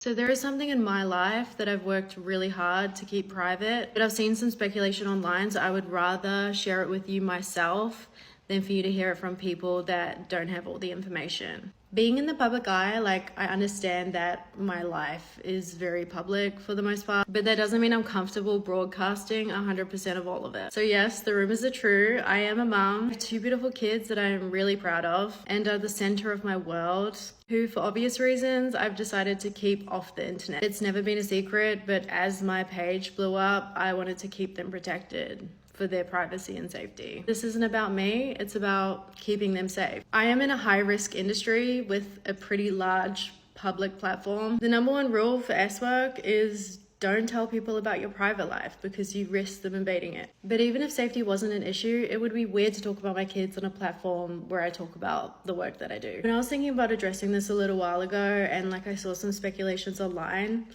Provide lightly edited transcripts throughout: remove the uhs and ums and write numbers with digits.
So there is something in my life that I've worked really hard to keep private, but I've seen some speculation online, so I would rather share it with you myself than for you to hear it from people that don't have all the information. Being in the public eye, I understand that my life is very public for the most part, but that doesn't mean I'm comfortable broadcasting 100% of all of it. So yes, the rumors are true. I am a mom. I have 2 beautiful kids that I am really proud of and are the center of my world, who for obvious reasons I've decided to keep off the internet. It's never been a secret, but as my page blew up, I wanted to keep them protected for their privacy and safety. This isn't about me, it's about keeping them safe. I am in a high-risk industry with a pretty large public platform. The number 1 rule for S-Work is don't tell people about your private life because you risk them invading it. But even if safety wasn't an issue, it would be weird to talk about my kids on a platform where I talk about the work that I do. When I was thinking about addressing this a little while ago and I saw some speculations online,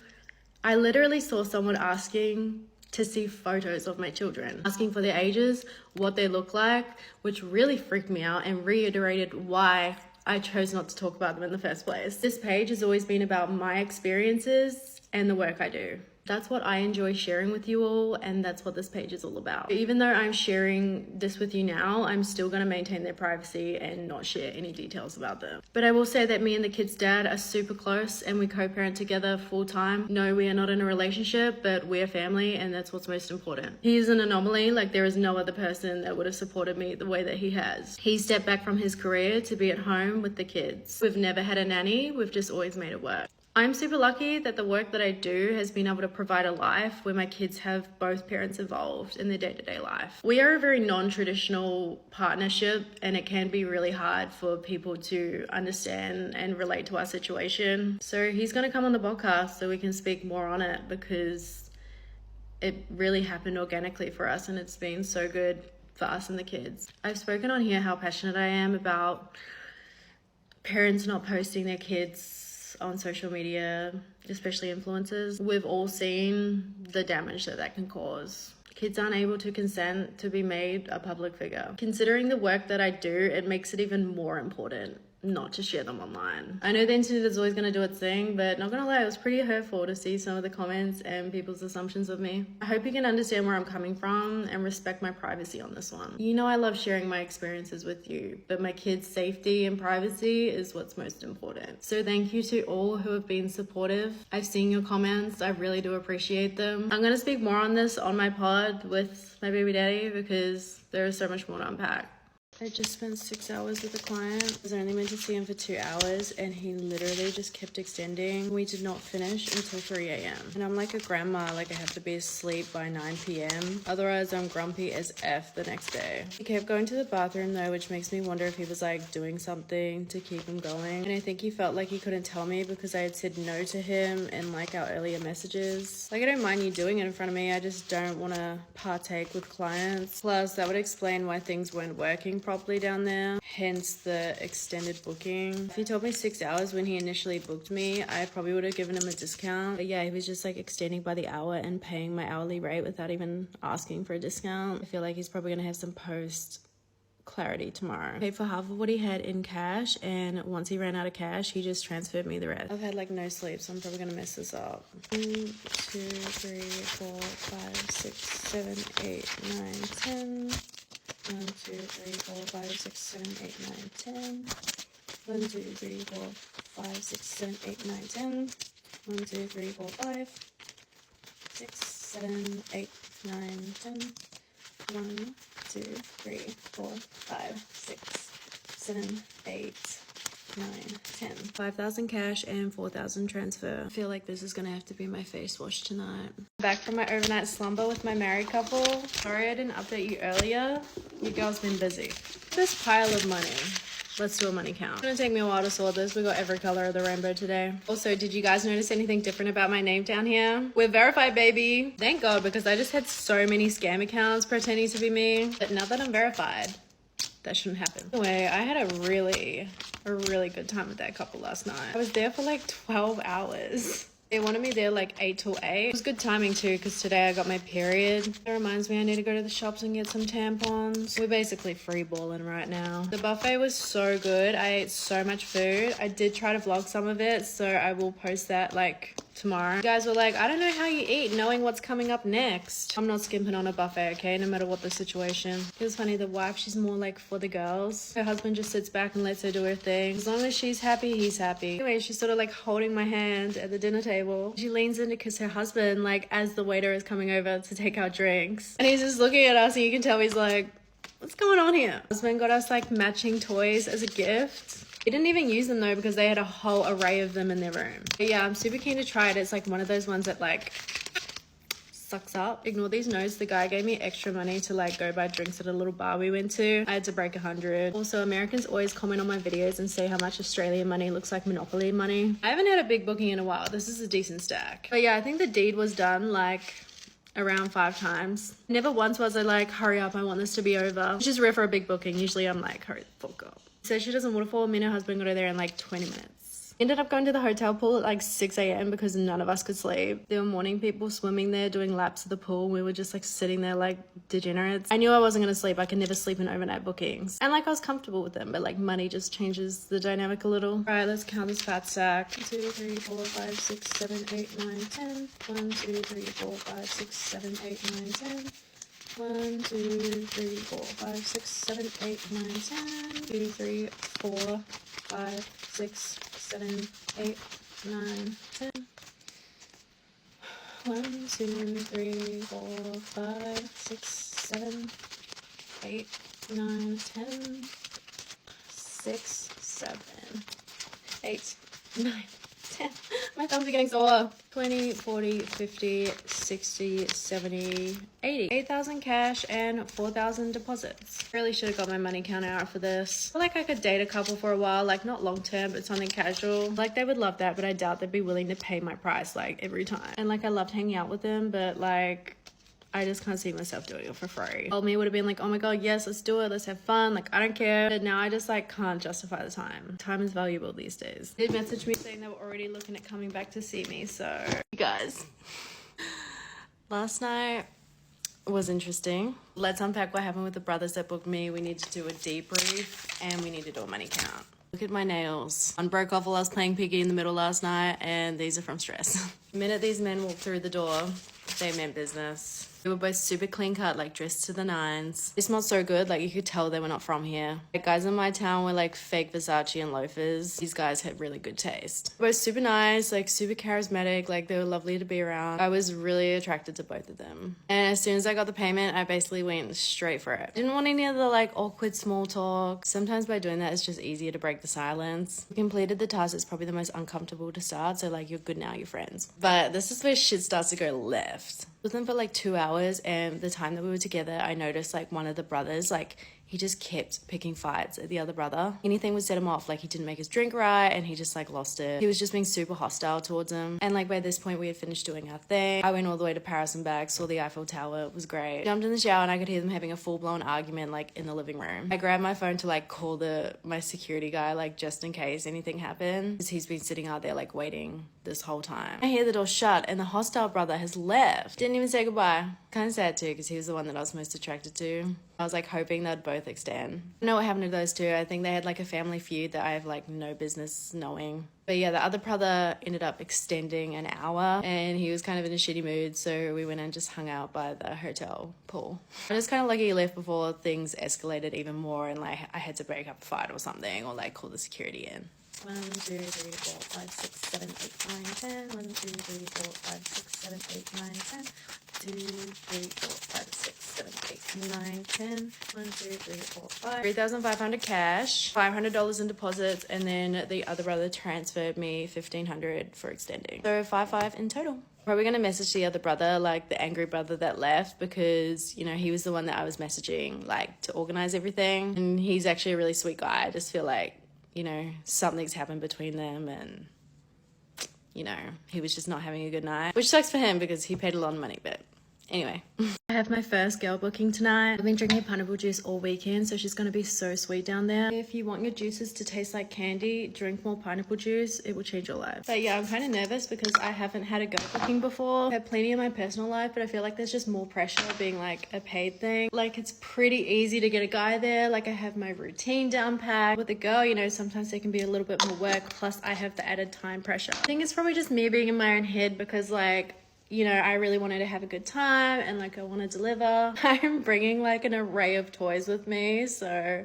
I literally saw someone asking to see photos of my children, asking for their ages, what they look like, which really freaked me out and reiterated why I chose not to talk about them in the first place. This page has always been about my experiences and the work I do. That's what I enjoy sharing with you all, and that's what this page is all about. Even though I'm sharing this with you now, I'm still going to maintain their privacy and not share any details about them. But I will say that me and the kid's dad are super close and we co-parent together full time. No, we are not in a relationship, but we're family, and that's what's most important. He is an anomaly. There is no other person that would have supported me the way that he has. He stepped back from his career to be at home with the kids. We've never had a nanny. We've just always made it work. I'm super lucky that the work that I do has been able to provide a life where my kids have both parents involved in their day-to-day life. We are a very non-traditional partnership, and it can be really hard for people to understand and relate to our situation. So he's going to come on the podcast so we can speak more on it, because it really happened organically for us and it's been so good for us and the kids. I've spoken on here how passionate I am about parents not posting their kids on social media, especially influencers. We've all seen the damage that can cause. Kids aren't able to consent to be made a public figure. Considering the work that I do, it makes it even more important not to share them online. I know the internet is always going to do its thing, but not gonna lie, it was pretty hurtful to see some of the comments and people's assumptions of me. I hope you can understand where I'm coming from and respect my privacy on this one. You know I love sharing my experiences with you, but my kids' safety and privacy is what's most important. So thank you to all who have been supportive. I've seen your comments, I really do appreciate them. I'm gonna speak more on this on my pod with my baby daddy because there is so much more to unpack. I just spent 6 hours with a client. I was only meant to see him for 2 hours and he literally just kept extending. We did not finish until 3 a.m. And I'm like a grandma, I have to be asleep by 9 p.m. Otherwise I'm grumpy as F the next day. He kept going to the bathroom though, which makes me wonder if he was doing something to keep him going. And I think he felt like he couldn't tell me because I had said no to him in our earlier messages. I don't mind you doing it in front of me, I just don't want to partake with clients. Plus that would explain why things weren't working properly down there, hence the extended booking. If he told me 6 hours when he initially booked me, I probably would have given him a discount. But yeah, he was just extending by the hour and paying my hourly rate without even asking for a discount. I feel like he's probably gonna have some post clarity tomorrow. Paid for half of what he had in cash, and once he ran out of cash, he just transferred me the rest. I've had no sleep, so I'm probably gonna mess this up. 1, 2, 3, 4, 5, 6, 7, 8, 9, 10. 1, 2, 3, 4, 5, 6, 7, 8, 9, 10. 1, 2, 3, 4, 5, 6, 7, 8, 9, 10. 1, 2, 3, 4, 5, 6, 7, 8, 9, 10. 1, 2, 3, 4, 5, 6, 7, 8, 9, 10. 5,000 cash and 4,000 transfer. I feel like this is gonna have to be my face wash tonight. Back from my overnight slumber with my married couple. Sorry I didn't update you earlier. Your girl's been busy. This pile of money. Let's do a money count. It's gonna take me a while to sort this. We got every color of the rainbow today. Also, did you guys notice anything different about my name down here? We're verified, baby. Thank God, because I just had so many scam accounts pretending to be me. But now that I'm verified, that shouldn't happen. Anyway, I had a really good time with that couple last night. I was there for 12 hours. They wanted me there like 8 till 8. It was good timing too because today I got my period. It reminds me I need to go to the shops and get some tampons. We're basically free balling right now. The buffet was so good. I ate so much food. I did try to vlog some of it, so I will post that like tomorrow. You guys were like, I don't know how you eat knowing what's coming up next. I'm not skimping on a buffet, okay, no matter what the situation. It was funny, the wife, she's more like for the girls. Her husband just sits back and lets her do her thing. As long as she's happy, he's happy. Anyway, she's sort of like holding my hand at the dinner table. She leans in to kiss her husband like as the waiter is coming over to take our drinks. And he's just looking at us and you can tell he's like, what's going on here? Husband got us like matching toys as a gift. We didn't even use them though because they had a whole array of them in their room. But yeah, I'm super keen to try it. It's like one of those ones that like sucks up. Ignore these notes. The guy gave me extra money to like go buy drinks at a little bar we went to. I had to break 100. Also, Americans always comment on my videos and say how much Australian money looks like Monopoly money. I haven't had a big booking in a while. This is a decent stack. But yeah, I think the deed was done like around 5 times. Never once was I like, hurry up, I want this to be over. Which is rare for a big booking. Usually I'm like, hurry the fuck up. So she doesn't waterfall. Me and her husband got her there in like 20 minutes. Ended up going to the hotel pool at like 6 a.m. because none of us could sleep. There were morning people swimming there, doing laps of the pool. We were just like sitting there like degenerates. I knew I wasn't gonna sleep. I could never sleep in overnight bookings. And like I was comfortable with them, but like money just changes the dynamic a little. All right, let's count this fat sack. 1, 2, 3, 4, 5, 6, 7, 8, 9, 10. 1, 2, 3, 4, 5, 6, 7, 8, 9, 10. 1, 2, 3, 4, 5, 6, 7, 8, 9, 10. 2, 3, 4, 5, 6, 7, 8, 9, 10. 1, 2, 3, 4, 5, 6, 7, 8, 9, 10. 6, 7, 8, 9, 10. My thumbs are getting sore. 20, 40, 50, 60, 70, 80. 8,000 cash and 4,000 deposits. Really should have got my money counter out for this. I feel like I could date a couple for a while, like not long term, but something casual. Like they would love that, but I doubt they'd be willing to pay my price like every time. And like I loved hanging out with them, but like I just can't see myself doing it for free. Old me would have been like, oh my god, yes, let's do it, let's have fun, like I don't care. But now I just like can't justify the time. Time is valuable these days. They did message me saying they were already looking at coming back to see me, so you guys, last night was interesting. Let's unpack what happened with the brothers that booked me. We need to do a debrief and we need to do a money count. Look at my nails. One broke off while I was playing piggy in the middle last night, and these are from stress. The minute these men walked through the door, they meant business. They were both super clean cut, like dressed to the nines. They smelled so good, like you could tell they were not from here. Like guys in my town were like fake Versace and loafers. These guys had really good taste. Both super nice, like super charismatic, like they were lovely to be around. I was really attracted to both of them. And as soon as I got the payment, I basically went straight for it. Didn't want any of the like awkward small talk. Sometimes by doing that, it's just easier to break the silence. We completed the task. It's probably the most uncomfortable to start, so like you're good now, you're friends. But this is where shit starts to go left. With them for like 2 hours, and the time that we were together, I noticed like one of the brothers, like he just kept picking fights at the other brother. Anything would set him off, like he didn't make his drink right and he just like lost it. He was just being super hostile towards him. And like by this point we had finished doing our thing. I went all the way to Paris and back, saw the Eiffel Tower, it was great. Jumped in the shower and I could hear them having a full-blown argument like in the living room. I grabbed my phone to like call my security guy, like just in case anything happened, because he's been sitting out there like waiting this whole time. I hear the door shut and the hostile brother has left. Didn't even say goodbye. Kind of sad too, because he was the one that I was most attracted to. I was like hoping they'd both extend. I know what happened to those two. I think they had like a family feud that I have like no business knowing. But yeah, the other brother ended up extending an hour and he was kind of in a shitty mood, so we went and just hung out by the hotel pool. I was kind of lucky he left before things escalated even more and like I had to break up a fight or something, or like call the security in. 1, 2, 3, 4, 5, 6, 7, 8, 9, 10. 1, 2, 3, 4, 5, 6, 7, 8, 9, 10. 2, 3, 4, 5, 6, 7, 8, 9, 10. 1, 2, 3, 4, 5. 3,500 cash, $500 in deposits, and then the other brother transferred me $1,500 for extending. So 5,500 in total. Probably gonna message the other brother, like the angry brother that left, because you know he was the one that I was messaging like to organize everything, and he's actually a really sweet guy. I just feel like, you know, something's happened between them and, you know, he was just not having a good night. Which sucks for him because he paid a lot of money, but Anyway, I have my first girl booking tonight. I've been drinking pineapple juice all weekend, so she's gonna be so sweet down there. If you want your juices to taste like candy, drink more pineapple juice. It will change your life. But yeah, I'm kind of nervous because I haven't had a girl booking before. I have plenty in my personal life, but I feel like there's just more pressure being like a paid thing. Like it's pretty easy to get a guy there. Like I have my routine down packed. With a girl, you know, sometimes there can be a little bit more work. Plus I have the added time pressure. I think it's probably just me being in my own head because like, you know, I really wanted to have a good time and like I want to deliver. I'm bringing like an array of toys with me, so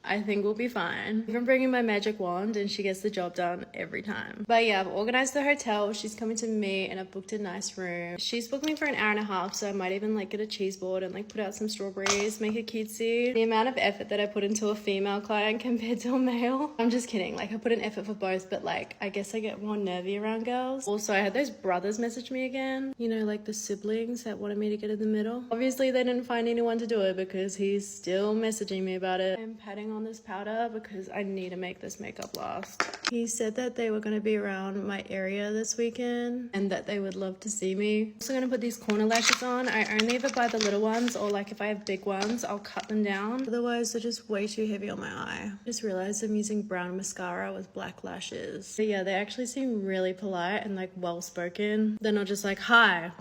I think we'll be fine. I'm bringing my magic wand and she gets the job done every time. But yeah, I've organized the hotel. She's coming to me and I've booked a nice room. She's booked me for an hour and a half, so I might even like get a cheese board and like put out some strawberries, make it cutesy. The amount of effort that I put into a female client compared to a male. I'm just kidding. Like I put an effort for both, but like I guess I get more nervy around girls. Also, I had those brothers message me again. You know, like the siblings that wanted me to get in the middle. Obviously, they didn't find anyone to do it because he's still messaging me about it. I'm patting on this powder because I need to make this makeup last. He said that they were going to be around my area this weekend and that they would love to see me. I'm also going to put these corner lashes on. I only ever buy the little ones, or like if I have big ones, I'll cut them down. Otherwise, they're just way too heavy on my eye. I just realized I'm using brown mascara with black lashes. But yeah, they actually seem really polite and like well-spoken. They're not just like, hi,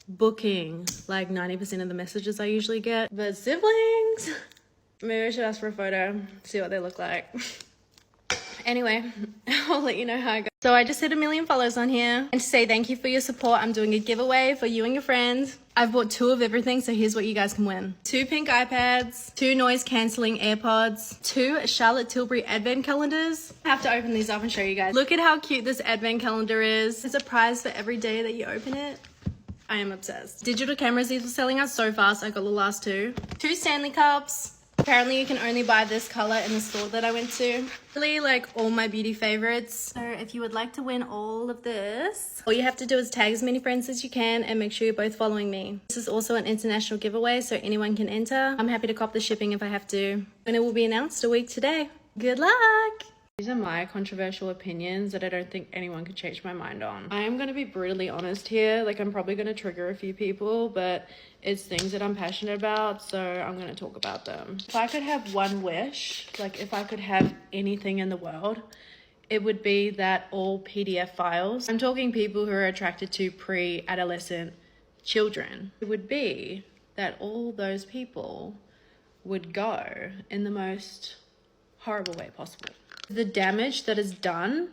booking, like 90% of the messages I usually get. But siblings... Maybe I should ask for a photo, see what they look like. Anyway, I'll let you know how I go. So I just hit 1 million followers on here. And to say thank you for your support, I'm doing a giveaway for you and your friends. I've bought 2 of everything, so here's what you guys can win. 2 pink iPads, 2 noise cancelling AirPods, 2 Charlotte Tilbury advent calendars. I have to open these up and show you guys. Look at how cute this advent calendar is. There's a prize for every day that you open it. I am obsessed. Digital cameras, these were selling out so fast. I got the last 2. 2 Stanley cups. Apparently you can only buy this color in the store that I went to. Really like all my beauty favorites. So if you would like to win all of this, all you have to do is tag as many friends as you can and make sure you're both following me. This is also an international giveaway, so anyone can enter. I'm happy to cop the shipping if I have to. And it will be announced a week today. Good luck! These are my controversial opinions that I don't think anyone could change my mind on. I am going to be brutally honest here. Like I'm probably going to trigger a few people, but it's things that I'm passionate about, so I'm going to talk about them. If I could have one wish, like if I could have anything in the world, it would be that all PDF files, I'm talking people who are attracted to pre-adolescent children, it would be that all those people would go in the most horrible way possible. The damage that is done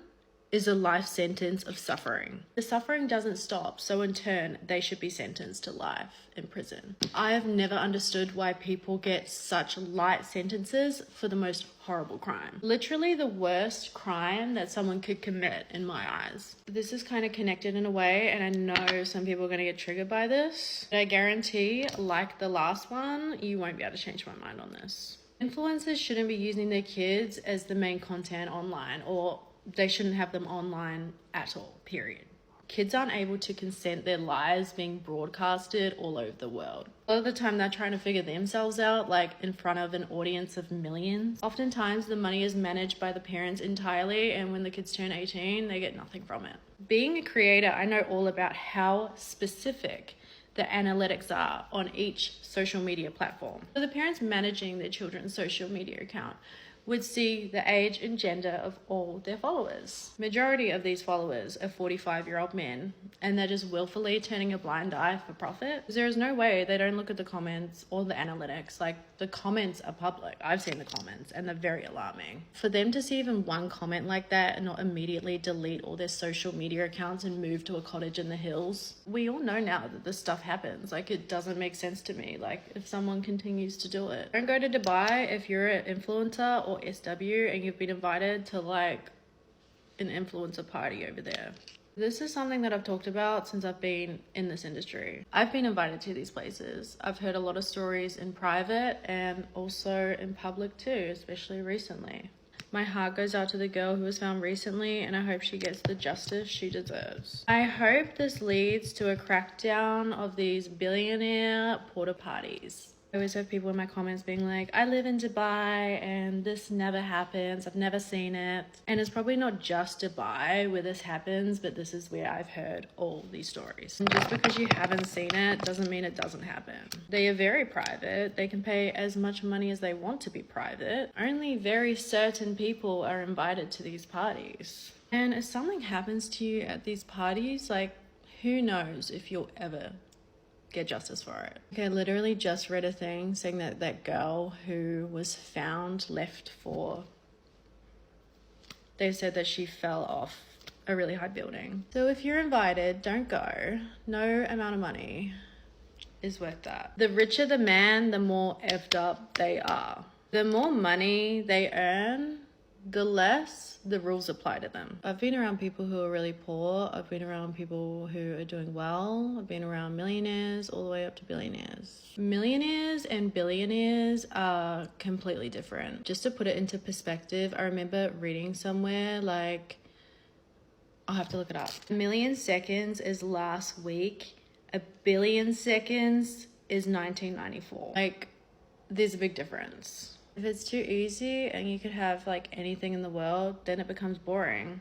is a life sentence of suffering. The suffering doesn't stop, so in turn, they should be sentenced to life in prison. I have never understood why people get such light sentences for the most horrible crime. Literally the worst crime that someone could commit in my eyes. This is kind of connected in a way, and I know some people are going to get triggered by this, but I guarantee, like the last one, you won't be able to change my mind on this. Influencers shouldn't be using their kids as the main content online, or they shouldn't have them online at all, period. Kids aren't able to consent their lives being broadcasted all over the world. A lot of the time they're trying to figure themselves out, like in front of an audience of millions. Oftentimes the money is managed by the parents entirely, and when the kids turn 18, they get nothing from it. Being a creator, I know all about how specific the analytics are on each social media platform. So the parents managing their children's social media account would see the age and gender of all their followers. Majority of these followers are 45-year-old men, and they're just willfully turning a blind eye for profit. There is no way they don't look at the comments or the analytics. Like, the comments are public. I've seen the comments, and they're very alarming. For them to see even one comment like that and not immediately delete all their social media accounts and move to a cottage in the hills, we all know now that this stuff happens. Like, it doesn't make sense to me, like, if someone continues to do it. Don't go to Dubai if you're an influencer or SW and you've been invited to like an influencer party over there. This is something that I've talked about since I've been in this industry. I've been invited to these places. I've heard a lot of stories in private and also in public too, especially recently. My heart goes out to the girl who was found recently, and I hope she gets the justice she deserves. I hope this leads to a crackdown of these billionaire porta parties. I always have people in my comments being like, I live in Dubai and this never happens. I've never seen it. And it's probably not just Dubai where this happens, but this is where I've heard all these stories. And just because you haven't seen it doesn't mean it doesn't happen. They are very private. They can pay as much money as they want to be private. Only very certain people are invited to these parties. And if something happens to you at these parties, like, who knows if you'll ever get justice for it. Okay, I literally just read a thing saying that that girl who was found they said that she fell off a really high building. So if you're invited, don't go. No amount of money is worth that. The richer the man, the more effed up they are. The more money they earn, the less the rules apply to them. I've been around people who are really poor. I've been around people who are doing well. I've been around millionaires all the way up to billionaires. Millionaires and billionaires are completely different. Just to put it into perspective, I remember reading somewhere, like, I'll have to look it up. 1 million seconds is last week. 1 billion seconds is 1994. Like, there's a big difference. If it's too easy and you could have like anything in the world, then it becomes boring.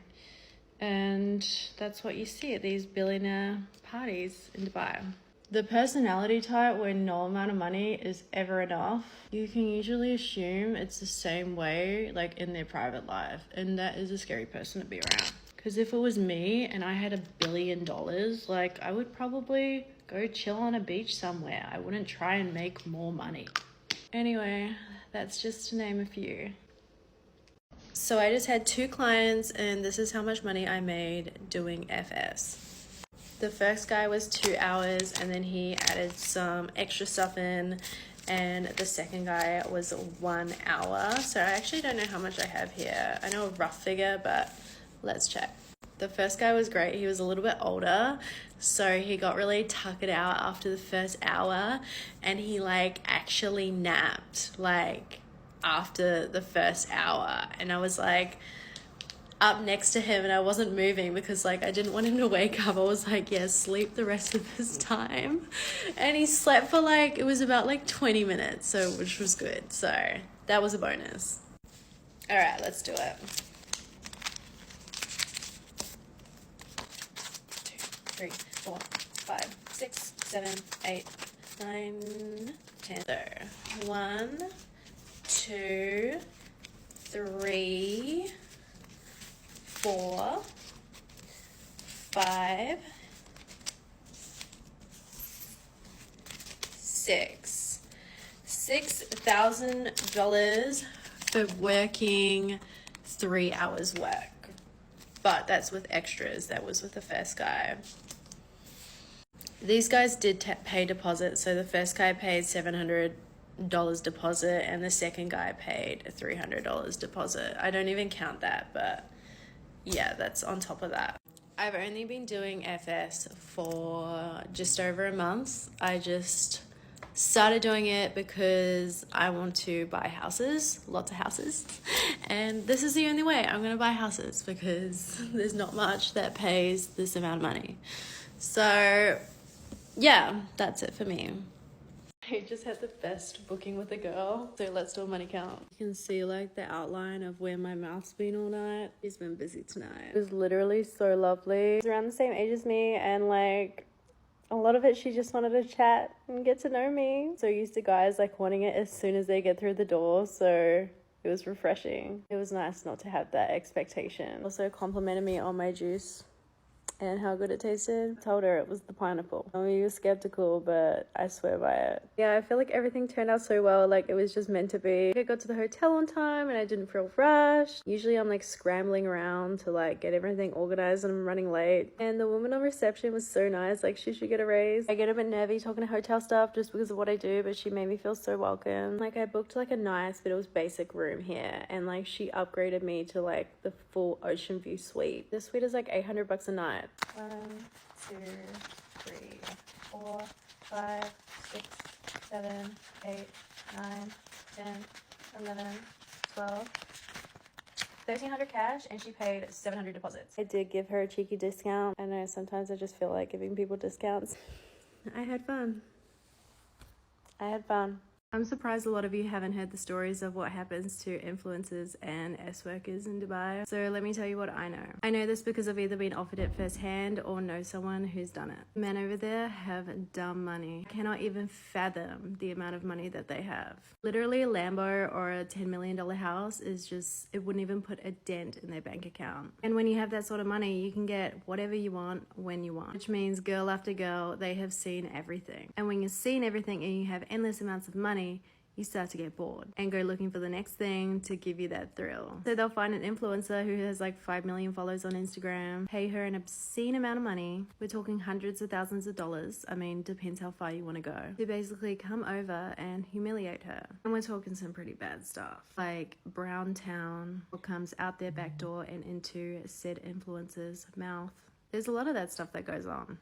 And that's what you see at these billionaire parties in Dubai. The personality type where no amount of money is ever enough, you can usually assume it's the same way like in their private life. And that is a scary person to be around. Because if it was me and I had $1 billion, like I would probably go chill on a beach somewhere. I wouldn't try and make more money. Anyway, that's just to name a few. So I just had 2 clients and this is how much money I made doing FS. The first guy was 2 hours and then he added some extra stuff in, and the second guy was 1 hour. So I actually don't know how much I have here. I know a rough figure, but let's check. The first guy was great. He was a little bit older, so he got really tuckered out after the first hour, and he like actually napped like after the first hour. And I was like up next to him and I wasn't moving because like I didn't want him to wake up. I was like, yeah, sleep the rest of this time. And he slept for like, it was about like 20 minutes, so which was good. So that was a bonus. All right, let's do it. 3, 4, 5, 6, 7, 8, 9, 10. So 1, 2, 3, 4, 5, 6. $6,000 for working 3 hours work. But that's with extras. That was with the first guy. These guys did pay deposit. So the first guy paid $700 deposit and the second guy paid $300 deposit. I don't even count that, but yeah, that's on top of that. I've only been doing FS for just over a month. I just started doing it because I want to buy houses, lots of houses, and this is the only way I'm gonna buy houses because there's not much that pays this amount of money. So yeah, that's it for me. I just had the best booking with a girl, so let's do a money count. You can see like the outline of where my mouth's been all night. She's been busy tonight. It was literally so lovely. She's around the same age as me, and like a lot of it she just wanted to chat and get to know me. So used to guys like wanting it as soon as they get through the door, so it was refreshing. It was nice not to have that expectation. Also complimented me on my juice and how good it tasted. I told her it was the pineapple. I mean, you were skeptical, but I swear by it. Yeah, I feel like everything turned out so well, like it was just meant to be. I got to the hotel on time and I didn't feel rushed. Usually I'm like scrambling around to like get everything organized and I'm running late. And the woman on reception was so nice, like she should get a raise. I get a bit nervy talking to hotel staff just because of what I do, but she made me feel so welcome. Like I booked like a nice, but it was basic room here, and like she upgraded me to like the full ocean view suite. This suite is like $800 a night. 1, 2, 3, 4, 5, 6, 7, 8, 9, 10, 11, 12, 1,300 cash, and she paid $700 deposits. I did give her a cheeky discount. I know sometimes I just feel like giving people discounts. I had fun. I'm surprised a lot of you haven't heard the stories of what happens to influencers and S workers in Dubai. So let me tell you what I know. I know this because I've either been offered it firsthand or know someone who's done it. Men over there have dumb money. I cannot even fathom the amount of money that they have. Literally a Lambo or a $10 million house is just, it wouldn't even put a dent in their bank account. And when you have that sort of money, you can get whatever you want when you want, which means girl after girl, they have seen everything. And when you've seen everything and you have endless amounts of money, you start to get bored and go looking for the next thing to give you that thrill. So they'll find an influencer who has like 5 million followers on Instagram, pay her an obscene amount of money, we're talking hundreds of thousands of dollars, I mean depends how far you want to go, to basically come over and humiliate her. And we're talking some pretty bad stuff, like brown town, what comes out their back door and into said influencer's mouth. There's a lot of that stuff that goes on.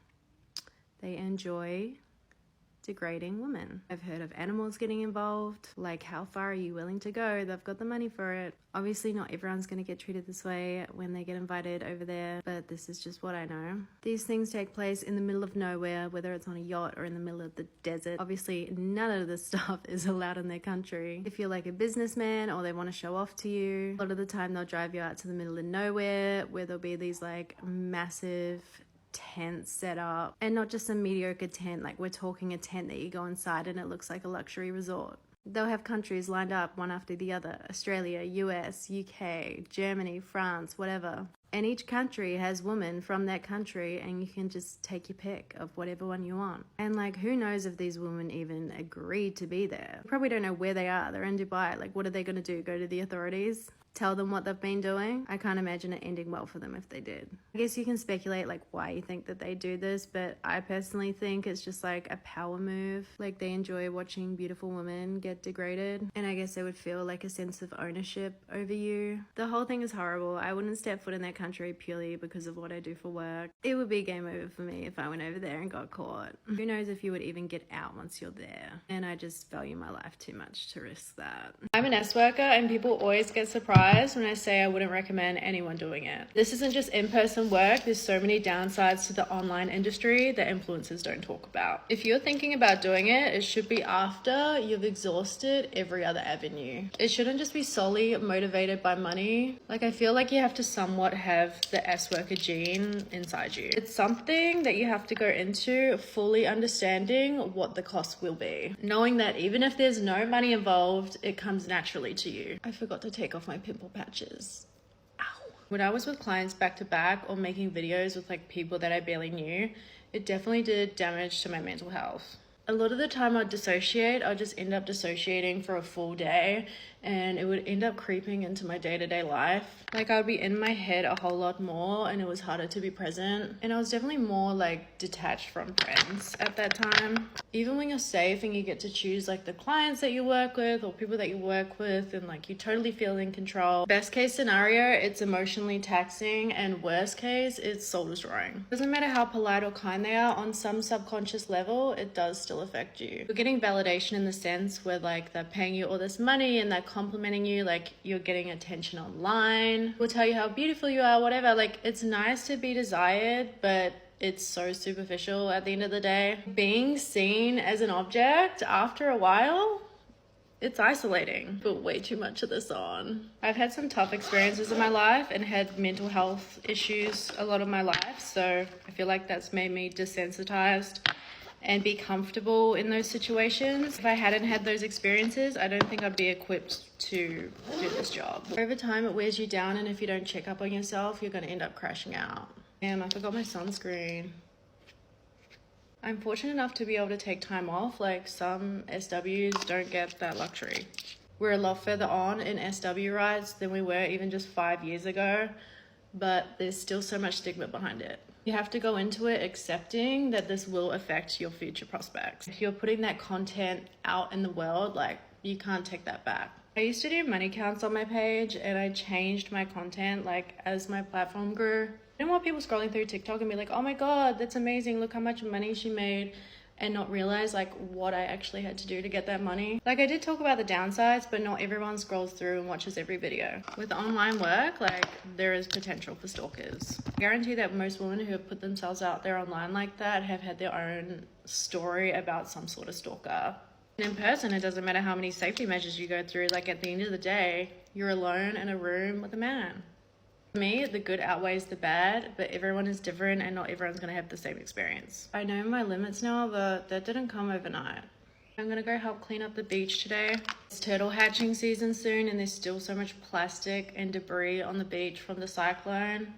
They enjoy degrading women. I've heard of animals getting involved. Like, how far are you willing to go? They've got the money for it. Obviously not everyone's going to get treated this way when they get invited over there, but this is just what I know. These things take place in the middle of nowhere, whether it's on a yacht or in the middle of the desert. Obviously none of this stuff is allowed in their country. If you're like a businessman or they want to show off to you, a lot of the time they'll drive you out to the middle of nowhere where there'll be these like massive tent set up, and not just a mediocre tent, like we're talking a tent that you go inside and it looks like a luxury resort. They'll have countries lined up one after the other: Australia, US, UK, Germany, France, whatever. And each country has women from that country, and you can just take your pick of whatever one you want. And like, who knows if these women even agreed to be there? You probably don't know where they are. They're in Dubai. Like, what are they going to do? Go to the authorities? Tell them what they've been doing? I can't imagine it ending well for them if they did. I guess you can speculate like why you think that they do this, but I personally think it's just like a power move. Like, they enjoy watching beautiful women get degraded, and I guess they would feel like a sense of ownership over you. The whole thing is horrible. I wouldn't step foot in that country purely because of what I do for work. It would be game over for me if I went over there and got caught. Who knows if you would even get out once you're there, and I just value my life too much to risk that. I'm an S worker, and people always get surprised when I say I wouldn't recommend anyone doing it. This isn't just in-person work. There's so many downsides to the online industry that influencers don't talk about. If you're thinking about doing it, it should be after you've exhausted every other avenue. It shouldn't just be solely motivated by money. Like, I feel like you have to somewhat have the S worker gene inside you. It's something that you have to go into fully understanding what the cost will be, knowing that even if there's no money involved, it comes naturally to you. I forgot to take off my pimple patches. Ow. When I was with clients back to back or making videos with like people that I barely knew, it definitely did damage to my mental health. A lot of the time I'd dissociate. I'd just end up dissociating for a full day, and it would end up creeping into my day-to-day life. Like, I would be in my head a whole lot more, and it was harder to be present. And I was definitely more like detached from friends at that time. Even when you're safe and you get to choose like the clients that you work with or people that you work with, and like you totally feel in control. Best case scenario, it's emotionally taxing, and worst case, it's soul destroying. Doesn't matter how polite or kind they are, on some subconscious level, it does still affect you. You're getting validation in the sense where like they're paying you all this money and they're complimenting you, like you're getting attention online, will tell you how beautiful you are, whatever. Like, it's nice to be desired, but it's so superficial at the end of the day. Being seen as an object after a while, it's isolating. Put way too much of this on. I've had some tough experiences in my life and had mental health issues a lot of my life, so I feel like that's made me desensitized and be comfortable in those situations. If I hadn't had those experiences, I don't think I'd be equipped to do this job. Over time, it wears you down, and if you don't check up on yourself, you're gonna end up crashing out. Damn, I forgot my sunscreen. I'm fortunate enough to be able to take time off. Like, some SWs don't get that luxury. We're a lot further on in SW rights than we were even just 5 years ago, but there's still so much stigma behind it. You have to go into it accepting that this will affect your future prospects. If you're putting that content out in the world, like, you can't take that back. I used to do money counts on my page, and I changed my content like as my platform grew. I didn't want people scrolling through TikTok and be like, oh my God, that's amazing, look how much money she made, and not realize like what I actually had to do to get that money. Like, I did talk about the downsides, but not everyone scrolls through and watches every video. With online work, like, there is potential for stalkers. I guarantee that most women who have put themselves out there online like that have had their own story about some sort of stalker And in person, it doesn't matter how many safety measures you go through. Like at the end of the day, you're alone in a room with a man. For me, the good outweighs the bad, but everyone is different and not everyone's gonna have the same experience. I know my limits now, but that didn't come overnight. I'm gonna go help clean up the beach today. It's turtle hatching season soon and there's still so much plastic and debris on the beach from the cyclone.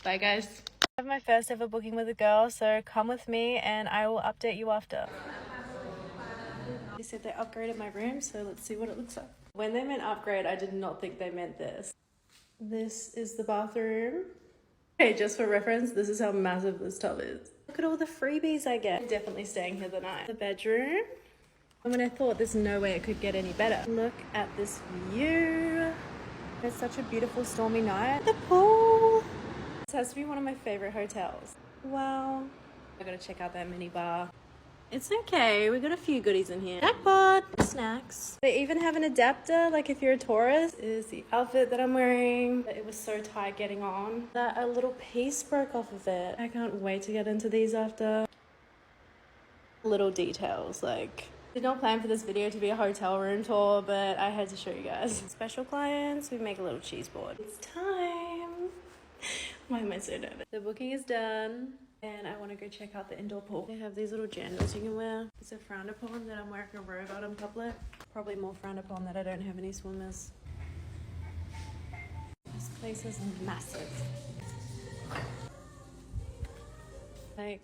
Bye guys. I have my first ever booking with a girl, so come with me and I will update you after. They said they upgraded my room, so let's see what it looks like. When they meant upgrade, I did not think they meant this. This is the bathroom. Okay, just for reference, this is how massive this tub is. Look at all the freebies I get. I'm definitely staying here the night. The bedroom. And when I thought there's no way it could get any better. Look at this view. It's such a beautiful stormy night. The pool. This has to be one of my favorite hotels. Wow. I gotta check out that mini bar. It's okay, we got a few goodies in here. Jackpot! Snacks. They even have an adapter, like if you're a tourist. This is the outfit that I'm wearing. It was so tight getting on that a little piece broke off of it. I can't wait to get into these after. Little details, like... Did not plan for this video to be a hotel room tour, but I had to show you guys. Special clients, we make a little cheese board. It's time! Why am I so nervous? The booking is done. And I want to go check out the indoor pool. They have these little jandals you can wear. It's a frowned upon that I'm wearing a robe out in public. Probably more frowned upon that I don't have any swimmers. This place is massive. Like,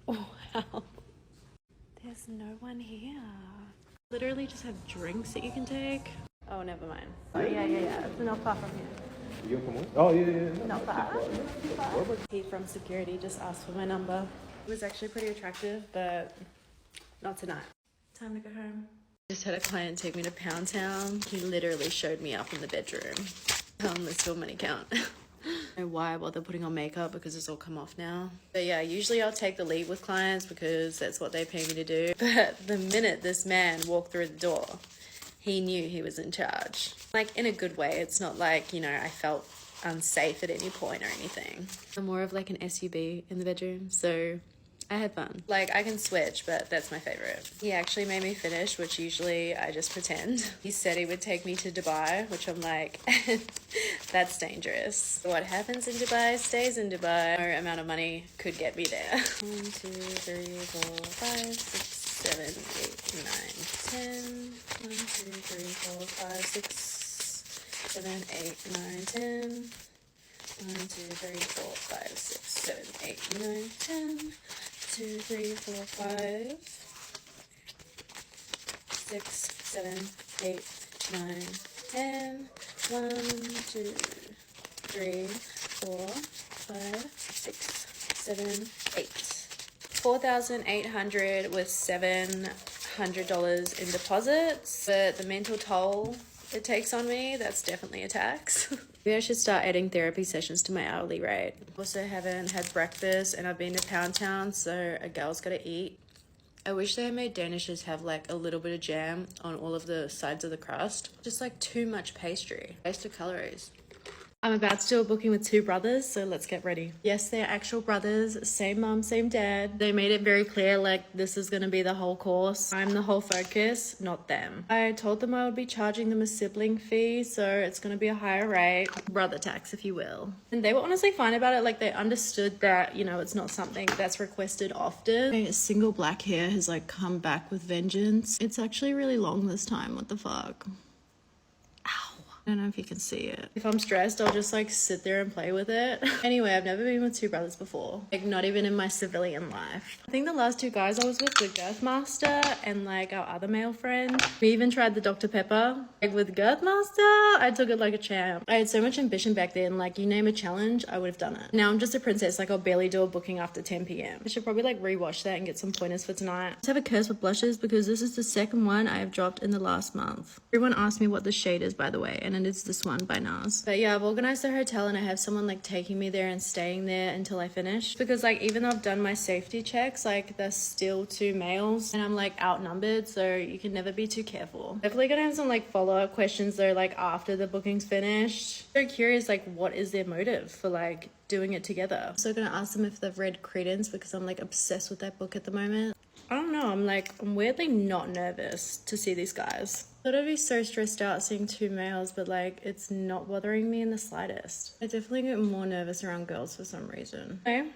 wow. There's no one here. Literally just have drinks that you can take. Oh, never mind. Oh, yeah. It's not far from here. You come on? Oh, yeah. Not far. He from security just asked for my number. It was actually pretty attractive, but not tonight. Time to go home. Just had a client take me to Pound Town. He literally showed me up in the bedroom. Let's still money count. I don't know why I bother putting on makeup because it's all come off now. But yeah, usually I'll take the lead with clients because that's what they pay me to do. But the minute this man walked through the door, he knew he was in charge. Like, in a good way. It's not like, you know, I felt unsafe at any point or anything. I'm more of like an SUB in the bedroom, so I had fun. Like, I can switch, but that's my favorite. He actually made me finish, which usually I just pretend. He said he would take me to Dubai, which I'm like, that's dangerous. What happens in Dubai stays in Dubai. No amount of money could get me there. 1, 2, 3, 4, 5, 6, 7, 8, 9, 10. 1, 2, 3, 4, 5, 6, 7, 8, 9, 10. 1, 2, 3, 4, 5, 6, 7, 8, 9, 10. 2, 3, 4, 5, 6, 7, 8, 9, 10. 1, 2, 3, 4, 5, 6, 7, 8. 4,800 with $700 in deposits, but the mental toll it takes on me, that's definitely a tax. Maybe I should start adding therapy sessions to my hourly rate. Also haven't had breakfast and I've been to Pound Town, so a girl's gotta eat. I wish they had made Danishes have like a little bit of jam on all of the sides of the crust. Just like too much pastry. Waste of calories. I'm about to do a booking with 2 brothers, so let's get ready. Yes, they're actual brothers, same mom, same dad. They made it very clear, like, this is gonna be the whole course. I'm the whole focus, not them. I told them I would be charging them a sibling fee, so it's gonna be a higher rate. Brother tax, if you will. And they were honestly fine about it, like, they understood that, you know, it's not something that's requested often. A single black hair has, like, come back with vengeance. It's actually really long this time, what the fuck? I don't know if you can see it. If I'm stressed, I'll just like sit there and play with it. Anyway, I've never been with 2 brothers before. Like not even in my civilian life. I think the last 2 guys I was with were Girthmaster and like our other male friend. We even tried the Dr. Pepper. Like with Girthmaster, I took it like a champ. I had so much ambition back then. Like you name a challenge, I would have done it. Now I'm just a princess. Like I'll barely do a booking after 10 p.m. I should probably like rewatch that and get some pointers for tonight. I just have a curse with blushes because this is the second one I have dropped in the last month. Everyone asked me what the shade is, by the way, and it is this one by NARS. But yeah, I've organized the hotel and I have someone like taking me there and staying there until I finish. Because like even though I've done my safety checks, like there's still 2 males and I'm like outnumbered, so you can never be too careful. Definitely gonna have some like follow-up questions though, like after the booking's finished. So curious like what is their motive for like doing it together. So gonna ask them if they've read Credence because I'm like obsessed with that book at the moment. I don't know. know, I'm weirdly not nervous to see these guys. I thought I'd be so stressed out seeing two males, but like it's not bothering me in the slightest. I definitely get more nervous around girls for some reason. Okay,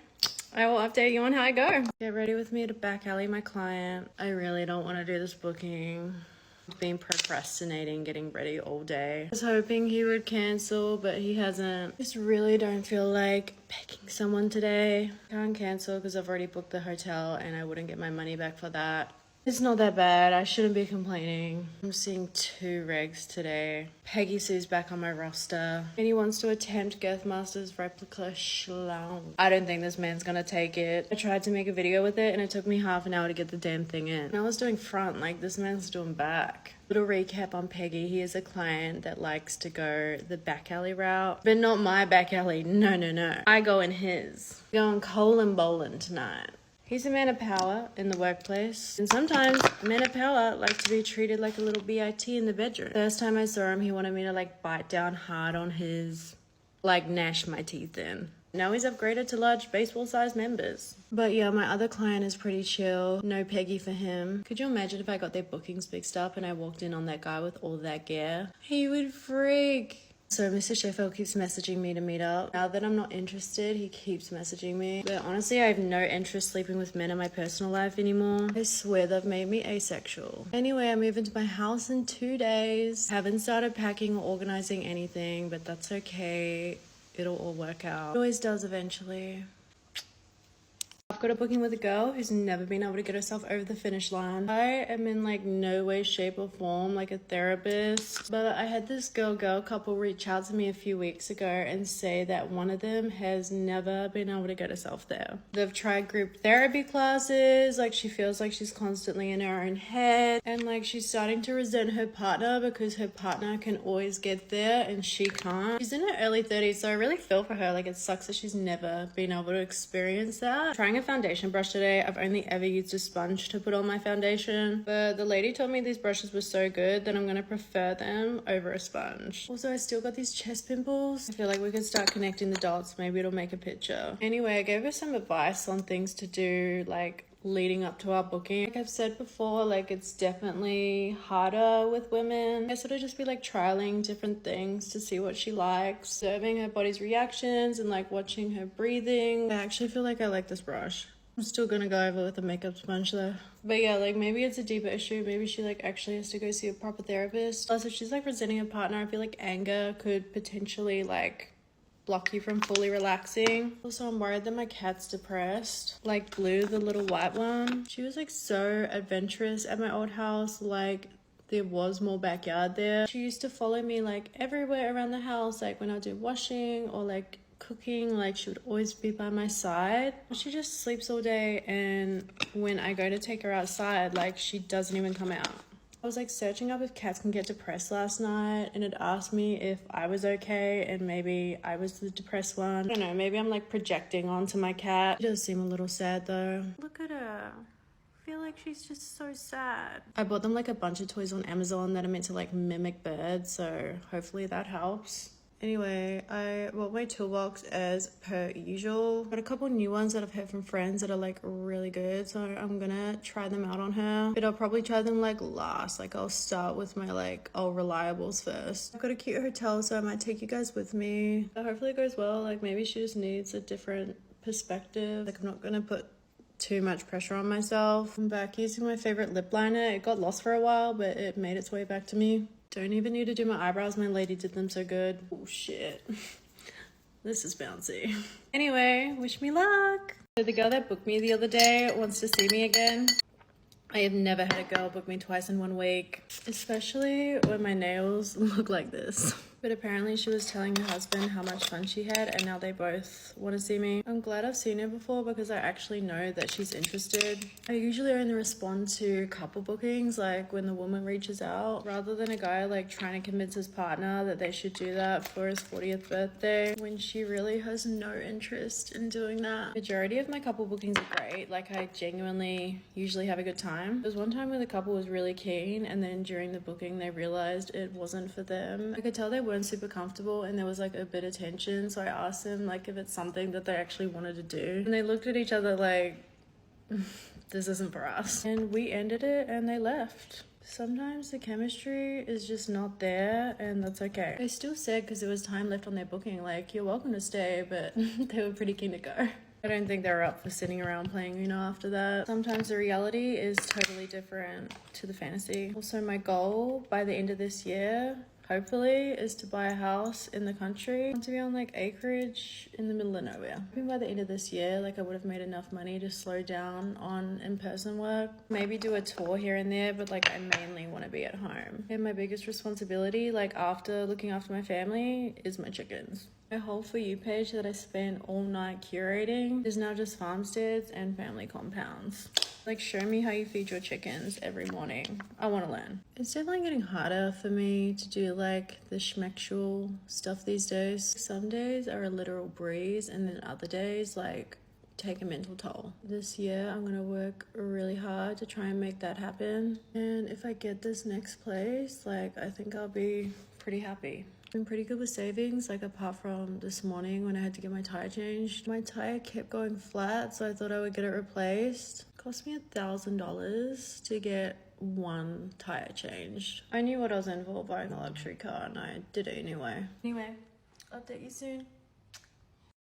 I will update you on how I go. Get ready with me to back alley my client. I really don't want to do this booking. I've been procrastinating getting ready all day. I was hoping he would cancel, but he hasn't. Just really don't feel like picking someone today. Can't cancel because I've already booked the hotel and I wouldn't get my money back for that. It's not that bad. I shouldn't be complaining. I'm seeing 2 regs today. Peggy Sue's back on my roster. And he wants to attempt Girthmaster's replica schlong. I don't think this man's gonna take it. I tried to make a video with it and it took me half an hour to get the damn thing in. And I was doing front, like this man's doing back. Little recap on Peggy. He is a client that likes to go the back alley route. But not my back alley. No. I go in his. Going colon bowling tonight. He's a man of power in the workplace, and sometimes men of power like to be treated like a little BIT in the bedroom. First time I saw him, he wanted me to like bite down hard on his, like gnash my teeth in. Now he's upgraded to large baseball-sized members. But yeah, my other client is pretty chill. No Peggy for him. Could you imagine if I got their bookings mixed up and I walked in on that guy with all that gear? He would freak. So Mr. Sheffield keeps messaging me to meet up. Now that I'm not interested, he keeps messaging me. But honestly, I have no interest sleeping with men in my personal life anymore. I swear they've made me asexual. Anyway, I move into my house in 2 days. Haven't started packing or organizing anything, but that's okay. It'll all work out. It always does eventually. I've got a booking with a girl who's never been able to get herself over the finish line. I am in like no way, shape or form like a therapist, but I had this girl couple reach out to me a few weeks ago and say that one of them has never been able to get herself there. They've tried group therapy classes, like she feels like she's constantly in her own head, and like she's starting to resent her partner because her partner can always get there and she can't. She's in her early 30s, so I really feel for her. Like it sucks that she's never been able to experience that. Trying a foundation brush today. I've only ever used a sponge to put on my foundation, but the lady told me these brushes were so good that I'm gonna prefer them over a sponge. Also, I still got these chest pimples. I feel like we could start connecting the dots. Maybe it'll make a picture. Anyway, I gave her some advice on things to do like leading up to our booking. Like I've said before, like it's definitely harder with women. I sort of just be like trialing different things to see what she likes, observing her body's reactions and like watching her breathing. I actually feel like I like this brush. I'm still gonna go over with a makeup sponge though. But yeah, like maybe it's a deeper issue. Maybe she like actually has to go see a proper therapist. Plus if she's like resenting her partner, I feel like anger could potentially like block you from fully relaxing. Also, I'm worried that my cat's depressed. Like Blue, the little white one. She was like so adventurous at my old house. Like there was more backyard there. She used to follow me like everywhere around the house. Like when I do washing or like cooking, like she would always be by my side. She just sleeps all day, and when I go to take her outside, like she doesn't even come out. I was like searching up if cats can get depressed last night, and it asked me if I was okay and maybe I was the depressed one. I don't know, maybe I'm like projecting onto my cat. She does seem a little sad though. Look at her. I feel like she's just so sad. I bought them like a bunch of toys on Amazon that are meant to like mimic birds, so hopefully that helps. Anyway, I bought my toolbox as per usual. Got a couple new ones that I've heard from friends that are like really good, so I'm gonna try them out on her. But I'll probably try them like last. Like I'll start with my like reliables first. I've got a cute hotel, so I might take you guys with me. But hopefully it goes well. Like maybe she just needs a different perspective. Like I'm not gonna put too much pressure on myself. I'm back using my favorite lip liner. It got lost for a while, but it made its way back to me. Don't even need to do my eyebrows. My lady did them so good. Oh shit. This is bouncy. Anyway, wish me luck. So the girl that booked me the other day wants to see me again. I have never had a girl book me twice in 1 week, especially when my nails look like this. But apparently she was telling her husband how much fun she had, and now they both want to see me. I'm glad I've seen her before because I actually know that she's interested. I usually only respond to couple bookings, like when the woman reaches out, rather than a guy like trying to convince his partner that they should do that for his 40th birthday when she really has no interest in doing that. Majority of my couple bookings are great. Like I genuinely usually have a good time. There was one time where the couple was really keen, and then during the booking they realized it wasn't for them. I could tell they weren't super comfortable and there was like a bit of tension, so I asked them like if it's something that they actually wanted to do, and they looked at each other like this isn't for us. And we ended it and they left. Sometimes the chemistry is just not there, and that's okay. They still said, because there was time left on their booking, like, you're welcome to stay, but they were pretty keen to go. I don't think they were up for sitting around playing Uno after that. Sometimes the reality is totally different to the fantasy. Also, my goal by the end of this year, hopefully, is to buy a house in the country. I want to be on like acreage in the middle of nowhere. Hoping by the end of this year, like I would have made enough money to slow down on in-person work. Maybe do a tour here and there, but like I mainly want to be at home. And my biggest responsibility, like after looking after my family, is my chickens. My whole For You page that I spent all night curating is now just farmsteads and family compounds. Like, show me how you feed your chickens every morning. I want to learn. It's definitely getting harder for me to do like the schmexual stuff these days. Some days are a literal breeze, and then other days like take a mental toll. This year I'm gonna work really hard to try and make that happen. And if I get this next place, like I think I'll be pretty happy. Been pretty good with savings, like apart from this morning when I had to get my tire changed. My tire kept going flat, so I thought I would get it replaced. Cost me $1,000 to get one tire changed. I knew what I was in for buying a luxury car, and I did it anyway. Anyway, update you soon.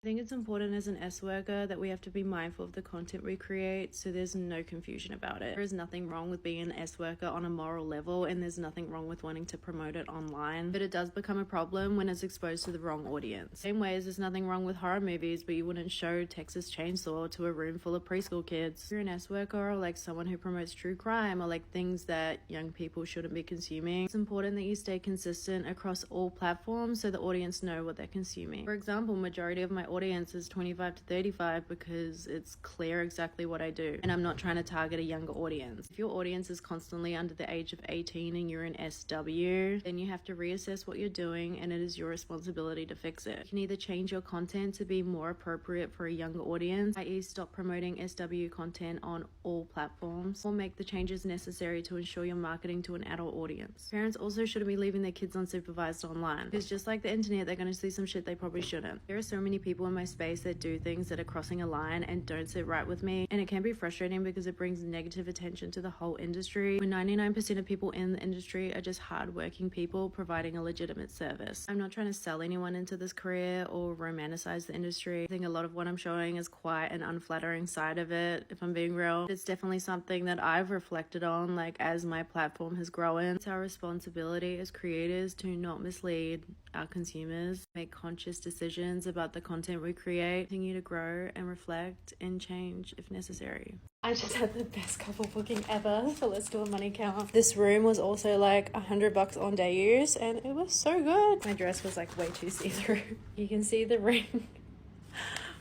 I think it's important as an S worker that we have to be mindful of the content we create, so there's no confusion about it. There is nothing wrong with being an S worker on a moral level, and there's nothing wrong with wanting to promote it online, but it does become a problem when it's exposed to the wrong audience. Same way as there's nothing wrong with horror movies, but you wouldn't show Texas Chainsaw to a room full of preschool kids. If you're an S worker or like someone who promotes true crime or like things that young people shouldn't be consuming, it's important that you stay consistent across all platforms so the audience know what they're consuming. For example, majority of my audience is 25 to 35 because it's clear exactly what I do, and I'm not trying to target a younger audience. If your audience is constantly under the age of 18 and you're an SW, then you have to reassess what you're doing, and it is your responsibility to fix it. You can either change your content to be more appropriate for a younger audience, i.e. stop promoting SW content on all platforms, or make the changes necessary to ensure you're marketing to an adult audience. Parents also shouldn't be leaving their kids unsupervised online, because just like the internet, they're going to see some shit they probably shouldn't. There are so many people in my space that do things that are crossing a line and don't sit right with me, and it can be frustrating because it brings negative attention to the whole industry when 99% of people in the industry are just hardworking people providing a legitimate service. I'm not trying to sell anyone into this career or romanticize the industry. I think a lot of what I'm showing is quite an unflattering side of it, if I'm being real. It's definitely something that I've reflected on, like as my platform has grown. It's our responsibility as creators to not mislead our consumers, make conscious decisions about the content we create, continue to grow and reflect and change if necessary. I just had the best couple booking ever, so let's do a money count. This room was also like $100 on day use, and it was so good. My dress was like way too see-through. You can see the ring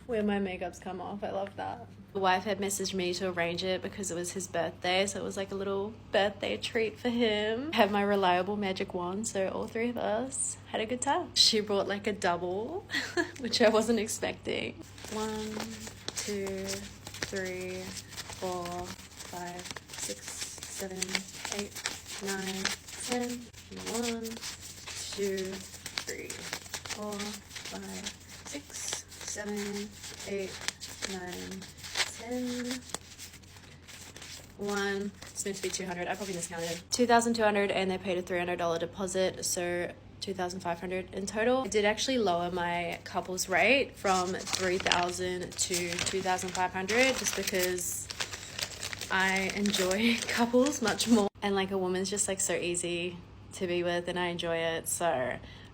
where my makeup's come off. I love that. The wife had messaged me to arrange it because it was his birthday, so it was like a little birthday treat for him. I had my reliable magic wand, so all three of us had a good time. She brought like a double, which I wasn't expecting. 1, 2, 3, 4, 5, 6, 7, 8, 9, 10. 1, 2, 3, 4, 5, 6, 7, 8, 9, 10. 1. It's meant to be 200. I probably miscounted. 2,200, and they paid a $300 deposit, so 2,500 in total. I did actually lower my couples rate from 3,000 to 2,500 just because I enjoy couples much more, and like a woman's just like so easy to be with, and I enjoy it, so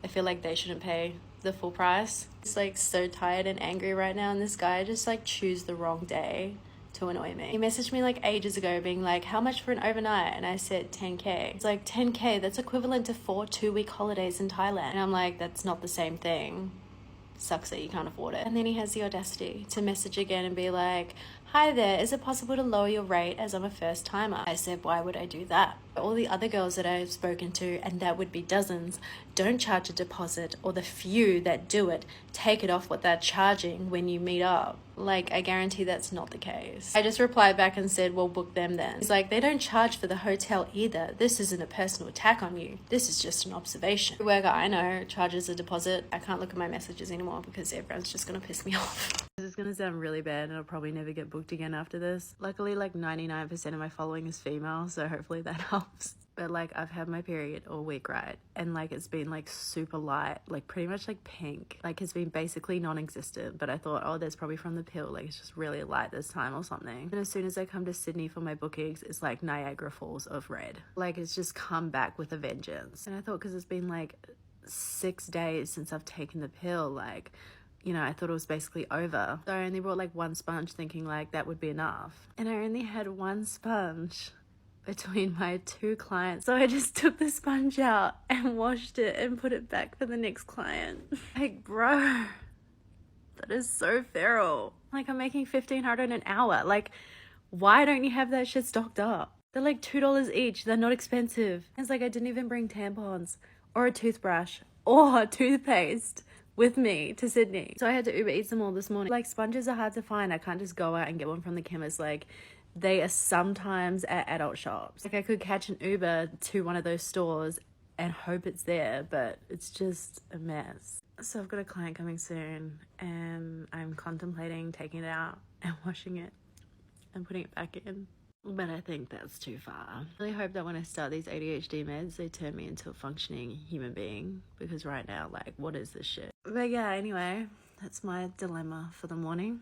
I feel like they shouldn't pay the full price. It's like so tired and angry right now, and this guy just like chose the wrong day to annoy me. He messaged me like ages ago being like, how much for an overnight? And I said 10k. It's like 10k, that's equivalent to 4 2-week holidays in Thailand. And I'm like, that's not the same thing. Sucks that you can't afford it. And then he has the audacity to message again and be like, hi there, is it possible to lower your rate as I'm a first timer? I said, why would I do that? All the other girls that I've spoken to, and that would be dozens, don't charge a deposit, or the few that do it take it off what they're charging when you meet up. Like, I guarantee that's not the case. I just replied back and said, well, book them then. He's like, they don't charge for the hotel either. This isn't a personal attack on you. This is just an observation. The worker I know charges a deposit. I can't look at my messages anymore because everyone's just gonna piss me off. This is gonna sound really bad and I'll probably never get booked again after this. Luckily, like 99% of my following is female, so hopefully that helps. But like I've had my period all week, right? And like it's been like super light, like pretty much like pink. Like it's been basically non-existent, but I thought, oh, that's probably from the pill. Like it's just really light this time or something. And as soon as I come to Sydney for my bookings, it's like Niagara Falls of red. Like it's just come back with a vengeance. And I thought, because it's been like 6 days since I've taken the pill, like, you know, I thought it was basically over. So I only brought like one sponge thinking like that would be enough. And I only had one sponge between my 2 clients. So I just took the sponge out and washed it and put it back for the next client. Like, bro, that is so feral. Like, I'm making $1,500 an hour. Like, why don't you have that shit stocked up? They're like $2 each. They're not expensive. It's like I didn't even bring tampons or a toothbrush or toothpaste with me to Sydney. So I had to Uber Eats them all this morning. Like, sponges are hard to find. I can't just go out and get one from the chemist. Like, they are sometimes at adult shops. Like I could catch an Uber to one of those stores and hope it's there, but it's just a mess. So I've got a client coming soon and I'm contemplating taking it out and washing it and putting it back in. But I think that's too far. I really hope that when I start these ADHD meds, they turn me into a functioning human being, because right now, like, what is this shit? But yeah, anyway, that's my dilemma for the morning.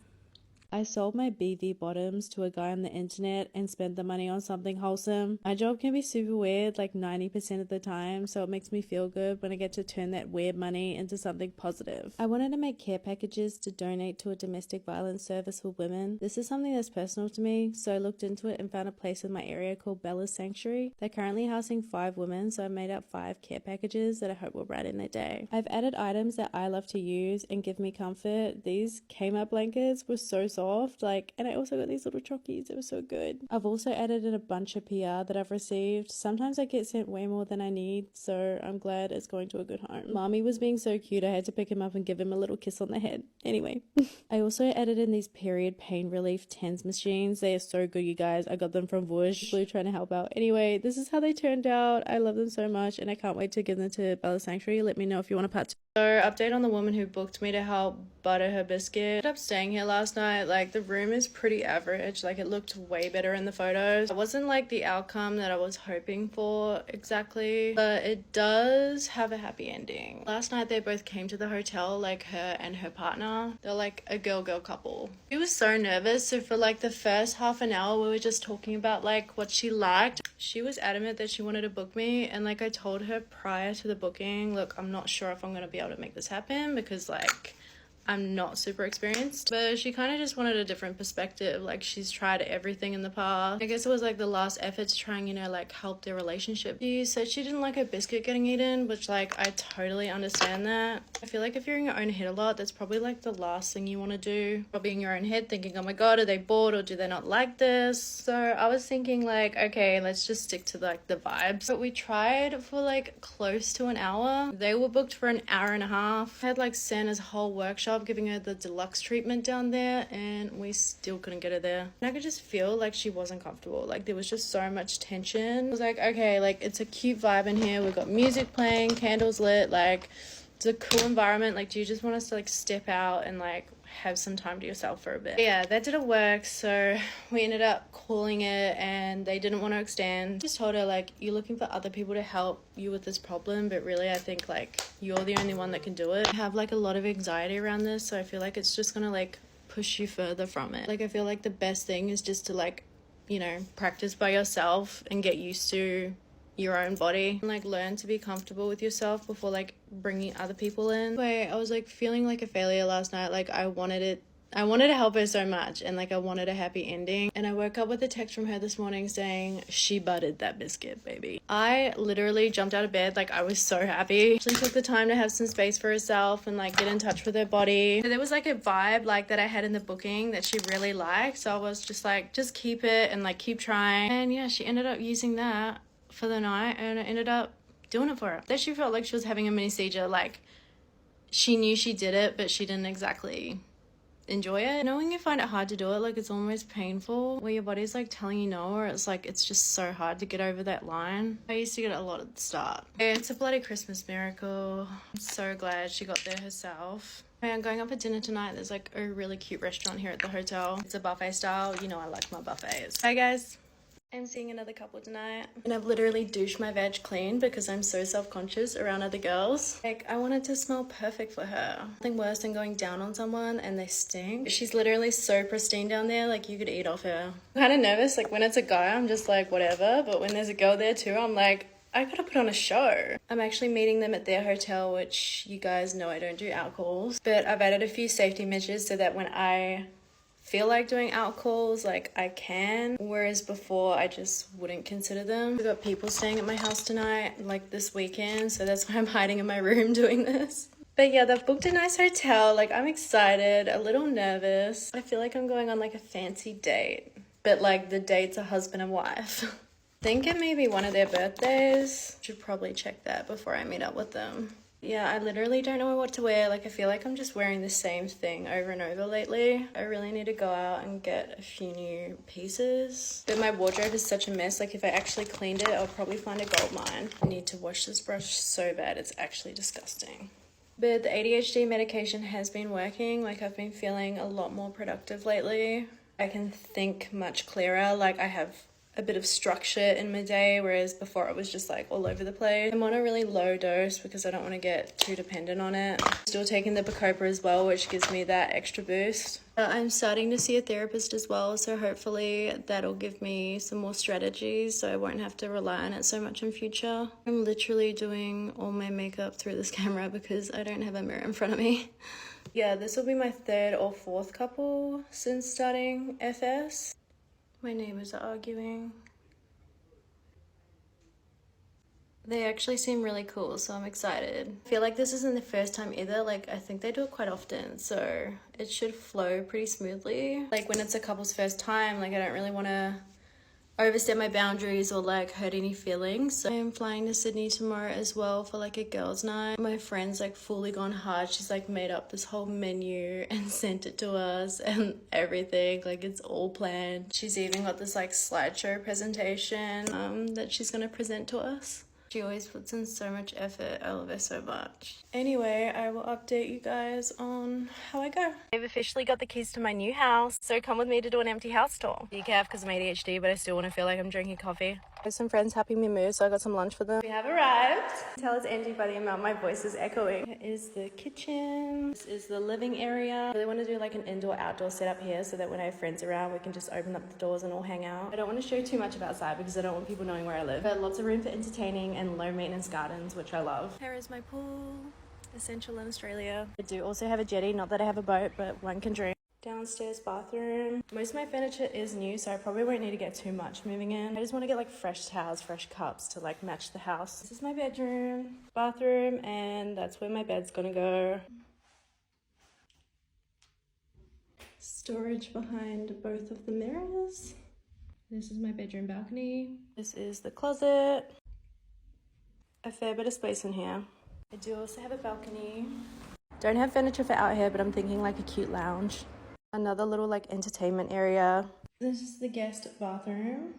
I sold my BV bottoms to a guy on the internet and spent the money on something wholesome. My job can be super weird like 90% of the time, so it makes me feel good when I get to turn that weird money into something positive. I wanted to make care packages to donate to a domestic violence service for women. This is something that's personal to me, so I looked into it and found a place in my area called Bella's Sanctuary. They're currently housing 5 women, so I made up 5 care packages that I hope will brighten their day. I've added items that I love to use and give me comfort. These Kmart blankets were so soft, and I also got these little chockies. It was so good. I've also added in a bunch of PR that I've received. Sometimes I get sent way more than I need, so I'm glad it's going to a good home. Mommy was being so cute, I had to pick him up and give him a little kiss on the head. Anyway, I also added in these period pain relief TENS machines. They are so good, you guys. I got them from Bush. Blue trying to help out. Anyway, this is how they turned out. I love them so much and I can't wait to give them to Bella Sanctuary. Let me know if you want a part 2. So, update on the woman who booked me to help butter her biscuit. I ended up staying here last night. Like, the room is pretty average. Like, it looked way better in the photos. It wasn't like the outcome that I was hoping for exactly, but it does have a happy ending. Last night they both came to the hotel, like her and her partner. They're like a girl-girl couple. She was so nervous, so for like the first half an hour we were just talking about like what she liked. She was adamant that she wanted to book me, and like I told her prior to the booking, look, I'm not sure if I'm gonna be able to make this happen because like I'm not super experienced, but she kind of just wanted a different perspective. Like, she's tried everything in the past. I guess it was like the last effort to try and, you know, like help their relationship. She said she didn't like her biscuit getting eaten, which like I totally understand that. I feel like if you're in your own head a lot, that's probably like the last thing you want to do. Probably in your own head thinking, oh my god, are they bored or do they not like this? So I was thinking like, okay, let's just stick to like the vibes. But we tried for like close to an hour. They were booked for an hour and a half. I had like Santa's whole workshop giving her the deluxe treatment down there, and we still couldn't get her there. And I could just feel like she wasn't comfortable. Like, there was just so much tension. I was like, okay, like it's a cute vibe in here. We've got music playing, candles lit, like it's a cool environment. Like, do you just want us to like step out and like have some time to yourself for a bit? But yeah, that didn't work, so we ended up calling it and they didn't want to extend. Just told her like, you're looking for other people to help you with this problem, but really I think like you're the only one that can do it. I have like a lot of anxiety around this, so I feel like it's just gonna like push you further from it. Like, I feel like the best thing is just to like, you know, practice by yourself and get used to your own body and like learn to be comfortable with yourself before like bringing other people in. Anyway, I was like feeling like a failure last night. Like, I wanted to help her so much and like I wanted a happy ending, and I woke up with a text from her this morning saying she buttered that biscuit, baby. I literally jumped out of bed. Like, I was so happy. She took the time to have some space for herself and like get in touch with her body. There was like a vibe like that I had in the booking that she really liked, so I was just like, just keep it and like keep trying. And yeah, she ended up using that for the night and I ended up doing it for her. That she felt like she was having a mini seizure. Like, she knew she did it, but she didn't exactly enjoy it. You know when you find it hard to do it, like it's almost painful, where your body's like telling you no, or it's like it's just so hard to get over that line. I used to get it a lot at the start. It's a bloody Christmas miracle. I'm so glad she got there herself. I'm going out for dinner tonight. There's like a really cute restaurant here at the hotel. It's a buffet style. You know I like my buffets. Hi guys. I'm seeing another couple tonight. And I've literally douched my veg clean because I'm so self-conscious around other girls. Like, I want it to smell perfect for her. Nothing worse than going down on someone and they stink. She's literally so pristine down there, like you could eat off her. I'm kind of nervous, like when it's a guy, I'm just like, whatever. But when there's a girl there too, I'm like, I gotta put on a show. I'm actually meeting them at their hotel, which you guys know I don't do alcohols. But I've added a few safety measures so that when I feel like doing alcohols, like I can, whereas before I just wouldn't consider them. We've got people staying at my house tonight, like this weekend, so that's why I'm hiding in my room doing this. But yeah, they've booked a nice hotel. Like, I'm excited, a little nervous. I feel like I'm going on like a fancy date, but like the date's a husband and wife. I think it may be one of their birthdays. Should probably check that before I meet up with them. Yeah, I literally don't know what to wear. Like, I feel like I'm just wearing the same thing over and over lately. I really need to go out and get a few new pieces. But my wardrobe is such a mess. Like, if I actually cleaned it, I'll probably find a gold mine. I need to wash this brush so bad. It's actually disgusting. But the ADHD medication has been working. Like, I've been feeling a lot more productive lately. I can think much clearer. Like, I have a bit of structure in my day, whereas before it was just like all over the place. I'm on a really low dose because I don't want to get too dependent on it. Still taking the Bacopa as well, which gives me that extra boost. I'm starting to see a therapist as well, so hopefully that'll give me some more strategies so I won't have to rely on it so much in future. I'm literally doing all my makeup through this camera because I don't have a mirror in front of me. Yeah, this will be my third or fourth couple since starting FS. My neighbors are arguing. They actually seem really cool, so I'm excited. I feel like this isn't the first time either. Like, I think they do it quite often, so it should flow pretty smoothly. Like, when it's a couple's first time, like, I don't really want to overstep my boundaries or like hurt any feelings. So I'm flying to Sydney tomorrow as well for like a girls' night. My friend's like fully gone hard. She's like made up this whole menu and sent it to us and everything. Like, it's all planned. She's even got this like slideshow presentation that she's gonna present to us. She always puts in so much effort. I love her so much. Anyway, I will update you guys on how I go. I've officially got the keys to my new house, so come with me to do an empty house tour. Decaf because I'm ADHD, but I still want to feel like I'm drinking coffee. There's some friends helping me move, so I got some lunch for them. We have arrived. Tell it's Angie by the amount my voice is echoing. Here is the kitchen. This is the living area. I really want to do like an indoor-outdoor setup here so that when I have friends around, we can just open up the doors and all hang out. I don't want to show too much of outside because I don't want people knowing where I live. But lots of room for entertaining and low-maintenance gardens, which I love. Here is my pool. Essential in Australia. I do also have a jetty, not that I have a boat, but one can drink. Downstairs bathroom. Most of my furniture is new, so I probably won't need to get too much moving in. I just want to get like fresh towels, fresh cups to like match the house. This is my bedroom, bathroom, and that's where my bed's gonna go. Storage behind both of the mirrors. This is my bedroom balcony. This is the closet. A fair bit of space in here. I do also have a balcony. Don't have furniture for out here, but I'm thinking like a cute lounge. Another little like entertainment area. This is the guest bathroom.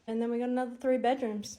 And then we got another 3 bedrooms.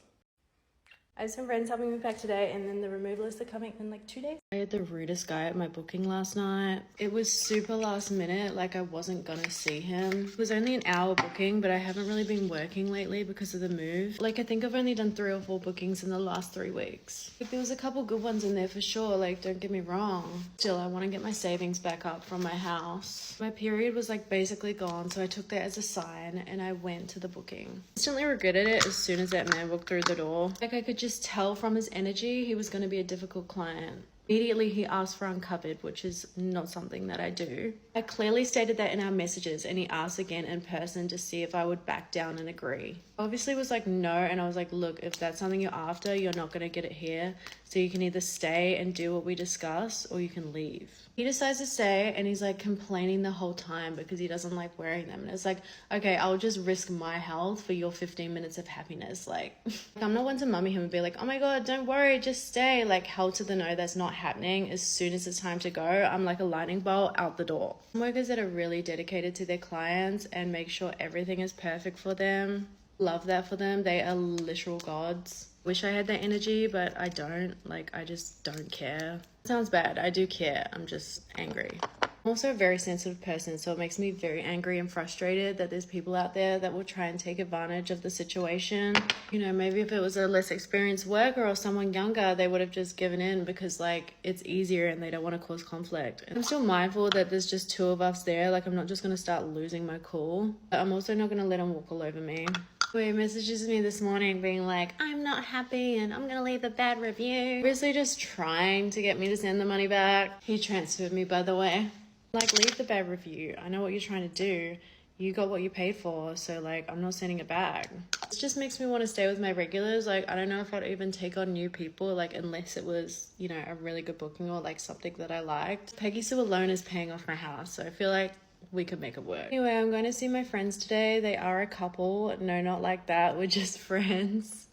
I have some friends helping me pack today, and then the removalists are coming in like 2 days. I had the rudest guy at my booking last night. It was super last minute, like I wasn't gonna see him. It was only an hour booking, but I haven't really been working lately because of the move. Like, I think I've only done 3 or 4 bookings in the last 3 weeks. Like, there was a couple good ones in there for sure, like, don't get me wrong. Still, I want to get my savings back up from my house. My period was like basically gone, so I took that as a sign and I went to the booking. Instantly regretted it as soon as that man walked through the door. Like, I could just tell from his energy he was going to be a difficult client. Immediately he asked for uncovered, which is not something that I do. I clearly stated that in our messages, and he asked again in person to see if I would back down and agree. Obviously was like no, and I was like, look, if that's something you're after, you're not going to get it here, so you can either stay and do what we discuss or you can leave. He decides to stay, and he's like complaining the whole time because he doesn't like wearing them, and it's like, okay, I'll just risk my health for your 15 minutes of happiness. Like I'm not one to mummy him and be like, oh my god, don't worry, just stay. Like, hell to the no, that's not happening. As soon as it's time to go, I'm like a lightning bolt out the door. Workers that are really dedicated to their clients and make sure everything is perfect for them. Love that for them. They are literal gods. Wish I had that energy, but I don't. Like, I just don't care. Sounds bad. I do care. I'm just angry. I'm also a very sensitive person, so it makes me very angry and frustrated that there's people out there that will try and take advantage of the situation. You know, maybe if it was a less experienced worker or someone younger, they would have just given in because like it's easier and they don't want to cause conflict. And I'm still mindful that there's just two of us there. Like I'm not just going to start losing my cool, but I'm also not going to let him walk all over me. He messages me this morning being like, I'm not happy and I'm gonna leave a bad review. Obviously just trying to get me to send the money back. He transferred me, by the way. Like, leave the bad review. I know what you're trying to do. You got what you paid for, so like I'm not sending it back. It just makes me want to stay with my regulars. Like I don't know if I'd even take on new people, like unless it was, you know, a really good booking or like something that I liked. Peggy Sue alone is paying off my house, so I feel like we could make it work. Anyway, I'm going to see my friends today. They are a couple. No, not like that. We're just friends.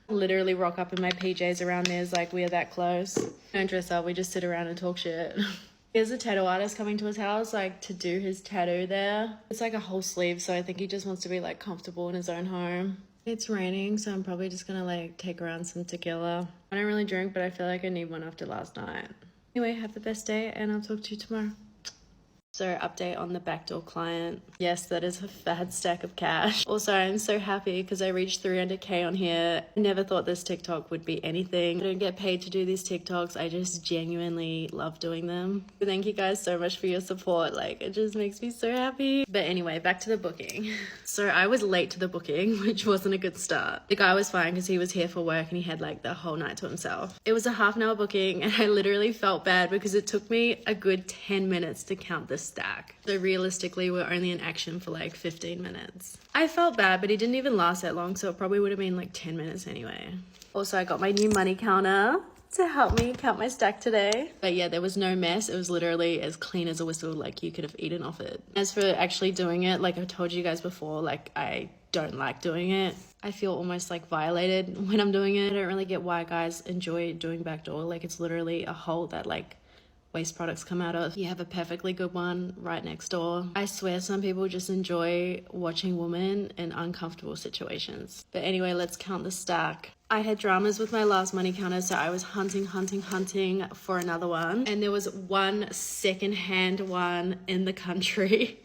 Literally rock up in my PJs around there. Like we're that close. Don't dress up. We just sit around and talk shit. There's a tattoo artist coming to his house, like to do his tattoo there. It's like a whole sleeve, so I think he just wants to be like comfortable in his own home. It's raining, so I'm probably just gonna like take around some tequila. I don't really drink, but I feel like I need one after last night. Anyway, have the best day and I'll talk to you tomorrow. So update on the backdoor client. Yes, that is a fat stack of cash. Also, I'm so happy because I reached 300K on here. I never thought this TikTok would be anything. I don't get paid to do these TikToks. I just genuinely love doing them. Thank you guys so much for your support. Like, it just makes me so happy. But anyway, back to the booking. So I was late to the booking, which wasn't a good start. The guy was fine because he was here for work and he had like the whole night to himself. It was a half-an-hour booking and I literally felt bad because it took me a good 10 minutes to count this stack. So realistically, we're only in action for like 15 minutes. I felt bad, but he didn't even last that long, so it probably would have been like 10 minutes anyway. Also, I got my new money counter to help me count my stack today. But yeah, there was no mess. It was literally as clean as a whistle, like you could have eaten off it. As for actually doing it, like I told you guys before, like I don't like doing it. I feel almost like violated when I'm doing it. I don't really get why guys enjoy doing backdoor. Like it's literally a hole that like waste products come out of. You have a perfectly good one right next door. I swear some people just enjoy watching women in uncomfortable situations. But anyway, let's count the stack. I had dramas with my last money counter, so I was hunting for another one. And there was one secondhand one in the country.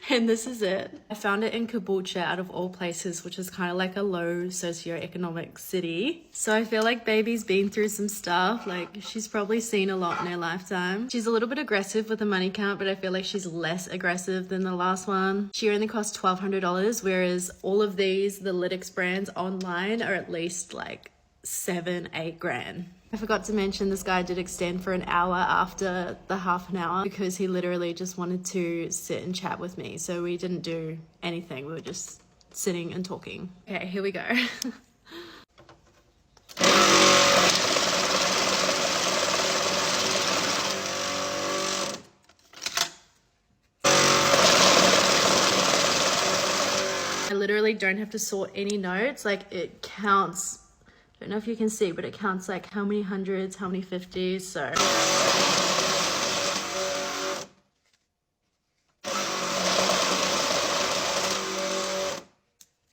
And this is it. I found it in Caboolture out of all places, which is kind of like a low socioeconomic city. So I feel like baby's been through some stuff. Like she's probably seen a lot in her lifetime. She's a little bit aggressive with the money count, but I feel like she's less aggressive than the last one. She only cost $1,200, whereas all of these, the Lytics brands online are at least like 7-8 grand. I forgot to mention this guy did extend for an hour after the half an hour because he literally just wanted to sit and chat with me. So we didn't do anything. We were just sitting and talking. Okay, here we go. I literally don't have to sort any notes. Like it counts. I don't know if you can see, but it counts like how many hundreds, how many 50s, so.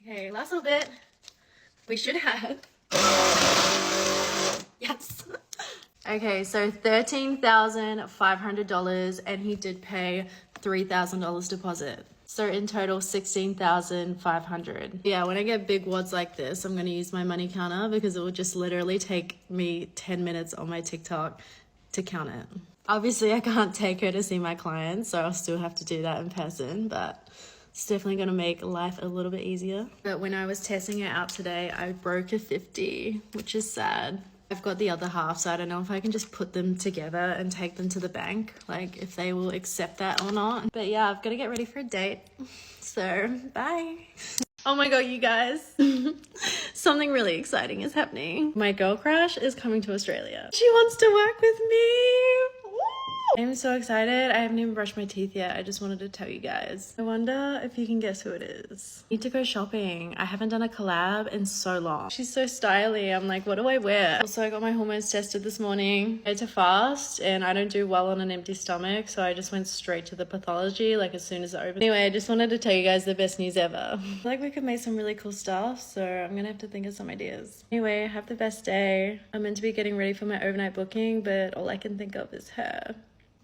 Okay, last little bit. We should have. Yes. Okay, so $13,500 and he did pay $3,000 deposit. So in total, $16,500. Yeah, when I get big wads like this, I'm going to use my money counter because it will just literally take me 10 minutes on my TikTok to count it. Obviously, I can't take her to see my clients, so I'll still have to do that in person, but it's definitely going to make life a little bit easier. But when I was testing it out today, I broke a 50, which is sad. I've got the other half, so I don't know if I can just put them together and take them to the bank, like if they will accept that or not. But yeah, I've got to get ready for a date. So bye. Oh my god, you guys. Something really exciting is happening. My girl crush is coming to Australia. She wants to work with me. Woo! I'm so excited. I haven't even brushed my teeth yet. I just wanted to tell you guys. I wonder if you can guess who it is. Need to go shopping. I haven't done a collab in so long. She's so stylish. I'm like, what do I wear? Also, I got my hormones tested this morning. I had to fast and I don't do well on an empty stomach, so I just went straight to the pathology like as soon as it opened. Anyway, I just wanted to tell you guys the best news ever. I feel like we could make some really cool stuff, so I'm gonna have to think of some ideas. Anyway, have the best day. I'm meant to be getting ready for my overnight booking, but all I can think of is her.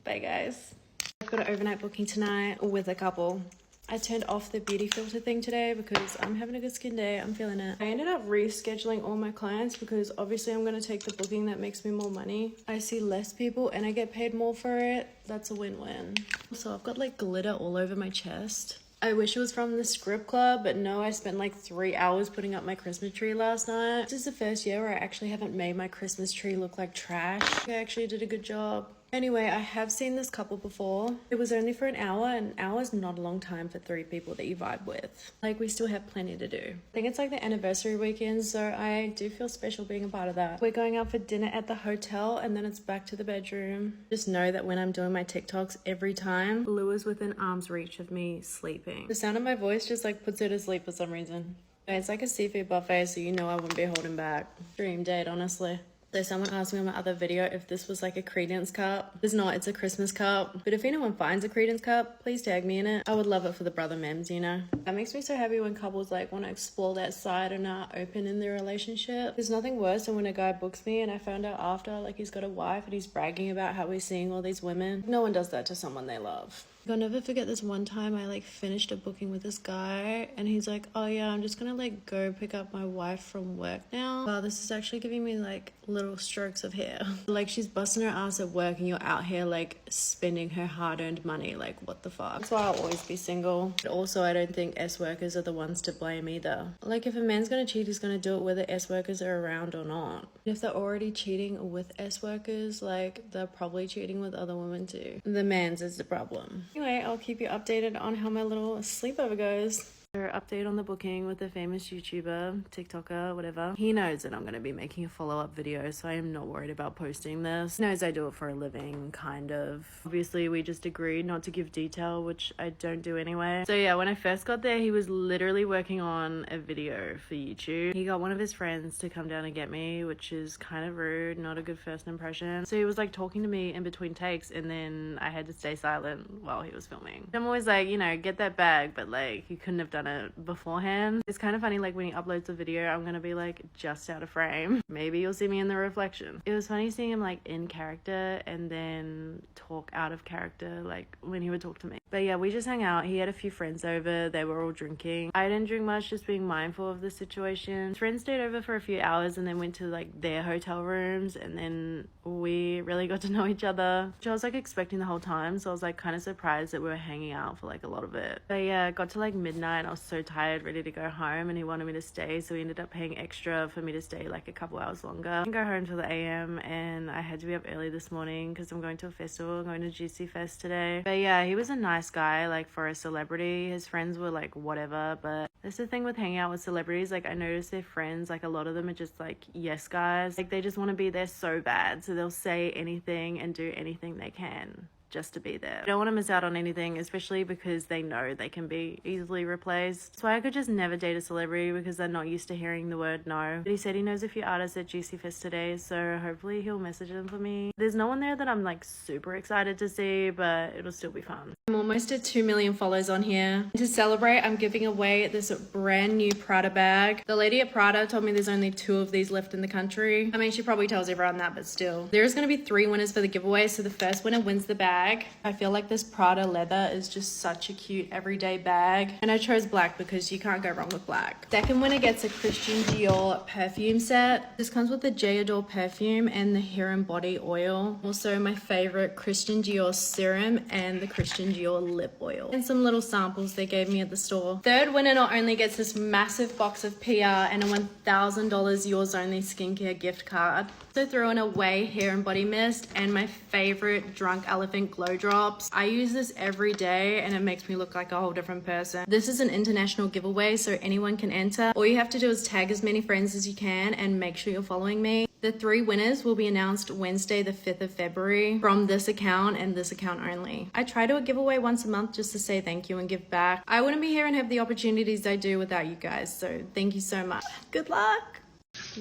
Bye guys. I've got an overnight booking tonight with a couple. I turned off the beauty filter thing today because I'm having a good skin day. I'm feeling it. I ended up rescheduling all my clients because obviously I'm going to take the booking that makes me more money. I see less people and I get paid more for it. That's a win-win. So I've got like glitter all over my chest. I wish it was from the script club, but no, I spent like 3 hours putting up my Christmas tree last night. This is the first year where I actually haven't made my Christmas tree look like trash. I actually did a good job. Anyway, I have seen this couple before. It was only for an hour. An hour is not a long time for 3 people that you vibe with. Like, we still have plenty to do. I think it's like the anniversary weekend, so I do feel special being a part of that. We're going out for dinner at the hotel, and then it's back to the bedroom. Just know that when I'm doing my TikToks, every time, Blue is within arm's reach of me sleeping. The sound of my voice just like puts her to sleep for some reason. It's like a seafood buffet, so you know I wouldn't be holding back. Dream date, honestly. So someone asked me on my other video if this was like a Credence cup. It's not, it's a Christmas cup. But if anyone finds a Credence cup, please tag me in it. I would love it for the brother memes, you know? That makes me so happy when couples like want to explore that side and are open in their relationship. There's nothing worse than when a guy books me and I found out after like he's got a wife and he's bragging about how he's seeing all these women. No one does that to someone they love. I'll never forget this one time I like finished a booking with this guy and he's like, oh yeah, I'm just gonna like go pick up my wife from work now. Wow, this is actually giving me like little strokes of hair. Like she's busting her ass at work and you're out here like spending her hard-earned money. Like what the fuck? That's why I'll always be single. But also I don't think S-workers are the ones to blame either. Like if a man's gonna cheat, he's gonna do it whether S-workers are around or not. If they're already cheating with S-workers, like they're probably cheating with other women too. The man's is the problem. Anyway, I'll keep you updated on how my little sleepover goes. Update on the booking with the famous YouTuber, TikToker, whatever. He knows that I'm going to be making a follow-up video, so I am not worried about posting this. He knows I do it for a living, kind of. Obviously, we just agreed not to give detail, which I don't do anyway. So yeah, when I first got there, he was literally working on a video for YouTube. He got one of his friends to come down and get me, which is kind of rude, not a good first impression. So he was like talking to me in between takes, and then I had to stay silent while he was filming. I'm always like, you know, get that bag, but like, you couldn't have done it beforehand. It's kind of funny, like when he uploads a video, I'm gonna be like just out of frame. Maybe you'll see me in the reflection. It was funny seeing him like in character and then talk out of character, like when he would talk to me. But yeah, we just hung out. He had a few friends over. They were all drinking. I didn't drink much, just being mindful of the situation. Friends stayed over for a few hours and then went to like their hotel rooms, and then we really got to know each other, which I was like expecting the whole time. So I was like kind of surprised that we were hanging out for like a lot of it. But yeah, it got to like midnight. I was so tired, ready to go home, and he wanted me to stay, so he ended up paying extra for me to stay like a couple hours longer. I didn't go home till the AM, and I had to be up early this morning because I'm going to a festival. I'm going to Juicy Fest today. But yeah, he was a nice guy, like for a celebrity. His friends were like whatever, but that's the thing with hanging out with celebrities. Like I noticed their friends, like a lot of them are just like yes guys. Like they just want to be there so bad, so they'll say anything and do anything they can just to be there. They don't want to miss out on anything, especially because they know they can be easily replaced. That's why I could just never date a celebrity, because they're not used to hearing the word no. But he said he knows a few artists at Juicy Fest today, so hopefully he'll message them for me. There's no one there that I'm like super excited to see, but it'll still be fun. I'm almost at 2 million follows on here. To celebrate, I'm giving away this brand new Prada bag. The lady at Prada told me there's only 2 of these left in the country. I mean, she probably tells everyone that, but still. There's going to be 3 winners for the giveaway, so the first winner wins the bag. I feel like this Prada leather is just such a cute everyday bag, and I chose black because you can't go wrong with black. Second winner gets a Christian Dior perfume set. This comes with the J Adore perfume and the hair and body oil. Also my favorite Christian Dior serum and the Christian Dior lip oil, and some little samples they gave me at the store. Third winner not only gets this massive box of PR and a $1,000 yours only skincare gift card, so throw in a Way hair and body mist and my favorite Drunk Elephant glow drops. I use this every day and it makes me look like a whole different person. This is an international giveaway, so anyone can enter. All you have to do is tag as many friends as you can and make sure you're following me. The 3 winners will be announced Wednesday, the 5th of February from this account and this account only. I try to give away once a month just to say thank you and give back. I wouldn't be here and have the opportunities I do without you guys, so thank you so much. Good luck!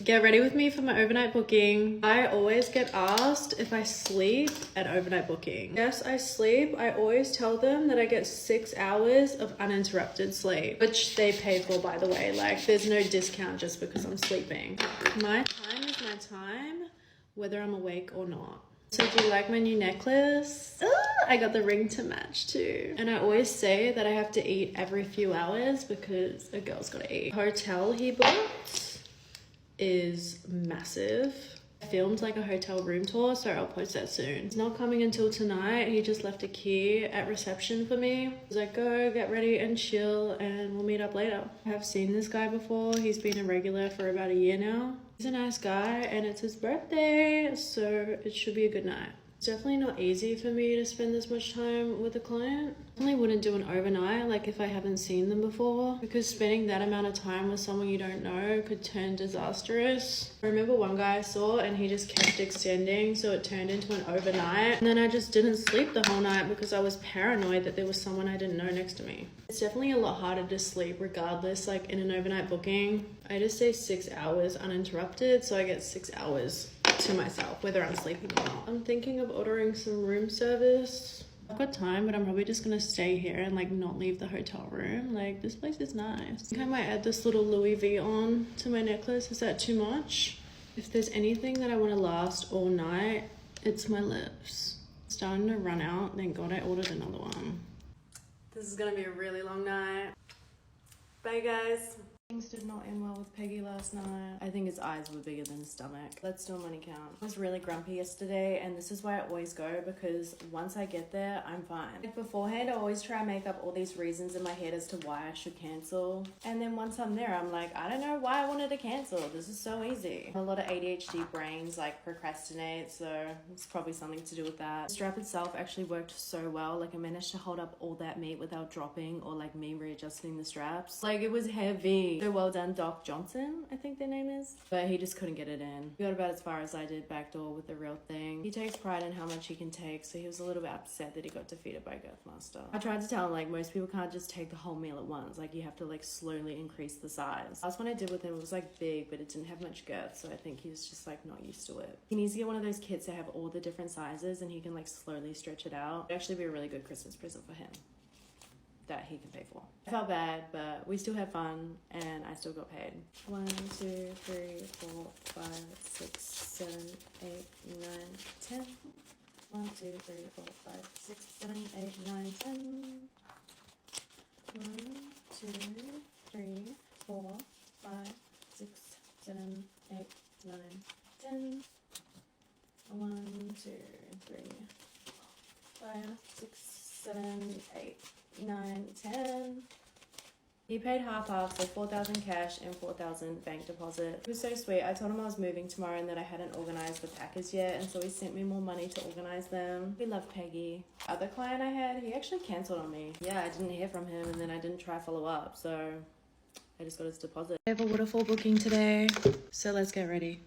Get ready with me for my overnight booking. I always get asked if I sleep at overnight booking. Yes, I sleep. I always tell them that I get 6 hours of uninterrupted sleep, which they pay for, by the way. Like, there's no discount just because I'm sleeping. My time is my time, whether I'm awake or not. So do you like my new necklace? I got the ring to match too. And I always say that I have to eat every few hours because a girl's gotta eat. Hotel he booked is massive. I filmed like a hotel room tour, so I'll post that soon. He's not coming until tonight. He just left a key at reception for me. He's like, go get ready and chill and we'll meet up later. I have seen this guy before. He's been a regular for about a year now. He's a nice guy and it's his birthday, so it should be a good night. It's definitely not easy for me to spend this much time with a client. I definitely wouldn't do an overnight, like if I haven't seen them before, because spending that amount of time with someone you don't know could turn disastrous. I remember one guy I saw and he just kept extending, so it turned into an overnight. And then I just didn't sleep the whole night because I was paranoid that there was someone I didn't know next to me. It's definitely a lot harder to sleep regardless, like in an overnight booking. I just say 6 hours uninterrupted, so I get 6 hours to myself, whether I'm sleeping or not. I'm thinking of ordering some room service. I've got time, but I'm probably just gonna stay here and like not leave the hotel room. Like, this place is nice. I think I might add this little Louis V on to my necklace. Is that too much? If there's anything that I want to last all night, it's my lips. It's starting to run out, thank God I ordered another one. This is gonna be a really long night. Bye guys. Things did not end well with Peggy last night. I think his eyes were bigger than his stomach. Let's do a money count. I was really grumpy yesterday, and this is why I always go, because once I get there, I'm fine. Like beforehand, I always try and make up all these reasons in my head as to why I should cancel. And then once I'm there, I'm like, I don't know why I wanted to cancel. This is so easy. A lot of ADHD brains like procrastinate, so it's probably something to do with that. The strap itself actually worked so well. Like, I managed to hold up all that meat without dropping or like me readjusting the straps. Like, it was heavy. So well done, Doc Johnson, I think their name is. But he just couldn't get it in. He got about as far as I did backdoor with the real thing. He takes pride in how much he can take, so he was a little bit upset that he got defeated by Girthmaster. I tried to tell him, like, most people can't just take the whole meal at once. Like, you have to, like, slowly increase the size. Last one I did with him was, like, big, but it didn't have much girth, so I think he's just, like, not used to it. He needs to get one of those kits that have all the different sizes, and he can, like, slowly stretch it out. It'd actually be a really good Christmas present for him that he can pay for. I felt bad, but we still had fun and I still got paid. 1, 2, 3, 4, 5, 6, 7, 8, 9, 10. 1, 2, 3, 4, 5, 6, 7, 8, 9, 10. 1, 2, 3, 4, 5, 6, 7, 8, 9, 10. 1, 2, 3, 4, 5, 6, 7, 8, 9, 10. He paid half, so 4,000 cash and 4,000 bank deposit. It was so sweet. I told him I was moving tomorrow and that I hadn't organized the packers yet, and so he sent me more money to organize them. We love Peggy. Other client I had, he actually cancelled on me. Yeah, I didn't hear from him, and then I didn't try follow up, so I just got his deposit. I have a waterfall booking today, so let's get ready.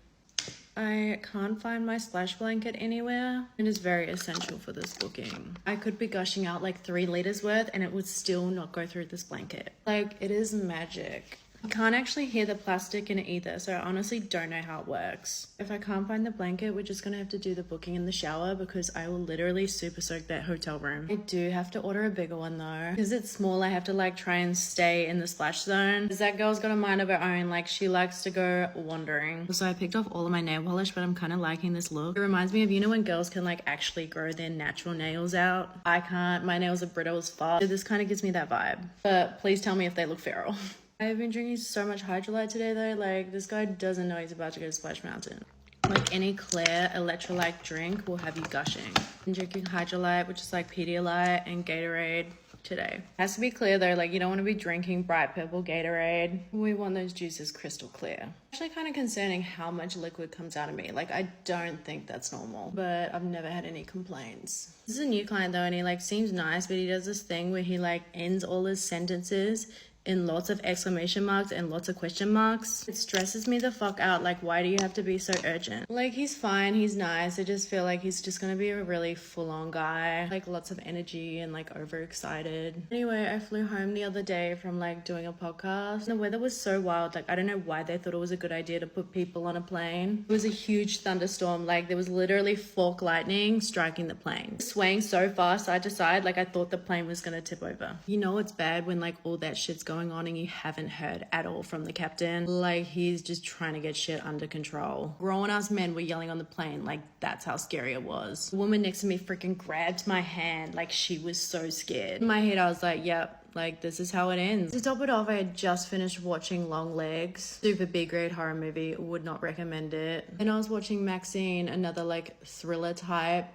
I can't find my splash blanket anywhere. It is very essential for this booking. I could be gushing out like 3 liters worth and it would still not go through this blanket. Like, it is magic. I can't actually hear the plastic in it either, so I honestly don't know how it works. If I can't find the blanket, we're just gonna have to do the booking in the shower because I will literally super soak that hotel room. I do have to order a bigger one though. Because it's small, I have to like try and stay in the splash zone. Because that girl's got a mind of her own, like she likes to go wandering. So I picked off all of my nail polish, but I'm kind of liking this look. It reminds me of, you know, when girls can like actually grow their natural nails out. I can't, my nails are brittle as fuck. So this kind of gives me that vibe. But please tell me if they look feral. I've been drinking so much Hydrolyte today though, like this guy doesn't know he's about to go to Splash Mountain. Like any clear electrolyte drink will have you gushing. I'm drinking Hydrolyte, which is like Pedialyte and Gatorade today. Has to be clear though, like you don't want to be drinking bright purple Gatorade. We want those juices crystal clear. Actually kind of concerning how much liquid comes out of me. Like I don't think that's normal, but I've never had any complaints. This is a new client though, and he like seems nice, but he does this thing where he like ends all his sentences in lots of exclamation marks and lots of question marks. It stresses me the fuck out. Like, why do you have to be so urgent? Like, he's fine, he's nice. I just feel like he's just gonna be a really full-on guy, like lots of energy and like overexcited. Anyway, I flew home the other day from like doing a podcast. The weather was so wild. Like, I don't know why they thought it was a good idea to put people on a plane. It was a huge thunderstorm. Like, there was literally fork lightning striking the plane, swaying so fast side to side. Like, I thought the plane was gonna tip over. You know it's bad when like all that shit's going on and you haven't heard at all from the captain. Like, he's just trying to get shit under control. Grown-ass men were yelling on the plane. Like, that's how scary it was. The woman next to me freaking grabbed my hand. Like, she was so scared. In my head, I was like, yep. Like, this is how it ends. To top it off, I had just finished watching Long Legs. Super B-grade horror movie. Would not recommend it. And I was watching Maxine, another like thriller type.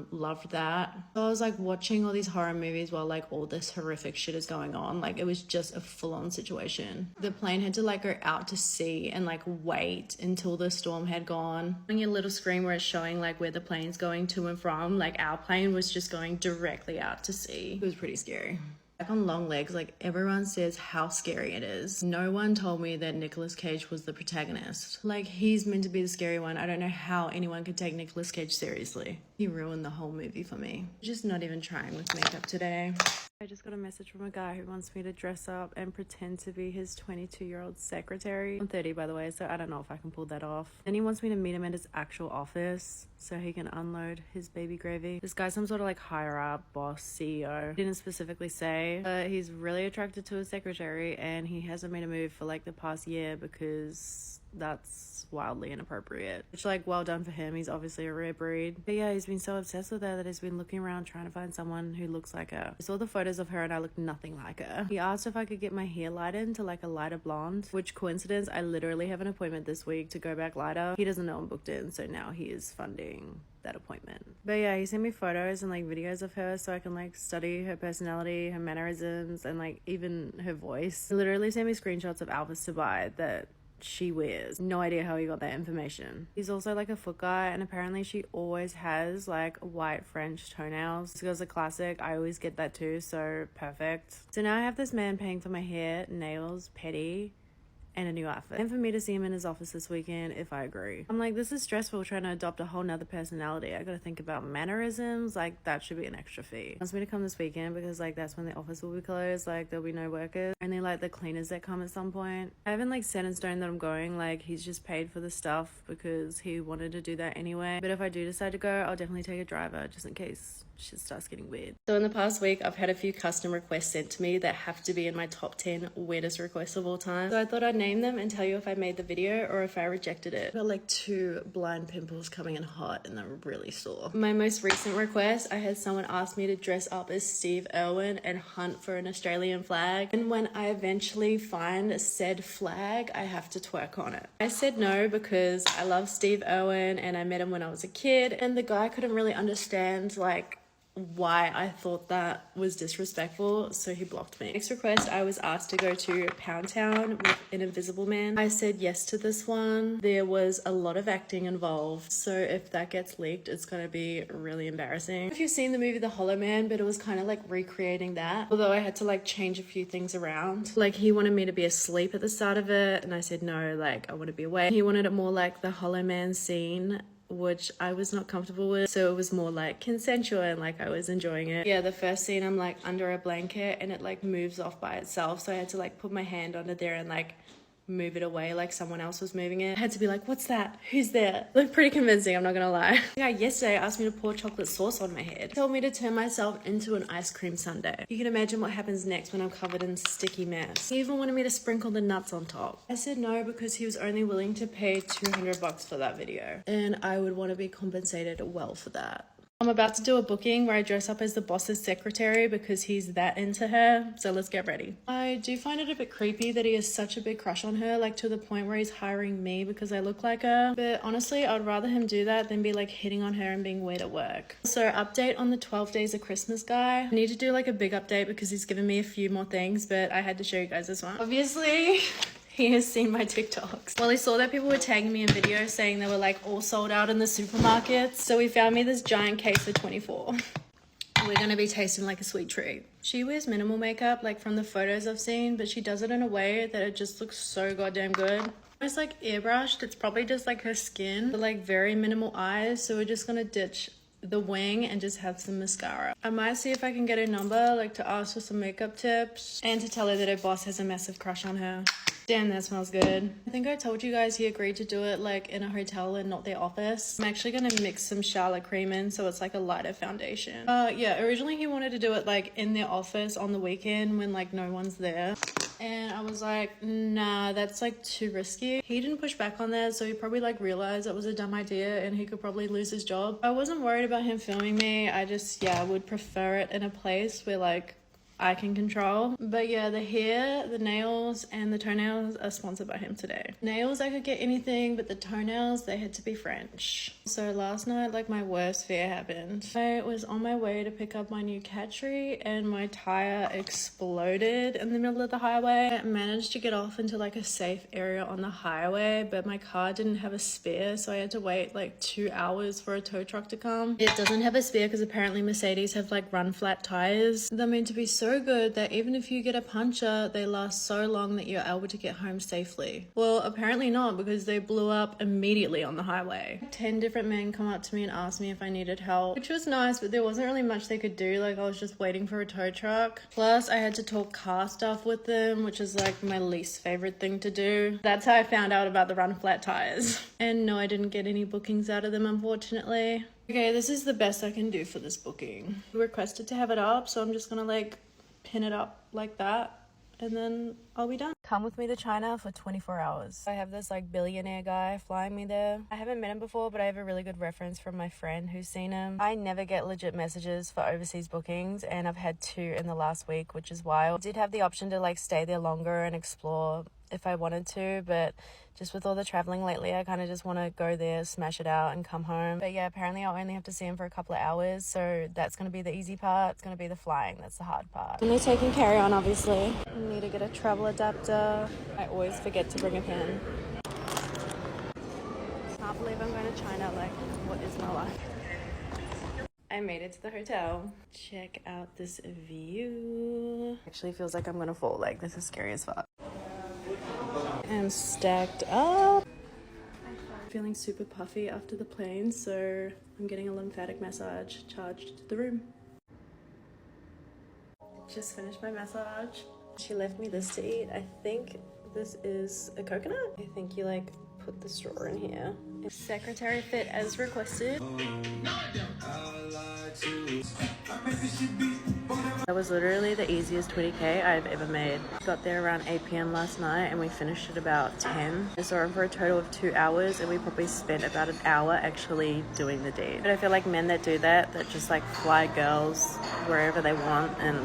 Loved that. So I was like watching all these horror movies while like all this horrific shit is going on. Like, it was just a full-on situation. The plane had to like go out to sea and like wait until the storm had gone. On your little screen where it's showing like where the plane's going to and from, like our plane was just going directly out to sea. It was pretty scary. Back on Long Legs, like everyone says how scary it is. No one told me that Nicolas Cage was the protagonist. Like, he's meant to be the scary one. I don't know how anyone could take Nicolas Cage seriously. He ruined the whole movie for me. Just not even trying with makeup today. I just got a message from a guy who wants me to dress up and pretend to be his 22-year-old secretary. I'm 30, by the way, so I don't know if I can pull that off. And he wants me to meet him at his actual office so he can unload his baby gravy. This guy's some sort of like higher up boss, CEO. Didn't specifically say, but he's really attracted to his secretary and he hasn't made a move for like the past year because that's wildly inappropriate. Which, like, well done for him. He's obviously a rare breed. But yeah, he's been so obsessed with her that he's been looking around trying to find someone who looks like her. I saw the photos of her and I looked nothing like her. He asked if I could get my hair lightened to like a lighter blonde, which coincidence, I literally have an appointment this week to go back lighter. He doesn't know I'm booked in, so now he is funding that appointment. But yeah, he sent me photos and like videos of her so I can like study her personality, her mannerisms, and like even her voice. He literally sent me screenshots of outfits to buy that she wears. No idea how he got that information. He's also like a foot guy and apparently she always has like white French toenails. This girl's a classic. I always get that too, so perfect. So now I have this man paying for my hair, nails, pedi, and a new outfit. And for me to see him in his office this weekend if I agree. I'm like, this is stressful trying to adopt a whole nother personality. I gotta think about mannerisms. Like, that should be an extra fee. He wants me to come this weekend because like that's when the office will be closed. Like, there'll be no workers. Only like the cleaners that come at some point. I haven't like set in stone that I'm going. Like, he's just paid for the stuff because he wanted to do that anyway. But if I do decide to go, I'll definitely take a driver just in case shit starts getting weird. So in the past week, I've had a few custom requests sent to me that have to be in my top 10 weirdest requests of all time. So I thought I'd name them and tell you if I made the video or if I rejected it. I've got like 2 blind pimples coming in hot and they're really sore. My most recent request, I had someone ask me to dress up as Steve Irwin and hunt for an Australian flag. And when I eventually find said flag, I have to twerk on it. I said no because I love Steve Irwin and I met him when I was a kid, and the guy couldn't really understand like why I thought that was disrespectful, so he blocked me. Next request, I was asked to go to Pound Town with an invisible man. I said yes to this one. There was a lot of acting involved, so if that gets leaked, it's gonna be really embarrassing. If you've seen the movie The Hollow Man, but it was kind of like recreating that, although I had to like change a few things around. Like, he wanted me to be asleep at the start of it, and I said no, like I want to be awake. He wanted it more like the Hollow Man scene, which I was not comfortable with, so it was more like consensual and like I was enjoying it. Yeah, the first scene I'm like under a blanket and it like moves off by itself, so I had to like put my hand under there and like move it away like someone else was moving it. I had to be like, what's that? Who's there? Looked pretty convincing, I'm not gonna lie. The guy yesterday asked me to pour chocolate sauce on my head. Told me to turn myself into an ice cream sundae. You can imagine what happens next when I'm covered in sticky mess. He even wanted me to sprinkle the nuts on top. I said no because he was only willing to pay $200 for that video, and I would want to be compensated well for that. I'm about to do a booking where I dress up as the boss's secretary because he's that into her, so let's get ready. I do find it a bit creepy that he has such a big crush on her, like to the point where he's hiring me because I look like her. But honestly, I'd rather him do that than be like hitting on her and being weird at work. So update on the 12 Days of Christmas guy. I need to do like a big update because he's given me a few more things, but I had to show you guys this one. Obviously, he has seen my TikToks. Well, he saw that people were tagging me in videos saying they were like all sold out in the supermarkets. So he found me this giant case of 24. we're gonna be tasting like a sweet treat. She wears minimal makeup, like from the photos I've seen, but she does it in a way that it just looks so goddamn good. It's like airbrushed. It's probably just like her skin, but like very minimal eyes. So we're just gonna ditch the wing and just have some mascara. I might see if I can get her number, like to ask for some makeup tips and to tell her that her boss has a massive crush on her. Damn, that smells good. I think I told you guys he agreed to do it like in a hotel and not their office. I'm actually gonna mix some Charlotte cream in so it's like a lighter foundation. Yeah, originally he wanted to do it like in their office on the weekend when like no one's there. And I was like, nah, that's like too risky. He didn't push back on that, so he probably like realized it was a dumb idea and he could probably lose his job. I wasn't worried about him filming me. I just, yeah, would prefer it in a place where like I can control. But yeah, the hair, the nails, and the toenails are sponsored by him today. Nails, I could get anything, but the toenails, they had to be French. So last night, like my worst fear happened. I was on my way to pick up my new cat tree and my tire exploded in the middle of the highway. I managed to get off into like a safe area on the highway, but my car didn't have a spare, so I had to wait like 2 hours for a tow truck to come. It doesn't have a spare because apparently Mercedes have like run flat tires. They're meant to be so good that even if you get a puncture, they last so long that you're able to get home safely. Well, apparently not, because they blew up immediately on the highway. 10 different men come up to me and asked me if I needed help, which was nice, but there wasn't really much they could do. Like I was just waiting for a tow truck. Plus I had to talk car stuff with them, which is like my least favorite thing to do. That's how I found out about the run flat tires. And no, I didn't get any bookings out of them, unfortunately. Okay, this is the best I can do for this booking. We requested to have it up, so I'm just gonna like pin it up like that and then I'll be done. Come with me to China for 24 hours. I have this like billionaire guy flying me there. I haven't met him before, but I have a really good reference from my friend who's seen him. I never get legit messages for overseas bookings, and I've had 2 in the last week, which is wild. I did have the option to like stay there longer and explore if I wanted to, but just with all the traveling lately, I kind of just want to go there, smash it out, and come home. But yeah, apparently I'll only have to see him for a couple of hours, so that's going to be the easy part. It's going to be the flying that's the hard part. Only taking carry-on, obviously. I need to get a travel adapter. I always forget to bring a pen. Can't believe I'm going to China. Like, what is my life? I made it to the hotel. Check out this view. Actually feels like I'm going to fall. Like, this is scary as fuck. I'm stacked up. Feeling super puffy after the plane, so I'm getting a lymphatic massage charged to the room. Just finished my massage. She left me this to eat. I think this is a coconut. I think you like put the straw in here. Secretary fit as requested. That was literally the easiest 20k I've ever made. Got there around 8 p.m. last night and we finished at about 10. I saw him for a total of 2 hours and we probably spent about an hour actually doing the deed. But I feel like men that do that just like fly girls wherever they want and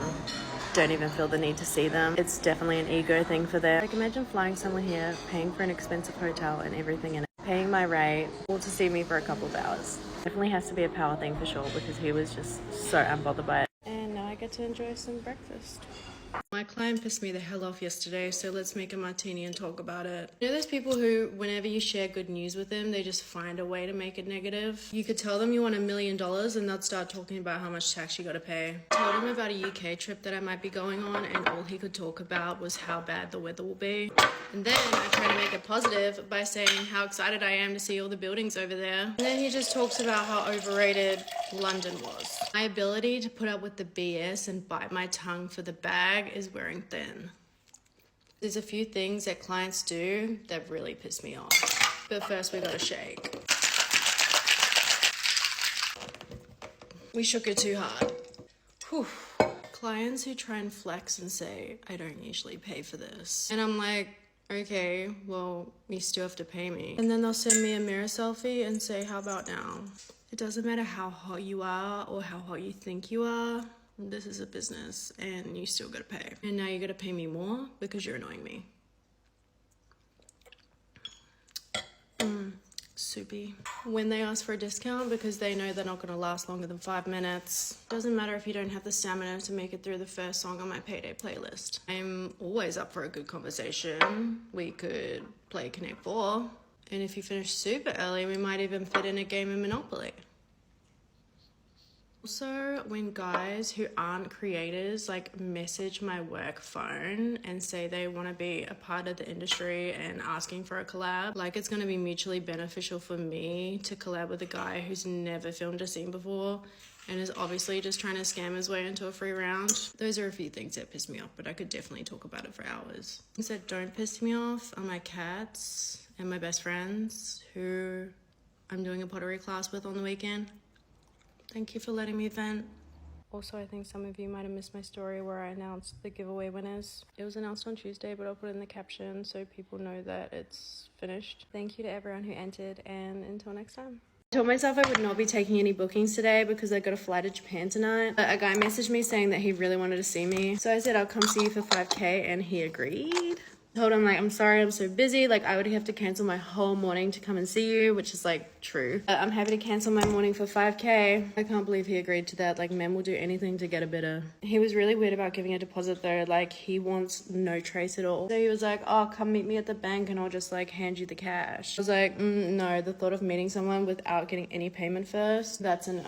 don't even feel the need to see them. It's definitely an ego thing for them. Like imagine flying someone here, paying for an expensive hotel and everything in it, paying my rate, all to see me for a couple of hours. Definitely has to be a power thing for sure, because he was just so unbothered by it. And now I get to enjoy some breakfast. My client pissed me the hell off yesterday, so let's make a martini and talk about it. You know those people who, whenever you share good news with them, they just find a way to make it negative? You could tell them you want $1 million and they'll start talking about how much tax you gotta pay. I told him about a UK trip that I might be going on, and all he could talk about was how bad the weather will be. And then I try to make it positive by saying how excited I am to see all the buildings over there. And then he just talks about how overrated London was. My ability to put up with the BS and bite my tongue for the bag is wearing thin. There's a few things that clients do that really piss me off. But first we gotta shake. We shook it too hard. Whew. Clients who try and flex and say, I don't usually pay for this. And I'm like, okay, well, you still have to pay me. And then they'll send me a mirror selfie and say, how about now? It doesn't matter how hot you are or how hot you think you are. This is a business and you still gotta pay. And now you gotta pay me more because you're annoying me. Soupy. When they ask for a discount because they know they're not gonna last longer than 5 minutes, doesn't matter if you don't have the stamina to make it through the first song on my payday playlist. I'm always up for a good conversation. We could play Connect 4. And if you finish super early, we might even fit in a game of Monopoly. Also, when guys who aren't creators like message my work phone and say they want to be a part of the industry and asking for a collab, like it's going to be mutually beneficial for me to collab with a guy who's never filmed a scene before and is obviously just trying to scam his way into a free round. Those are a few things that piss me off, but I could definitely talk about it for hours. Things that don't piss me off are my cats and my best friends who I'm doing a pottery class with on the weekend. Thank you for letting me vent. Also, I think some of you might have missed my story where I announced the giveaway winners. It was announced on Tuesday, but I'll put it in the caption so people know that it's finished. Thank you to everyone who entered, and until next time. I told myself I would not be taking any bookings today because I got a flight to Japan tonight. But a guy messaged me saying that he really wanted to see me. So I said I'll come see you for 5K, and he agreed. Told him like, I'm sorry, I'm so busy. Like I would have to cancel my whole morning to come and see you, which is like true. I'm happy to cancel my morning for 5K. I can't believe he agreed to that. Like men will do anything to get a bidder. He was really weird about giving a deposit though. Like he wants no trace at all. So he was like, oh, come meet me at the bank and I'll just like hand you the cash. I was like, no, the thought of meeting someone without getting any payment first, that's a no.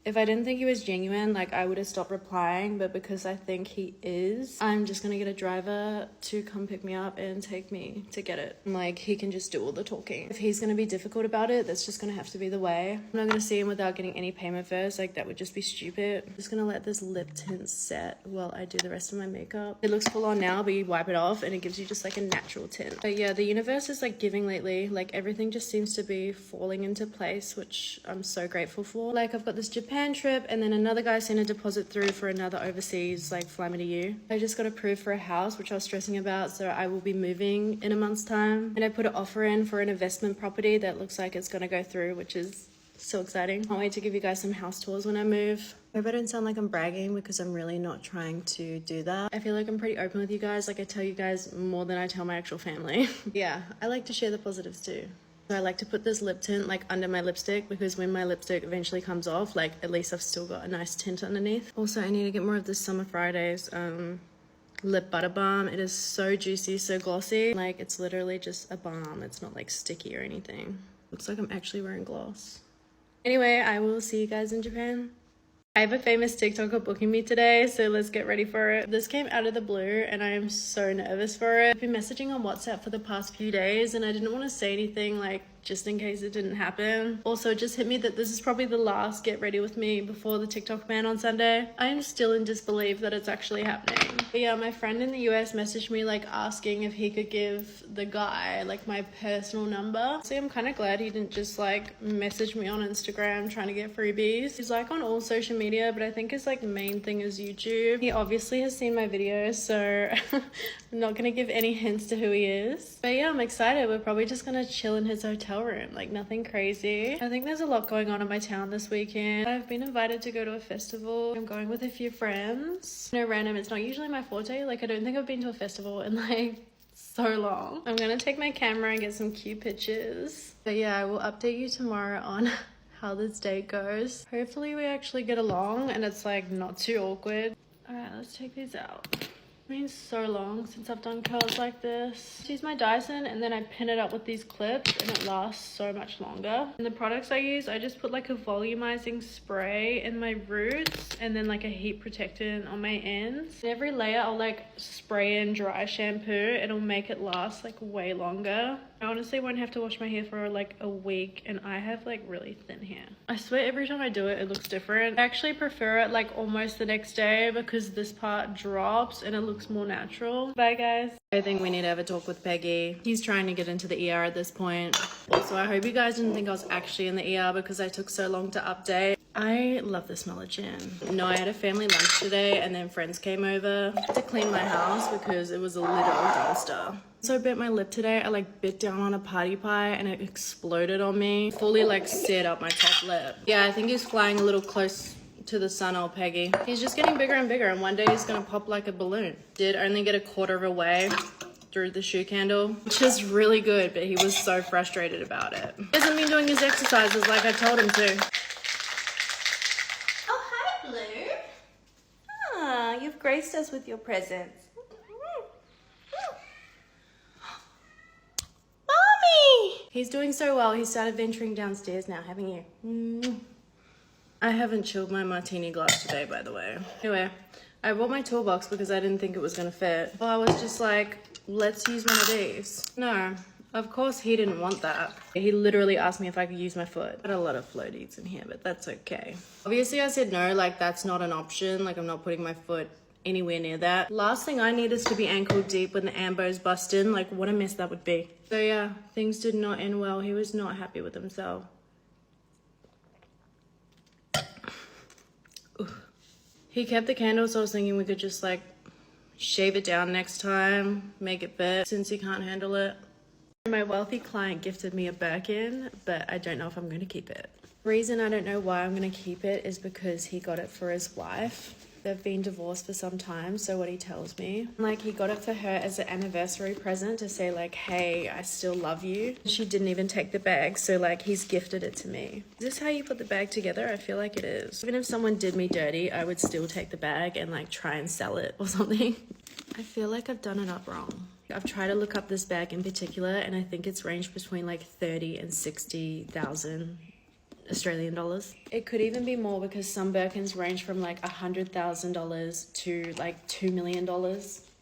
If I didn't think he was genuine, like I would have stopped replying, but because I think he is, I'm just gonna get a driver to come pick me up and take me to get it. Like he can just do all the talking. If he's gonna be difficult about it, that's just gonna have to be the way. I'm not gonna see him without getting any payment first, like that would just be stupid. I'm just gonna let this lip tint set while I do the rest of my makeup. It looks full on now, but you wipe it off and it gives you just like a natural tint. But yeah, the universe is like giving lately. Like everything just seems to be falling into place, which I'm so grateful for. Like I've got this Japan trip and then another guy sent a deposit through for another overseas like fly me to you. I just got approved for a house, which I was stressing about, so I will be moving in a month's time, and I put an offer in for an investment property that looks like it's gonna go through, which is so exciting. Can't wait to give you guys some house tours when I move. I hope I don't sound like I'm bragging because I'm really not trying to do that. I feel like I'm pretty open with you guys. Like I tell you guys more than I tell my actual family. Yeah, I like to share the positives too. So I like to put this lip tint like under my lipstick because when my lipstick eventually comes off, like at least I've still got a nice tint underneath. Also, I need to get more of this Summer Fridays lip butter balm. It is so juicy, so glossy. Like it's literally just a balm. It's not like sticky or anything. Looks like I'm actually wearing gloss. Anyway, I will see you guys in Japan. I have a famous TikToker booking me today, so let's get ready for it. This came out of the blue and I am so nervous for it. I've been messaging on WhatsApp for the past few days and I didn't want to say anything like just in case it didn't happen. Also, it just hit me that this is probably the last get ready with me before the TikTok ban on Sunday. I am still in disbelief that it's actually happening. But yeah, my friend in the US messaged me like asking if he could give the guy like my personal number. So I'm kind of glad he didn't just like message me on Instagram trying to get freebies. He's like on all social media, but I think his like main thing is YouTube. He obviously has seen my videos, so I'm not gonna give any hints to who he is. But yeah, I'm excited. We're probably just gonna chill in his hotel room, like nothing crazy. I think there's a lot going on in my town this weekend. I've been invited to go to a festival. I'm going with a few friends. No, random, it's not usually my forte. Like I don't think I've been to a festival in like so long. I'm gonna take my camera and get some cute pictures. But yeah, I will update you tomorrow on how this date goes. Hopefully we actually get along and it's like not too awkward. All right, let's take these out. It's been so long since I've done curls like this. I use my Dyson and then I pin it up with these clips and it lasts so much longer. And the products I use, I just put like a volumizing spray in my roots and then like a heat protectant on my ends. And every layer I'll like spray in dry shampoo. It'll make it last like way longer. I honestly won't have to wash my hair for like a week and I have like really thin hair. I swear every time I do it, it looks different. I actually prefer it like almost the next day because this part drops and it looks more natural. Bye guys. I think we need to have a talk with Peggy. He's trying to get into the ER at this point. Also, I hope you guys didn't think I was actually in the ER because I took so long to update. I love the smell of gin. No, I had a family lunch today and then friends came over to clean my house because it was a literal dumpster. So I bit my lip today. I like bit down on a party pie and it exploded on me. Fully like seared up my top lip. Yeah, I think he's flying a little close to the sun, old Peggy. He's just getting bigger and bigger and one day he's gonna pop like a balloon. Did only get a quarter of a way through the shoe candle, which is really good, but he was so frustrated about it. He hasn't been doing his exercises like I told him to. Oh, hi, Blue. Ah, you've graced us with your presence. Mommy! He's doing so well. He started venturing downstairs now, haven't you? I haven't chilled my martini glass today, by the way. Anyway, I bought my toolbox because I didn't think it was gonna fit. Well, I was just like, let's use one of these. No, of course he didn't want that. He literally asked me if I could use my foot. Got a lot of floaties in here, but that's okay. Obviously I said no, like that's not an option. Like I'm not putting my foot anywhere near that. Last thing I need is to be ankle deep when the ambo's busting. Like what a mess that would be. So yeah, things did not end well. He was not happy with himself. He kept the candle, so I was thinking we could just like shave it down next time, make it fit, since he can't handle it. My wealthy client gifted me a Birkin, but I don't know if I'm going to keep it. The reason I don't know why I'm going to keep it is because he got it for his wife. They've been divorced for some time, so what he tells me, like he got it for her as an anniversary present to say like, hey, I still love you. She didn't even take the bag, so like he's gifted it to me. Is this how you put the bag together? I feel like it is. Even if someone did me dirty, I would still take the bag and like try and sell it or something. I feel like I've done it up wrong. I've tried to look up this bag in particular, and I think it's ranged between like 30 and 60,000 Australian dollars. It could even be more because some Birkins range from like $100,000 to like $2 million.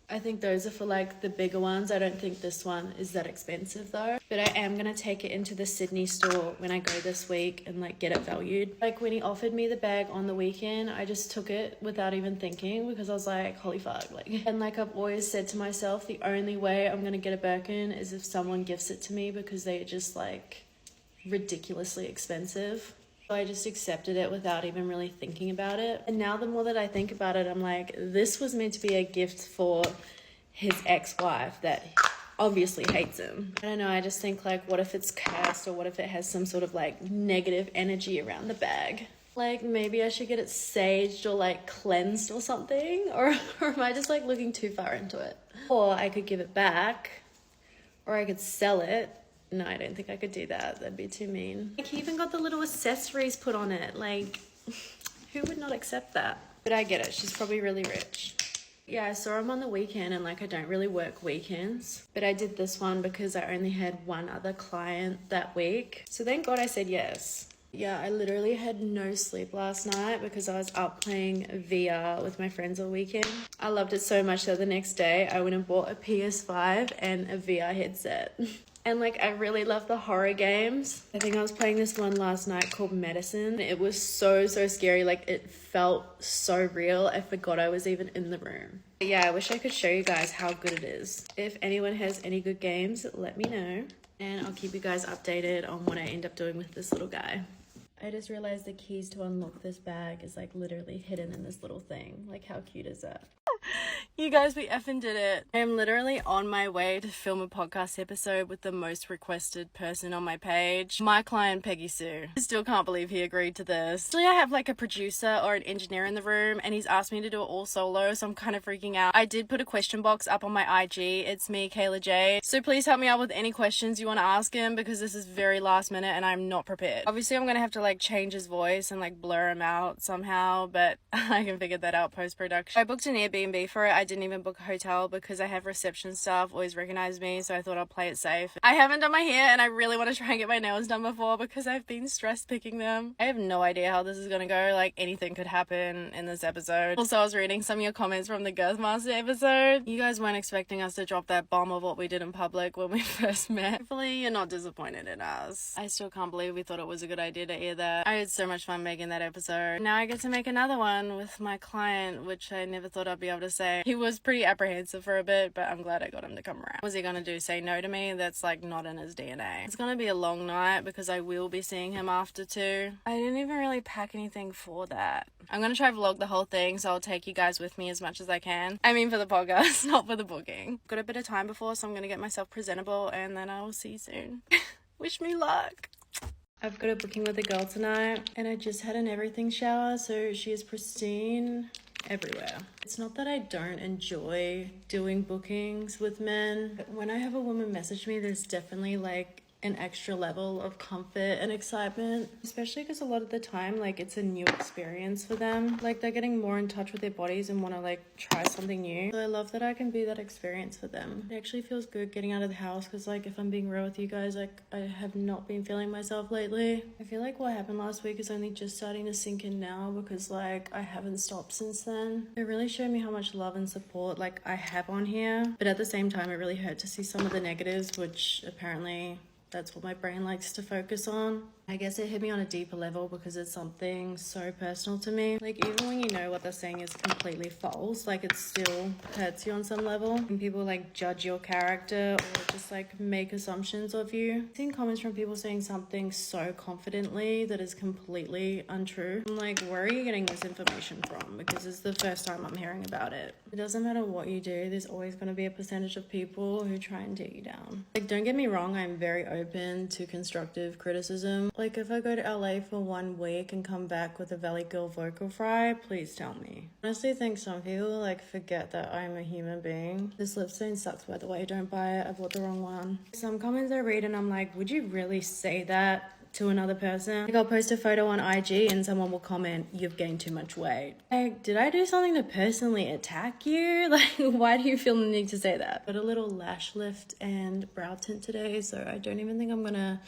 I think those are for like the bigger ones. I don't think this one is that expensive though. But I am gonna take it into the Sydney store when I go this week and like get it valued. Like when he offered me the bag on the weekend, I just took it without even thinking because I was like, holy fuck. And like I've always said to myself, the only way I'm gonna get a Birkin is if someone gifts it to me because they are just like ridiculously expensive. So I just accepted it without even really thinking about it. And now the more that I think about it, I'm like, this was meant to be a gift for his ex-wife that obviously hates him. I don't know, I just think like, what if it's cursed, or what if it has some sort of like negative energy around the bag? Like maybe I should get it saged or like cleansed or something, or am I just like looking too far into it? Or I could give it back, or I could sell it. No, I don't think I could do that. That'd be too mean. Like, he even got the little accessories put on it. Like, who would not accept that? But I get it. She's probably really rich. Yeah, I saw him on the weekend, and like I don't really work weekends. But I did this one because I only had one other client that week. So thank God I said yes. Yeah, I literally had no sleep last night because I was up playing VR with my friends all weekend. I loved it so much that the next day I went and bought a PS5 and a VR headset. And like, I really love the horror games. I think I was playing this one last night called Medicine. It was so scary. Like, it felt so real. I forgot I was even in the room. But yeah, I wish I could show you guys how good it is. If anyone has any good games, let me know. And I'll keep you guys updated on what I end up doing with this little guy. I just realized the keys to unlock this bag is like literally hidden in this little thing. Like, how cute is that? You guys, we effing did it. I am literally on my way to film a podcast episode with the most requested person on my page, my client Peggy Sue. I still can't believe he agreed to this. Usually I have like a producer or an engineer in the room, and he's asked me to do it all solo, so I'm kind of freaking out. I did put a question box up on my IG. It's me, Kayla Jade. So please help me out with any questions you want to ask him, because this is very last minute and I'm not prepared. Obviously I'm gonna have to like change his voice and like blur him out somehow, but I can figure that out post-production. I booked an Airbnb for it. I didn't even book a hotel because I have reception staff always recognize me, so I thought I'll play it safe. I haven't done my hair, and I really want to try and get my nails done before because I've been stressed picking them. I have no idea how this is gonna go. Like, anything could happen in this episode. Also, I was reading some of your comments from the Girthmaster episode. You guys weren't expecting us to drop that bomb of what we did in public when we first met. Hopefully you're not disappointed in us. I still can't believe we thought it was a good idea to air that. I had so much fun making that episode. Now I get to make another one with my client, which I never thought I'd be able to say. He was pretty apprehensive for a bit, but I'm glad I got him to come around. What was he gonna do, say no to me? That's like not in his DNA. It's gonna be a long night because I will be seeing him after 2. I didn't even really pack anything for that. I'm gonna try vlog the whole thing, so I'll take you guys with me as much as I can. I mean, for the podcast, not for the booking. Got a bit of time before, so I'm gonna get myself presentable, and then I will see you soon. Wish me luck. I've got a booking with a girl tonight, and I just had an everything shower, so she is pristine everywhere. It's not that I don't enjoy doing bookings with men, but when I have a woman message me, there's definitely like an extra level of comfort and excitement, especially because a lot of the time, like, it's a new experience for them. Like, they're getting more in touch with their bodies and want to like try something new. So I love that I can be that experience for them. It actually feels good getting out of the house because, like, if I'm being real with you guys, like, I have not been feeling myself lately. I feel like what happened last week is only just starting to sink in now because, like, I haven't stopped since then. It really showed me how much love and support, like, I have on here, but at the same time, it really hurt to see some of the negatives, which apparently that's what my brain likes to focus on. I guess it hit me on a deeper level because it's something so personal to me. Like, even when you know what they're saying is completely false, like, it still hurts you on some level. And people like judge your character or just like make assumptions of you. I've seen comments from people saying something so confidently that is completely untrue. I'm like, where are you getting this information from? Because it's the first time I'm hearing about it. It doesn't matter what you do, there's always going to be a percentage of people who try and tear you down. Like, don't get me wrong, I'm very open to constructive criticism. Like, if I go to LA for 1 week and come back with a Valley Girl vocal fry, please tell me. I honestly think some people like forget that I'm a human being. This lip stain sucks, by the way, don't buy it, I bought the wrong one. Some comments I read and I'm like, would you really say that to another person? Like, I'll post a photo on IG and someone will comment, you've gained too much weight. Like, did I do something to personally attack you? Like, why do you feel the need to say that? Got a little lash lift and brow tint today, so I don't even think I'm gonna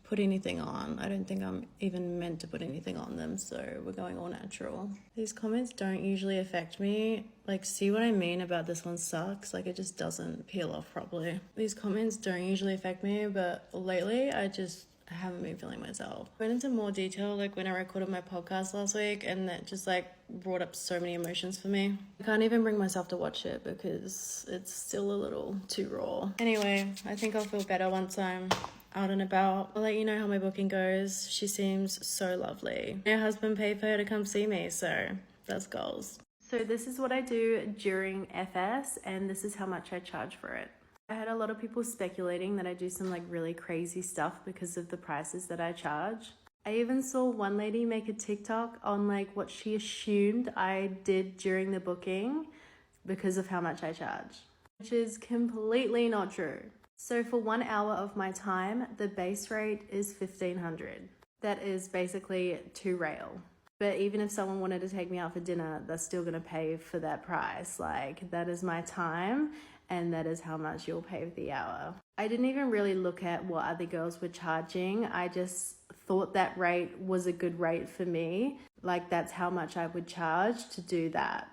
put anything on. I don't think I'm even meant to put anything on them, so we're going all natural. These comments don't usually affect me. Like, see what I mean about this one sucks? Like, it just doesn't peel off properly. These comments don't usually affect me, but lately I haven't been feeling myself. I went into more detail like when I recorded my podcast last week, and that just like brought up so many emotions for me. I can't even bring myself to watch it because it's still a little too raw. Anyway, I think I'll feel better once I'm out and about. I'll let you know how my booking goes. She seems so lovely. My husband paid for her to come see me, so that's goals. So this is what I do during FS, and this is how much I charge for it. I had a lot of people speculating that I do some like really crazy stuff because of the prices that I charge. I even saw one lady make a TikTok on like what she assumed I did during the booking because of how much I charge, which is completely not true. So for 1 hour of my time, the base rate is $1,500. That is basically 2 rail. But even if someone wanted to take me out for dinner, they're still gonna pay for that price. Like, that is my time, and that is how much you'll pay for the hour. I didn't even really look at what other girls were charging. I just thought that rate was a good rate for me. Like, that's how much I would charge to do that.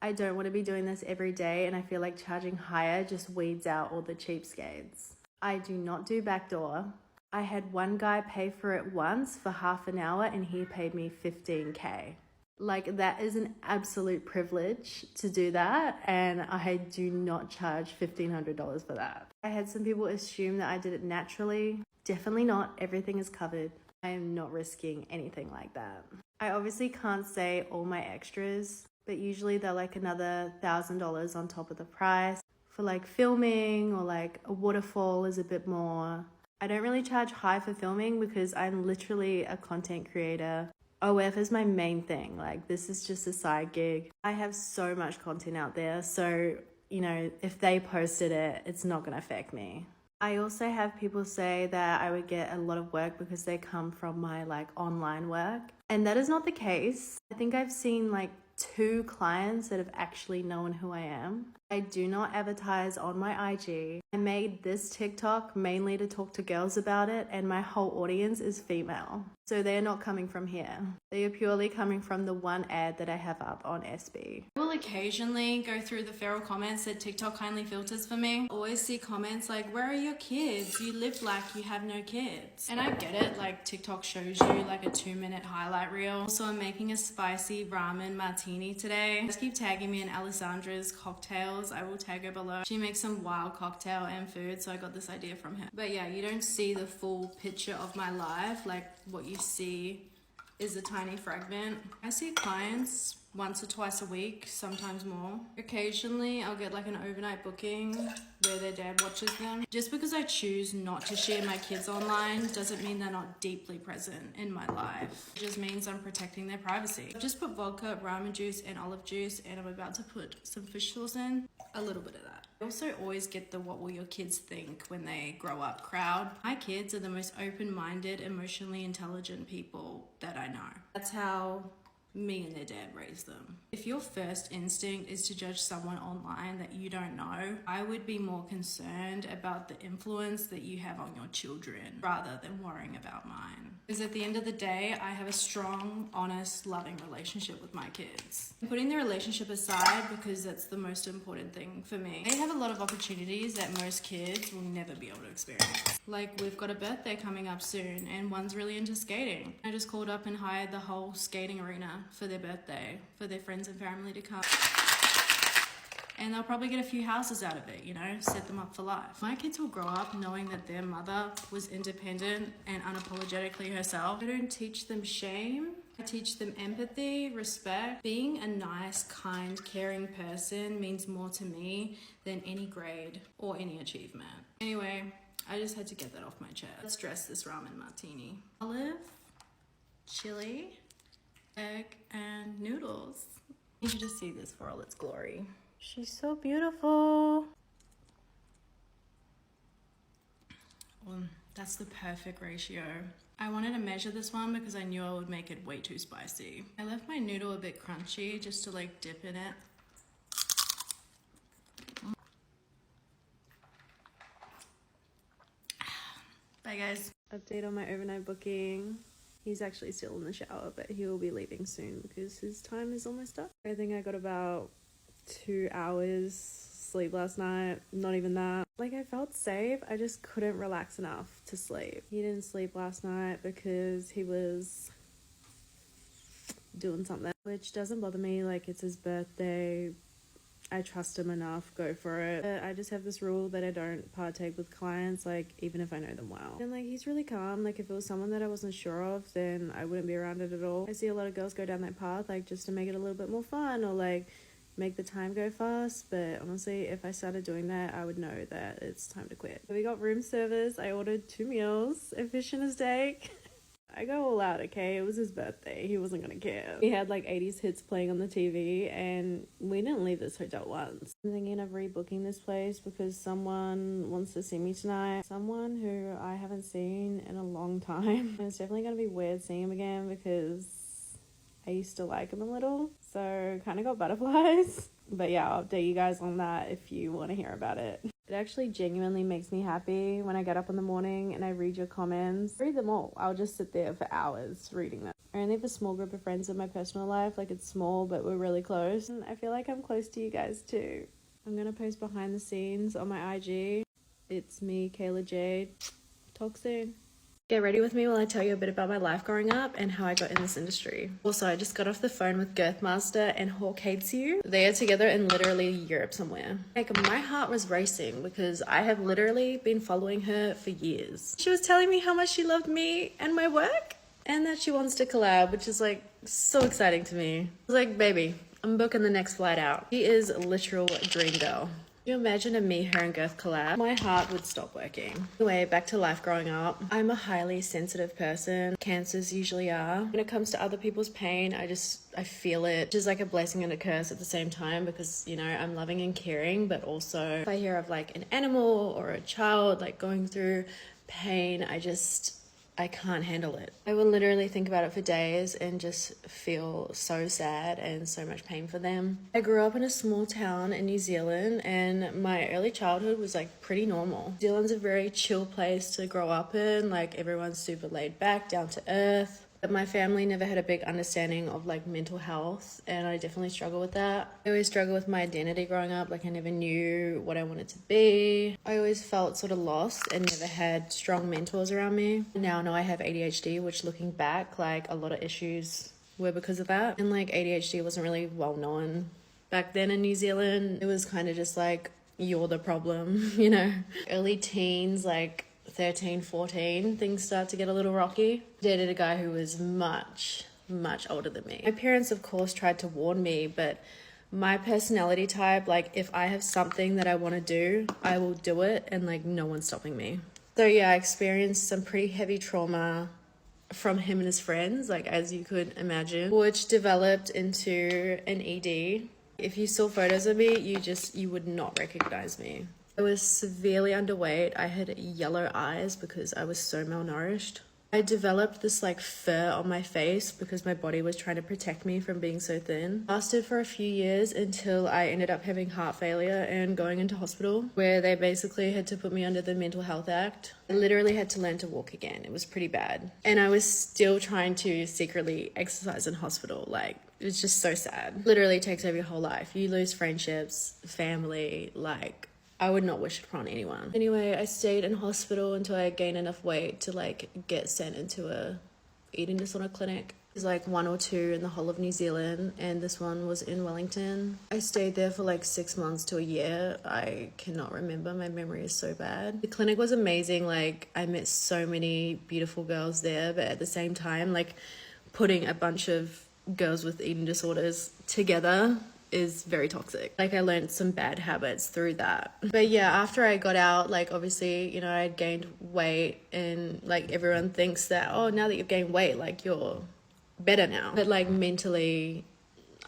I don't want to be doing this every day, and I feel like charging higher just weeds out all the cheapskates. I do not do backdoor. I had one guy pay for it once for half an hour and he paid me $15K. Like, that is an absolute privilege to do that, and I do not charge $1,500 for that. I had some people assume that I did it naturally. Definitely not. Everything is covered. I am not risking anything like that. I obviously can't say all my extras, but usually they're like another $1,000 on top of the price. For like filming or like a waterfall is a bit more. I don't really charge high for filming because I'm literally a content creator. OF is my main thing. Like, this is just a side gig. I have so much content out there, so, you know, if they posted it, it's not gonna affect me. I also have people say that I would get a lot of work because they come from my like online work, and that is not the case. I think I've seen like 2 clients that have actually known who I am. I do not advertise on my IG. I made this TikTok mainly to talk to girls about it, and my whole audience is female. So they're not coming from here. They are purely coming from the one ad that I have up on SB. I will occasionally go through the feral comments that TikTok kindly filters for me. I always see comments like, where are your kids? You live like you have no kids. And I get it, like TikTok shows you like a 2-minute highlight reel. So I'm making a spicy ramen martini today. Just keep tagging me in Alessandra's cocktails. I will tag her below. She makes some wild cocktail and food, so I got this idea from her. But yeah, you don't see the full picture of my life. Like, what you see is a tiny fragment. I see clients once or twice a week, sometimes more. Occasionally I'll get like an overnight booking where their dad watches them. Just because I choose not to share my kids online doesn't mean they're not deeply present in my life. It just means I'm protecting their privacy. I've just put vodka, ramen juice and olive juice, and I'm about to put some fish sauce in. A little bit of that. I also always get the what will your kids think when they grow up crowd. My kids are the most open-minded, emotionally intelligent people that I know. That's how me and their dad raised them. If your first instinct is to judge someone online that you don't know, I would be more concerned about the influence that you have on your children rather than worrying about mine. Because at the end of the day, I have a strong, honest, loving relationship with my kids. I'm putting the relationship aside because that's the most important thing for me. They have a lot of opportunities that most kids will never be able to experience. Like, we've got a birthday coming up soon and one's really into skating. I just called up and hired the whole skating arena for their birthday, for their friends and family to come. And they'll probably get a few houses out of it, you know, set them up for life. My kids will grow up knowing that their mother was independent and unapologetically herself. I don't teach them shame. I teach them empathy, respect. Being a nice, kind, caring person means more to me than any grade or any achievement. Anyway, I just had to get that off my chest. Let's dress this ramen martini. Olive, chili, egg, and noodles. You should just see this for all its glory. She's so beautiful. That's the perfect ratio. I wanted to measure this one because I knew I would make it way too spicy. I left my noodle a bit crunchy just to like dip in it. Bye guys. Update on my overnight booking. He's actually still in the shower, but he will be leaving soon because his time is almost up. I think I got about 2 hours sleep last night. Not even that. Like, I felt safe. I just couldn't relax enough to sleep. He didn't sleep last night because he was doing something, which doesn't bother me. Like, it's his birthday. I trust him enough, go for it. But I just have this rule that I don't partake with clients, like, even if I know them well. And like, he's really calm. Like, if it was someone that I wasn't sure of, then I wouldn't be around it at all. I see a lot of girls go down that path, like, just to make it a little bit more fun or like make the time go fast. But honestly, if I started doing that, I would know that it's time to quit. So we got room service. I ordered 2 meals, a fish and a steak. I go all out, okay? It was his birthday. He wasn't gonna care. He had like 80s hits playing on the TV and we didn't leave this hotel once. I'm thinking of rebooking this place because someone wants to see me tonight. Someone who I haven't seen in a long time. And it's definitely gonna be weird seeing him again because I used to like him a little. So kind of got butterflies. But yeah, I'll update you guys on that if you want to hear about it. It actually genuinely makes me happy when I get up in the morning and I read your comments. Read them all. I'll just sit there for hours reading them. I only have a small group of friends in my personal life. Like, it's small, but we're really close. And I feel like I'm close to you guys too. I'm going to post behind the scenes on my IG. It's me, Kayla Jade. Talk soon. Get ready with me while I tell you a bit about my life growing up and how I got in this industry. Also, I just got off the phone with Girthmaster and Hawk Hates You. They are together in literally Europe somewhere. Like, my heart was racing because I have literally been following her for years. She was telling me how much she loved me and my work and that she wants to collab, which is like so exciting to me. I was like, baby, I'm booking the next flight out. She is a literal dream girl. Can you imagine a me, her, and Girth collab? My heart would stop working. Anyway, back to life growing up. I'm a highly sensitive person. Cancers usually are. When it comes to other people's pain, I feel it. Which is like a blessing and a curse at the same time because, you know, I'm loving and caring, but also if I hear of like an animal or a child like going through pain, I can't handle it. I will literally think about it for days and just feel so sad and so much pain for them. I grew up in a small town in New Zealand and my early childhood was like pretty normal. New Zealand's a very chill place to grow up in. Like, everyone's super laid back, down to earth. But my family never had a big understanding of like mental health and I definitely struggle with that. I always struggled with my identity growing up. Like, I never knew what I wanted to be. I always felt sort of lost and never had strong mentors around me. Now I know I have ADHD, which looking back, like a lot of issues were because of that. And like ADHD wasn't really well known back then in New Zealand. It was kind of just like, you're the problem, you know. Early teens, like 13, 14, things start to get a little rocky. Dated a guy who was much older than me. My parents, of course, tried to warn me, but my personality type, like, if I have something that I want to do, I will do it and like no one's stopping me. So yeah, I experienced some pretty heavy trauma from him and his friends, like, as you could imagine, which developed into an ED. If you saw photos of me, you would not recognize me. I was severely underweight. I had yellow eyes because I was so malnourished. I developed this like fur on my face because my body was trying to protect me from being so thin. Lasted for a few years until I ended up having heart failure and going into hospital, where they basically had to put me under the Mental Health Act. I literally had to learn to walk again. It was pretty bad. And I was still trying to secretly exercise in hospital. Like, it was just so sad. Literally takes over your whole life. You lose friendships, family, like, I would not wish it upon anyone. Anyway, I stayed in hospital until I gained enough weight to like get sent into a eating disorder clinic. There's like 1 or 2 in the whole of New Zealand, and this one was in Wellington. I stayed there for like 6 months to a year. I cannot remember. My memory is so bad. The clinic was amazing. Like, I met so many beautiful girls there, but at the same time, like, putting a bunch of girls with eating disorders together is very toxic. Like, I learned some bad habits through that. But yeah, after I got out, like, obviously, you know, I had gained weight, and like everyone thinks that, oh, now that you've gained weight, like, you're better now. But like mentally,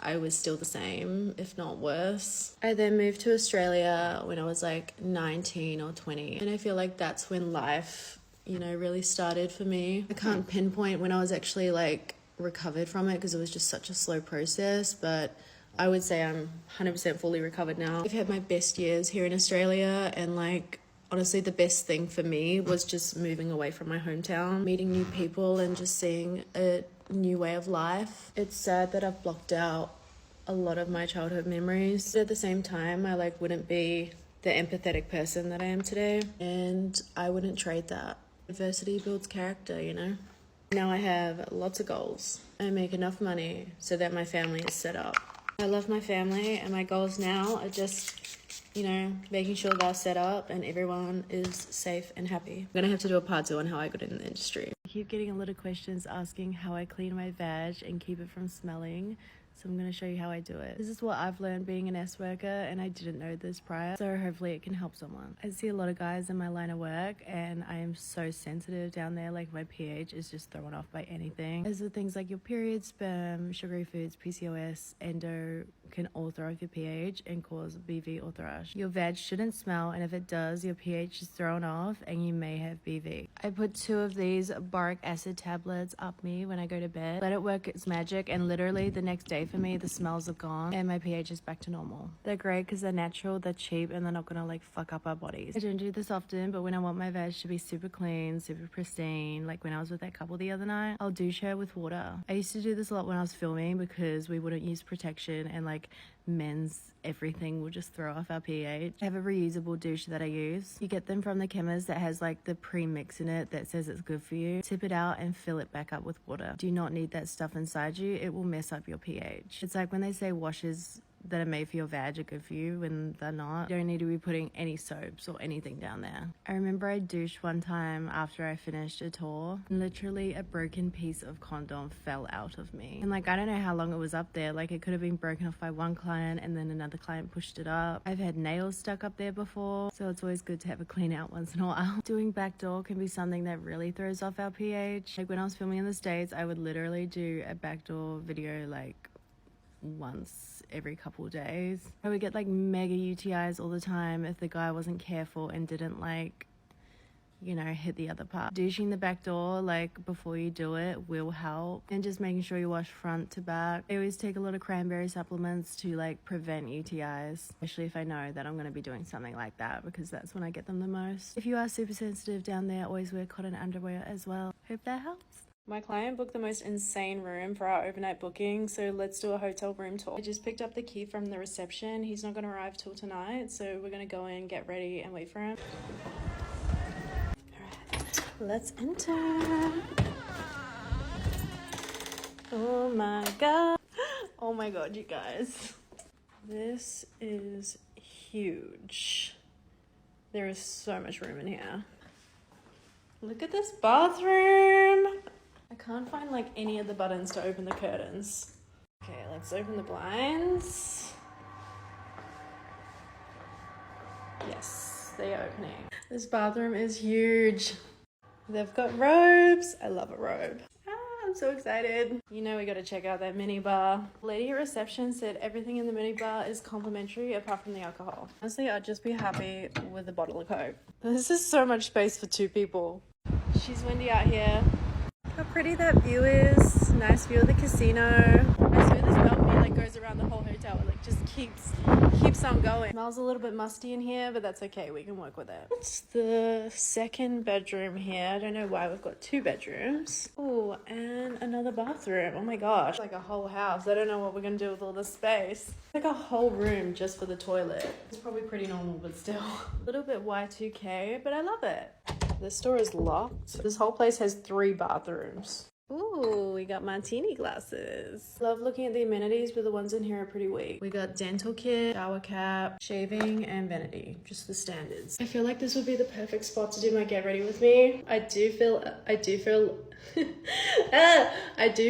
I was still the same, if not worse. I then moved to Australia when I was like 19 or 20. And I feel like that's when life, you know, really started for me. I can't pinpoint when I was actually like recovered from it because it was just such a slow process, but I would say I'm 100% fully recovered now. I've had my best years here in Australia, and like, honestly, the best thing for me was just moving away from my hometown, meeting new people and just seeing a new way of life. It's sad that I've blocked out a lot of my childhood memories, but at the same time, I like wouldn't be the empathetic person that I am today, and I wouldn't trade that. Adversity builds character, you know? Now I have lots of goals. I make enough money so that my family is set up. I love my family, and my goals now are just, you know, making sure they're set up and everyone is safe and happy. I'm gonna have to do a part 2 on how I got in the industry. I keep getting a lot of questions asking how I clean my vag and keep it from smelling. So I'm going to show you how I do it. This is what I've learned being an S worker, and I didn't know this prior, so hopefully it can help someone. I see a lot of guys in my line of work, and I am so sensitive down there. Like, my pH is just thrown off by anything. As with things like your period, sperm, sugary foods, PCOS, endo can all throw off your pH and cause BV or thrush. Your vag shouldn't smell, and if it does, your pH is thrown off and you may have BV. I put 2 of these boric acid tablets up me when I go to bed. Let it work its magic, and literally the next day for me, the smells are gone and my pH is back to normal. They're great because they're natural, they're cheap, and they're not gonna like fuck up our bodies. I don't do this often, but when I want my veg to be super clean, super pristine, like when I was with that couple the other night, I'll douche her with water. I used to do this a lot when I was filming because we wouldn't use protection, and like men's everything will just throw off our pH. I have a reusable douche that I use. You get them from the chemist that has like the pre-mix in it that says it's good for you. Tip it out and fill it back up with water. Do not need that stuff inside you. It will mess up your pH. It's like when they say washes that are made for your vag are good for you when they're not. You don't need to be putting any soaps or anything down there. I remember I douched one time after I finished a tour, and literally a broken piece of condom fell out of me. And like, I don't know how long it was up there. Like, it could have been broken off by one client and then another client pushed it up. I've had nails stuck up there before, so it's always good to have a clean out once in a while. Doing backdoor can be something that really throws off our pH. Like, when I was filming in the States, I would literally do a backdoor video like once every couple of days. I would get like mega UTIs all the time if the guy wasn't careful and didn't like, you know, hit the other part. Douching the back door like before you do it will help, and just making sure you wash front to back. I always take a lot of cranberry supplements to like prevent UTIs, especially if I know that I'm going to be doing something like that, because that's when I get them the most. If you are super sensitive down there, always wear cotton underwear as well. Hope that helps. My client booked the most insane room for our overnight booking, so let's do a hotel room tour. I just picked up the key from the reception. He's not going to arrive till tonight, so we're going to go in, get ready, and wait for him. Alright, let's enter. Oh my god. Oh my god, you guys. This is huge. There is so much room in here. Look at this bathroom. I can't find like any of the buttons to open the curtains. Okay, let's open the blinds. Yes, they are opening. This bathroom is huge. They've got robes. I love a robe. Ah, I'm so excited. You know we gotta check out that mini bar. Lady at reception said everything in the mini bar is complimentary apart from the alcohol. Honestly, I'd just be happy with a bottle of Coke. This is so much space for 2 people. She's windy out here. How pretty that view is. Nice view of the casino. I swear this balcony like goes around the whole hotel. It like just keeps on going. Smells a little bit musty in here, but that's okay. We can work with it. It's the 2nd bedroom here. I don't know why we've got 2 bedrooms. Oh, and another bathroom. Oh my gosh. Like a whole house. I don't know what we're gonna do with all this space. Like a whole room just for the toilet. It's probably pretty normal, but still. A little bit Y2K, but I love it. This door is locked. This whole place has 3 bathrooms. Ooh, we got martini glasses. Love looking at the amenities, but the ones in here are pretty weak. We got dental kit, shower cap, shaving, and vanity. Just the standards. I feel like this would be the perfect spot to do my get ready with me. I do feel I do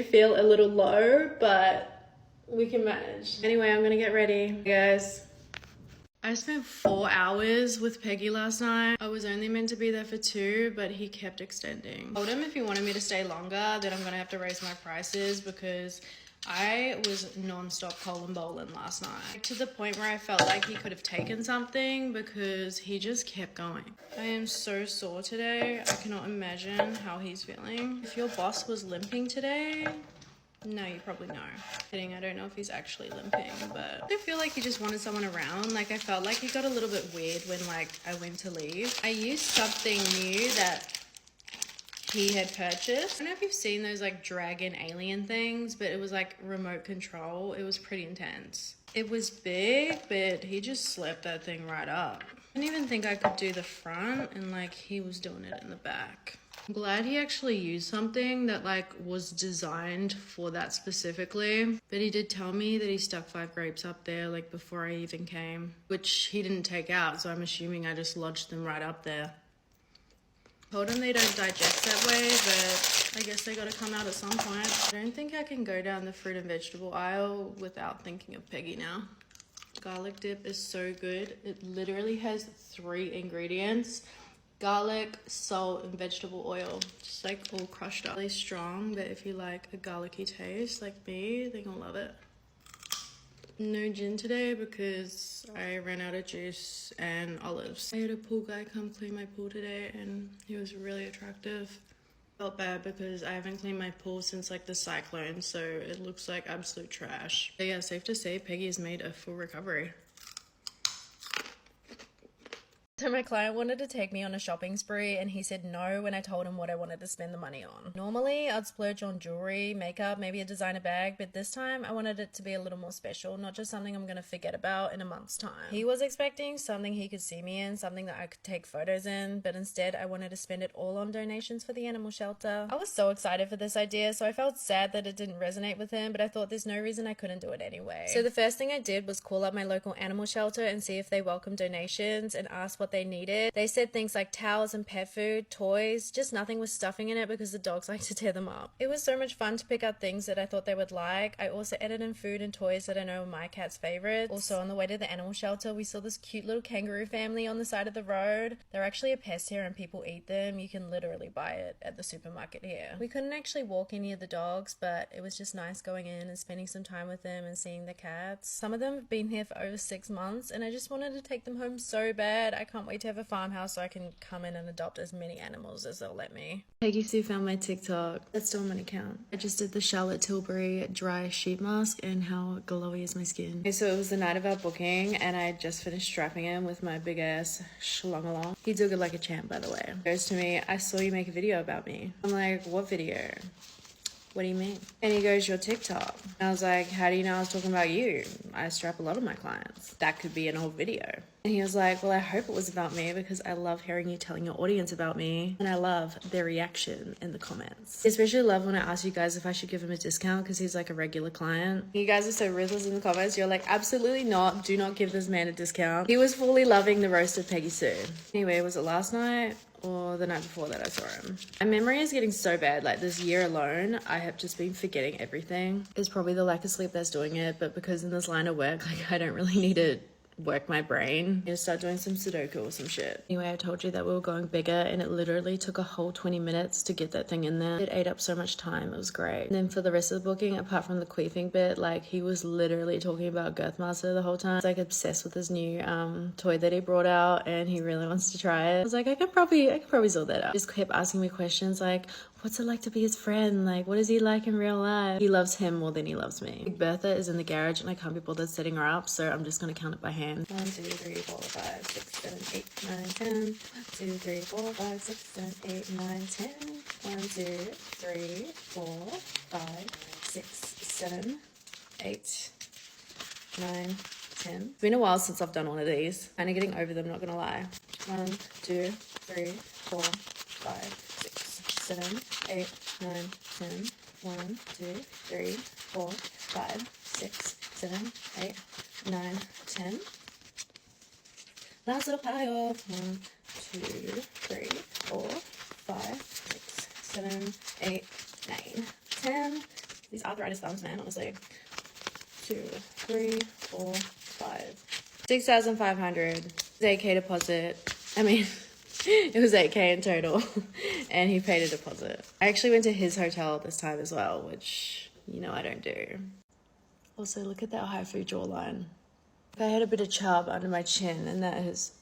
feel a little low, but we can manage. Anyway, I'm gonna get ready. Hey guys. I spent 4 hours with Peggy last night. I was only meant to be there for 2, but he kept extending. I told him if he wanted me to stay longer, then I'm gonna have to raise my prices because I was non-stop colon bowling last night. To the point where I felt like he could have taken something because he just kept going. I am so sore today. I cannot imagine how he's feeling. If your boss was limping today, no, you probably know. Kidding, I don't know if he's actually limping, but I feel like he just wanted someone around. Like, I felt like he got a little bit weird when, like, I went to leave. I used something new that he had purchased. I don't know if you've seen those, like, dragon alien things, but it was, like, remote control. It was pretty intense. It was big, but he just slapped that thing right up. I didn't even think I could do the front, and, like, he was doing it in the back. I'm glad he actually used something that like was designed for that specifically, but he did tell me that he stuck 5 grapes up there like before I even came, which he didn't take out, so I'm assuming I just lodged them right up there. Told him they don't digest that way, but I guess they gotta come out at some point. I don't think I can go down the fruit and vegetable aisle without thinking of Peggy now. Garlic dip is so good. It literally has 3 ingredients: garlic, salt, and vegetable oil, just like all crushed up. Really strong, but if you like a garlicky taste like me, then you'll love it. No gin today because I ran out of juice and olives. I had a pool guy come clean my pool today and he was really attractive. Felt bad because I haven't cleaned my pool since like the cyclone, so it looks like absolute trash. But yeah, safe to say Peggy has made a full recovery. So my client wanted to take me on a shopping spree and he said no when I told him what I wanted to spend the money on. Normally I'd splurge on jewelry, makeup, maybe a designer bag, but this time I wanted it to be a little more special, not just something I'm gonna forget about in a month's time. He was expecting something he could see me in, something that I could take photos in, but instead I wanted to spend it all on donations for the animal shelter. I was so excited for this idea, so I felt sad that it didn't resonate with him, but I thought there's no reason I couldn't do it anyway. So the first thing I did was call up my local animal shelter and see if they welcome donations and ask what they needed. They said things like towels and pet food, toys, just nothing with stuffing in it because the dogs like to tear them up. It was so much fun to pick out things that I thought they would like. I also added in food and toys that I know are my cat's favorites. Also, on the way to the animal shelter, we saw this cute little kangaroo family on the side of the road. They're actually a pest here and people eat them. You can literally buy it at the supermarket here. We couldn't actually walk any of the dogs, but it was just nice going in and spending some time with them and seeing the cats. Some of them have been here for over 6 months and I just wanted to take them home so bad. I can't wait to have a farmhouse so I can come in and adopt as many animals as they'll let me. Peggy Sue found my TikTok. That's still on my account. I just did the Charlotte Tilbury dry sheet mask and how glowy is my skin. Okay, so it was the night of our booking and I just finished strapping him with my big ass schlong-along. He took it like a champ, by the way. He goes to me, I saw you make a video about me. I'm like, what video? What do you mean? And he goes, your TikTok. And I was like, how do you know I was talking about you? I strap a lot of my clients. That could be an old video. And he was like, well, I hope it was about me because I love hearing you telling your audience about me. And I love their reaction in the comments. Especially love when I ask you guys if I should give him a discount because he's like a regular client. You guys are so ruthless in the comments. You're like, absolutely not. Do not give this man a discount. He was fully loving the roast of Peggy Sue. Anyway, was it last night or the night before that I saw him? My memory is getting so bad. Like this year alone, I have just been forgetting everything. It's probably the lack of sleep that's doing it, but because in this line of work, like I don't really need it work my brain and start doing some Sudoku or some shit. Anyway, I told you that we were going bigger and it literally took a whole 20 minutes to get that thing in there. It ate up so much time. It was great. And then for the rest of the booking, apart from the queefing bit, like he was literally talking about Girthmaster the whole time. He's like obsessed with his new toy that he brought out and he really wants to try it. I was like, I could probably sort that out. Just kept asking me questions like, what's it like to be his friend? Like, what is he like in real life? He loves him more than he loves me. Big Bertha is in the garage and I can't be bothered setting her up, so I'm just gonna count it by hand. 1, 2, 3, 4, 5, 6, 7, 8, 9, 10. 1, 2, 3, 4, 5, 6, 7, 8, 9, 10. 1, 2, 3, 4, 5, 6, 7, 8, 9, 10. It's been a while since I've done one of these. Kind of getting over them, not gonna lie. 1, 2, 3, 4, 5, 6, 7, 8, 9, 10. 1, 2, 3, 4, 5, 6, 7, 8, 9, 10. Last little pile. 1, 2, 3, 4, 5, 6, 7, 8, 9, 10. These arthritis thumbs, man, honestly. 2, 3, 4, 5. 6,500. 8K deposit. I mean, it was 8K in total. And he paid a deposit. I actually went to his hotel this time as well, which, you know, I don't do. Also, look at that haifu jawline. I had a bit of chub under my chin and that has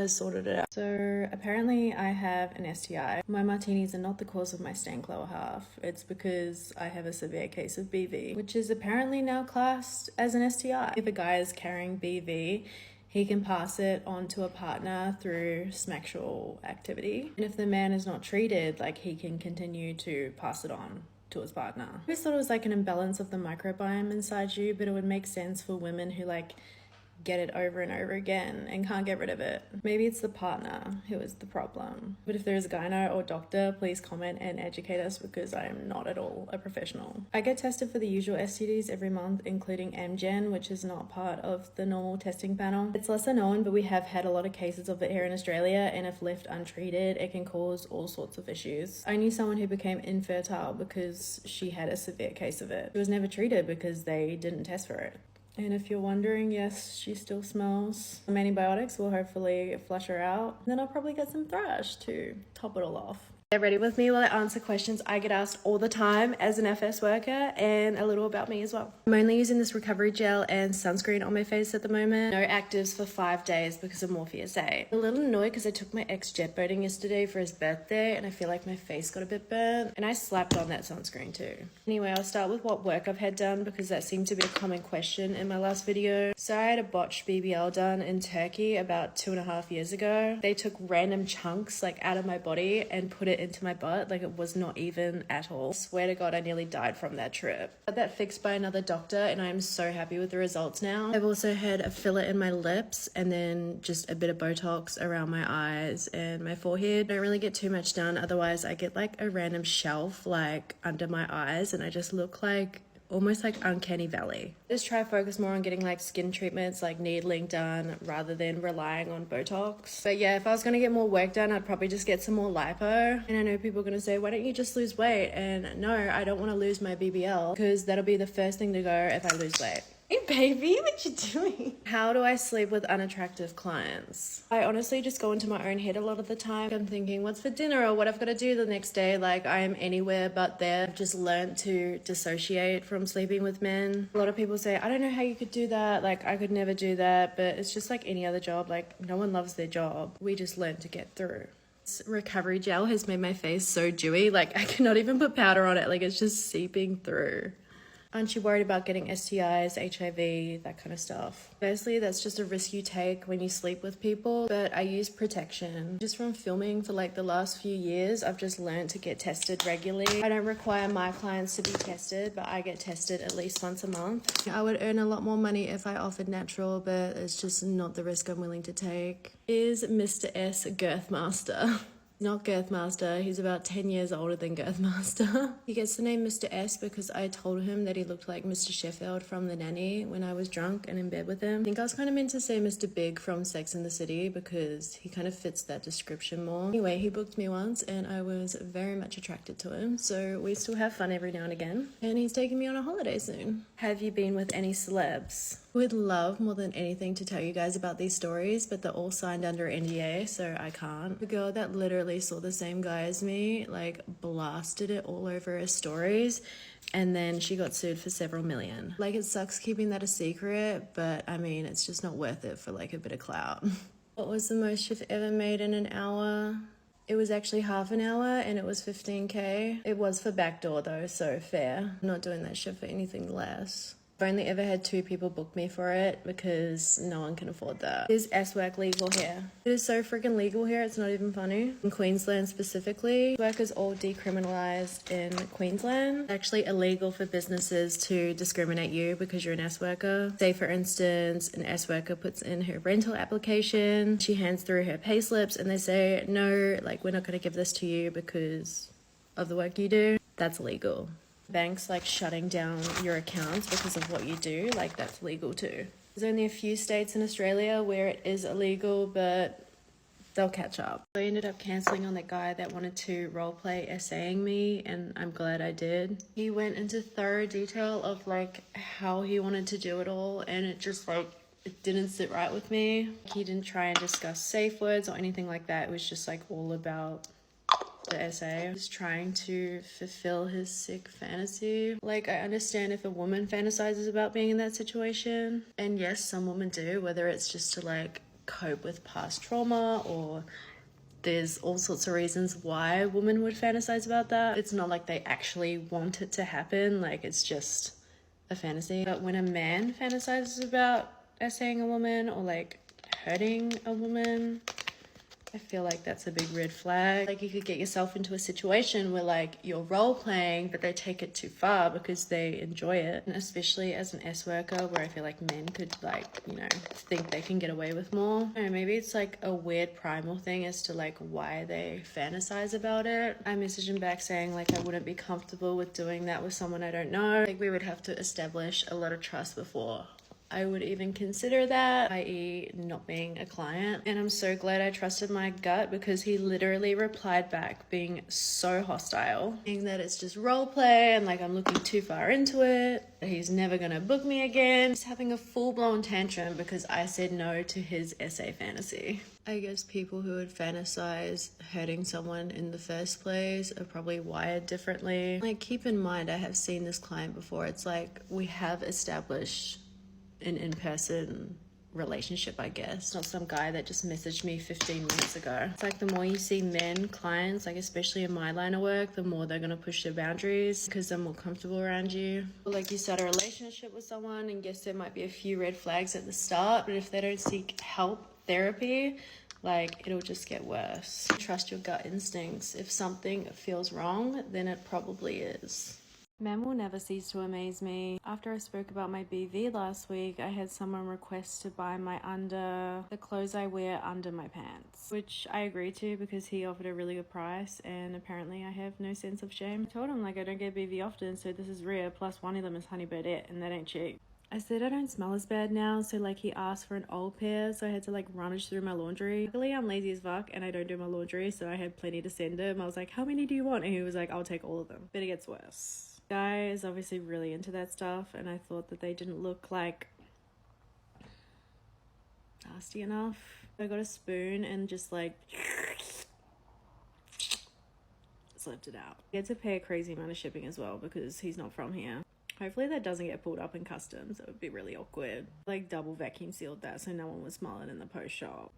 sorted it out. So apparently I have an STI. My martinis are not the cause of my stank lower half. It's because I have a severe case of BV, which is apparently now classed as an STI. If a guy is carrying BV, he can pass it on to a partner through sexual activity. And if the man is not treated, like he can continue to pass it on to his partner. I always thought it was like an imbalance of the microbiome inside you, but it would make sense for women who like get it over and over again and can't get rid of it. Maybe it's the partner who is the problem. But if there's a gyno or doctor, please comment and educate us because I am not at all a professional. I get tested for the usual STDs every month, including MGen, which is not part of the normal testing panel. It's lesser known, but we have had a lot of cases of it here in Australia, and if left untreated, it can cause all sorts of issues. I knew someone who became infertile because she had a severe case of it. It was never treated because they didn't test for it. And if you're wondering, yes, she still smells. Some antibiotics will hopefully flush her out. Then I'll probably get some thrush to top it all off. Get ready with me while I answer questions I get asked all the time as an FS worker, and a little about me as well. I'm only using this recovery gel and sunscreen on my face at the moment. No actives for 5 days because of Morpheus A. I'm a little annoyed because I took my ex jet boating yesterday for his birthday and I feel like my face got a bit burnt, and I slapped on that sunscreen too. Anyway, I'll start with what work I've had done because that seemed to be a common question in my last video. So I had a botched BBL done in Turkey about 2.5 years ago. They took random chunks like out of my body and put it into my butt, like it was not even at all. I swear to God, I nearly died from that trip. I had that fixed by another doctor and I am so happy with the results now. I've also had a filler in my lips and then just a bit of Botox around my eyes and my forehead. I don't really get too much done, otherwise I get like a random shelf like under my eyes and I just look like almost like uncanny valley. Just try to focus more on getting like skin treatments like needling done rather than relying on Botox. But yeah, if I was gonna get more work done, I'd probably just get some more lipo. And I know people are gonna say, why don't you just lose weight? And no, I don't want to lose my BBL because that'll be the first thing to go if I lose weight. Hey baby, what you doing? How do I sleep with unattractive clients? I honestly just go into my own head a lot of the time. I'm thinking what's for dinner or what I've got to do the next day. Like I am anywhere but there. I've just learned to dissociate from sleeping with men. A lot of people say, I don't know how you could do that. Like I could never do that, but it's just like any other job. Like no one loves their job. We just learn to get through. This recovery gel has made my face so dewy. Like I cannot even put powder on it. Like it's just seeping through. Aren't you worried about getting STIs, HIV, that kind of stuff? Firstly, that's just a risk you take when you sleep with people, but I use protection. Just from filming for like the last few years, I've just learned to get tested regularly. I don't require my clients to be tested, but I get tested at least once a month. I would earn a lot more money if I offered natural, but it's just not the risk I'm willing to take. Is Mr. S Girthmaster? Not Girthmaster, he's about 10 years older than Girthmaster. He gets the name Mr. S because I told him that he looked like Mr. Sheffield from The Nanny when I was drunk and in bed with him. I think I was kind of meant to say Mr. Big from Sex and the City because he kind of fits that description more. Anyway, he booked me once and I was very much attracted to him, so we still have fun every now and again. And he's taking me on a holiday soon. Have you been with any celebs? Would love more than anything to tell you guys about these stories, but they're all signed under NDA, so I can't. The girl that literally saw the same guy as me, like, blasted it all over her stories, and then she got sued for several million. Like, it sucks keeping that a secret, but I mean, it's just not worth it for like a bit of clout. What was the most you've ever made in an hour? It was actually half an hour and it was 15K. It was for backdoor though, so fair. I'm not doing that shit for anything less. I've only ever had 2 people book me for it because no one can afford that. Is S-work legal here? It is so freaking legal here, it's not even funny. In Queensland specifically, work is all decriminalised in Queensland. It's actually illegal for businesses to discriminate you because you're an S-worker. Say for instance, an S-worker puts in her rental application, she hands through her pay slips and they say, no, like we're not going to give this to you because of the work you do. That's illegal. Banks like shutting down your accounts because of what you do, like that's legal too. There's only a few states in Australia where it is illegal, but they'll catch up. I ended up cancelling on that guy that wanted to roleplay essaying me, and I'm glad I did. He went into thorough detail of like how he wanted to do it all, and it just like it didn't sit right with me. He didn't try and discuss safe words or anything like that. It was just like all about the essay. He's trying to fulfill his sick fantasy. Like, I understand if a woman fantasizes about being in that situation, and yes, some women do, whether it's just to like cope with past trauma or there's all sorts of reasons why women would fantasize about that. It's not like they actually want it to happen, like it's just a fantasy. But when a man fantasizes about essaying a woman or like hurting a woman, I feel like that's a big red flag. Like, you could get yourself into a situation where like you're role playing, but they take it too far because they enjoy it. And especially as an S worker, where I feel like men could like, you know, think they can get away with more. I don't know, maybe it's like a weird primal thing as to like why they fantasize about it. I messaged him back saying like I wouldn't be comfortable with doing that with someone I don't know. Like, we would have to establish a lot of trust before I would even consider that, i.e. not being a client. And I'm so glad I trusted my gut because he literally replied back being so hostile, saying that it's just role play and like I'm looking too far into it, that he's never gonna book me again. He's having a full-blown tantrum because I said no to his essay fantasy. I guess people who would fantasize hurting someone in the first place are probably wired differently. Like, keep in mind, I have seen this client before. It's like we have established an in-person relationship, I guess. Not some guy that just messaged me 15 minutes ago. It's like the more you see men clients, like especially in my line of work, the more they're gonna push their boundaries because they're more comfortable around you. Like, you start a relationship with someone and guess there might be a few red flags at the start, but if they don't seek help, therapy, like it'll just get worse. Trust your gut instincts. If something feels wrong, then it probably is. Men will never cease to amaze me. After I spoke about my BV last week, I had someone request to buy the clothes I wear under my pants, which I agreed to because he offered a really good price, and apparently I have no sense of shame. I told him like I don't get BV often, so this is rare, plus one of them is honey birdette and that ain't cheap. I said I don't smell as bad now, so like he asked for an old pair, so I had to like rummage through my laundry. Luckily I'm lazy as fuck and I don't do my laundry, so I had plenty to send him. I was like, how many do you want? And he was like, I'll take all of them. But it gets worse. Guy is obviously really into that stuff, and I thought that they didn't look like nasty enough. I got a spoon and just like slipped it out. He had to pay a crazy amount of shipping as well because he's not from here. Hopefully that doesn't get pulled up in customs. It would be really awkward. Like, double vacuum sealed that so no one would smell it in the post shop.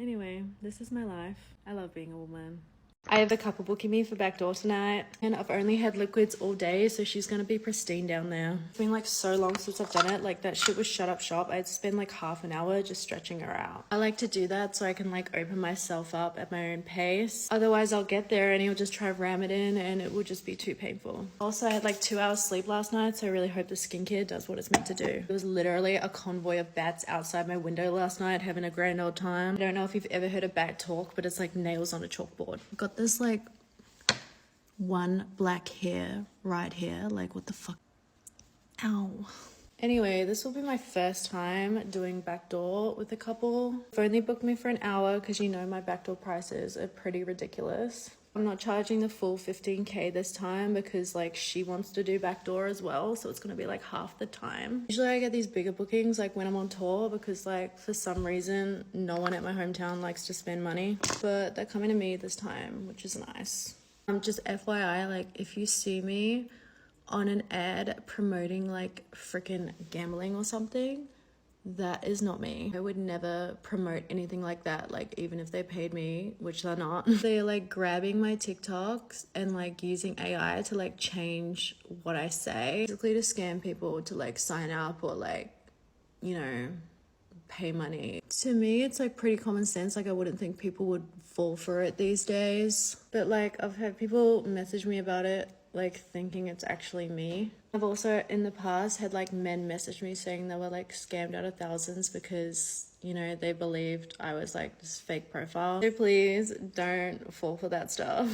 Anyway, this is my life. I love being a woman. I have a couple booking me for backdoor tonight, and I've only had liquids all day, so she's gonna be pristine down there. It's been like so long since I've done it. Like, that shit was shut up shop. I had to spend like half an hour just stretching her out. I like to do that so I can like open myself up at my own pace. Otherwise I'll get there and he'll just try to ram it in and it will just be too painful. Also, I had like 2 hours sleep last night, so I really hope the skincare does what it's meant to do. There was literally a convoy of bats outside my window last night having a grand old time. I don't know if you've ever heard a bat talk, but it's like nails on a chalkboard. I've got this like one black hair right here, like what the fuck. Ow. Anyway, this will be my first time doing backdoor with a couple. They've only booked me for an hour because you know my backdoor prices are pretty ridiculous. I'm not charging the full 15K this time because like she wants to do backdoor as well, so it's gonna be like half the time. Usually I get these bigger bookings like when I'm on tour because like for some reason no one at my hometown likes to spend money, but they're coming to me this time, which is nice. Just FYI, like if you see me on an ad promoting like freaking gambling or something, that is not me. I would never promote anything like that, like even if they paid me, which they're not. They're like grabbing my TikToks and like using AI to like change what I say, basically to scam people to like sign up or like, you know, pay money. To me, it's like pretty common sense. Like I wouldn't think people would fall for it these days. But like I've had people message me about it, like thinking it's actually me. I've also in the past had like men message me saying they were like scammed out of thousands because, you know, they believed I was like this fake profile. So please don't fall for that stuff.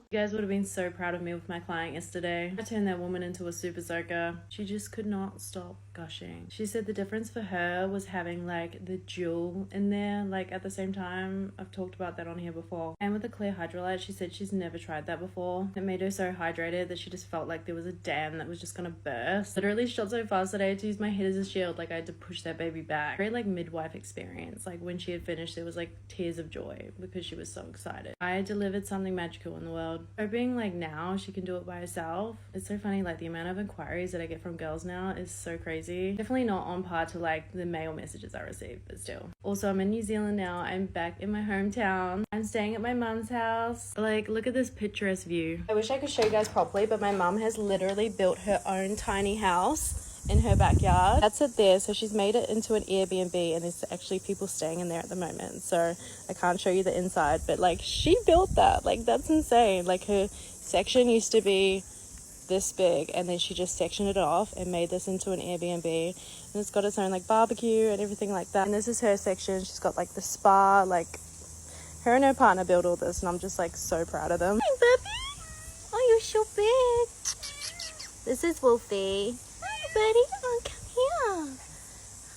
You guys would have been so proud of me with my client yesterday. I turned that woman into a super soaker. She just could not stop gushing. She said the difference for her was having like the jewel in there, like at the same time. I've talked about that on here before. And with the clear hydrolyte, she said she's never tried that before. It made her so hydrated that she just felt like there was a dam that was just gonna burst. Literally shot so fast that I had to use my head as a shield. Like I had to push that baby back. Very like midwife experience. Like when she had finished, there was like tears of joy because she was so excited. I delivered something magical in the world. Hoping like now she can do it by herself. It's so funny, like the amount of inquiries that I get from girls now is so crazy. Definitely not on par to like the male messages I receive, but still. Also, I'm in New Zealand now. I'm back in my hometown. I'm staying at my mum's house. Like, look at this picturesque view. I wish I could show you guys properly, but my mum has literally built her own tiny house in her backyard. That's it there. So she's made it into an Airbnb and there's actually people staying in there at the moment. So I can't show you the inside, but like she built that. Like that's insane. Like her section used to be this big and then she just sectioned it off and made this into an Airbnb, and it's got its own like barbecue and everything like that. And this is her section. She's got like the spa. Like her and her partner built all this and I'm just like so proud of them. Hi baby, oh you're so big. This is Wolfie. Hi buddy, oh come here.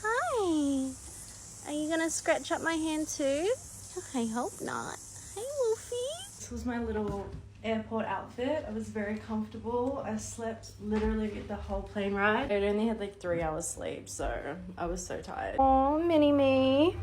Hi, are you gonna scratch up my hand too? I hope not. Hey Wolfie. This was my little airport outfit. I was very comfortable. I slept literally the whole plane ride. I only had like 3 hours sleep, so I was so tired. Oh, mini me.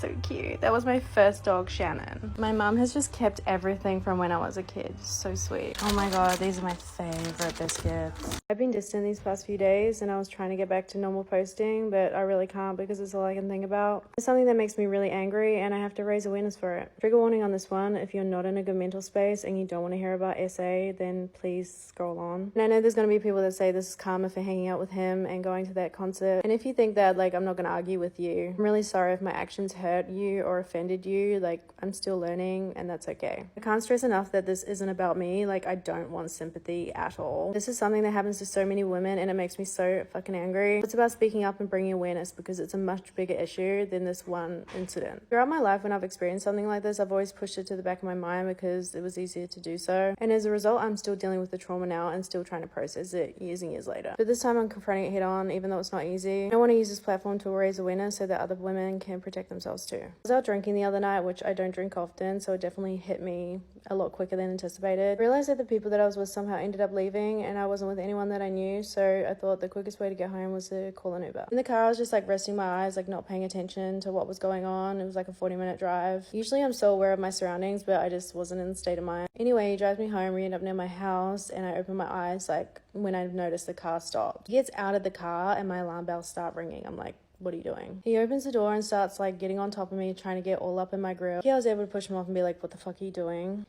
So cute. That was my first dog, Shannon. My mum has just kept everything from when I was a kid. So sweet. Oh my god, these are my favorite biscuits. I've been distant these past few days and I was trying to get back to normal posting, but I really can't because it's all I can think about. It's something that makes me really angry and I have to raise awareness for it. Trigger warning on this one: if you're not in a good mental space and you don't want to hear about SA, then please scroll on. And I know there's going to be people that say this is karma for hanging out with him and going to that concert. And if you think that, like, I'm not going to argue with you. I'm really sorry if my actions hurt you or offended you. Like, I'm still learning and that's okay. I can't stress enough that this isn't about me. Like, I don't want sympathy at all. This is something that happens to so many women and it makes me so fucking angry. It's about speaking up and bringing awareness because it's a much bigger issue than this one incident. Throughout my life, when I've experienced something like this, I've always pushed it to the back of my mind because it was easier to do so. And as a result, I'm still dealing with the trauma now and still trying to process it years and years later. But this time I'm confronting it head on, even though it's not easy. I want to use this platform to raise awareness so that other women can protect themselves too. I was out drinking the other night, which I don't drink often, so it definitely hit me a lot quicker than anticipated. I realized that the people that I was with somehow ended up leaving and I wasn't with anyone that I knew, so I thought the quickest way to get home was to call an Uber. In the car, I was just like resting my eyes, like not paying attention to what was going on. It was like a 40-minute drive. Usually I'm so aware of my surroundings, but I just wasn't in the state of mind. Anyway, he drives me home. We end up near my house and I open my eyes like when I noticed the car stopped. He gets out of the car and my alarm bells start ringing. I'm like, what are you doing? He opens the door and starts like getting on top of me, trying to get all up in my grill. I was able to push him off and be like, what the fuck are you doing?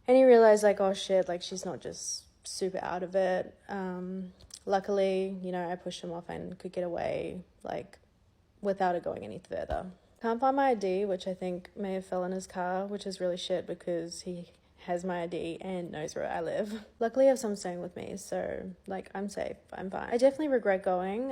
And he realized like, oh shit, like she's not just super out of it. Luckily, you know, I pushed him off and could get away like without it going any further. Can't find my ID, which I think may have fell in his car, which is really shit because he has my ID and knows where I live. Luckily I have someone staying with me, so like I'm safe, I'm fine. I definitely regret going.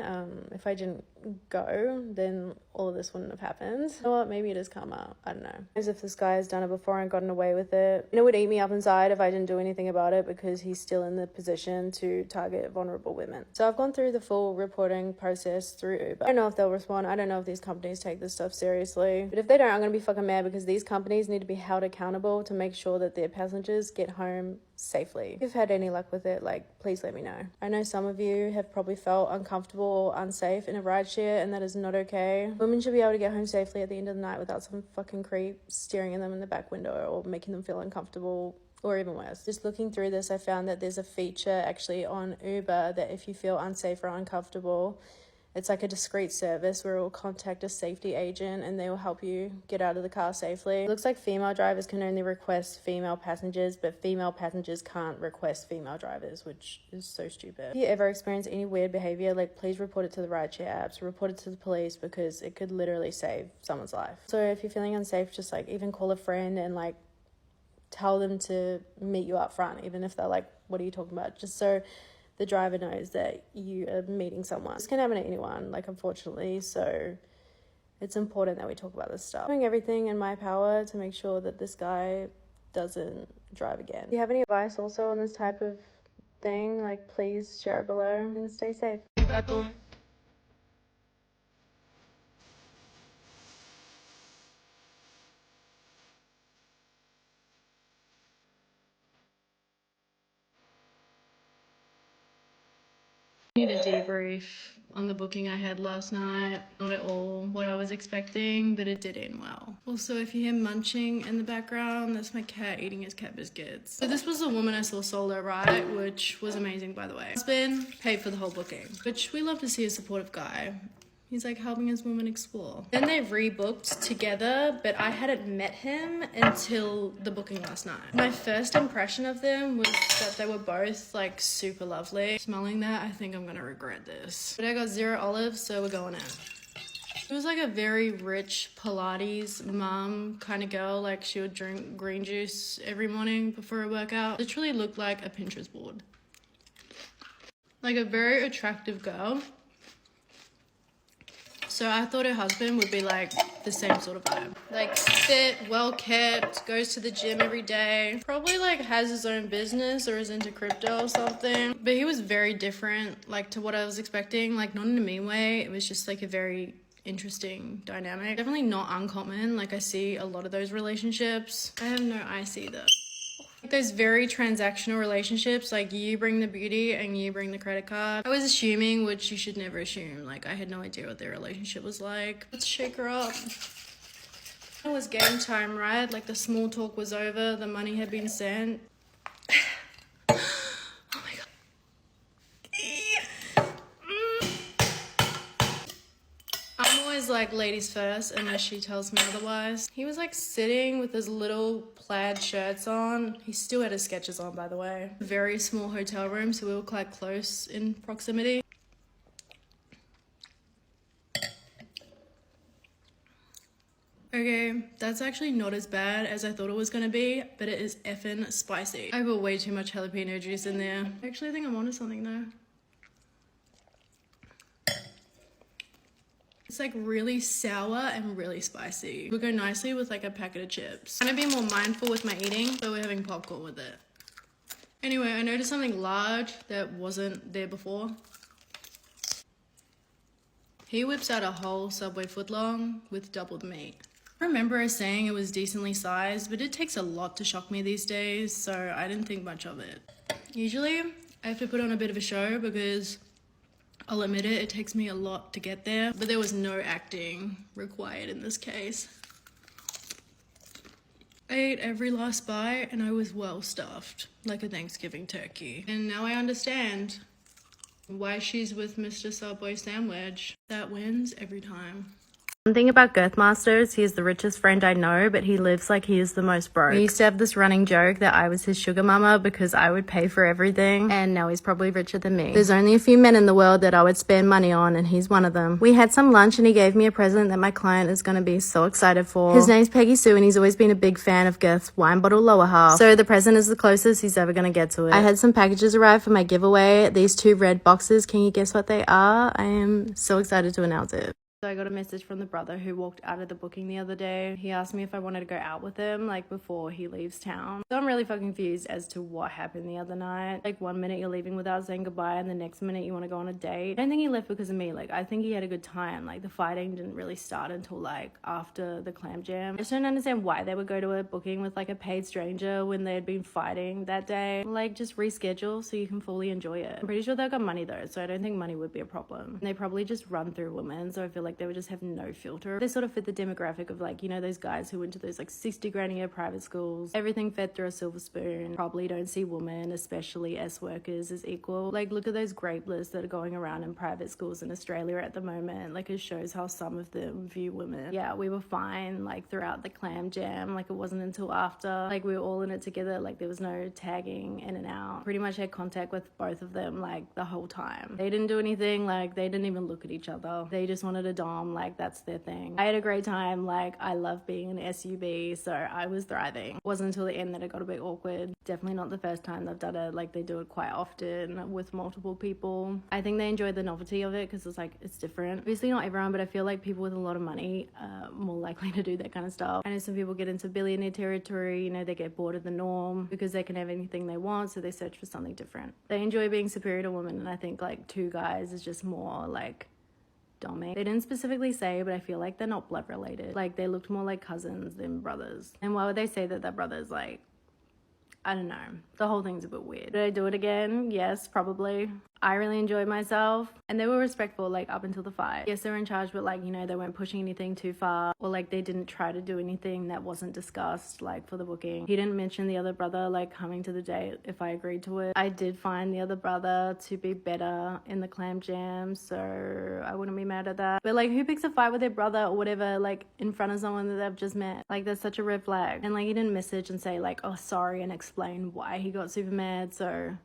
If I didn't didn't go, then all of this wouldn't have happened. You know what? Maybe it is karma. I don't know. As if this guy has done it before and gotten away with it. And it would eat me up inside if I didn't do anything about it, because he's still in the position to target vulnerable women. So I've gone through the full reporting process through Uber. I don't know if they'll respond. I don't know if these companies take this stuff seriously. But if they don't, I'm going to be fucking mad, because these companies need to be held accountable to make sure that their passengers get home safely. If you've had any luck with it, like, please let me know. I know some of you have probably felt uncomfortable or unsafe in a rideshare, and that is not okay. Women should be able to get home safely at the end of the night without some fucking creep staring at them in the back window or making them feel uncomfortable, or even worse. Just looking through this, I found that there's a feature actually on Uber that if you feel unsafe or uncomfortable, it's like a discreet service where it will contact a safety agent and they will help you get out of the car safely. It looks like female drivers can only request female passengers, but female passengers can't request female drivers, which is so stupid. If you ever experience any weird behavior, like, please report it to the rideshare apps, report it to the police, because it could literally save someone's life. So if you're feeling unsafe, just like even call a friend and like tell them to meet you up front, even if they're like, what are you talking about? Just so the driver knows that you are meeting someone. This can happen to anyone, like, unfortunately, so it's important that we talk about this stuff. I'm doing everything in my power to make sure that this guy doesn't drive again. If you have any advice also on this type of thing, like, please share it below and stay safe. Need a debrief on the booking I had last night. Not at all what I was expecting, but it did end well. Also, if you hear munching in the background, that's my cat eating his cat biscuits. So this was a woman I saw solo ride, which was amazing, by the way. Husband paid for the whole booking, which we love to see a supportive guy. He's like helping his woman explore. Then they rebooked together, but I hadn't met him until the booking last night. My first impression of them was that they were both like super lovely. Smelling that, I think I'm gonna regret this. But I got 0 olives, so we're going in. She was like a very rich Pilates mom kind of girl. Like, she would drink green juice every morning before a workout. Literally looked like a Pinterest board. Like a very attractive girl. So I thought her husband would be like the same sort of vibe. Like, fit, well kept, goes to the gym every day. Probably like has his own business or is into crypto or something. But he was very different, like, to what I was expecting. Like, not in a mean way. It was just like a very interesting dynamic. Definitely not uncommon. Like, I see a lot of those relationships. I have no ice either. Those very transactional relationships, like you bring the beauty and you bring the credit card. I was assuming, which you should never assume. Like, I had no idea what their relationship was like. Let's shake her up. It was game time, right? Like, the small talk was over, the money had been sent. Oh my god. I'm always like ladies first unless she tells me otherwise. He was like sitting with his little plaid shirts on. He still had his Skechers on, by the way. Very small hotel room, so we were quite close in proximity. Okay, that's actually not as bad as I thought it was gonna be, but it is effing spicy. I put way too much jalapeno juice in there. I actually think I'm onto something though. It's like really sour and really spicy. It would go nicely with like a packet of chips. I'm gonna be more mindful with my eating, so we're having popcorn with it. Anyway, I noticed something large that wasn't there before. He whips out a whole Subway footlong with double the meat. I remember her saying it was decently sized, but it takes a lot to shock me these days, so I didn't think much of it. Usually, I have to put on a bit of a show because I'll admit it takes me a lot to get there, but there was no acting required in this case. I ate every last bite and I was well stuffed, like a Thanksgiving turkey. And now I understand why she's with Mr. Subway Sandwich. That wins every time. One thing about Girthmasters, he is the richest friend I know, but he lives like he is the most broke. We used to have this running joke that I was his sugar mama because I would pay for everything, and now he's probably richer than me. There's only a few men in the world that I would spend money on, and he's one of them. We had some lunch and he gave me a present that my client is going to be so excited for. His name's Peggy Sue, and he's always been a big fan of Girth's wine bottle lower half. So the present is the closest he's ever going to get to it. I had some packages arrive for my giveaway. These 2 red boxes, can you guess what they are? I am so excited to announce it. So I got a message from the brother who walked out of the booking the other day. He asked me if I wanted to go out with him, like, before he leaves town. So I'm really fucking confused as to what happened the other night. Like, one minute you're leaving without saying goodbye, and the next minute you want to go on a date. I don't think he left because of me. Like, I think he had a good time. Like, the fighting didn't really start until, like, after the clam jam. I just don't understand why they would go to a booking with, like, a paid stranger when they had been fighting that day. Like, just reschedule so you can fully enjoy it. I'm pretty sure they've got money, though, so I don't think money would be a problem. And they probably just run through women, so I feel like they would just have no filter. They sort of fit the demographic of, like, you know, those guys who went to those like 60 grand a year private schools, everything fed through a silver spoon, probably don't see women, especially S workers, as equal. Like, look at those grape lists that are going around in private schools in Australia at the moment. Like, it shows how some of them view women. Yeah, we were fine like throughout the clam jam. Like, it wasn't until after, like, we were all in it together. Like, there was no tagging in and out. Pretty much had contact with both of them like the whole time. They didn't do anything. Like, they didn't even look at each other. They just wanted a dom. Like, that's their thing. I had a great time. Like, I love being an SUB, so I was thriving. It wasn't until the end that it got a bit awkward. Definitely not the first time they've done it. Like, they do it quite often with multiple people. I think they enjoy the novelty of it because it's like, it's different. Obviously not everyone, but I feel like people with a lot of money are more likely to do that kind of stuff. I know some people get into billionaire territory, you know, they get bored of the norm because they can have anything they want, so they search for something different. They enjoy being superior to women, and I think like 2 guys is just more like Dommy. They didn't specifically say, but I feel like they're not blood related. Like, they looked more like cousins than brothers. And why would they say that they're brothers? Like, I don't know. The whole thing's a bit weird. Did I do it again? Yes, probably. I really enjoyed myself, and they were respectful like up until the fight. Yes, they were in charge, but like, you know, they weren't pushing anything too far, or like they didn't try to do anything that wasn't discussed like for the booking. He didn't mention the other brother like coming to the date if I agreed to it. I did find the other brother to be better in the clam jam, so I wouldn't be mad at that. But like, who picks a fight with their brother or whatever like in front of someone that they've just met? Like, that's such a red flag. And like, he didn't message and say like, oh sorry, and explain why he got super mad. So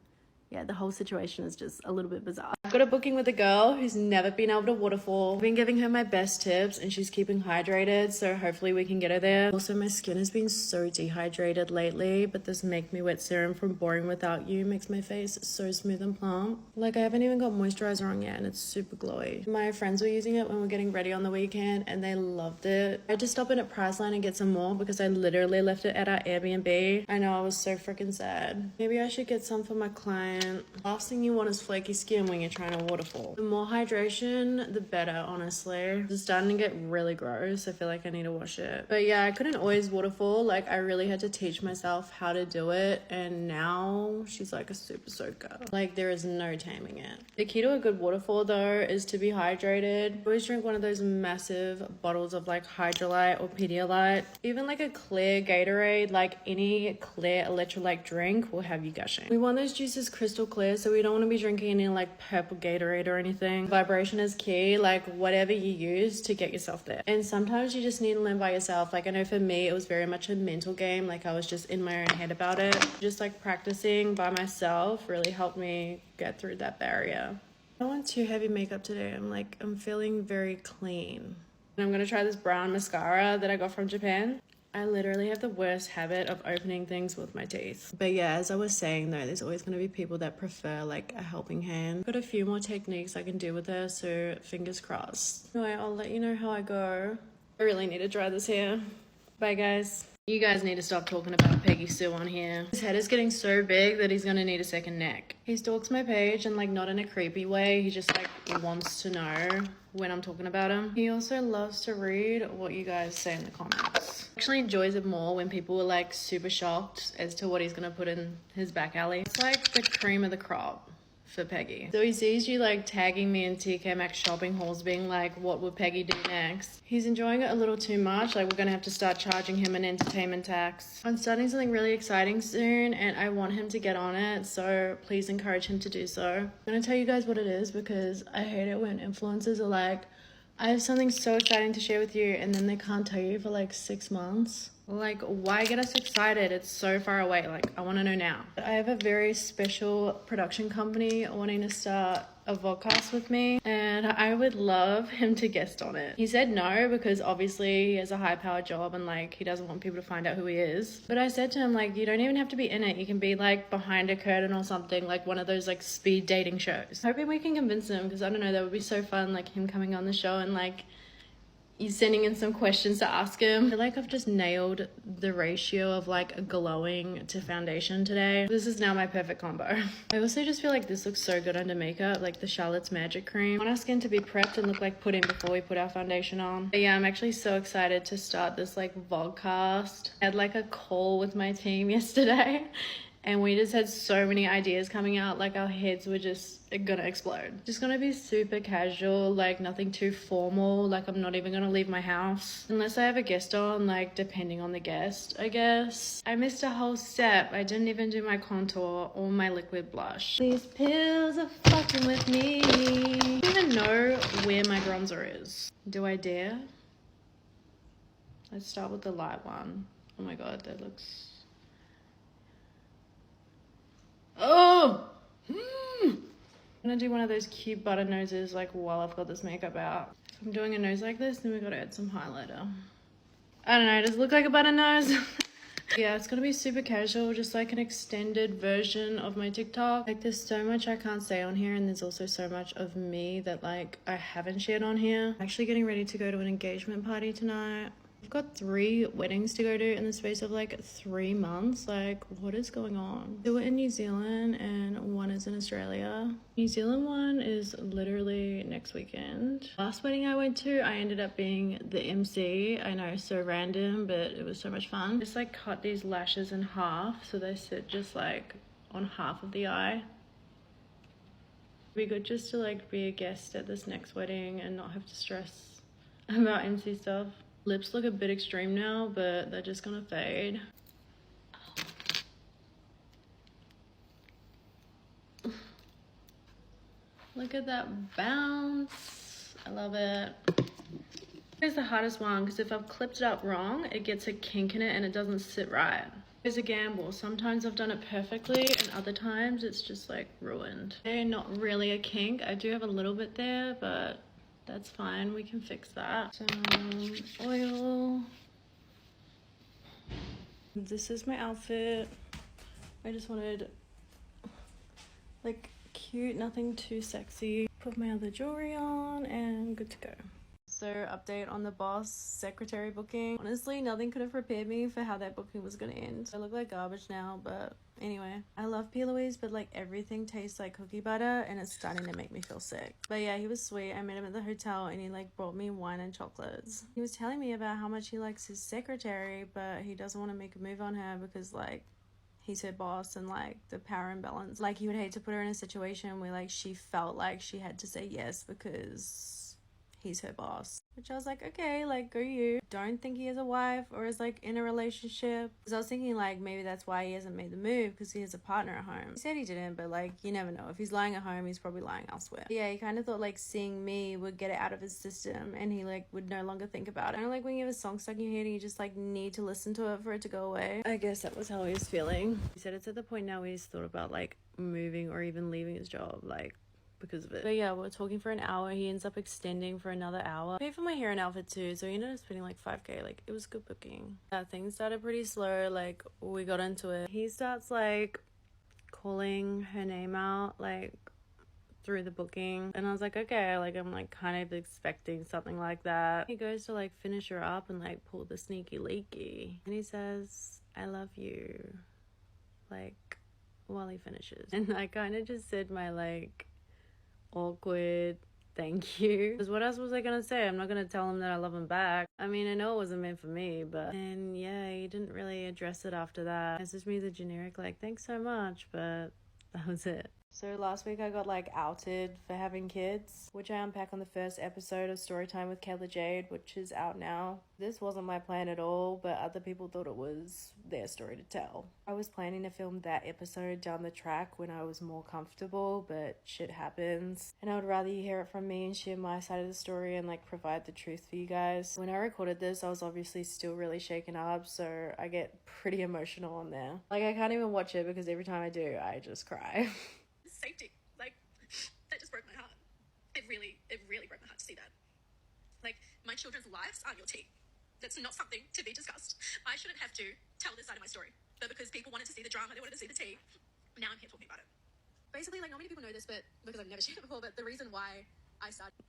yeah, the whole situation is just a little bit bizarre. I've got a booking with a girl who's never been able to waterfall. I've been giving her my best tips and she's keeping hydrated, so hopefully we can get her there. Also, my skin has been so dehydrated lately, but this Make Me Wet serum from Boring Without You makes my face so smooth and plump. Like, I haven't even got moisturizer on yet and it's super glowy. My friends were using it when we're getting ready on the weekend and they loved it. I had to stop in at Priceline and get some more because I literally left it at our Airbnb. I know, I was so freaking sad. Maybe I should get some for my client. Last thing you want is flaky skin when you're trying to waterfall. The more hydration, the better, honestly. It's starting to get really gross. I feel like I need to wash it. But yeah, I couldn't always waterfall. Like, I really had to teach myself how to do it. And now she's like a super soaker. Like, there is no taming it. The key to a good waterfall though is to be hydrated. Always drink one of those massive bottles of like Hydrolyte or Pedialyte. Even like a clear Gatorade, like any clear electrolyte drink will have you gushing. We want those juices crystal clear, so we don't want to be drinking any like purple Gatorade or anything. Vibration is key, like whatever you use to get yourself there. And sometimes you just need to learn by yourself. Like, I know for me it was very much a mental game. Like, I was just in my own head about it. Just like practicing by myself really helped me get through that barrier. I don't want too heavy makeup today. I'm feeling very clean. And I'm gonna try this brown mascara that I got from Japan. I literally have the worst habit of opening things with my teeth. But yeah, as I was saying though, there's always going to be people that prefer like a helping hand. Got a few more techniques I can do with her, so fingers crossed. Anyway, I'll let you know how I go. I really need to dry this hair. Bye guys. You guys need to stop talking about Peggy Sue on here. His head is getting so big that he's gonna need a second neck. He stalks my page and like not in a creepy way. He just like wants to know when I'm talking about him. He also loves to read what you guys say in the comments. Actually enjoys it more when people are like super shocked as to what he's gonna put in his back alley. It's like the cream of the crop for Peggy. So he sees you like tagging me in TK Maxx shopping hauls being like, what would Peggy do next? He's enjoying it a little too much. Like, we're gonna have to start charging him an entertainment tax. I'm starting something really exciting soon and I want him to get on it, so please encourage him to do so. I'm gonna tell you guys what it is because I hate it when influencers are like, I have something so exciting to share with you, and then they can't tell you for like 6 months. Like, why get us excited? It's so far away. Like, I want to know now. I have a very special production company wanting to start a vlogcast with me, and I would love him to guest on it. He said no because obviously he has a high-powered job and like he doesn't want people to find out who he is. But I said to him, like, you don't even have to be in it. You can be like behind a curtain or something, like one of those like speed dating shows. Hoping we can convince him, because I don't know, that would be so fun, like him coming on the show and like you sending in some questions to ask him. I feel like I've just nailed the ratio of like glowing to foundation today. This is now my perfect combo. I also just feel like this looks so good under makeup, like the Charlotte's Magic Cream. I want our skin to be prepped and look like pudding before we put our foundation on. But yeah, I'm actually so excited to start this like vlogcast. I had like a call with my team yesterday, and we just had so many ideas coming out, like our heads were just gonna explode. Just gonna be super casual, like nothing too formal. Like I'm not even gonna leave my house unless I have a guest on, like depending on the guest, I guess. I missed a whole step. I didn't even do my contour or my liquid blush. These pills are fucking with me. I don't even know where my bronzer is. Do I dare? Let's start with the light one. Oh my god, that looks... Oh! I'm gonna do one of those cute butter noses like while I've got this makeup out. If I'm doing a nose like this, then we gotta add some highlighter. I don't know, does it look like a butter nose? Yeah, it's gonna be super casual, just like an extended version of my TikTok. Like there's so much I can't say on here, and there's also so much of me that like I haven't shared on here. I'm actually getting ready to go to an engagement party tonight. I've got 3 weddings to go to in the space of like 3 months. Like, what is going on? 2 are in New Zealand and 1 is in Australia. New Zealand one is literally next weekend. Last wedding I went to, I ended up being the MC. I know, so random, but it was so much fun. Just like cut these lashes in half so they sit just like on half of the eye. It'd be good just to like be a guest at this next wedding and not have to stress about MC stuff. Lips look a bit extreme now, but they're just gonna fade. Look at that bounce. I love it. Here's the hardest one, because if I've clipped it up wrong, it gets a kink in it and it doesn't sit right. It's a gamble. Sometimes I've done it perfectly and other times it's just like ruined. They're not really a kink. I do have a little bit there, but that's fine, we can fix that. Some oil. This is my outfit. I just wanted like cute, nothing too sexy. Put my other jewelry on and good to go. So update on the boss secretary booking. Honestly, nothing could have prepared me for how that booking was gonna end. I look like garbage now, but anyway. I love P. Louise, but like everything tastes like cookie butter and it's starting to make me feel sick. But yeah, he was sweet. I met him at the hotel and he like brought me wine and chocolates. He was telling me about how much he likes his secretary, but he doesn't want to make a move on her because like he's her boss and like the power imbalance. Like he would hate to put her in a situation where like she felt like she had to say yes because he's her boss. Which I was like, okay, like go you. Don't think he has a wife or is like in a relationship. Because I was thinking like maybe that's why he hasn't made the move, because he has a partner at home. He said he didn't, but like you never know. If he's lying at home, he's probably lying elsewhere. But yeah, he kind of thought like seeing me would get it out of his system and he like would no longer think about it. I don't like when you have a song stuck in your head and you just like need to listen to it for it to go away. I guess that was how he was feeling. He said it's at the point now where he's thought about like moving or even leaving his job, like because of it. But yeah, we're talking for an hour. He ends up extending for another hour. I paid for my hair and outfit too, so he ended up spending like 5k. Like it was good booking. Things started pretty slow. Like we got into it. He starts like calling her name out like through the booking, and I was like, okay, like I'm like kind of expecting something like that. He goes to like finish her up and like pull the sneaky leaky, and he says, I love you, like while he finishes. And I kind of just said my like awkward thank you, because what else was I gonna say? I'm not gonna tell him that I love him back. I mean, I know it wasn't meant for me, but and yeah, he didn't really address it after that. It's just me the generic like thanks so much, but that was it. So last week I got like outed for having kids, which I unpack on the first episode of Storytime with Kayla Jade, which is out now. This wasn't my plan at all, but other people thought it was their story to tell. I was planning to film that episode down the track when I was more comfortable, but shit happens. And I would rather you hear it from me and share my side of the story and like provide the truth for you guys. When I recorded this, I was obviously still really shaken up, so I get pretty emotional on there. Like I can't even watch it because every time I do, I just cry. Safety, like, that just broke my heart. It really broke my heart to see that. Like, my children's lives aren't your tea. That's not something to be discussed. I shouldn't have to tell this side of my story, but because people wanted to see the drama, they wanted to see the tea, now I'm here talking about it. Basically, like, not many people know this, but because I've never shared it before, but the reason why I started...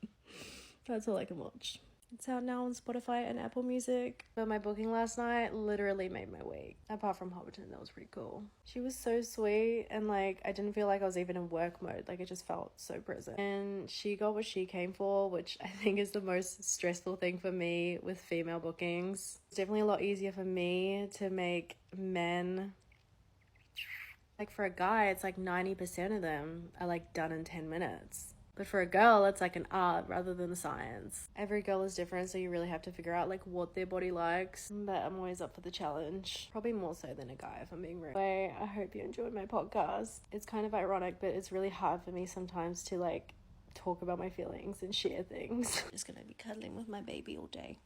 That's all I can watch. It's out now on Spotify and Apple Music. But my booking last night literally made my week. Apart from Hobbiton, that was pretty cool. She was so sweet and like I didn't feel like I was even in work mode. Like it just felt so present. And she got what she came for, which I think is the most stressful thing for me with female bookings. It's definitely a lot easier for me to make men... Like for a guy, it's like 90% of them are like done in 10 minutes. But for a girl, it's like an art rather than a science. Every girl is different, so you really have to figure out like what their body likes. But I'm always up for the challenge. Probably more so than a guy if I'm being real. Anyway, I hope you enjoyed my podcast. It's kind of ironic, but it's really hard for me sometimes to like talk about my feelings and share things. I'm just gonna be cuddling with my baby all day.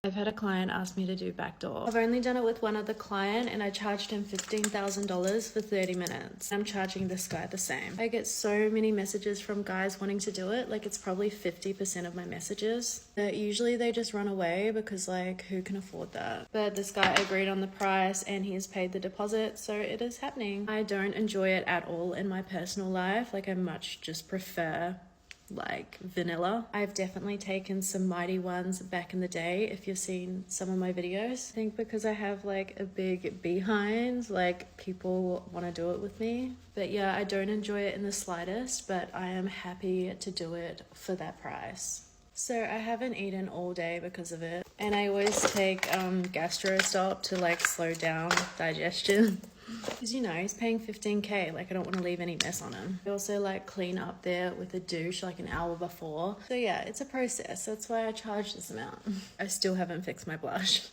I've had a client ask me to do backdoor. I've only done it with one other client and I charged him $15,000 for 30 minutes. I'm charging this guy the same. I get so many messages from guys wanting to do it. Like it's probably 50% of my messages. But usually they just run away because like who can afford that? But this guy agreed on the price and he has paid the deposit, so it is happening. I don't enjoy it at all in my personal life. Like I much just prefer like vanilla. I've definitely taken some mighty ones back in the day if you've seen some of my videos. I think because I have like a big behind, like people want to do it with me. But yeah, I don't enjoy it in the slightest, but I am happy to do it for that price. So I haven't eaten all day because of it, and I always take gastro stop to like slow down digestion. Because, you know, he's paying $15K, like I don't want to leave any mess on him. I also like clean up there with a douche like an hour before. So yeah, it's a process. That's why I charge this amount. I still haven't fixed my blush.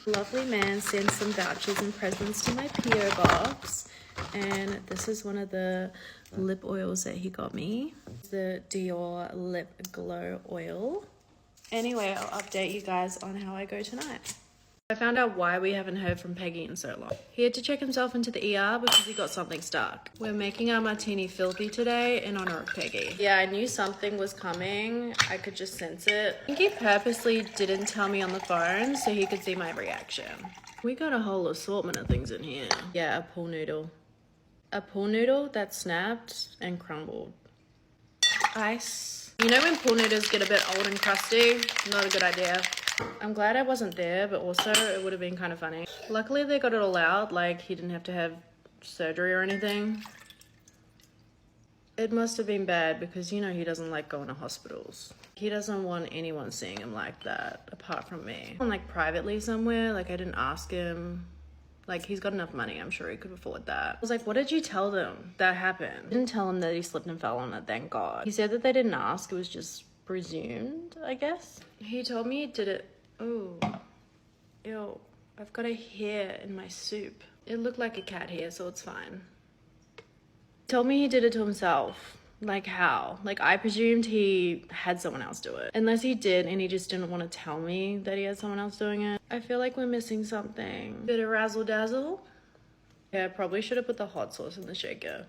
Lovely man sent some vouchers and presents to my PO box. And this is one of the lip oils that he got me. The Dior Lip Glow Oil. Anyway, I'll update you guys on how I go tonight. I found out why we haven't heard from Peggy in so long. He had to check himself into the ER because he got something stuck. We're making our martini filthy today in honor of Peggy. Yeah, I knew something was coming. I could just sense it. I think he purposely didn't tell me on the phone so he could see my reaction. We got a whole assortment of things in here. Yeah, a pool noodle. A pool noodle that snapped and crumbled. Ice. You know when pool noodles get a bit old and crusty? Not a good idea. I'm glad I wasn't there, but also it would have been kind of funny. Luckily they got it all out, like he didn't have to have surgery or anything. It must have been bad because you know he doesn't like going to hospitals. He doesn't want anyone seeing him like that apart from me. Like privately somewhere, like I didn't ask him. Like he's got enough money, I'm sure he could afford that. I was like, what did you tell them that happened? I didn't tell him that he slipped and fell on it, thank God. He said that they didn't ask, it was just presumed, I guess. He told me he did it. Oh, ew, I've got a hair in my soup. It looked like a cat hair, so it's fine. He told me he did it to himself. Like how? Like I presumed he had someone else do it. Unless he did and he just didn't want to tell me that he had someone else doing it. I feel like we're missing something. Bit of razzle dazzle. Yeah, I probably should have put the hot sauce in the shaker.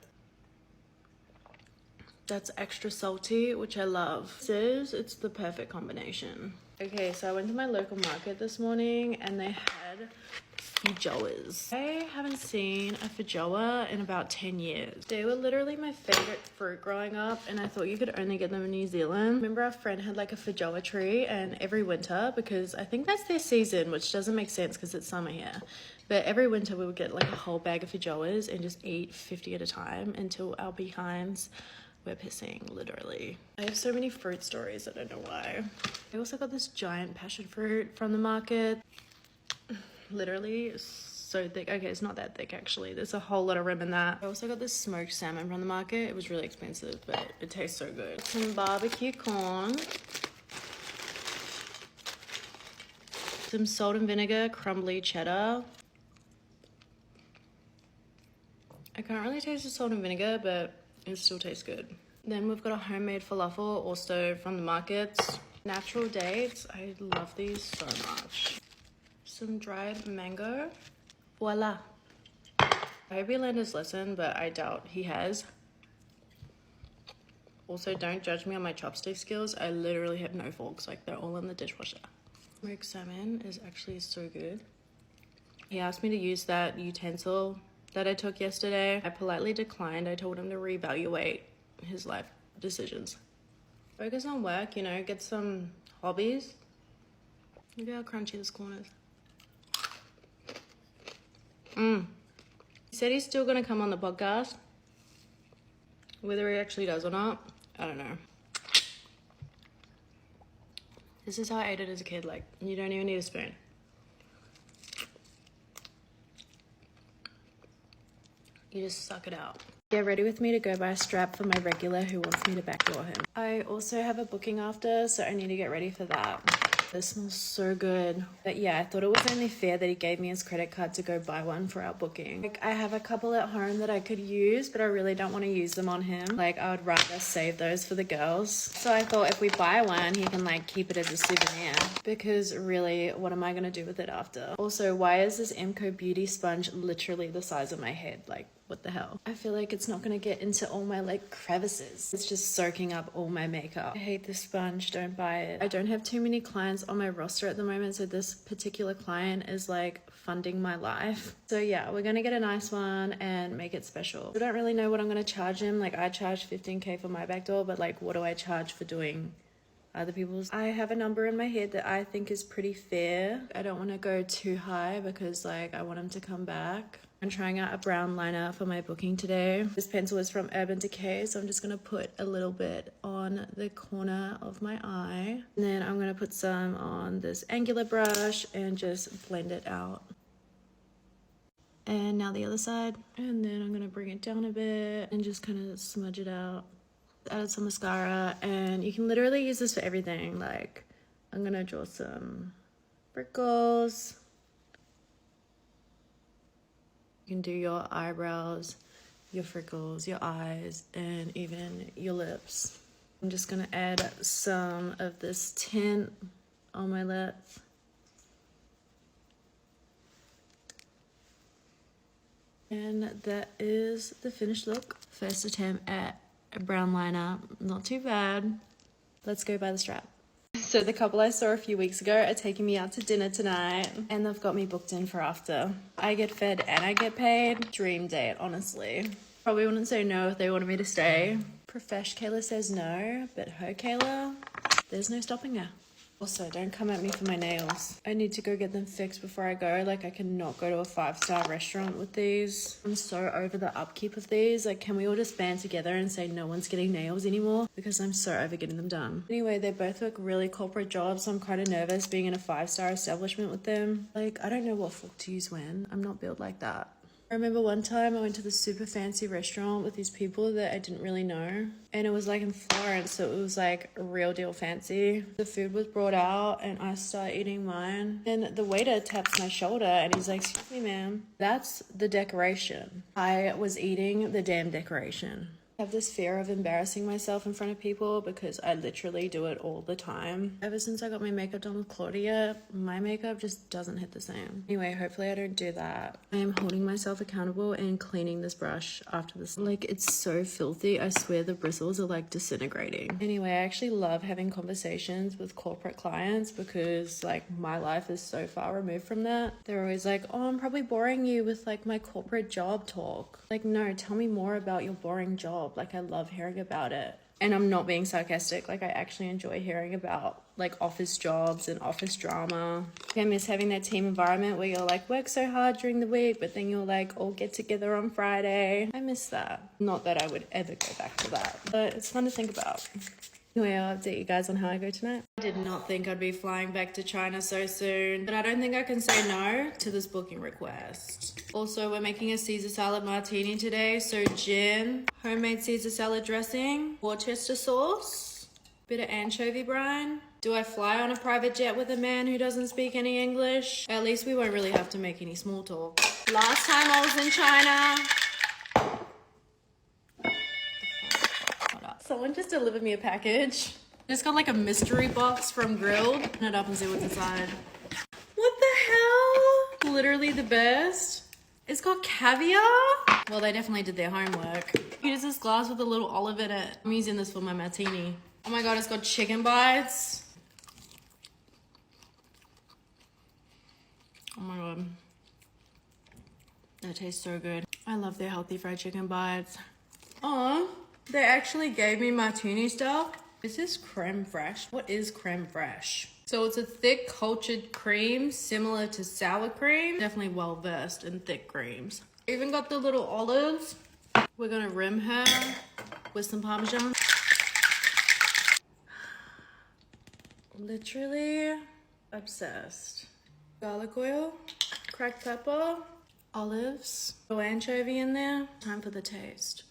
That's extra salty, which I love. It's the perfect combination. Okay, so I went to my local market this morning and they had feijoas. I haven't seen a feijoa in about 10 years. They were literally my favorite fruit growing up and I thought you could only get them in New Zealand. Remember our friend had like a feijoa tree, and every winter, because I think that's their season, which doesn't make sense because it's summer here. But every winter we would get like a whole bag of feijoas and just eat 50 at a time until our behinds were pissing, literally. I have so many fruit stories, I don't know why. I also got this giant passion fruit from the market. Literally so thick. Okay, it's not that thick actually. There's a whole lot of rim in that. I also got this smoked salmon from the market. It was really expensive, but it tastes so good. Some barbecue corn. Some salt and vinegar crumbly cheddar. I can't really taste the salt and vinegar, but it still tastes good. Then we've got a homemade falafel, also from the markets. Natural dates. I love these so much. Some dried mango. Voila. I hope he learned his lesson, but I doubt he has. Also, don't judge me on my chopstick skills. I literally have no forks. Like, they're all in the dishwasher. Smoked salmon is actually so good. He asked me to use that utensil that I took yesterday. I politely declined. I told him to reevaluate his life decisions. Focus on work, you know, get some hobbies. Look how crunchy this corn is. He said he's still gonna come on the podcast. Whether he actually does or not, I don't know. This is how I ate it as a kid. Like, you don't even need a spoon. You just suck it out. Get ready with me to go buy a strap for my regular who wants me to backdoor him. I also have a booking after, so I need to get ready for that. This smells so good. But yeah, I thought it was only fair that he gave me his credit card to go buy one for our booking. Like, I have a couple at home that I could use, but I really don't want to use them on him. Like, I would rather save those for the girls. So I thought if we buy one, he can like keep it as a souvenir. Because really, what am I going to do with it after? Also, why is this Emco Beauty sponge literally the size of my head? Like, what the hell? I feel like it's not going to get into all my like crevices. It's just soaking up all my makeup. I hate this sponge. Don't buy it. I don't have too many clients on my roster at the moment, so this particular client is like funding my life. So yeah, we're gonna get a nice one and make it special. I don't really know what I'm gonna charge him. Like, I charge 15K for my backdoor, but like, what do I charge for doing other people's? I have a number in my head that I think is pretty fair. I don't want to go too high because like I want him to come back. I'm trying out a brown liner for my booking today. This pencil is from Urban Decay, so I'm just gonna put a little bit on the corner of my eye. And then I'm gonna put some on this angular brush and just blend it out. And now the other side. And then I'm gonna bring it down a bit and just kind of smudge it out. Added some mascara, and you can literally use this for everything. Like, I'm gonna draw some freckles. You can do your eyebrows, your freckles, your eyes, and even your lips. I'm just gonna add some of this tint on my lips. And that is the finished look. First attempt at a brown liner, not too bad. Let's go buy the strap. So the couple I saw a few weeks ago are taking me out to dinner tonight, and they've got me booked in for after. I get fed and I get paid. Dream date, honestly. Probably wouldn't say no if they wanted me to stay. Profesh Kayla says no, but her Kayla, there's no stopping her. Also, don't come at me for my nails. I need to go get them fixed before I go. Like, I cannot go to a 5-star restaurant with these. I'm so over the upkeep of these. Like, can we all just band together and say no one's getting nails anymore? Because I'm so over getting them done. Anyway, they both work really corporate jobs, so I'm kind of nervous being in a 5-star establishment with them. Like, I don't know what fork to use when. I'm not built like that. I remember one time I went to this super fancy restaurant with these people that I didn't really know, and it was like in Florence, so it was like a real deal fancy. The food was brought out and I started eating mine, and the waiter taps my shoulder and he's like, "Excuse me, ma'am, that's the decoration." I was eating the damn decoration. I have this fear of embarrassing myself in front of people because I literally do it all the time. Ever since I got my makeup done with Claudia, my makeup just doesn't hit the same. Anyway, hopefully I don't do that. I am holding myself accountable and cleaning this brush after this. Like, it's so filthy. I swear the bristles are like disintegrating. Anyway, I actually love having conversations with corporate clients because like my life is so far removed from that. They're always like, "Oh, I'm probably boring you with like my corporate job talk." Like, no, tell me more about your boring job. Like, I love hearing about it. And I'm not being sarcastic. Like, I actually enjoy hearing about like office jobs and office drama. I miss having that team environment where you're like work so hard during the week, but then you'll like all get together on Friday. I miss that. Not that I would ever go back to that, but it's fun to think about. Anyway, I'll update you guys on how I go tonight. I did not think I'd be flying back to China so soon, but I don't think I can say no to this booking request. Also, we're making a Caesar salad martini today. So gin, homemade Caesar salad dressing, Worcester sauce, bit of anchovy brine. Do I fly on a private jet with a man who doesn't speak any English? At least we won't really have to make any small talk. Last time I was in China, someone just delivered me a package. Just got like a mystery box from Grilled. Open it up and see what's inside. What the hell? Literally the best. It's got caviar. Well, they definitely did their homework. Here's this glass with a little olive in it. I'm using this for my martini. Oh my god, it's got chicken bites. Oh my god. That tastes so good. I love their healthy fried chicken bites. Oh, they actually gave me martini stuff. Is this creme fraiche? What is creme fraiche? So it's a thick cultured cream similar to sour cream. Definitely well versed in thick creams. Even got the little olives. We're gonna rim her with some Parmesan. Literally obsessed. Garlic oil, cracked pepper, olives, no anchovy in there. Time for the taste.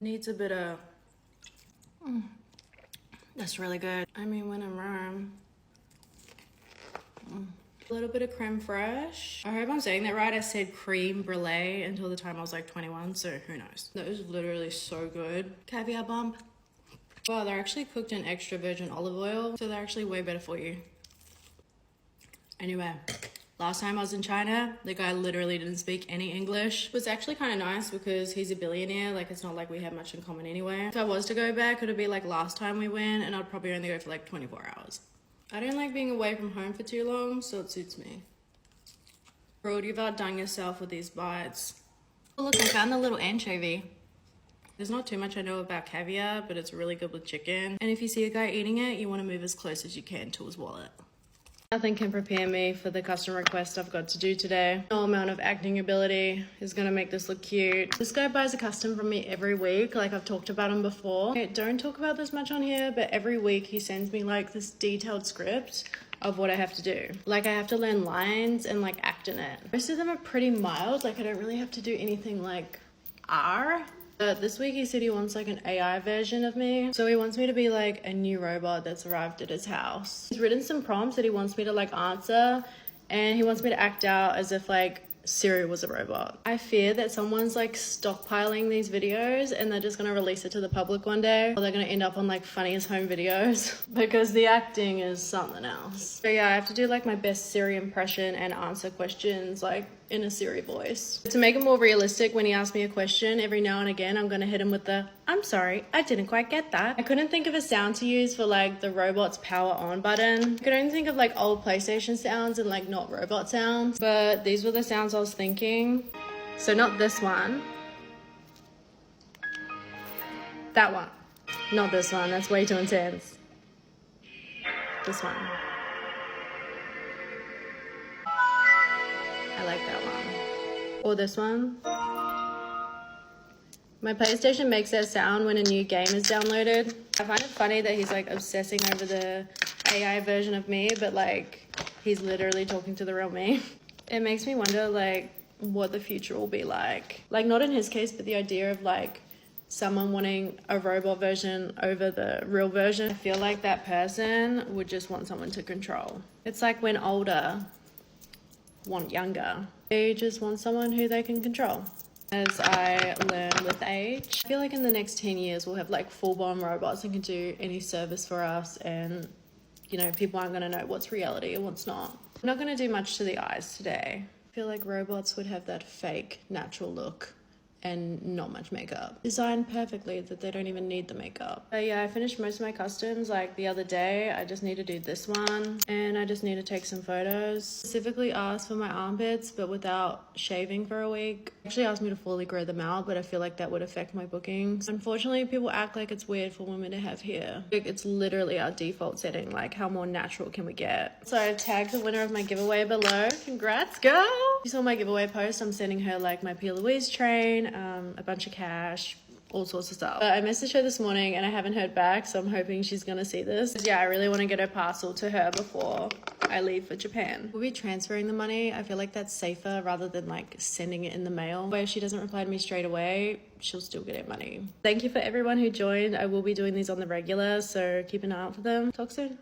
Needs a bit of... That's really good. I mean, when in Rome. A little bit of creme fraiche. I hope I'm saying that right. I said creme brulee until the time I was like 21, so who knows. That was literally so good. Caviar bump. Wow, they're actually cooked in extra virgin olive oil, so they're actually way better for you. Anyway, last time I was in China, the guy literally didn't speak any English. It was actually kind of nice because he's a billionaire. Like, it's not like we have much in common anyway. If I was to go back, it would be like last time we went, and I'd probably only go for like 24 hours. I don't like being away from home for too long, so it suits me. Bro, you've outdone yourself with these bites. Oh, look, I found the little anchovy. There's not too much I know about caviar, but it's really good with chicken. And if you see a guy eating it, you want to move as close as you can to his wallet. Nothing can prepare me for the custom request I've got to do today. No amount of acting ability is gonna make this look cute. This guy buys a custom from me every week, like I've talked about him before. I don't talk about this much on here, but every week he sends me like this detailed script of what I have to do. Like I have to learn lines and like act in it. Most of them are pretty mild, like I don't really have to do anything like R. But this week he said he wants like an AI version of me. So he wants me to be like a new robot that's arrived at his house. He's written some prompts that he wants me to like answer, and he wants me to act out as if like Siri was a robot. I fear that someone's like stockpiling these videos and they're just gonna release it to the public one day, or they're gonna end up on like funniest home videos because the acting is something else. So yeah, I have to do like my best Siri impression and answer questions like in a Siri voice. To make it more realistic, when he asks me a question, every now and again I'm gonna hit him with the "I'm sorry, I didn't quite get that." I couldn't think of a sound to use for like the robot's power on button. I could only think of like old PlayStation sounds and like not robot sounds, but these were the sounds I was thinking. So not this one. That one. Not this one, that's way too intense. This one. I like that one. Or this one. My PlayStation makes that sound when a new game is downloaded. I find it funny that he's like obsessing over the AI version of me, but like he's literally talking to the real me. It makes me wonder like what the future will be like. Like not in his case, but the idea of like someone wanting a robot version over the real version. I feel like that person would just want someone to control. It's like when older want younger. They just want someone who they can control. As I learn with age, I feel like in the next 10 years we'll have like full-blown robots that can do any service for us, and you know, people aren't going to know what's reality and what's not. I'm not going to do much to the eyes today. I feel like robots would have that fake natural look and not much makeup. Designed perfectly that they don't even need the makeup. But yeah, I finished most of my customs like the other day. I just need to do this one, and I just need to take some photos. Specifically asked for my armpits, but without shaving for a week. Actually asked me to fully grow them out, but I feel like that would affect my bookings. Unfortunately, people act like it's weird for women to have hair. Like, it's literally our default setting. Like, how more natural can we get? So I've tagged the winner of my giveaway below. Congrats, girl! You saw my giveaway post. I'm sending her like my P. Louise train, a bunch of cash, all sorts of stuff. But I messaged her this morning and I haven't heard back, so I'm hoping she's gonna see this. Yeah, I really want to get her parcel to her before I leave for Japan. We'll be transferring the money. I feel like that's safer rather than like sending it in the mail. But if she doesn't reply to me straight away, she'll still get her money. Thank you for everyone who joined. I will be doing these on the regular, so keep an eye out for them. Talk soon.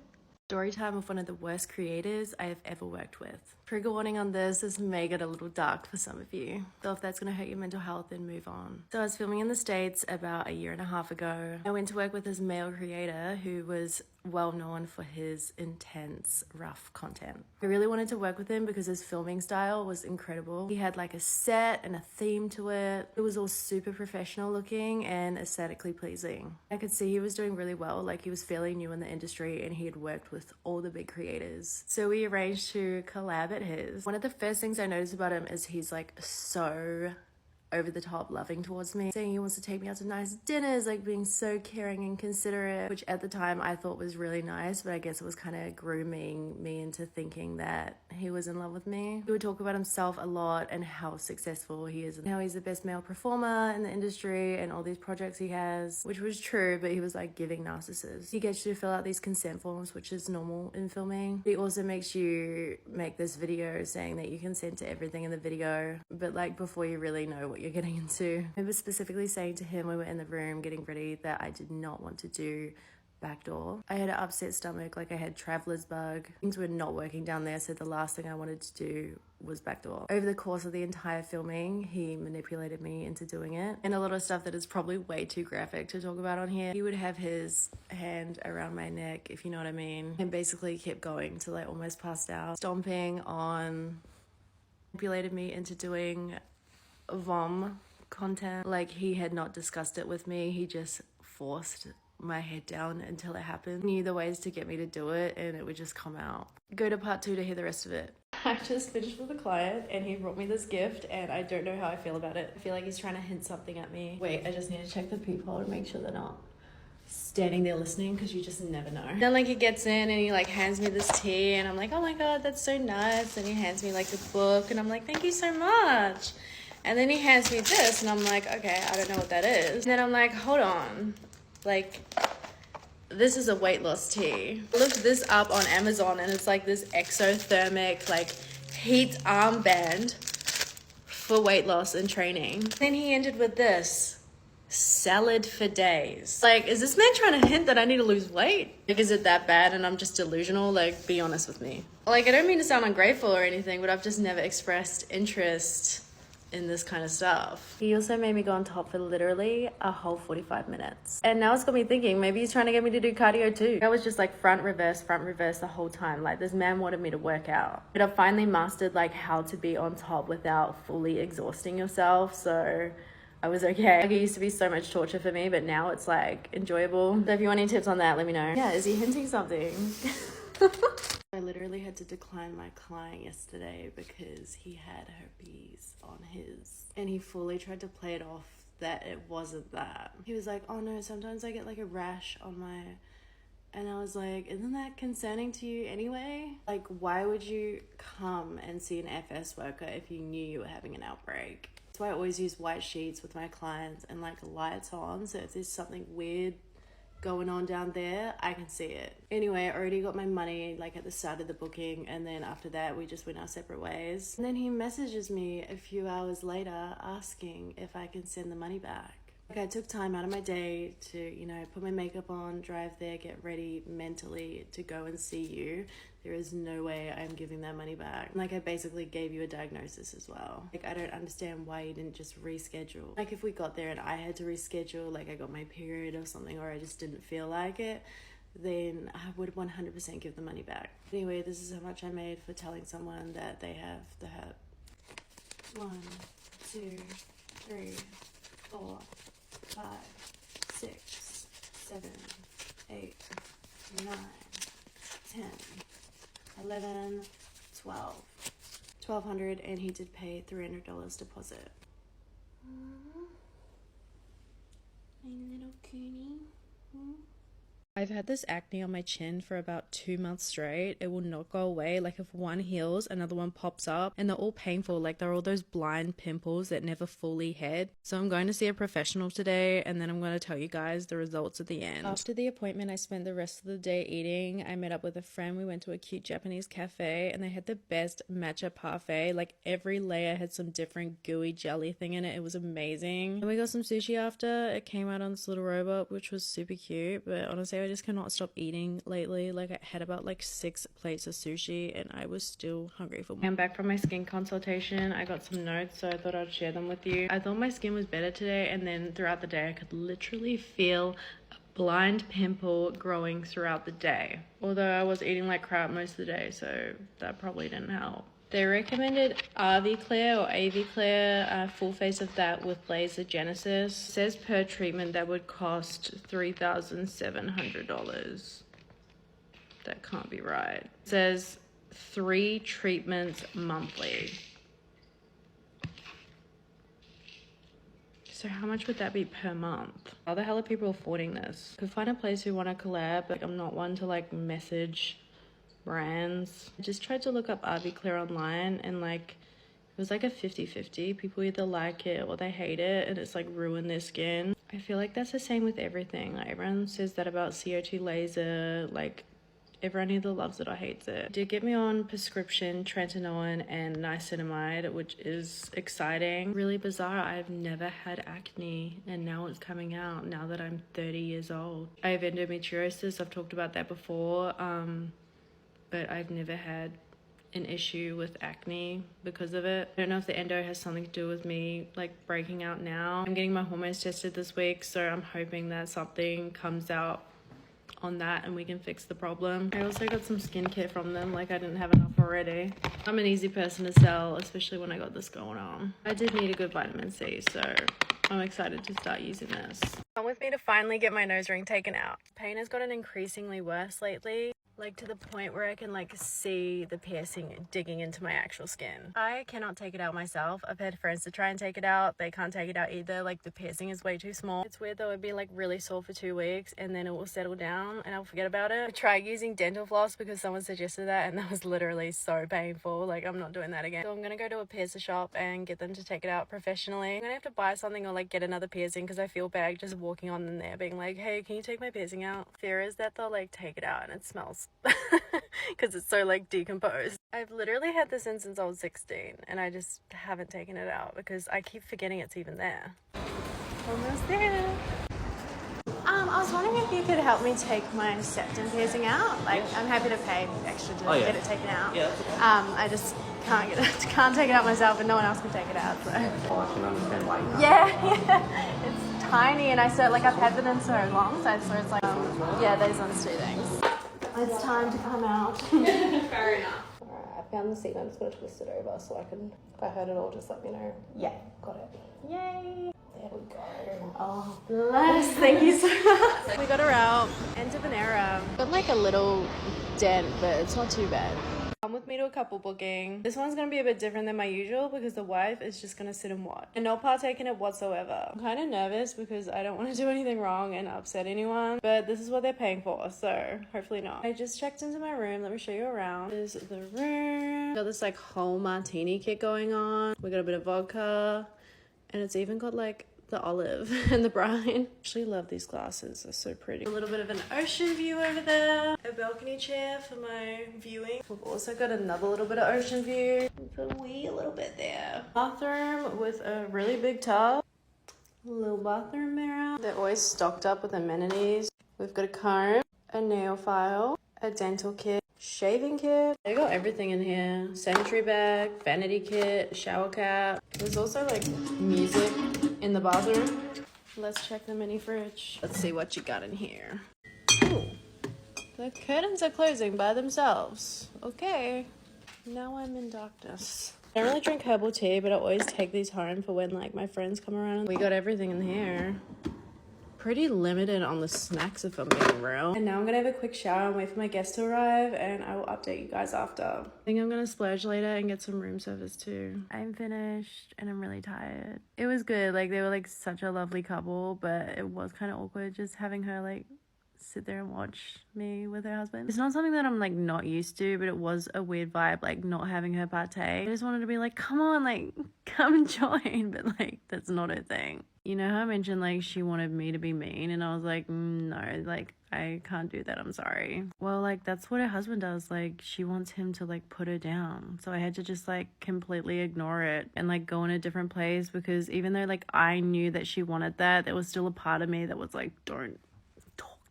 Story time of one of the worst creators I have ever worked with. Trigger warning on this may get a little dark for some of you. So if that's gonna hurt your mental health, then move on. So I was filming in the States about a year and a half ago. I went to work with this male creator who was well known for his intense, rough content. I really wanted to work with him because his filming style was incredible. He had like a set and a theme to it. It was all super professional looking and aesthetically pleasing. I could see he was doing really well, like he was fairly new in the industry and he had worked with all the big creators. So we arranged to collab at his. One of the first things I noticed about him is he's like so over the top loving towards me, saying he wants to take me out to nice dinners, like being so caring and considerate, which at the time I thought was really nice, but I guess it was kind of grooming me into thinking that he was in love with me. He would talk about himself a lot and how successful he is and how he's the best male performer in the industry and all these projects he has, which was true, but he was like giving narcissists. He gets you to fill out these consent forms, which is normal in filming. He also makes you make this video saying that you consent to everything in the video, but like before you really know what you're getting into. I remember specifically saying to him when we were in the room getting ready that I did not want to do backdoor. I had an upset stomach, like I had traveler's bug. Things were not working down there, so the last thing I wanted to do was backdoor. Over the course of the entire filming, he manipulated me into doing it. And a lot of stuff that is probably way too graphic to talk about on here. He would have his hand around my neck, if you know what I mean, and basically kept going till I almost passed out. Stomping on, manipulated me into doing vom content. Like he had not discussed it with me, he just forced my head down until it happened. Knew the ways to get me to do it and it would just come out. Go to part 2 to hear the rest of it. I just finished with a client and he brought me this gift and I don't know how I feel about it. I feel like he's trying to hint something at me. Wait, I just need to check the peephole to make sure they're not standing there listening, because you just never know. Then like he gets in and he like hands me this tea and I'm like, oh my god, that's so nice. And he hands me like a book and I'm like, thank you so much. And then he hands me this and I'm like, okay, I don't know what that is. And then I'm like, hold on, like this is a weight loss tea. I looked this up on Amazon and it's like this exothermic like heat armband for weight loss and training. Then he ended with this, salad for days. Like, is this man trying to hint that I need to lose weight? Like, is it that bad and I'm just delusional? Like, be honest with me. Like, I don't mean to sound ungrateful or anything, but I've just never expressed interest in this kind of stuff. He also made me go on top for literally a whole 45 minutes. And now it's got me thinking, maybe he's trying to get me to do cardio too. I was just like front, reverse the whole time. Like this man wanted me to work out. But I've finally mastered like how to be on top without fully exhausting yourself. So I was okay. Like it used to be so much torture for me, but now it's like enjoyable. So if you want any tips on that, let me know. Yeah, is he hinting something? I literally had to decline my client yesterday because he had herpes on his, and he fully tried to play it off that it wasn't that. He was like, oh no, sometimes I get like a rash on my, and I was like, isn't that concerning to you anyway? Like, why would you come and see an FS worker if you knew you were having an outbreak? That's why I always use white sheets with my clients and like lights on, so if there's something weird going on down there, I can see it. Anyway, I already got my money like at the start of the booking, and then after that we just went our separate ways. And then he messages me a few hours later asking if I can send the money back. Like I took time out of my day to, you know, put my makeup on, drive there, get ready mentally to go and see you. There is no way I'm giving that money back. Like I basically gave you a diagnosis as well. Like I don't understand why you didn't just reschedule. Like if we got there and I had to reschedule, like I got my period or something, or I just didn't feel like it, then I would 100% give the money back. Anyway, this is how much I made for telling someone that they have the herp. 1, 2, 3, 4, 5, 6, 7, 8, 9, 10, 11, 12. $1,200, and he did pay $300 deposit. My little coonie. I've had this acne on my chin for about 2 months straight. It will not go away. Like if one heals, another one pops up, and they're all painful. Like they're all those blind pimples that never fully head. So I'm going to see a professional today, and then I'm going to tell you guys the results at the end. After the appointment, I spent the rest of the day eating. I met up with a friend. We went to a cute Japanese cafe, and they had the best matcha parfait. Like every layer had some different gooey jelly thing in it. It was amazing. And we got some sushi after. It came out on this little robot, which was super cute. But honestly, I just cannot stop eating lately. Like I had about like 6 plates of sushi and I was still hungry for more. I'm back from my skin consultation. I got some notes, so I thought I'd share them with you. I thought my skin was better today, and then throughout the day I could literally feel a blind pimple growing throughout the day. Although I was eating like crap most of the day, so that probably didn't help. They recommended RV Clear or AV Clear, full face of that with laser genesis. It says per treatment that would cost $3,700. That can't be right. It says 3 treatments monthly. So how much would that be per month? How the hell are people affording this? Could find a place who want to collab. Like I'm not one to like message brands. I just tried to look up RV Clear online, and like it was like a 50-50. People either like it or they hate it, and it's like ruined their skin. I feel like that's the same with everything. Like everyone says that about CO2 laser. Like everyone either loves it or hates it. It did get me on prescription tretinoin and niacinamide, which is exciting. Really bizarre. I've never had acne, and now it's coming out now that I'm 30 years old. I have endometriosis. I've talked about that before. But I've never had an issue with acne because of it. I don't know if the endo has something to do with me like breaking out now. I'm getting my hormones tested this week, so I'm hoping that something comes out on that and we can fix the problem. I also got some skincare from them, like I didn't have enough already. I'm an easy person to sell, especially when I got this going on. I did need a good vitamin C, so I'm excited to start using this. Come with me to finally get my nose ring taken out. Pain has gotten increasingly worse lately. Like to the point where I can like see the piercing digging into my actual skin. I cannot take it out myself. I've had friends to try and take it out. They can't take it out either. Like the piercing is way too small. It's weird though. It'd be like really sore for 2 weeks and then it will settle down and I'll forget about it. I tried using dental floss because someone suggested that, and that was literally so painful. Like I'm not doing that again. So I'm gonna go to a piercer shop and get them to take it out professionally. I'm gonna have to buy something or like get another piercing because I feel bad just walking on in there being like, hey, can you take my piercing out? Fear is that they'll like take it out and it smells because it's so like decomposed. I've literally had this in since I was 16 and I just haven't taken it out because I keep forgetting it's even there. Almost there. I was wondering if you could help me take my septum piercing out. Like, I'm happy to pay extra to get it taken out. Yeah. I just can't take it out myself, and no one else can take it out. So. Oh, I can understand why you can't. Yeah. It's tiny, and I've had them in so long, so it's like, yeah, those ones 2 things. It's time to come out. Fair enough. Alright, I found the seat. I'm just going to twist it over so I can, if I heard it all, just let me know. Yeah, got it. Yay! There we go. Oh, bless. Thank you so much. We got her out. End of an era. Got like a little dent, but it's not too bad. Come with me to a couple booking. This one's going to be a bit different than my usual because the wife is just going to sit and watch and not partake in it whatsoever. I'm kind of nervous because I don't want to do anything wrong and upset anyone, but this is what they're paying for, so hopefully not. I just checked into my room. Let me show you around. This is the room. Got this like whole martini kit going on. We got a bit of vodka, and it's even got like the olive and the brine. I actually love these glasses. They're so pretty. A little bit of an ocean view over there. A balcony chair for my viewing. We've also got another little bit of ocean view. It's a wee little bit there. Bathroom with a really big tub. A little bathroom mirror. They're always stocked up with amenities. We've got a comb, a nail file, a dental kit, shaving kit. They got everything in here. Sanitary bag, vanity kit, shower cap. There's also like music in the bathroom. Let's check the mini fridge. Let's see what you got in here. Ooh, the curtains are closing by themselves. Okay, now I'm in darkness. I don't really drink herbal tea, but I always take these home for when like my friends come around. We got everything in here. Pretty limited on the snacks if I'm being real. And now I'm gonna have a quick shower and wait for my guests to arrive, and I will update you guys after. I think I'm gonna splurge later and get some room service too. I'm finished and I'm really tired. It was good, like they were like such a lovely couple, but it was kind of awkward just having her like sit there and watch me with her husband. It's not something that I'm like not used to, but it was a weird vibe, like not having her partake. I just wanted to be like, come on, like come and join, but like that's not her thing. You know how I mentioned like she wanted me to be mean, and I was like, no, like I can't do that, I'm sorry. Well, like that's what her husband does. Like she wants him to like put her down, so I had to just like completely ignore it and like go in a different place, because even though like I knew that she wanted that, there was still a part of me that was like, don't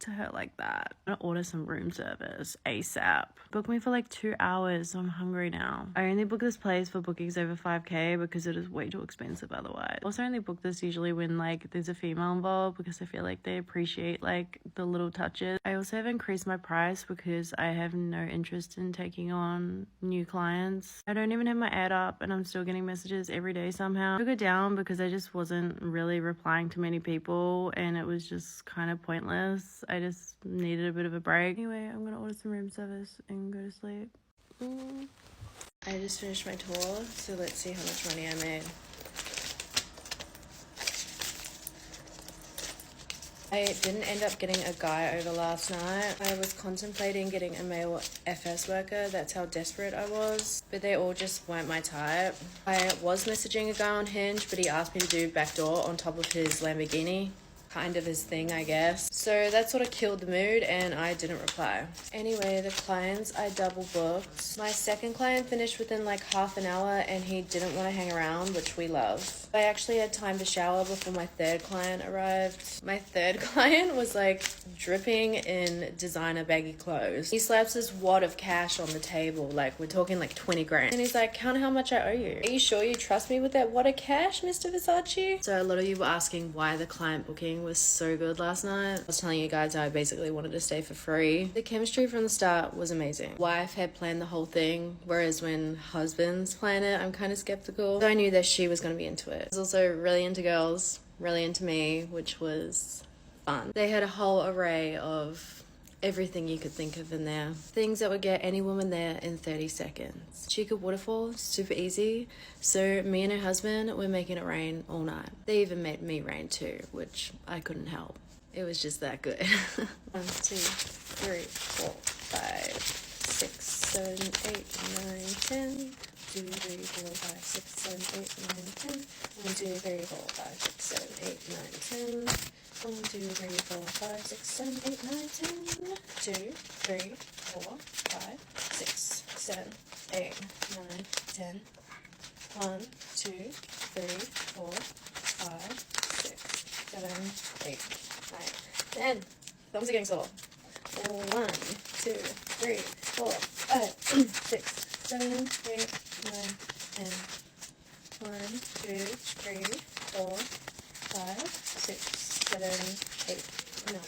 to her like that. I'm gonna order some room service ASAP. Book me for like 2 hours, so I'm hungry now. I only book this place for bookings over 5k because it is way too expensive otherwise. I also only book this usually when like there's a female involved, because I feel like they appreciate like the little touches. I also have increased my price because I have no interest in taking on new clients. I don't even have my ad up and I'm still getting messages every day somehow. I took it down because I just wasn't really replying to many people and it was just kind of pointless. I just needed a bit of a break. Anyway, I'm gonna order some room service and go to sleep. I just finished my tour, so let's see how much money I made. I didn't end up getting a guy over last night. I was contemplating getting a male FS worker. That's how desperate I was. But they all just weren't my type. I was messaging a guy on Hinge, but he asked me to do backdoor on top of his Lamborghini. Kind of his thing, I guess. So that sort of killed the mood and I didn't reply. Anyway, the clients I double booked. My second client finished within like half an hour and he didn't want to hang around, which we love. I actually had time to shower before my third client arrived. My third client was like dripping in designer baggy clothes. He slaps this wad of cash on the table, like we're talking like 20 grand. And he's like, count how much I owe you. Are you sure you trust me with that wad of cash, Mr. Versace? So a lot of you were asking why the client booking was so good last night. I was telling you guys how I basically wanted to stay for free. The chemistry from the start was amazing. Wife had planned the whole thing, whereas when husbands plan it, I'm kind of skeptical. So I knew that she was going to be into it. I was also really into girls, really into me, which was fun. They had a whole array of everything you could think of in there. Things that would get any woman there in 30 seconds. She could waterfall, super easy. So me and her husband were making it rain all night. They even made me rain too, which I couldn't help. It was just that good. 1, 2, 3, 4, 5, 6, 7, 8, 9, 10. 2, 3, 4, 5, 6, 7, 8, 9, 10. 1, 2, 3, 4, 5, 6, 7, 8, 9, 10. 1, 2, 3, 4, 5, 6, 7, 8, 9, 10. 2, 3, 4, 5, 6, 7, 8, 9, 10. 1, 2, 3, 4, 5, 6, 7, 8, 9, 10. Thumbs are getting sore. 1, 2, 3, 4, 5, 6, 7, 8, 9, 10. 1, 2, 3, 4, 5, 6, 7, 8, 9,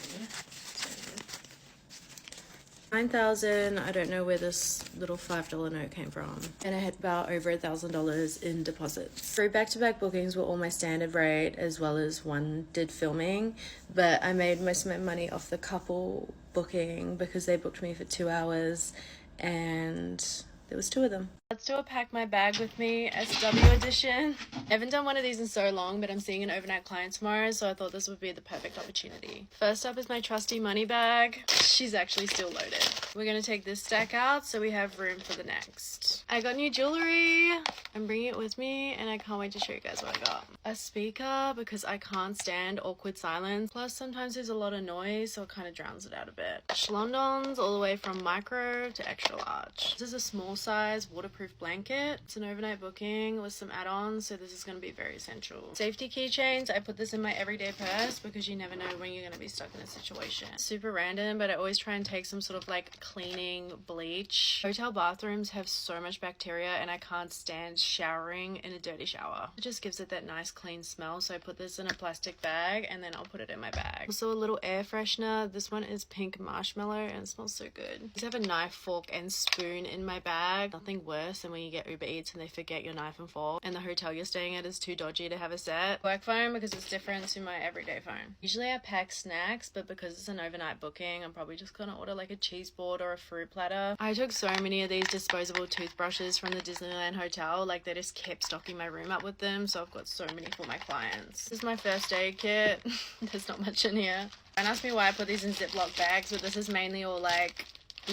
10. 9,000. I don't know where this little $5 note came from. And I had about over $1,000 in deposits. 3 back-to-back bookings were all my standard rate, as well as 1 did filming. But I made most of my money off the couple booking because they booked me for 2 hours and there was 2 of them. Let's do a pack my bag with me SW edition. I haven't done one of these in so long, but I'm seeing an overnight client tomorrow, so I thought this would be the perfect opportunity. First up is my trusty money bag. She's actually still loaded. We're gonna take this stack out so we have room for the next. I got new jewelry. I'm bringing it with me and I can't wait to show you guys what I got. A speaker because I can't stand awkward silence. Plus sometimes there's a lot of noise, so it kind of drowns it out a bit. Schlondons all the way from micro to extra large. This is a small size waterproof blanket. It's an overnight booking with some add-ons, so this is going to be very essential. Safety keychains. I put this in my everyday purse because you never know when you're going to be stuck in a situation. Super random, but I always try and take some sort of like cleaning bleach. Hotel bathrooms have so much bacteria and I can't stand showering in a dirty shower. It just gives it that nice clean smell, so I put this in a plastic bag and then I'll put it in my bag. Also a little air freshener. This one is pink marshmallow and it smells so good. I just have a knife, fork and spoon in my bag. Nothing worse worse than when you get Uber Eats and they forget your knife and fork and the hotel you're staying at is too dodgy to have a set. Work phone because it's different to my everyday phone. Usually I pack snacks, but because it's an overnight booking, I'm probably just gonna order like a cheese board or a fruit platter. I took so many of these disposable toothbrushes from the Disneyland hotel, like they just kept stocking my room up with them, so I've got so many for my clients. This is my first aid kit. There's not much in here. Don't ask me why I put these in Ziploc bags, but this is mainly all like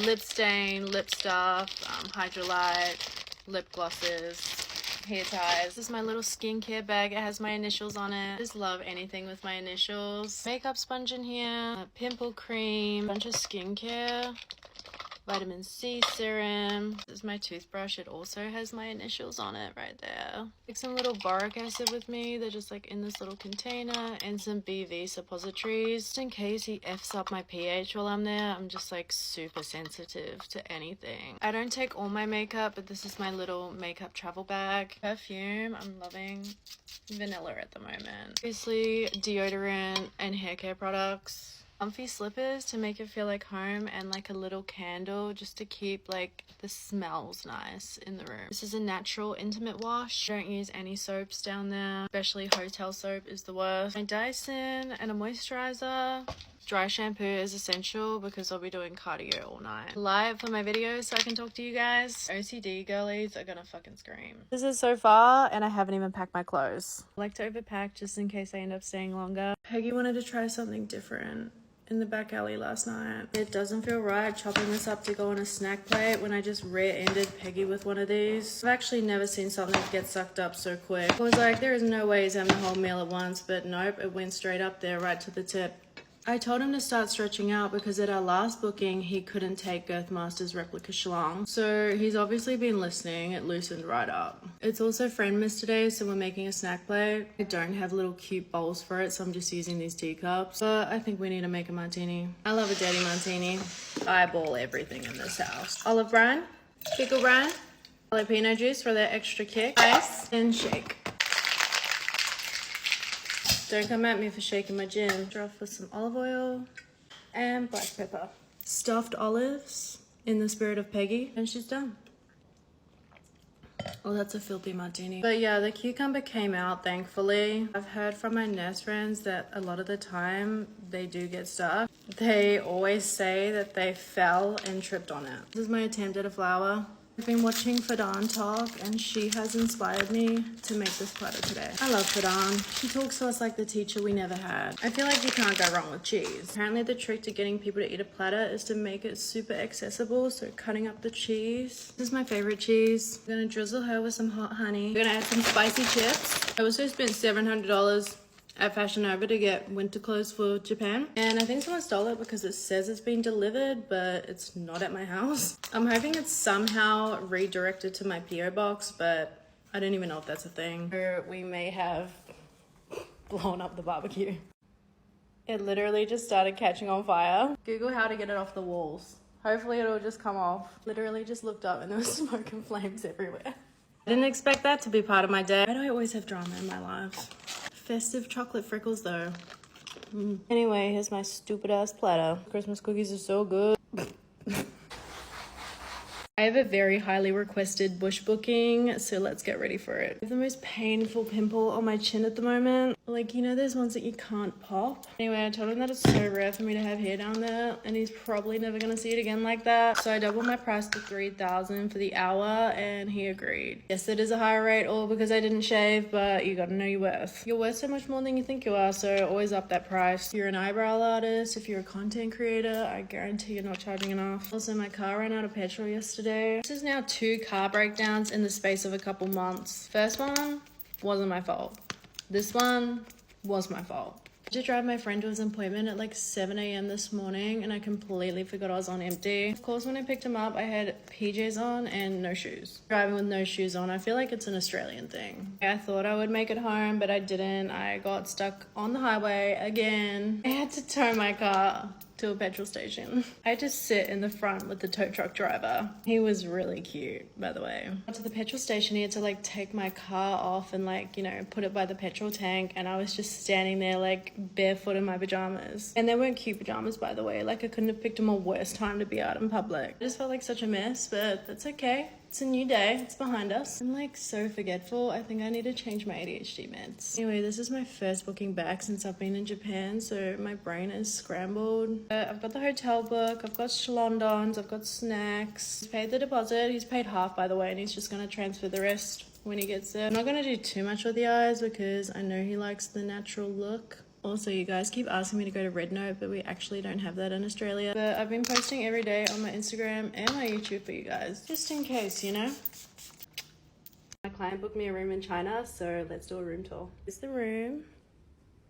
lip stain, lip stuff, Hydrolite, lip glosses, hair ties. This is my little skincare bag. It has my initials on it. Just love anything with my initials. Makeup sponge in here, a pimple cream, bunch of skincare, vitamin C serum. This is my toothbrush. It also has my initials on it right there. Take some little boric acid with me. They're just like in this little container, and some BV suppositories just in case he F's up my pH while I'm there. I'm just like super sensitive to anything. I don't take all my makeup, but this is my little makeup travel bag. Perfume, I'm loving vanilla at the moment. Obviously deodorant and hair care products. Comfy slippers to make it feel like home, and like a little candle just to keep like the smells nice in the room. This is a natural intimate wash. Don't use any soaps down there, especially hotel soap is the worst. My Dyson and a moisturizer. Dry shampoo is essential because I'll be doing cardio all night. Light for my videos so I can talk to you guys. OCD girlies are gonna fucking scream. This is so far and I haven't even packed my clothes. I like to overpack just in case I end up staying longer. Peggy wanted to try something different in the back alley last night. It doesn't feel right chopping this up to go on a snack plate when I just rear-ended Peggy with one of these. I've actually never seen something get sucked up so quick. I was like, there is no way he's having the whole meal at once, but nope, it went straight up there right to the tip. I told him to start stretching out because at our last booking, he couldn't take Girthmaster's replica schlong. So he's obviously been listening. It loosened right up. It's also friend miss today, so we're making a snack plate. I don't have little cute bowls for it, so I'm just using these teacups. But I think we need to make a martini. I love a dirty martini. I eyeball everything in this house. Olive brine, pickle brine, jalapeno juice for that extra kick, ice, and shake. Don't come at me for shaking my gin. Drop with some olive oil and black pepper. Stuffed olives in the spirit of Peggy, and she's done. Oh, that's a filthy martini. But yeah, the cucumber came out, thankfully. I've heard from my nurse friends that a lot of the time they do get stuck. They always say that they fell and tripped on it. This is my attempt at a flower. I've been watching Fadan talk and she has inspired me to make this platter today. I love Fadan. She talks to us like the teacher we never had. I feel like you can't go wrong with cheese. Apparently the trick to getting people to eat a platter is to make it super accessible, so cutting up the cheese. This is my favorite cheese. I'm gonna drizzle her with some hot honey. We're gonna add some spicy chips. I also spent $700 at Fashion Nova to get winter clothes for Japan, and I think someone stole it because it says it's been delivered, but it's not at my house. I'm hoping it's somehow redirected to my PO box, but I don't even know if that's a thing. Or we may have blown up the barbecue. It literally just started catching on fire. Google how to get it off the walls. Hopefully it'll just come off. Literally just looked up and there was smoke and flames everywhere. I didn't expect that to be part of my day. Why do I always have drama in my life? Festive chocolate freckles though. Anyway, here's my stupid ass platter. Christmas cookies are so good. I have a very highly requested bush booking, so let's get ready for it. I have the most painful pimple on my chin at the moment. Like, you know, there's ones that you can't pop. Anyway, I told him that it's so rare for me to have hair down there, and he's probably never gonna see it again like that. So I doubled my price to $3,000 for the hour, and he agreed. Yes, it is a higher rate, all because I didn't shave, but you gotta know your worth. You're worth so much more than you think you are, so always up that price. If you're an eyebrow artist, if you're a content creator, I guarantee you're not charging enough. Also, my car ran out of petrol yesterday. This is now 2 car breakdowns in the space of a couple months. First one wasn't my fault. This one was my fault. I had to drive my friend to his appointment at like 7 a.m. this morning and I completely forgot I was on empty. Of course, when I picked him up, I had PJs on and no shoes. Driving with no shoes on, I feel like it's an Australian thing. I thought I would make it home, but I didn't. I got stuck on the highway again. I had to tow my car to a petrol station. I had to sit in the front with the tow truck driver. He was really cute, by the way. Got to the petrol station, he had to like take my car off and like, you know, put it by the petrol tank, and I was just standing there like barefoot in my pajamas. And they weren't cute pajamas, by the way. Like I couldn't have picked a more worse time to be out in public. I just felt like such a mess, but that's okay. It's a new day. It's behind us. I'm like so forgetful. I think I need to change my ADHD meds. Anyway, this is my first booking back since I've been in Japan, so my brain is scrambled. I've got the hotel book, I've got schlondons, I've got snacks. He's paid the deposit. He's paid half, by the way, and he's just gonna transfer the rest when he gets there. I'm not gonna do too much with the eyes because I know he likes the natural look. Also, you guys keep asking me to go to Red Note, but we actually don't have that in Australia. But I've been posting every day on my Instagram and my YouTube for you guys, just in case, you know? My client booked me a room in China, so let's do a room tour. This is the room.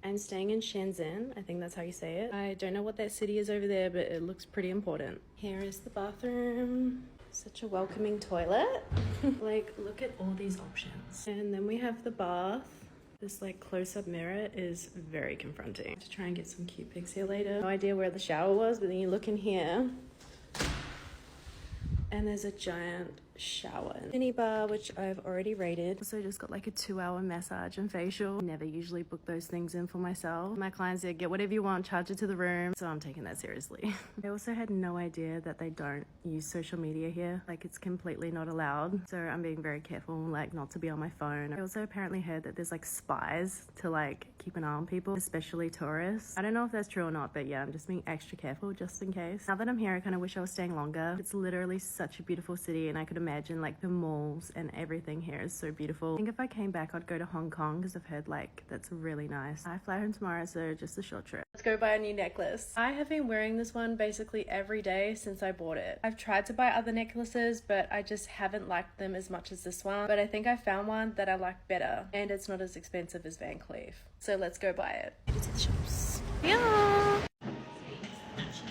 I'm staying in Shenzhen. I think that's how you say it. I don't know what that city is over there, but it looks pretty important. Here is the bathroom. Such a welcoming toilet. Like, look at all these options. And then we have the bath. This like close-up mirror is very confronting. To try and get some cute pics here later. No idea where the shower was, but then you look in here and there's a giant shower. Mini bar, which I've already rated. Also just got like a 2-hour massage and facial. Never usually book those things in for myself. My clients said, get whatever you want, charge it to the room. So I'm taking that seriously. I also had no idea that they don't use social media here. Like it's completely not allowed. So I'm being very careful, like not to be on my phone. I also apparently heard that there's like spies to like keep an eye on people, especially tourists. I don't know if that's true or not, but yeah, I'm just being extra careful just in case. Now that I'm here, I kind of wish I was staying longer. It's literally such a beautiful city, and I could imagine like the malls and everything here is so beautiful. I think if I came back, I'd go to Hong Kong because I've heard like that's really nice. I fly home tomorrow, so just a short trip. Let's go buy a new necklace. I have been wearing this one basically every day since I bought it. I've tried to buy other necklaces, but I just haven't liked them as much as this one. But I think I found one that I like better, and it's not as expensive as Van Cleef. So let's go buy it. Headed to the shops. Yeah.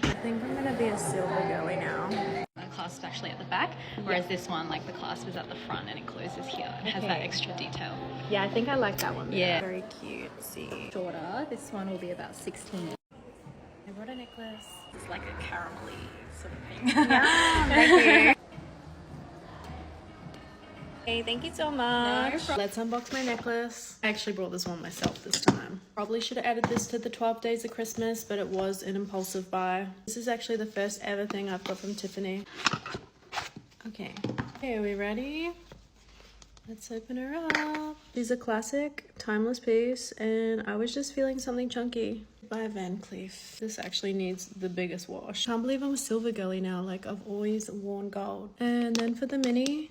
I think I'm gonna be a silver girly now. The clasp is actually at the back, whereas this one, like the clasp is at the front and it closes here. It has that extra detail. Yeah, I think I like that one better. Yeah. Very cute. See. Shorter, this one will be about 16. I brought a necklace. It's like a caramelly sort of thing. Yeah, thank you. Hey, thank you so much. Let's unbox my necklace. I actually brought this one myself this time. Probably should have added this to the 12 days of Christmas, but it was an impulsive buy. This is actually the first ever thing I've got from Tiffany. Okay, are we ready? Let's open her up. She's a classic, timeless piece, and I was just feeling something chunky. By Van Cleef. This actually needs the biggest wash. Can't believe I'm a silver girly now. Like, I've always worn gold. And then for the mini,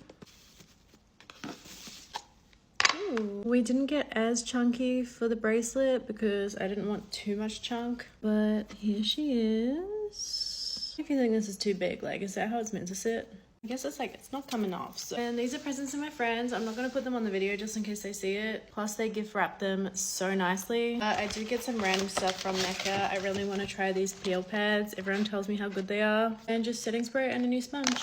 we didn't get as chunky for the bracelet because I didn't want too much chunk, but here she is. If you think this is too big, like, is that how it's meant to sit? I guess it's like, it's not coming off. So. And these are presents to my friends. I'm not going to put them on the video just in case they see it. Plus they gift wrap them so nicely. I did get some random stuff from Mecca. I really want to try these peel pads. Everyone tells me how good they are. And just setting spray and a new sponge.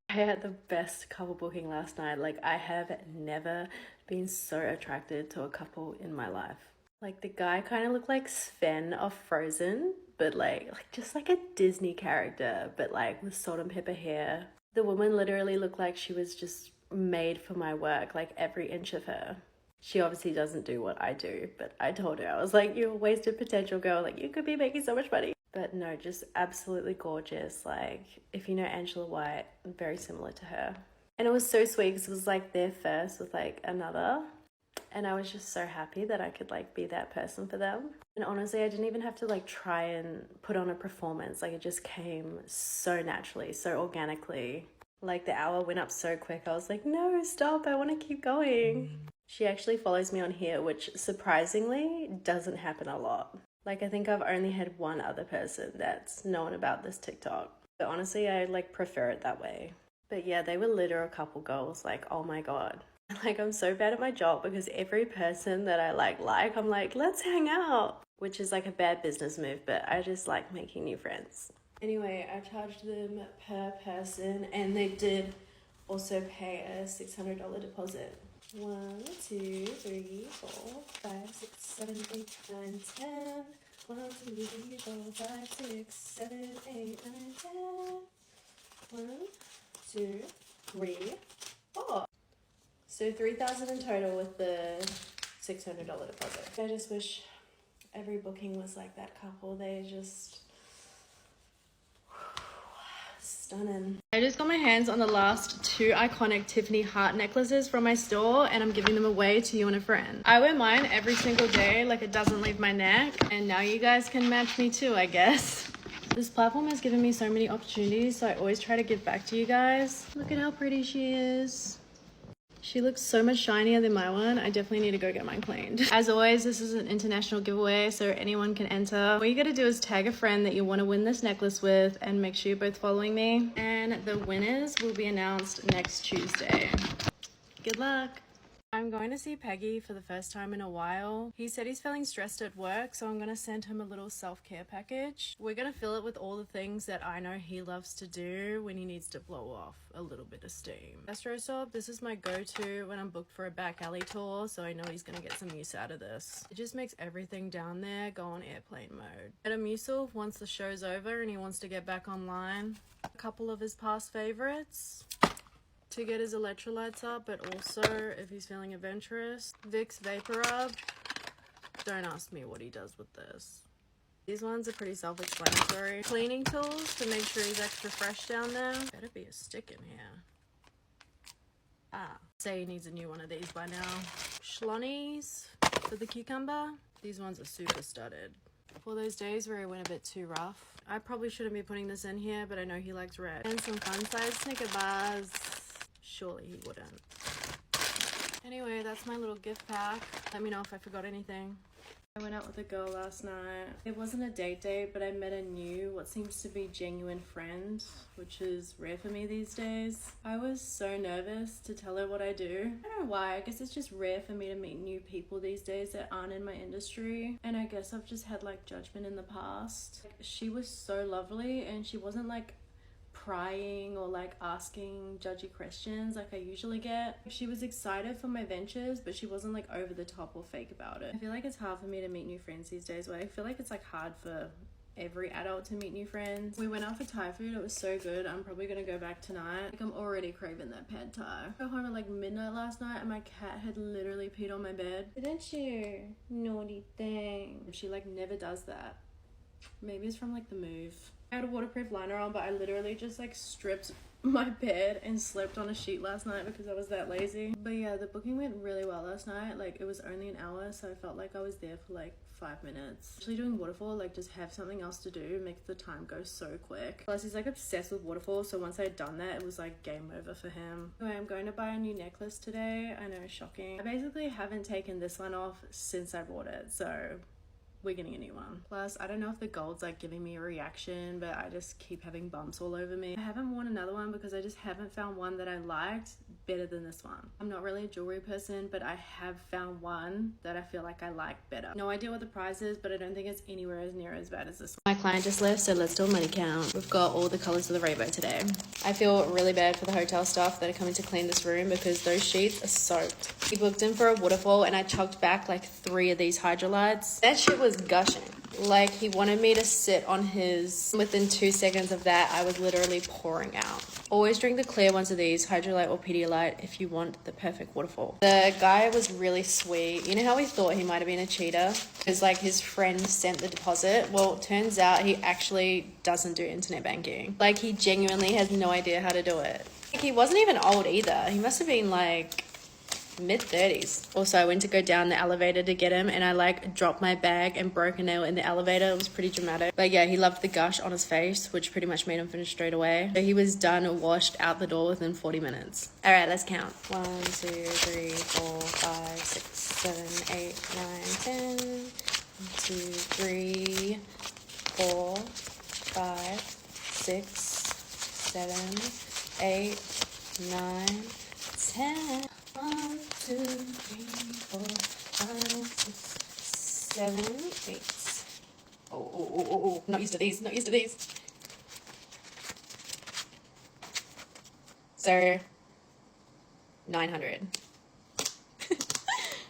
I had the best couple booking last night. Like, I have never been so attracted to a couple in my life. Like, the guy kind of looked like Sven of Frozen, but like just like a Disney character, but like with salt and pepper hair. The woman literally looked like she was just made for my work, like every inch of her. She obviously doesn't do what I do, but I told her, I was like, you're a wasted potential, girl. Like, you could be making so much money. But no, just absolutely gorgeous. Like, if you know Angela White, very similar to her. And it was so sweet because it was like their first with like another. And I was just so happy that I could like be that person for them. And honestly, I didn't even have to like try and put on a performance. Like, it just came so naturally, so organically. Like, the hour went up so quick. I was like, no, stop. I want to keep going. She actually follows me on here, which surprisingly doesn't happen a lot. Like, I think I've only had one other person that's known about this TikTok. But honestly, I like prefer it that way. But yeah, they were literal couple goals. Like, oh my God. Like, I'm so bad at my job because every person that I like, I'm like, let's hang out. Which is like a bad business move, but I just like making new friends. Anyway, I charged them per person and they did also pay a $600 deposit. 1, 2, 3, 4, 5, 6, 7, 8, 9, 10. 1, 2, 3, 4, 5, 6, 7, 8, 9, 10. 1, 2, 3, 4. So $3,000 in total with the $600 deposit. I just wish every booking was like that couple. They just Stunning. I just got my hands on the last 2 iconic Tiffany heart necklaces from my store, and I'm giving them away to you and a friend. I wear mine every single day, like it doesn't leave my neck, and now you guys can match me too, I guess. This platform has given me so many opportunities, so I always try to give back to you guys. Look at how pretty she is. She looks so much shinier than my one. I definitely need to go get mine cleaned. As always, this is an international giveaway, so anyone can enter. All you gotta do is tag a friend that you want to win this necklace with, and make sure you're both following me. And the winners will be announced next Tuesday. Good luck. I'm going to see Peggy for the first time in a while. He said he's feeling stressed at work, so I'm going to send him a little self-care package. We're going to fill it with all the things that I know he loves to do when he needs to blow off a little bit of steam. Gastro Stop, this is my go-to when I'm booked for a back alley tour, so I know he's going to get some use out of this. It just makes everything down there go on airplane mode. Metamucil, once the show's over and he wants to get back online. A couple of his past favorites to get his electrolytes up, but also if he's feeling adventurous. Vicks Vapor Rub. Don't ask me what he does with this. These ones are pretty self-explanatory. Cleaning tools to make sure he's extra fresh down there. Better be a stick in here. Say he needs a new one of these by now. Schlonnies for the cucumber. These ones are super studded. For those days where he went a bit too rough. I probably shouldn't be putting this in here, but I know he likes red. And some fun-sized Snicker bars. Surely he wouldn't. Anyway, that's my little gift pack. Let me know if I forgot anything. I went out with a girl last night. It wasn't a date, but I met a new, what seems to be genuine friend, which is rare for me these days. I was so nervous to tell her what I do. I don't know why. I guess it's just rare for me to meet new people these days that aren't in my industry. And I guess I've just had like judgment in the past. She was so lovely, and she wasn't like prying or like asking judgy questions like I usually get. She was excited for my ventures, but she wasn't like over the top or fake about it. I feel like it's hard for me to meet new friends these days, but I feel like it's like hard for every adult to meet new friends. We went out for Thai food. It was so good. I'm probably gonna go back tonight. Like I'm already craving that pad Thai. I got home at like midnight last night and my cat had literally peed on my bed. Didn't you? Naughty thing. She like never does that. Maybe it's from like the move. I had a waterproof liner on, but I literally just like stripped my bed and slept on a sheet last night because I was that lazy. But yeah, the booking went really well last night. Like it was only an hour, so I felt like I was there for like 5 minutes. Actually doing waterfall, like just have something else to do, makes the time go so quick. Plus he's like obsessed with waterfall, so once I had done that, it was like game over for him. Anyway, I'm going to buy a new necklace today. I know, shocking. I basically haven't taken this one off since I bought it, so we're getting a new one. Plus, I don't know if the gold's like giving me a reaction, but I just keep having bumps all over me. I haven't worn another one because I just haven't found one that I liked better than this one. I'm not really a jewelry person, but I have found one that I feel like I like better. No idea what the price is, but I don't think it's anywhere as near as bad as this one. My client just left, so let's do a money count. We've got all the colors of the rainbow today. I feel really bad for the hotel staff that are coming to clean this room because those sheets are soaked. He booked in for a waterfall and I chucked back like 3 of these hydrolytes. That shit was gushing. Like he wanted me to sit on his. Within 2 seconds of that, I was literally pouring out. Always drink the clear ones of these, Hydrolite or Pedialyte, if you want the perfect waterfall. The guy was really sweet. You know how we thought he might have been a cheater? Because like his friend sent the deposit. Well, it turns out he actually doesn't do internet banking. Like he genuinely has no idea how to do it. Like, he wasn't even old either. He must have been like mid-30s. Also, I went to go down the elevator to get him and I like dropped my bag and broke a nail in the elevator. It was pretty dramatic. But yeah, he loved the gush on his face, which pretty much made him finish straight away. So he was done, washed, out the door within 40 minutes. All right, let's count. 1, 2, 3, 4, 5, 6, 7, 8, 9, 10. 1, 2, 3, 4, 5, 6, 7, 8, 9, 10. 1, 2, 3, 4, 5, 6, 7, 8. Oh. Not used to these. So, 900.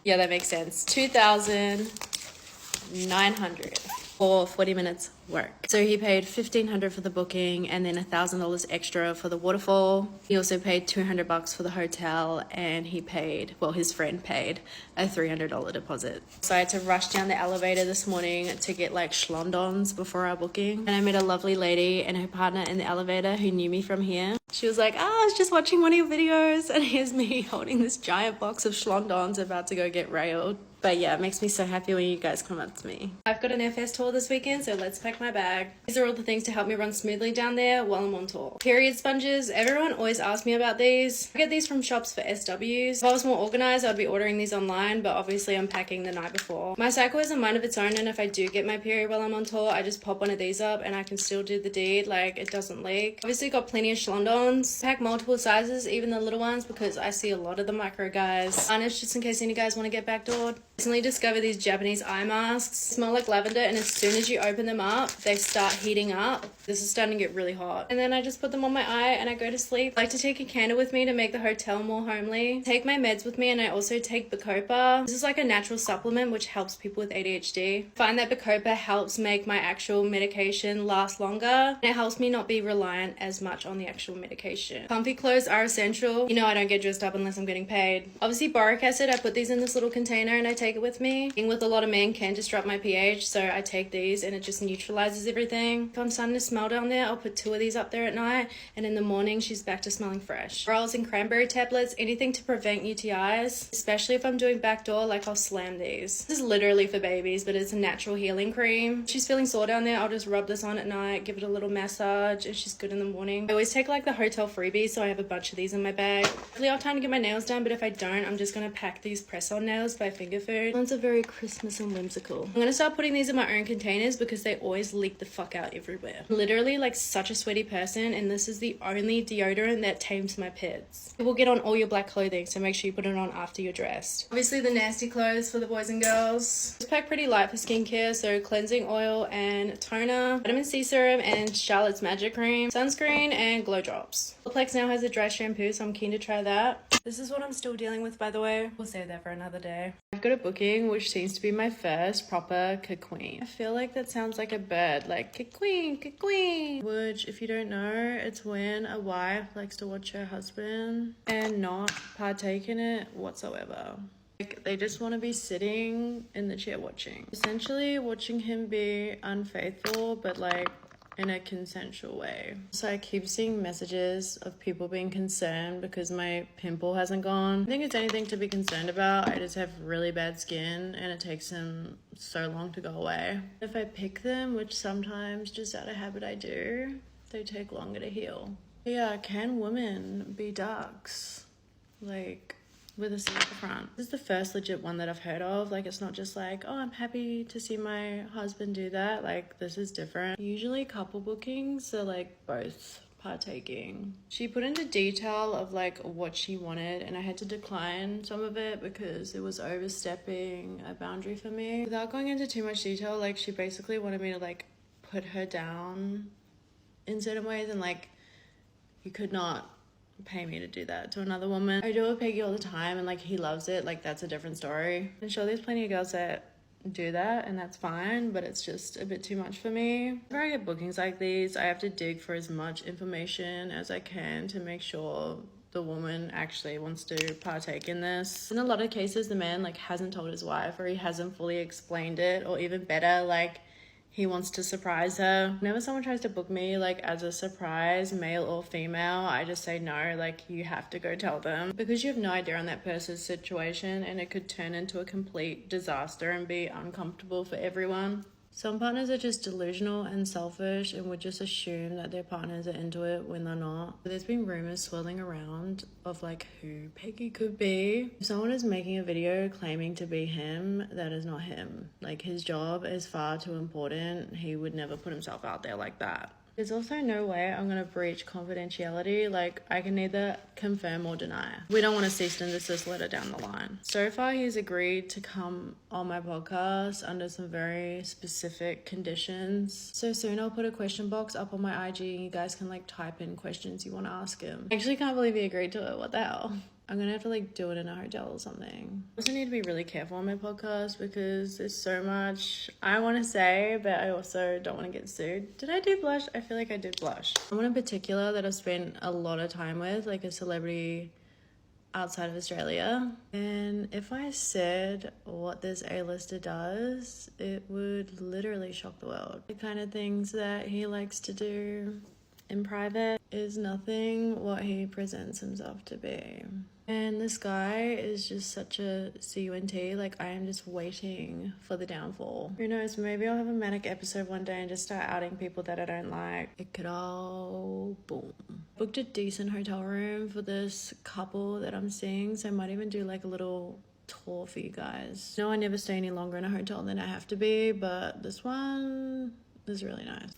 Yeah, that makes sense. 2,900. for 40 minutes work. So he paid $1,500 for the booking and then $1,000 extra for the waterfall. He also paid $200 for the hotel, and he paid, well, his friend paid a $300 deposit. So I had to rush down the elevator this morning to get like schlondons before our booking. And I met a lovely lady and her partner in the elevator who knew me from here. She was like, I was just watching one of your videos, and here's me holding this giant box of schlondons about to go get railed. But yeah, it makes me so happy when you guys come up to me. I've got an FS tour this weekend, so let's pack my bag. These are all the things to help me run smoothly down there while I'm on tour. Period sponges. Everyone always asks me about these. I get these from shops for SWs. If I was more organized, I'd be ordering these online, but obviously I'm packing the night before. My cycle has a mind of its own, and if I do get my period while I'm on tour, I just pop one of these up and I can still do the deed, like it doesn't leak. Obviously got plenty of schlondons. Pack multiple sizes, even the little ones, because I see a lot of the micro guys. Harness just in case any guys want to get backdoored. Recently discovered these Japanese eye masks. Smell like lavender, and as soon as you open them up, they start heating up. This is starting to get really hot. And then I just put them on my eye and I go to sleep. I like to take a candle with me to make the hotel more homely. Take my meds with me, and I also take Bacopa. This is like a natural supplement which helps people with ADHD. I find that Bacopa helps make my actual medication last longer, and it helps me not be reliant as much on the actual medication. Comfy clothes are essential. You know I don't get dressed up unless I'm getting paid. Obviously boric acid, I put these in this little container and I take it with me. Being with a lot of men can disrupt my pH, so I take these and it just neutralizes everything. If I'm starting to smell down there, I'll put 2 of these up there at night, and in the morning she's back to smelling fresh. Rolls and cranberry tablets, anything to prevent UTIs, especially if I'm doing backdoor, like I'll slam these. This is literally for babies, but it's a natural healing cream. If she's feeling sore down there, I'll just rub this on at night, give it a little massage, and she's good in the morning. I always take like the hotel freebies, so I have a bunch of these in my bag. Hopefully I'll have time to get my nails done, but if I don't, I'm just gonna pack these press-on nails by Finger Food. Ones are very Christmas and whimsical. I'm gonna start putting these in my own containers because they always leak the fuck out everywhere. I'm literally like such a sweaty person, and this is the only deodorant that tames my pits. It will get on all your black clothing, so make sure you put it on after you're dressed. Obviously the nasty clothes for the boys and girls. Just pack pretty light for skincare, so cleansing oil and toner, vitamin C serum and Charlotte's Magic Cream, sunscreen and glow drops. Olaplex now has a dry shampoo, so I'm keen to try that. This is what I'm still dealing with, by the way. We'll save that for another day. I've got a booking which seems to be my first proper queen. I feel like that sounds like a bird, like queen, which if you don't know, it's when a wife likes to watch her husband and not partake in it whatsoever. Like they just want to be sitting in the chair watching. Essentially watching him be unfaithful, but like in a consensual way. So I keep seeing messages of people being concerned because my pimple hasn't gone. I think it's anything to be concerned about. I just have really bad skin and it takes them so long to go away. If I pick them, which sometimes just out of habit I do, they take longer to heal. Yeah, can women be ducks? Like with a C at the front. This is the first legit one that I've heard of. Like it's not just like, oh, I'm happy to see my husband do that. Like this is different. Usually couple bookings are like both partaking. She put into detail of like what she wanted, and I had to decline some of it because it was overstepping a boundary for me. Without going into too much detail, like she basically wanted me to like put her down in certain ways, and like you could not pay me to do that to another woman. I do it with Peggy all the time, and like he loves it. Like that's a different story. I'm sure there's plenty of girls that do that, and that's fine, but it's just a bit too much for me. Whenever I get bookings like these, I have to dig for as much information as I can to make sure the woman actually wants to partake in this. In a lot of cases, the man like hasn't told his wife, or he hasn't fully explained it, or even better, like he wants to surprise her. Whenever someone tries to book me like as a surprise, male or female, I just say no. Like you have to go tell them, because you have no idea on that person's situation, and it could turn into a complete disaster and be uncomfortable for everyone. Some partners are just delusional and selfish and would just assume that their partners are into it when they're not. There's been rumors swirling around of like who Peggy could be. If someone is making a video claiming to be him, that is not him. Like his job is far too important. He would never put himself out there like that. There's also no way I'm gonna breach confidentiality. Like I can neither confirm or deny. We don't want to cease and desist letter down the line. So far he's agreed to come on my podcast under some very specific conditions. So soon I'll put a question box up on my IG and you guys can like type in questions you want to ask him. I actually can't believe he agreed to it. What the hell? I'm gonna have to like do it in a hotel or something. I also need to be really careful on my podcast because there's so much I want to say, but I also don't want to get sued. Did I do blush? I feel like I did blush. Someone in particular that I've spent a lot of time with, like a celebrity outside of Australia. And if I said what this A-lister does, it would literally shock the world. The kind of things that he likes to do in private is nothing what he presents himself to be. And this guy is just such a CUNT. Like, I am just waiting for the downfall. Who knows, maybe I'll have a manic episode one day and just start outing people that I don't like. It could all boom. Booked a decent hotel room for this couple that I'm seeing, so I might even do like a little tour for you guys. No, I never stay any longer in a hotel than I have to be, but this one is really nice.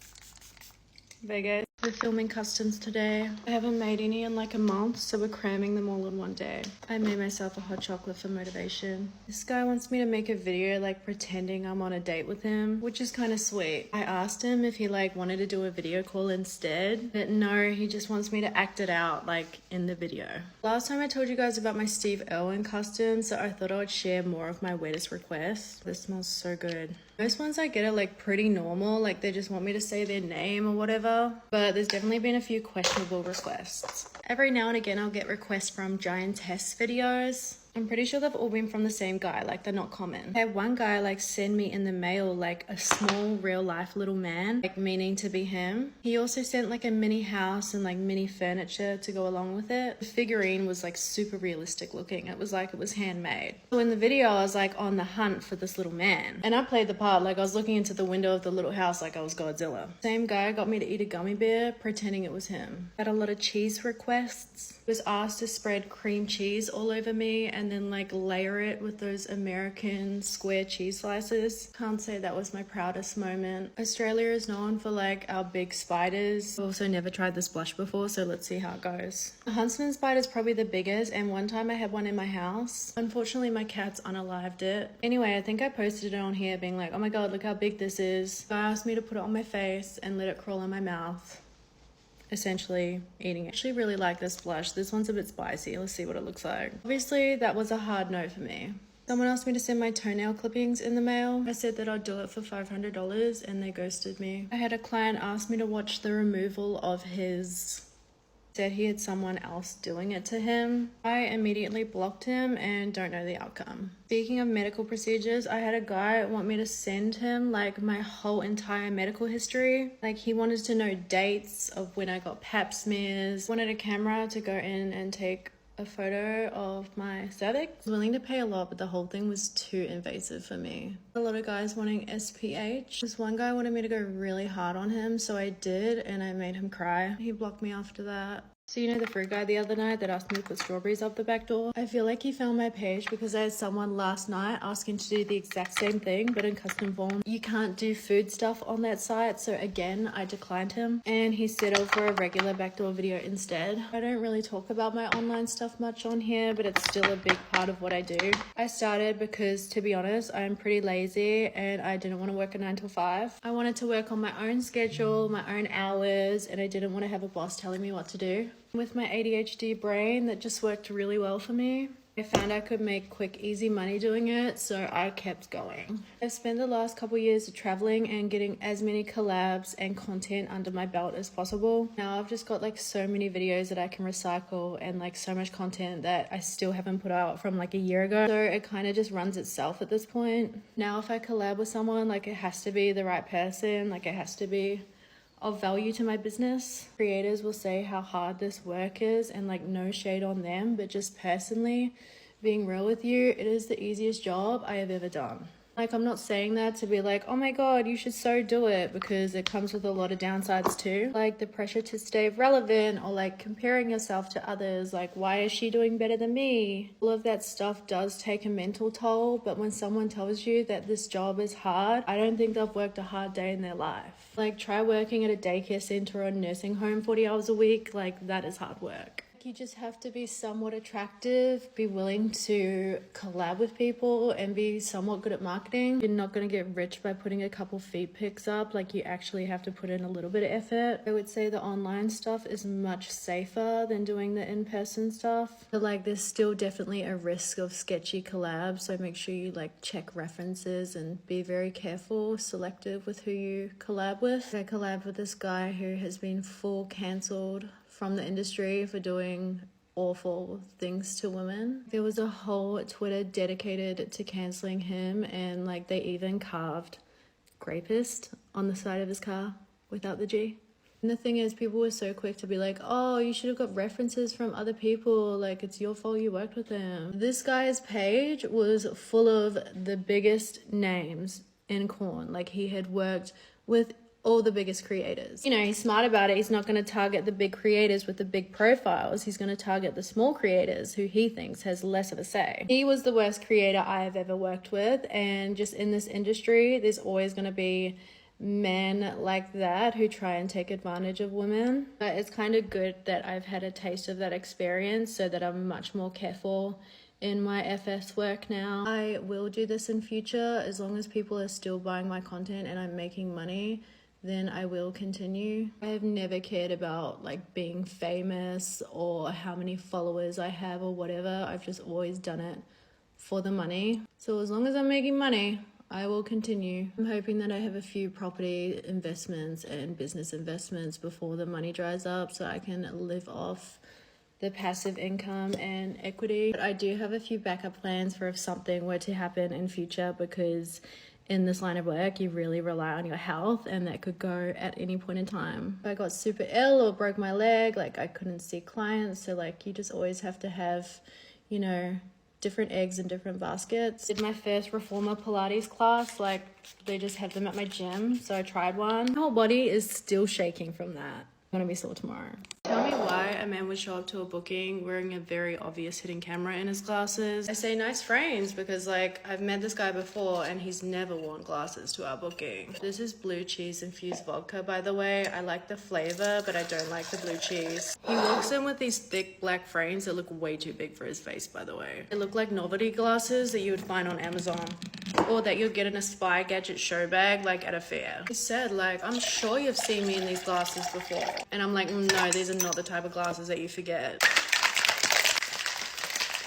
Vegas. We're filming customs today. I haven't made any in like a month, so we're cramming them all in one day. I made myself a hot chocolate for motivation. This guy wants me to make a video like pretending I'm on a date with him, which is kind of sweet. I asked him if he like wanted to do a video call instead, but no, he just wants me to act it out like in the video. Last time I told you guys about my Steve Irwin custom, so I thought I would share more of my weirdest requests. This smells so good. Most ones I get are like pretty normal, like they just want me to say their name or whatever, but there's definitely been a few questionable requests. Every now and again I'll get requests from giantess videos. I'm pretty sure they've all been from the same guy, like they're not common. I had one guy like send me in the mail like a small real life little man, like meaning to be him. He also sent like a mini house and like mini furniture to go along with it. The figurine was like super realistic looking. It was like it was handmade. So in the video I was like on the hunt for this little man. And I played the part like I was looking into the window of the little house like I was Godzilla. Same guy got me to eat a gummy bear pretending it was him. Had a lot of cheese requests. Was asked to spread cream cheese all over me and then like layer it with those American square cheese slices. Can't say that was my proudest moment. Australia is known for like our big spiders. I've also never tried this blush before, so let's see how it goes. The huntsman spider is probably the biggest, and one time I had one in my house. Unfortunately my cats unalived it. Anyway, I think I posted it on here being like, oh my god, look how big this is. Guy asked me to put it on my face and let it crawl in my mouth. Essentially eating it. I actually really like this blush. This one's a bit spicy. Let's see what it looks like. Obviously that was a hard no for me. Someone asked me to send my toenail clippings in the mail. I said that I'd do it for $500 and they ghosted me. I had a client ask me to watch the removal of his... said he had someone else doing it to him. I immediately blocked him and don't know the outcome. Speaking of medical procedures, I had a guy want me to send him like my whole entire medical history. Like he wanted to know dates of when I got pap smears, wanted a camera to go in and take a photo of my cervix. I was willing to pay a lot, but the whole thing was too invasive for me. A lot of guys wanting SPH. This one guy wanted me to go really hard on him, so I did, and I made him cry. He blocked me after that. So you know the fruit guy the other night that asked me to put strawberries up the back door? I feel like he found my page because I had someone last night asking to do the exact same thing but in custom form. You can't do food stuff on that site, so again I declined him and he settled for a regular backdoor video instead. I don't really talk about my online stuff much on here, but it's still a big part of what I do. I started because, to be honest, I'm pretty lazy and I didn't want to work a 9 to 5. I wanted to work on my own schedule, my own hours, and I didn't want to have a boss telling me what to do. With my ADHD brain, that just worked really well for me. I found I could make quick, easy money doing it, so I kept going. I've spent the last couple years traveling and getting as many collabs and content under my belt as possible. Now I've just got like so many videos that I can recycle and like so much content that I still haven't put out from like a year ago. So it kind of just runs itself at this point. Now if I collab with someone, like it has to be the right person, like it has to be of value to my business. Creators will say how hard this work is and like no shade on them, but just personally being real with you, it is the easiest job I have ever done. Like I'm not saying that to be like, oh my god, you should so do it, because it comes with a lot of downsides too. Like the pressure to stay relevant or like comparing yourself to others, like why is she doing better than me? All of that stuff does take a mental toll, but when someone tells you that this job is hard, I don't think they've worked a hard day in their life. Like try working at a daycare center or a nursing home 40 hours a week, like that is hard work. you just have to be somewhat attractive, be willing to collab with people, and be somewhat good at marketing. You're not going to get rich by putting a couple feed pics up. Like, you actually have to put in a little bit of effort. I would say the online stuff is much safer than doing the in-person stuff. But like, there's still definitely a risk of sketchy collabs, so make sure you like check references and be very careful, selective with who you collab with. I collabed with this guy who has been full cancelled from the industry for doing awful things to women. There was a whole Twitter dedicated to canceling him, and like they even carved "rapist" on the side of his car without the G. And the thing is, people were so quick to be like, oh, you should have got references from other people, like it's your fault you worked with him. This guy's page was full of the biggest names in corn. Like, he had worked with all the biggest creators. You know, he's smart about it. He's not going to target the big creators with the big profiles. He's going to target the small creators who he thinks has less of a say. He was the worst creator I have ever worked with, and just in this industry, there's always going to be men like that who try and take advantage of women. But it's kind of good that I've had a taste of that experience so that I'm much more careful in my FS work now. I will do this in future as long as people are still buying my content and I'm making money. Then I will continue. I have never cared about like being famous or how many followers I have or whatever. I've just always done it for the money. So as long as I'm making money, I will continue. I'm hoping that I have a few property investments and business investments before the money dries up so I can live off the passive income and equity. But I do have a few backup plans for if something were to happen in future, because in this line of work, you really rely on your health, and that could go at any point in time. If I got super ill or broke my leg, like I couldn't see clients. So like, you just always have to have, you know, different eggs in different baskets. Did my first reformer Pilates class, like they just have them at my gym. So I tried one. My whole body is still shaking from that. I'm gonna be sore tomorrow. Tell me why a man would show up to a booking wearing a very obvious hidden camera in his glasses. I say nice frames because like I've met this guy before and he's never worn glasses to our booking. This is blue cheese infused vodka, by the way. I like the flavor, but I don't like the blue cheese. He walks in with these thick black frames that look way too big for his face, by the way. They look like novelty glasses that you would find on Amazon, or that you'll get in a Spy Gadget show bag like at a fair. He said like, I'm sure you've seen me in these glasses before. And I'm like, no, these are not the type of glasses that you forget.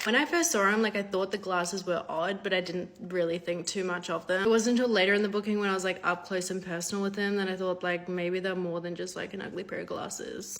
When I first saw him, like I thought the glasses were odd, but I didn't really think too much of them. It wasn't until later in the booking when I was like up close and personal with him that I thought like maybe they're more than just like an ugly pair of glasses.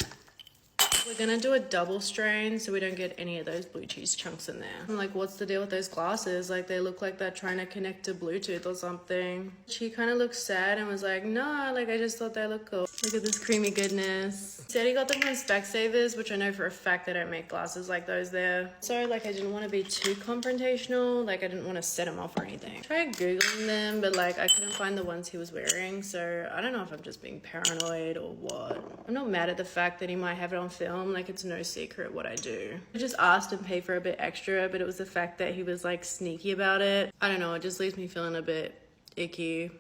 We're gonna do a double strain so we don't get any of those blue cheese chunks in there. I'm like, what's the deal with those glasses? Like they look like they're trying to connect to Bluetooth or something. She kind of looked sad and was like, no, like I just thought they looked cool. Look at this creamy goodness. He said he got them from Specsavers, which I know for a fact they don't make glasses like those there. So like I didn't want to be too confrontational. Like I didn't want to set him off or anything. I tried Googling them, but like I couldn't find the ones he was wearing. So I don't know if I'm just being paranoid or what. I'm not mad at the fact that he might have it on film. Like it's no secret what I do. I just asked and paid for a bit extra, but it was the fact that he was like sneaky about it. I don't know, it just leaves me feeling a bit icky.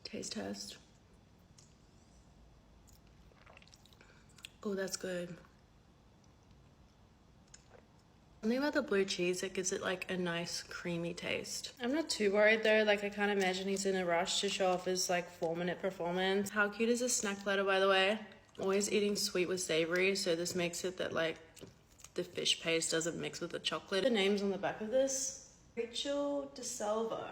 Taste test. Oh, that's good. Something about the blue cheese that gives it like a nice creamy taste. I'm not too worried though, like I can't imagine he's in a rush to show off his like 4-minute performance. How cute is this snack platter, by the way? Always eating sweet with savory, so this makes it that like the fish paste doesn't mix with the chocolate. The name's on the back of this. Rachel DeSalvo.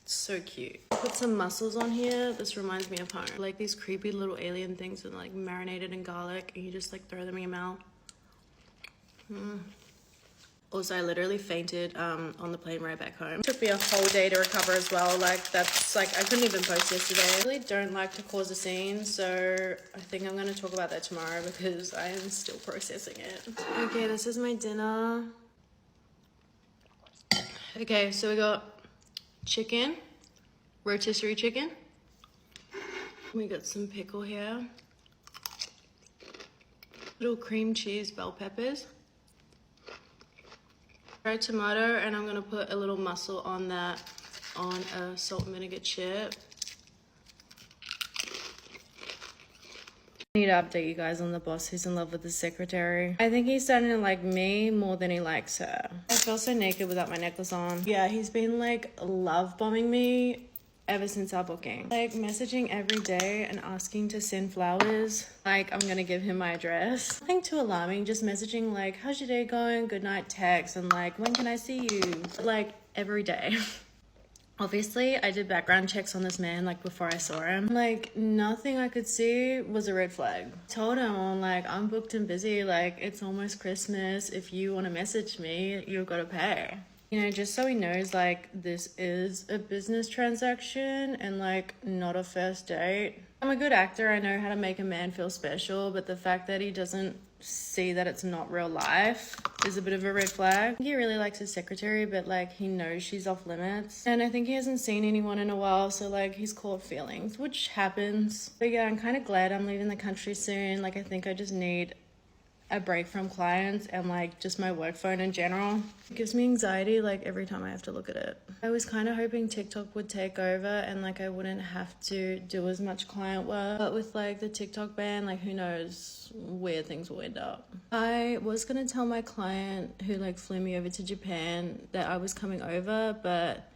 It's so cute. Put some mussels on here. This reminds me of home. Like these creepy little alien things that are like marinated in garlic and you just like throw them in your mouth. Also, I literally fainted on the plane right back home. It took me a whole day to recover as well. Like that's like, I couldn't even post yesterday. I really don't like to cause a scene, so I think I'm gonna talk about that tomorrow because I am still processing it. Okay, this is my dinner. Okay, so we got chicken, rotisserie chicken. We got some pickle here. Little cream cheese bell peppers. Fried tomato, and I'm gonna put a little mussel on that on a salt and vinegar chip. I need to update you guys on the boss who's in love with the secretary. I think he's starting to like me more than he likes her. I feel so naked without my necklace on. Yeah, he's been like love bombing me ever since our booking. Like messaging every day and asking to send flowers. Like I'm gonna give him my address. Nothing too alarming, just messaging like, how's your day going? Good night text and like, when can I see you? Like every day. Obviously, I did background checks on this man like before I saw him. Like nothing I could see was a red flag. Told him I'm like, I'm booked and busy, like it's almost Christmas. If you want to message me, you've got to pay. You know, just so he knows like this is a business transaction and like not a first date. I'm a good actor, I know how to make a man feel special, but the fact that he doesn't see that it's not real life is a bit of a red flag. He really likes his secretary, but like he knows she's off limits. And I think he hasn't seen anyone in a while, so like he's caught feelings, which happens. But yeah, I'm kind of glad I'm leaving the country soon. Like I think I just need a break from clients and like just my work phone in general. It gives me anxiety like every time I have to look at it. I was kind of hoping TikTok would take over and like I wouldn't have to do as much client work, but with like the TikTok ban, like who knows where things will end up. I was gonna tell my client who like flew me over to Japan that I was coming over, but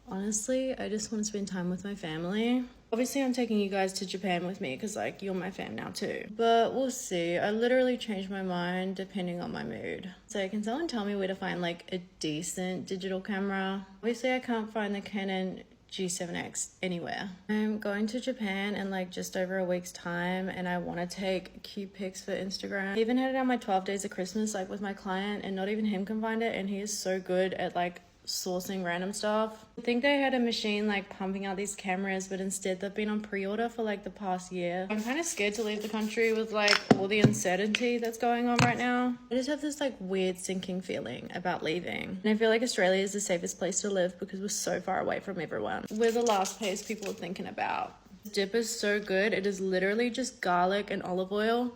honestly I just want to spend time with my family. Obviously, I'm taking you guys to Japan with me because, like, you're my fam now too. But we'll see. I literally change my mind depending on my mood. So can someone tell me where to find, like, a decent digital camera? Obviously, I can't find the Canon G7X anywhere. I'm going to Japan in, like, just over a week's time, and I want to take cute pics for Instagram. I even had it on my 12 days of Christmas, like, with my client, and not even him can find it, and he is so good at, like, sourcing random stuff. I think they had a machine like pumping out these cameras, but instead they've been on pre-order for like the past year. I'm kind of scared to leave the country with like all the uncertainty that's going on right now. I just have this like weird sinking feeling about leaving, and I feel like Australia is the safest place to live because we're so far away from everyone. We're the last place people are thinking about. The dip is so good. It is literally just garlic and olive oil.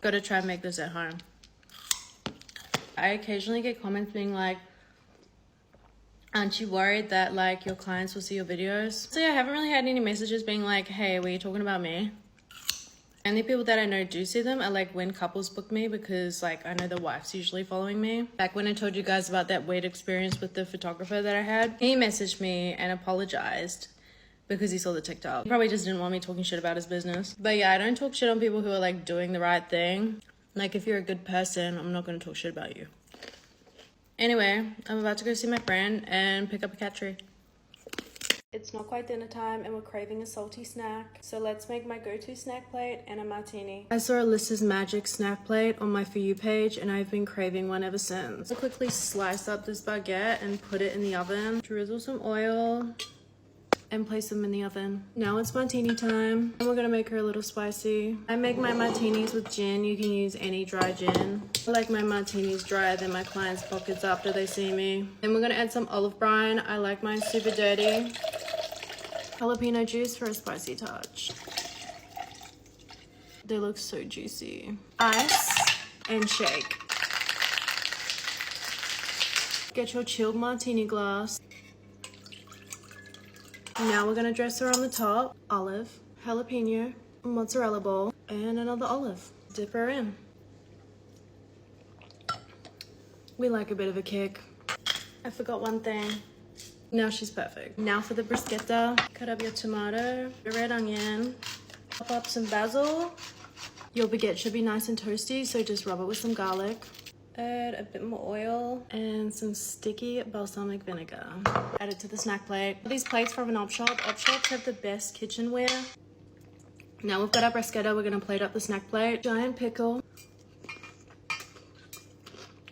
Gotta try and make this at home. I occasionally get comments being like, aren't you worried that like your clients will see your videos? So yeah, I haven't really had any messages being like, hey, were you talking about me? Only people that I know do see them are like when couples book me, because like I know the wife's usually following me. Back when I told you guys about that weird experience with the photographer that I had, he messaged me and apologized because he saw the TikTok. He probably just didn't want me talking shit about his business. But yeah, I don't talk shit on people who are like doing the right thing. Like if you're a good person, I'm not gonna talk shit about you. Anyway, I'm about to go see my friend and pick up a cat tree. It's not quite dinner time and we're craving a salty snack. So let's make my go-to snack plate and a martini. I saw Alyssa's Magic snack plate on my For You page and I've been craving one ever since. I'll quickly slice up this baguette and put it in the oven. Drizzle some oil and place them in the oven. Now it's martini time, and we're gonna make her a little spicy. I make my martinis with gin. You can use any dry gin. I like my martinis drier than my clients' pockets after they see me. Then we're gonna add some olive brine. I like mine super dirty. Jalapeno juice for a spicy touch. They look so juicy. Ice and shake. Get your chilled martini glass. Now we're gonna dress her on the top. Olive, jalapeno, mozzarella ball, and another olive. Dip her in. We like a bit of a kick. I forgot one thing. Now she's perfect. Now for the bruschetta. Cut up your tomato, your red onion, chop up some basil. Your baguette should be nice and toasty, so just rub it with some garlic. Add a bit more oil and some sticky balsamic vinegar. Add it to the snack plate. These plates from an op shop. Op shops have the best kitchenware. Now we've got our bruschetta, we're gonna plate up the snack plate. Giant pickle.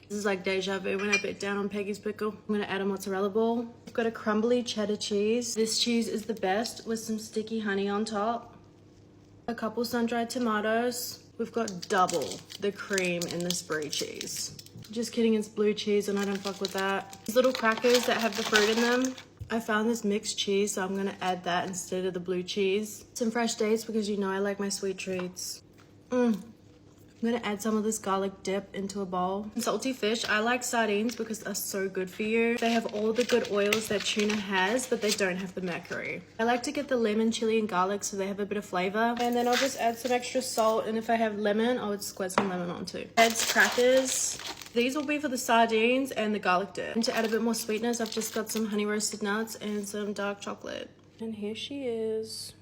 This is like deja vu when I bit down on Peggy's pickle. I'm gonna add a mozzarella ball. We've got a crumbly cheddar cheese. This cheese is the best with some sticky honey on top. A couple sun-dried tomatoes. We've got double the cream in this brie cheese. Just kidding, it's blue cheese and I don't fuck with that. These little crackers that have the fruit in them. I found this mixed cheese, so I'm gonna add that instead of the blue cheese. Some fresh dates because you know I like my sweet treats. I'm gonna add some of this garlic dip into a bowl. Salty fish, I like sardines because they're so good for you. They have all the good oils that tuna has, but they don't have the mercury. I like to get the lemon, chili, and garlic so they have a bit of flavor. And then I'll just add some extra salt, and if I have lemon, I would squirt some lemon on too. Add crackers. These will be for the sardines and the garlic dip. And to add a bit more sweetness, I've just got some honey roasted nuts and some dark chocolate. And here she is.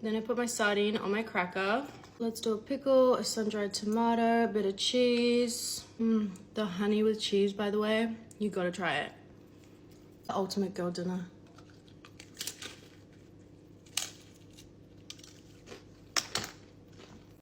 Then I put my sardine on my cracker. Let's do a pickle, a sun-dried tomato, a bit of cheese. The honey with cheese, by the way, you gotta try it. The ultimate girl dinner.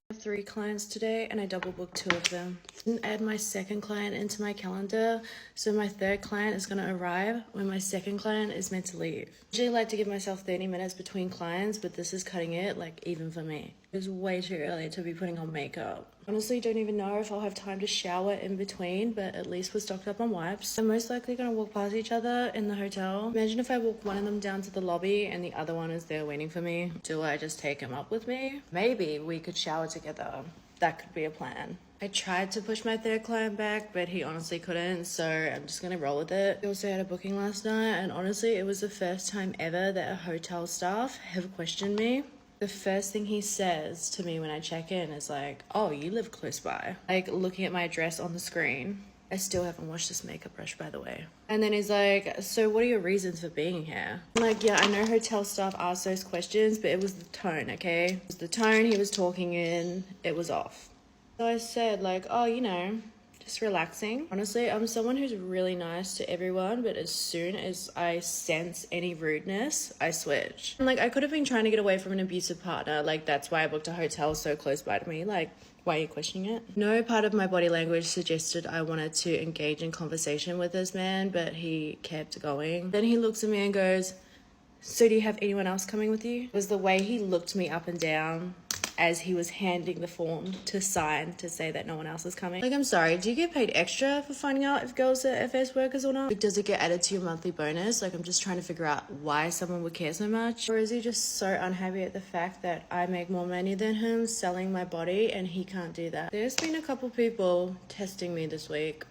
I have 3 clients today and I double booked 2 of them. And add my second client into my calendar, so my third client is going to arrive when my second client is meant to leave. I usually like to give myself 30 minutes between clients, but this is cutting it, like, even for me. It's way too early to be putting on makeup. Honestly, don't even know if I'll have time to shower in between, but at least we're stocked up on wipes. I'm most likely going to walk past each other in the hotel. Imagine if I walk one of them down to the lobby and the other one is there waiting for me. Do I just take him up with me? Maybe we could shower together. That could be a plan. I tried to push my third client back, but he honestly couldn't, so I'm just gonna roll with it. We also had a booking last night, and honestly, it was the first time ever that a hotel staff have questioned me. The first thing he says to me when I check in is like, "Oh, you live close by." Like, looking at my address on the screen. I still haven't washed this makeup brush, by the way. And then he's like, "So what are your reasons for being here?" I'm like, yeah, I know hotel staff ask those questions, but it was the tone, okay? It was the tone he was talking in. It was off. So I said, like, "Oh, you know, just relaxing." Honestly, I'm someone who's really nice to everyone, but as soon as I sense any rudeness, I switch. And like, I could have been trying to get away from an abusive partner. Like, that's why I booked a hotel so close by to me. Like, why are you questioning it? No part of my body language suggested I wanted to engage in conversation with this man, but he kept going. Then he looks at me and goes, "So do you have anyone else coming with you?" It was the way he looked me up and down as he was handing the form to sign to say that no one else is coming. Like, I'm sorry, do you get paid extra for finding out if girls are FS workers or not? Like, does it get added to your monthly bonus? Like, I'm just trying to figure out why someone would care so much. Or is he just so unhappy at the fact that I make more money than him selling my body and he can't do that? There's been a couple people testing me this week.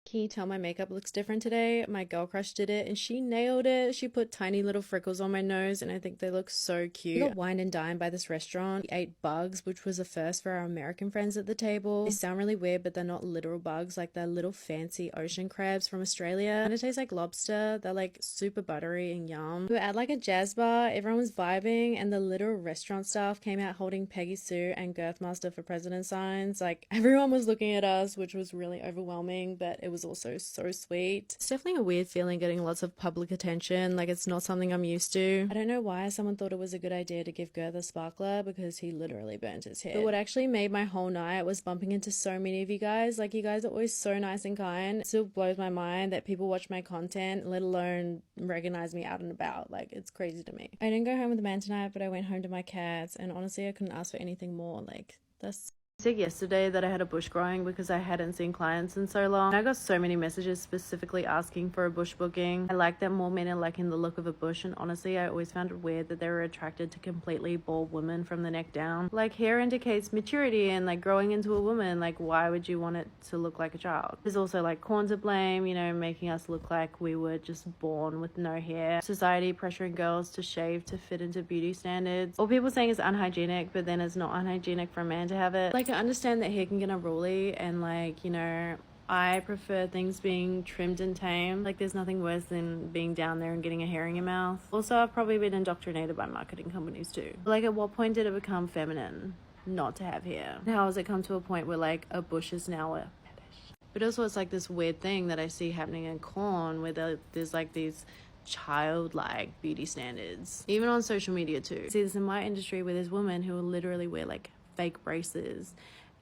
Can you tell my makeup looks different today? My girl crush did it and she nailed it. She put tiny little freckles on my nose and I think they look so cute. We got wined and dined by this restaurant. We ate bugs, which was a first for our American friends at the table. They sound really weird, but they're not literal bugs. Like, they're little fancy ocean crabs from Australia. And it tastes like lobster. They're like super buttery and yum. We were at like a jazz bar. Everyone was vibing and the literal restaurant staff came out holding Peggy Sue and Girthmaster for President signs. Like, everyone was looking at us, which was really overwhelming, but it was also so sweet. It's definitely a weird feeling getting lots of public attention. Like, it's not something I'm used to. I don't know why someone thought it was a good idea to give Girth a sparkler, because he literally burnt his head. But what actually made my whole night was bumping into so many of you guys. Like, you guys are always so nice and kind. It still blows my mind that people watch my content, let alone recognize me out and about. Like, it's crazy to me. I didn't go home with the man tonight, but I went home to my cats, and honestly I couldn't ask for anything more. Like, that's said yesterday that I had a bush growing because I hadn't seen clients in so long. I got so many messages specifically asking for a bush booking. I like that more men are liking the look of a bush, and honestly I always found it weird that they were attracted to completely bald women from the neck down. Like, hair indicates maturity and like growing into a woman. Like, why would you want it to look like a child? There's also like corn to blame, you know, making us look like we were just born with no hair. Society pressuring girls to shave to fit into beauty standards, or people saying it's unhygienic, but then it's not unhygienic for a man to have it. Like, I understand that hair can get unruly, and like, you know, I prefer things being trimmed and tamed. Like, there's nothing worse than being down there and getting a hair in your mouth. Also, I've probably been indoctrinated by marketing companies too. Like, at what point did it become feminine not to have hair? How has it come to a point where like a bush is now a fetish? But also, it's like this weird thing that I see happening in corn where there's like these childlike beauty standards, even on social media too. I see this in my industry where there's women who will literally wear like fake braces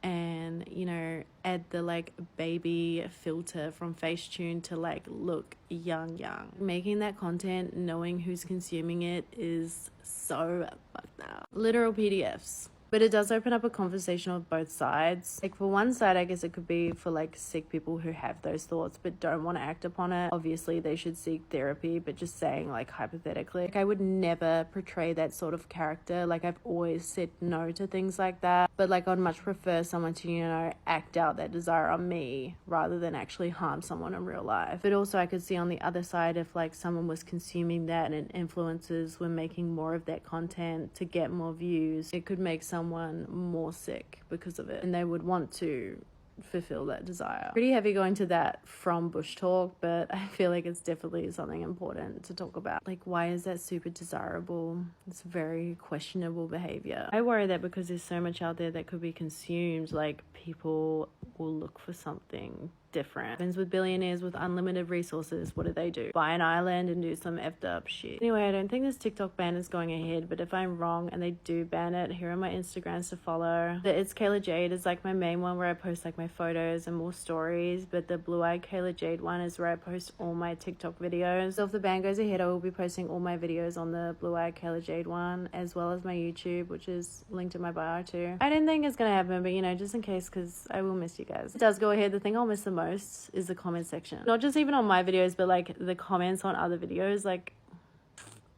and, you know, add the like baby filter from Facetune to like look young. Making that content, knowing who's consuming it, is so fucked up. Literal PDFs. But it does open up a conversation on both sides. Like for one side, I guess it could be for like sick people who have those thoughts but don't want to act upon it. Obviously they should seek therapy, but just saying like hypothetically, like I would never portray that sort of character. Like I've always said no to things like that, but like I'd much prefer someone to, you know, act out that desire on me rather than actually harm someone in real life. But also I could see on the other side, if like someone was consuming that and influencers were making more of that content to get more views, it could make someone more sick because of it, and they would want to fulfill that desire. Pretty heavy going to that from Bush Talk, but I feel like it's definitely something important to talk about. Like, why is that super desirable? It's very questionable behavior. I worry that because there's so much out there that could be consumed, like people will look for something different. Happens with billionaires with unlimited resources. What do? Buy an island and do some effed up shit. Anyway, I don't think this TikTok ban is going ahead, but if I'm wrong and they do ban it, here are my Instagrams to follow. The It's Kayla Jade is like my main one where I post like my photos and more stories, but the Blue Eyed Kayla Jade one is where I post all my TikTok videos. So if the ban goes ahead, I will be posting all my videos on the Blue Eyed Kayla Jade one, as well as my YouTube, which is linked in my bio too. I don't think it's gonna happen, but you know, just in case, because I will miss you guys. If it does go ahead, the thing I'll miss the most is the comment section. Not just even on my videos, but like the comments on other videos, like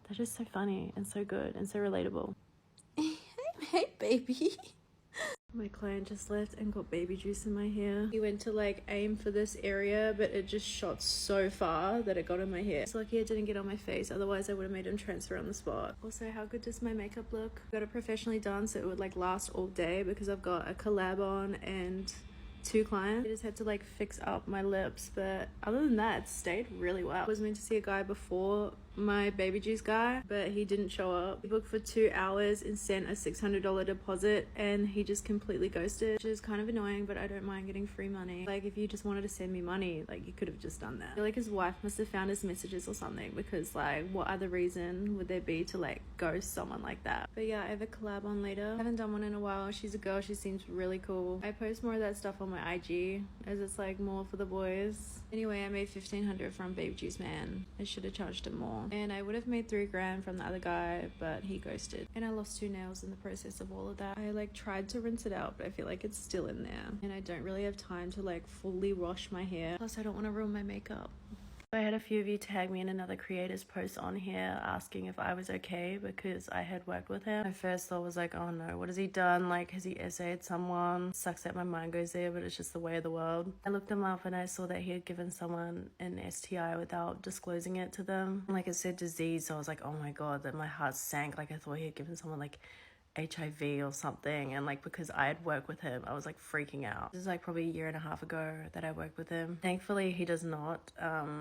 they're just so funny and so good and so relatable. Hey baby. My client just left and got baby juice in my hair. He went to like aim for this area, but it just shot so far that it got in my hair. It's lucky it didn't get on my face, otherwise I would have made him transfer on the spot. Also, how good does my makeup look? Got it professionally done so it would like last all day, because I've got a collab on and 2 clients. I just had to like fix up my lips, but other than that it stayed really well. I was meant to see a guy before my baby juice guy, but he didn't show up. He booked for 2 hours and sent a $600 deposit, and he just completely ghosted, which is kind of annoying, but I don't mind getting free money. Like if you just wanted to send me money, like you could have just done that. I feel like his wife must have found his messages or something, because like what other reason would there be to like ghost someone like that? But yeah, I have a collab on later. I haven't done one in a while. She's a girl, she seems really cool. I post more of that stuff on my IG as it's like more for the boys. Anyway, I made $1,500 from Baby Juice Man. I should have charged him more. And I would have made $3 grand from the other guy, but he ghosted. And I lost 2 nails in the process of all of that. I like tried to rinse it out, but I feel like it's still in there. And I don't really have time to like fully wash my hair. Plus I don't want to ruin my makeup. I had a few of you tag me in another creator's post on here asking if I was okay because I had worked with him. My first thought was like, oh no, what has he done? Like, has he essayed someone? Sucks that my mind goes there, but it's just the way of the world. I looked him up and I saw that he had given someone an STI without disclosing it to them. Like it said disease, so I was like, oh my god, then my heart sank. Like I thought he had given someone like HIV or something, and like because I had worked with him I was like freaking out. This is like probably 1.5 years ago that I worked with him. Thankfully he does not.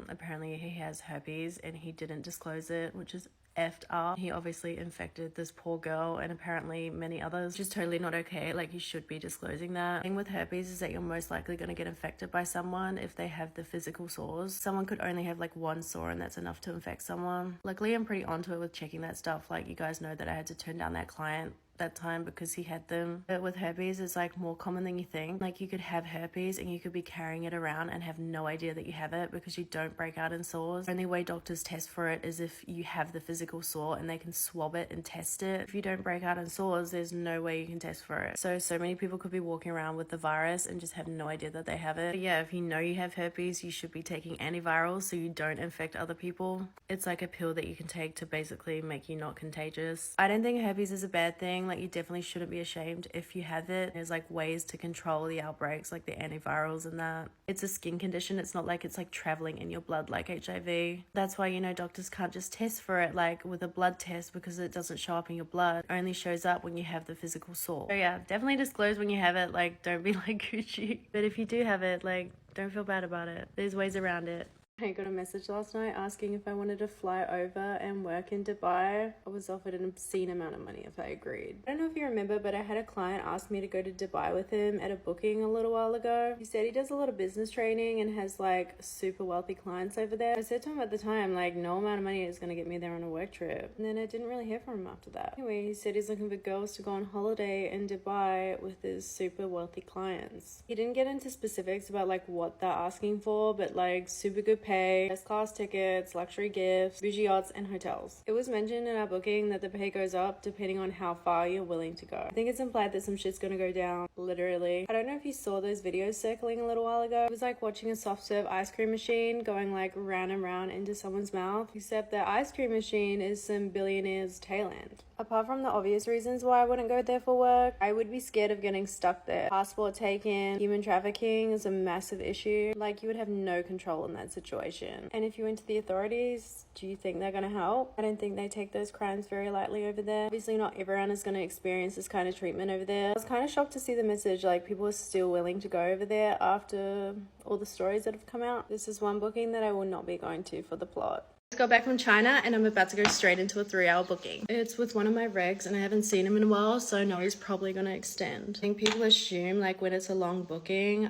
Apparently he has herpes and he didn't disclose it, which is effed up. He obviously infected this poor girl and apparently many others, which is totally not okay. Like you should be disclosing that. The thing with herpes is that you're most likely going to get infected by someone if they have the physical sores. Someone could only have like 1 sore and that's enough to infect someone. Luckily I'm pretty onto it with checking that stuff. Like you guys know that I had to turn down that client that time because he had them. But with herpes it's like more common than you think. Like you could have herpes and you could be carrying it around and have no idea that you have it because you don't break out in sores. The only way doctors test for it is if you have the physical sore and they can swab it and test it. If you don't break out in sores, there's no way you can test for it. So many people could be walking around with the virus and just have no idea that they have it. But yeah, if you know you have herpes, you should be taking antivirals so you don't infect other people. It's like a pill that you can take to basically make you not contagious. I don't think herpes is a bad thing. Like you definitely shouldn't be ashamed if you have it. There's like ways to control the outbreaks, like the antivirals and that. It's a skin condition. It's not like it's like traveling in your blood like HIV. That's why, you know, doctors can't just test for it like with a blood test because it doesn't show up in your blood. It only shows up when you have the physical sore. So yeah, definitely disclose when you have it. Like don't be like Gucci. But if you do have it, like don't feel bad about it. There's ways around it. I got a message last night asking if I wanted to fly over and work in Dubai. I was offered an obscene amount of money if I agreed. I don't know if you remember, but I had a client ask me to go to Dubai with him at a booking a little while ago. He said he does a lot of business training and has like super wealthy clients over there. I said to him at the time, like no amount of money is going to get me there on a work trip. And then I didn't really hear from him after that. Anyway, he said he's looking for girls to go on holiday in Dubai with his super wealthy clients. He didn't get into specifics about like what they're asking for, but like super good pay pay, first class tickets, luxury gifts, bougie yachts, and hotels. It was mentioned in our booking that the pay goes up depending on how far you're willing to go. I think it's implied that some shit's gonna go down, literally. I don't know if you saw those videos circling a little while ago. It was like watching a soft serve ice cream machine going like round and round into someone's mouth, except that ice cream machine is some billionaire's tail end. Apart from the obvious reasons why I wouldn't go there for work, I would be scared of getting stuck there. Passport taken, human trafficking is a massive issue. Like, you would have no control in that situation. And if you went to the authorities, do you think they're gonna help? I don't think they take those crimes very lightly over there. Obviously not everyone is gonna experience this kind of treatment over there. I was kind of shocked to see the message, like people are still willing to go over there after all the stories that have come out. This is one booking that I will not be going to for the plot. Just got back from China and I'm about to go straight into a 3-hour booking. It's with one of my regs and I haven't seen him in a while, so I know he's probably gonna extend. I think people assume like when it's a long booking,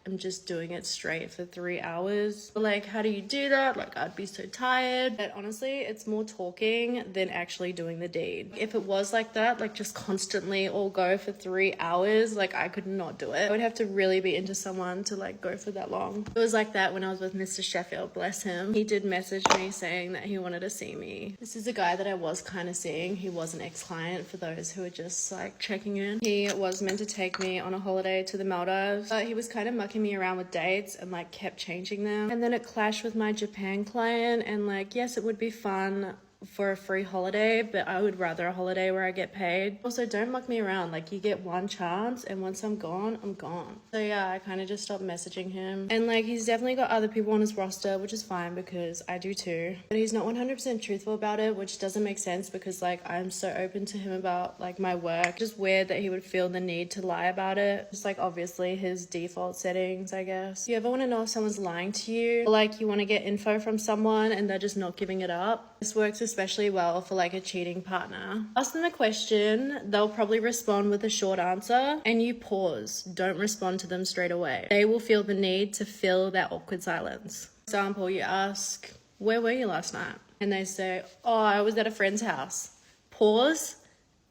I'm just doing it straight for 3 hours. But like, how do you do that? Like, I'd be so tired. But honestly, it's more talking than actually doing the deed. If it was like that, like just constantly all go for 3 hours, like I could not do it. I would have to really be into someone to like go for that long. It was like that when I was with Mr. Sheffield, bless him. He did message me saying that he wanted to see me. This is a guy that I was kind of seeing. He was an ex-client for those who are just like checking in. He was meant to take me on a holiday to the Maldives, but he was kind of mucking me around with dates and like kept changing them. And then it clashed with my Japan client, and like, yes, it would be fun for a free holiday, but I would rather a holiday where I get paid. Also, don't muck me around. Like, you get one chance and once I'm gone, I'm gone. So yeah, I kind of just stopped messaging him. And like, he's definitely got other people on his roster, which is fine because I do too. But he's not 100% truthful about it, which doesn't make sense because like, I'm so open to him about like my work. Just weird that he would feel the need to lie about it. Just like obviously his default settings, I guess. If you ever want to know if someone's lying to you, or like you want to get info from someone and they're just not giving it up, this works especially well for like a cheating partner. Ask them a question, they'll probably respond with a short answer, and you pause. Don't respond to them straight away. They will feel the need to fill that awkward silence. For example, you ask, where were you last night? And they say, oh, I was at a friend's house. Pause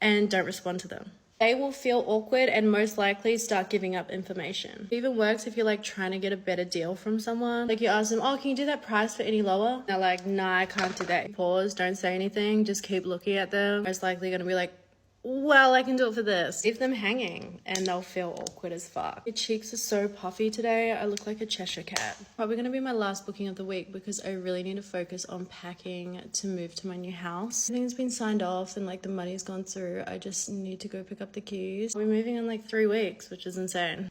and don't respond to them. They will feel awkward and most likely start giving up information. It even works if you're like trying to get a better deal from someone. Like you ask them, oh, can you do that price for any lower? They're like, nah, I can't do that. Pause, don't say anything, just keep looking at them. Most likely gonna be like, well, I can do it for this. Leave them hanging and they'll feel awkward as fuck. Your cheeks are so puffy today. I look like a Cheshire cat. Probably gonna be my last booking of the week because I really need to focus on packing to move to my new house. Everything's been signed off and like the money's gone through. I just need to go pick up the keys. We're moving in like 3 weeks, which is insane.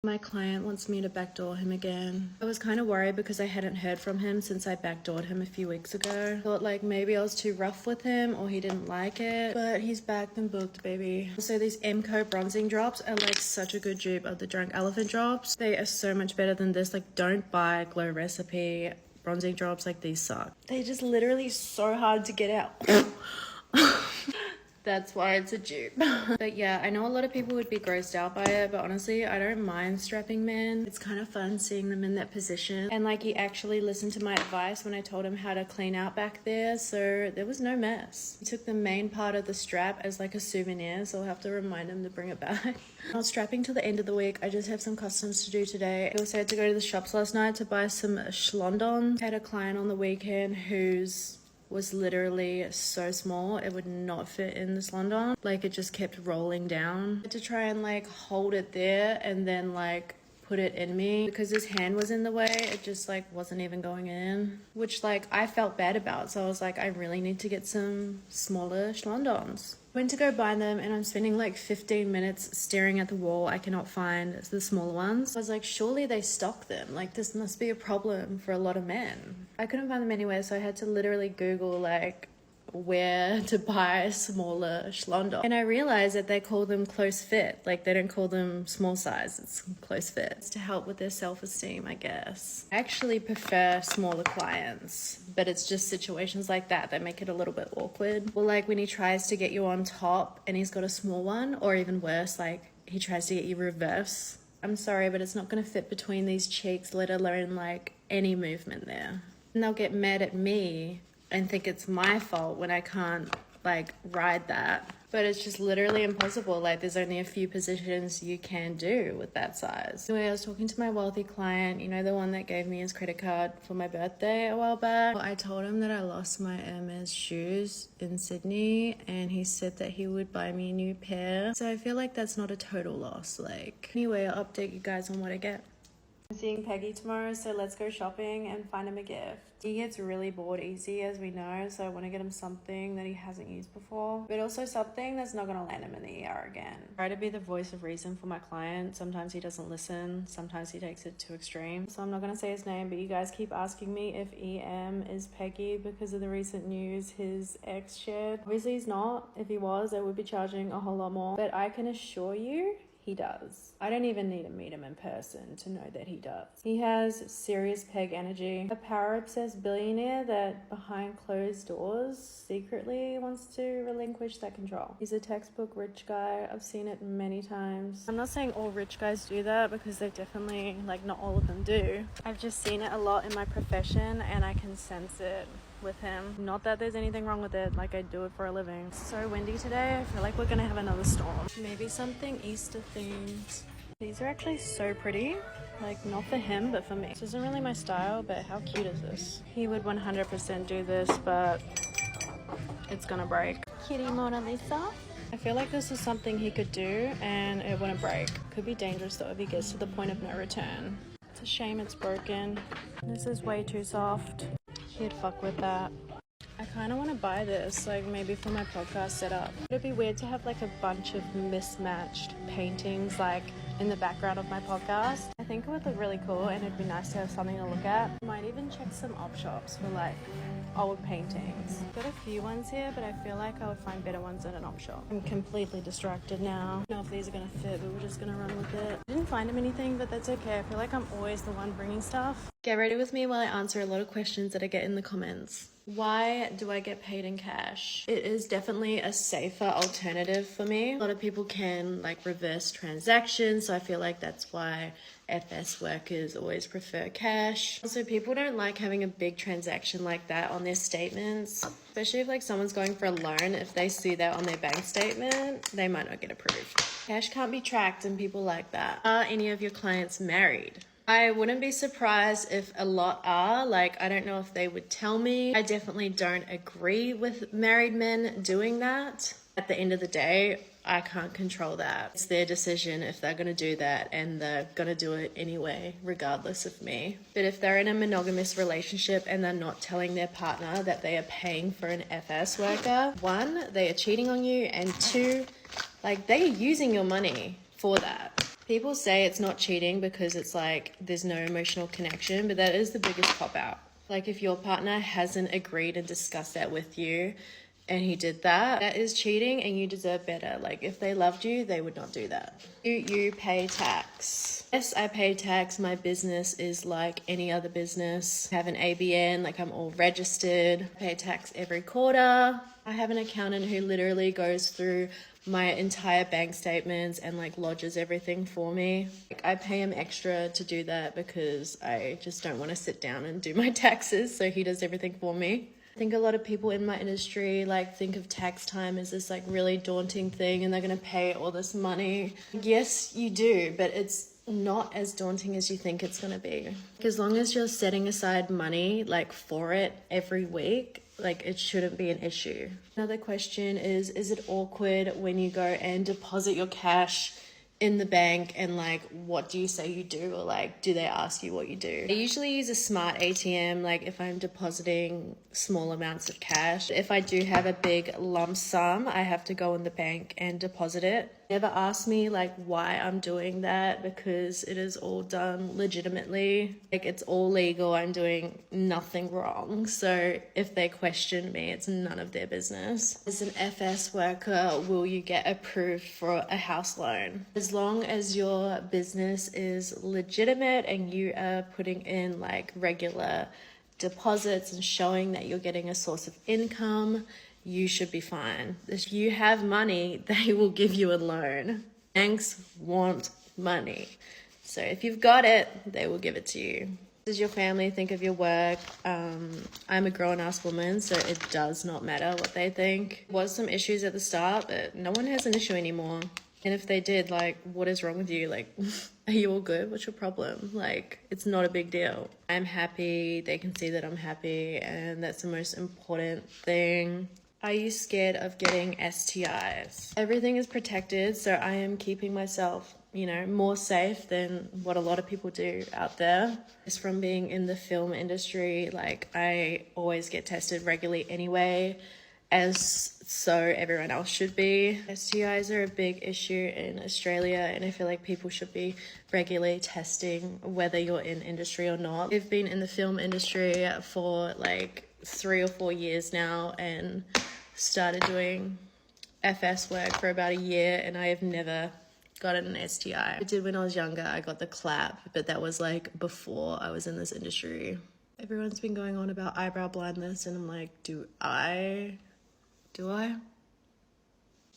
My client wants me to backdoor him again. I was kind of worried because I hadn't heard from him since I backdoored him a few weeks ago. Thought like maybe I was too rough with him or he didn't like it, but he's back and booked, baby. Also, these MCO bronzing drops are like such a good dupe of the Drunk Elephant drops. They are so much better than this. Like, don't buy Glow Recipe bronzing drops, like these suck. They're just literally so hard to get out. That's why it's a dupe. But yeah, I know a lot of people would be grossed out by it, but honestly, I don't mind strapping men. It's kind of fun seeing them in that position. And like, he actually listened to my advice when I told him how to clean out back there, so there was no mess. He took the main part of the strap as like a souvenir, so I'll have to remind him to bring it back. I was strapping till the end of the week. I just have some customs to do today. I also had to go to the shops last night to buy some schlondon. I had a client on the weekend whose was literally so small it would not fit in this London. Like, it just kept rolling down. I had to try and like hold it there and then like put it in me because his hand was in the way. It just like wasn't even going in, which like I felt bad about. So I was like, I really need to get some smaller Schlondons. Went to go buy them and I'm spending like 15 minutes staring at the wall. I cannot find the smaller ones. I was like, surely they stock them. Like, this must be a problem for a lot of men. I couldn't find them anywhere, so I had to literally Google like where to buy smaller Schlondon. And I realized that they call them close fit. Like, they don't call them small size, it's close fit. It's to help with their self-esteem, I guess. I actually prefer smaller clients, but it's just situations like that that make it a little bit awkward. Or like when he tries to get you on top and he's got a small one, or even worse, like he tries to get you reverse. I'm sorry, but it's not gonna fit between these cheeks, let alone like any movement there. And they'll get mad at me and think it's my fault when I can't like ride that. But it's just literally impossible. Like, there's only a few positions you can do with that size. Anyway, I was talking to my wealthy client, you know, the one that gave me his credit card for my birthday a while back. Well, I told him that I lost my Hermes shoes in Sydney, and he said that he would buy me a new pair. So I feel like that's not a total loss. Like, anyway, I'll update you guys on what I get. I'm seeing Peggy tomorrow, so let's go shopping and find him a gift. He gets really bored easy, as we know, so I want to get him something that he hasn't used before, but also something that's not going to land him in the ER again. I try to be the voice of reason for my client. Sometimes he doesn't listen, sometimes he takes it to extreme. So I'm not going to say his name, but you guys keep asking me if EM is Peggy because of the recent news his ex shared. Obviously he's not. If he was, I would be charging a whole lot more, but I can assure you he does. I don't even need to meet him in person to know that he does. He has serious Peg energy. A power-obsessed billionaire that behind closed doors secretly wants to relinquish that control. He's a textbook rich guy. I've seen it many times. I'm not saying all rich guys do that because they definitely, like, not all of them do. I've just seen it a lot in my profession and I can sense it with him. Not that there's anything wrong with it, like I do it for a living. It's so windy today. I feel like we're gonna have another storm. Maybe something Easter themed. These are actually so pretty. Like, not for him, but for me. This isn't really my style, but how cute is this? He would 100% do this, but it's gonna break. Kitty Mona Lisa. I feel like this is something he could do and it wouldn't break. Could be dangerous though if he gets to the point of no return. It's a shame it's broken. This is way too soft. He'd fuck with that. I kind of want to buy this, like maybe for my podcast setup. It'd be weird to have like a bunch of mismatched paintings like in the background of my podcast. I think it would look really cool and it'd be nice to have something to look at. Might even check some op shops for like old paintings. Got a few ones here, but I feel like I would find better ones at an op shop. I'm completely distracted now. I don't know if these are gonna fit, but we're just gonna run with it. I didn't find him anything, but that's okay. I feel like I'm always the one bringing stuff. Get ready with me while I answer a lot of questions that I get in the comments. Why do I get paid in cash? It is definitely a safer alternative for me. A lot of people can like reverse transactions, so I feel like that's why FS workers always prefer cash. Also, people don't like having a big transaction like that on their statements, especially if like someone's going for a loan. If they see that on their bank statement, they might not get approved. Cash can't be tracked and people like that. Are any of your clients married? I wouldn't be surprised if a lot are. Like, I don't know if they would tell me. I definitely don't agree with married men doing that. At the end of the day, I can't control that. It's their decision if they're going to do that, and they're going to do it anyway, regardless of me. But if they're in a monogamous relationship and they're not telling their partner that they are paying for an FS worker, one, they are cheating on you, and two, like, they are using your money for that. People say it's not cheating because it's like there's no emotional connection, but that is the biggest cop-out. Like, if your partner hasn't agreed and discussed that with you and he did that, that is cheating and you deserve better. Like, if they loved you, they would not do that. Do you pay tax? Yes, I pay tax. My business is like any other business. I have an ABN, like I'm all registered. I pay tax every quarter. I have an accountant who literally goes through my entire bank statements and like lodges everything for me. Like, I pay him extra to do that because I just don't want to sit down and do my taxes, so he does everything for me. I think a lot of people in my industry like think of tax time as this like really daunting thing and they're going to pay all this money. Yes, you do, but it's not as daunting as you think it's going to be. As long as you're setting aside money like for it every week, like it shouldn't be an issue. Another question is it awkward when you go and deposit your cash in the bank and like what do you say you do, or like do they ask you what you do? I usually use a smart ATM like if I'm depositing small amounts of cash. If I do have a big lump sum, I have to go in the bank and deposit it. Never ask me like why I'm doing that because it is all done legitimately. Like, it's all legal. I'm doing nothing wrong. So if they question me, it's none of their business. As an FS worker, will you get approved for a house loan? As long as your business is legitimate and you are putting in like regular deposits and showing that you're getting a source of income, you should be fine. If you have money, they will give you a loan. Banks want money. So if you've got it, they will give it to you. Does your family think of your work? I'm a grown-ass woman, so it does not matter what they think. Was some issues at the start, but no one has an issue anymore. And if they did, like, what is wrong with you? Like, are you all good? What's your problem? Like, it's not a big deal. I'm happy. They can see that I'm happy, and that's the most important thing. Are you scared of getting STIs? Everything is protected, so I am keeping myself, you know, more safe than what a lot of people do out there. It's from being in the film industry, like I always get tested regularly anyway, as so everyone else should be. STIs are a big issue in Australia, and I feel like people should be regularly testing whether you're in industry or not. I've been in the film industry for like 3 or 4 years now and started doing FS work for about a year, and I have never gotten an STI. I did when I was younger. I got the clap, but that was like before I was in this industry. Everyone's been going on about eyebrow blindness, and I'm like, do I?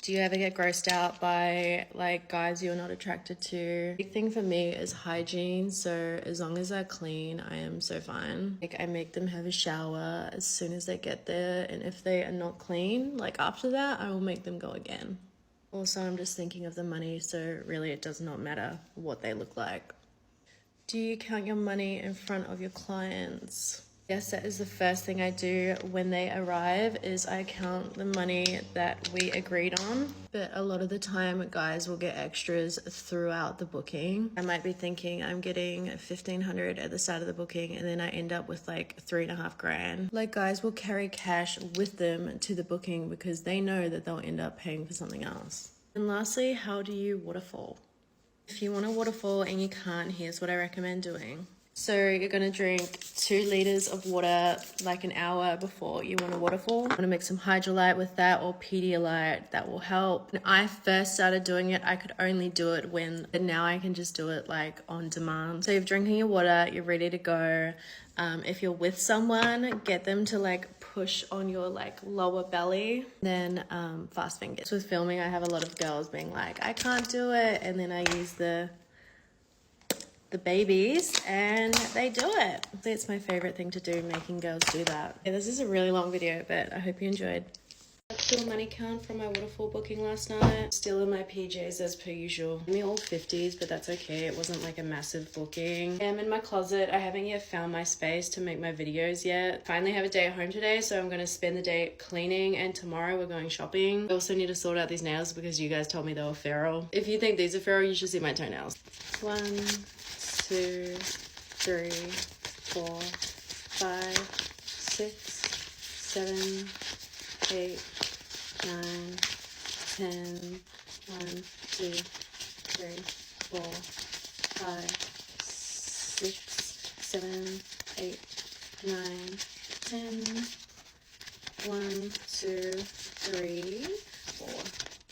Do you ever get grossed out by like guys you're not attracted to? Big thing for me is hygiene, so as long as they're clean, I am so fine. Like I make them have a shower as soon as they get there, and if they are not clean, like after that, I will make them go again. Also, I'm just thinking of the money, so really it does not matter what they look like. Do you count your money in front of your clients? Yes, that is the first thing I do when they arrive, is I count the money that we agreed on. But a lot of the time, guys will get extras throughout the booking. I might be thinking I'm getting $1,500 at the start of the booking, and then I end up with like $3,500. Like guys will carry cash with them to the booking because they know that they'll end up paying for something else. And lastly, how do you waterfall? If you want a waterfall and you can't, here's what I recommend doing. So you're going to drink 2 liters of water like an hour before you want a waterfall. I'm going to mix some Hydrolyte with that or Pedialyte. That will help. When I first started doing it, I could only do it but now I can just do it like on demand. So you're drinking your water, you're ready to go. If you're with someone, get them to like push on your like lower belly, then fast fingers. With filming, I have a lot of girls being like, I can't do it. And then I use the babies and they do it. It's my favorite thing to do, making girls do that. Okay, this is a really long video, but I hope you enjoyed. Let's do a money count from my waterfall booking last night. Still in my PJs as per usual. I'm in all 50s, but that's okay. It wasn't like a massive booking. I'm in my closet. I haven't yet found my space to make my videos yet. Finally have a day at home today, so I'm gonna spend the day cleaning, and tomorrow we're going shopping. I also need to sort out these nails because you guys told me they were feral. If you think these are feral, you should see my toenails. 1, 2, 3, 4, 5, 6, 7, 8, 9, 10, 1, 2, 3, 4, 5, 6, 7, 8, 9, 10, 1, 2, 3, 4,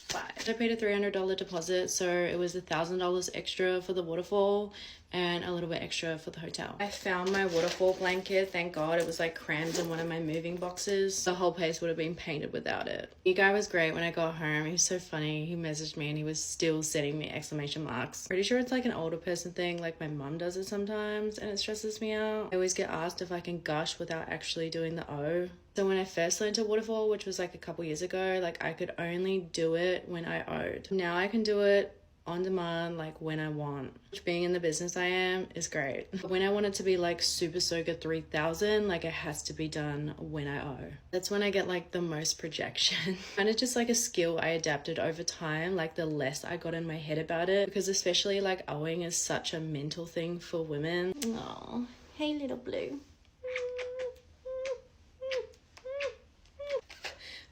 5. I paid a $300 deposit, so it was $1,000 extra for the waterfall and a little bit extra for the hotel. I found my waterfall blanket, thank God. It was like crammed in one of my moving boxes. The whole place would have been painted without it. The guy was great when I got home. He was so funny. He messaged me and he was still sending me exclamation marks. Pretty sure it's like an older person thing, like my mum does it sometimes, and it stresses me out. I always get asked if I can gush without actually doing the O. So when I first learned to waterfall, which was like a couple years ago, like I could only do it when I owed. Now I can do it on demand, like when I want. Which, being in the business I am, is great. But when I want it to be like Super Soaker 3000, like it has to be done when I owe. That's when I get like the most projection. Kind of just like a skill I adapted over time, like the less I got in my head about it, because especially like owing is such a mental thing for women. Oh, hey little blue.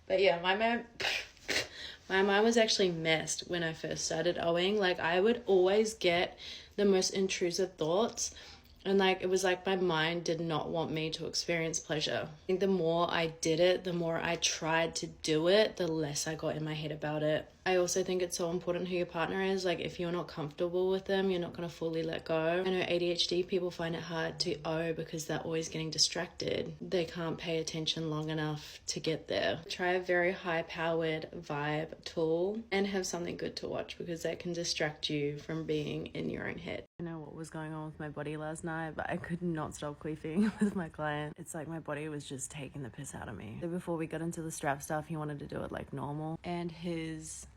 But yeah, my mind was actually messed when I first started owing. Like I would always get the most intrusive thoughts, and like it was like my mind did not want me to experience pleasure. I think the more I did it, the more I tried to do it, the less I got in my head about it. I also think it's so important who your partner is. Like if you're not comfortable with them, you're not going to fully let go. I know ADHD people find it hard to owe because they're always getting distracted. They can't pay attention long enough to get there. Try a very high powered vibe tool and have something good to watch, because that can distract you from being in your own head. I know what was going on with my body last night, but I could not stop queefing with my client. It's like my body was just taking the piss out of me. So before we got into the strap stuff, he wanted to do it like normal, and his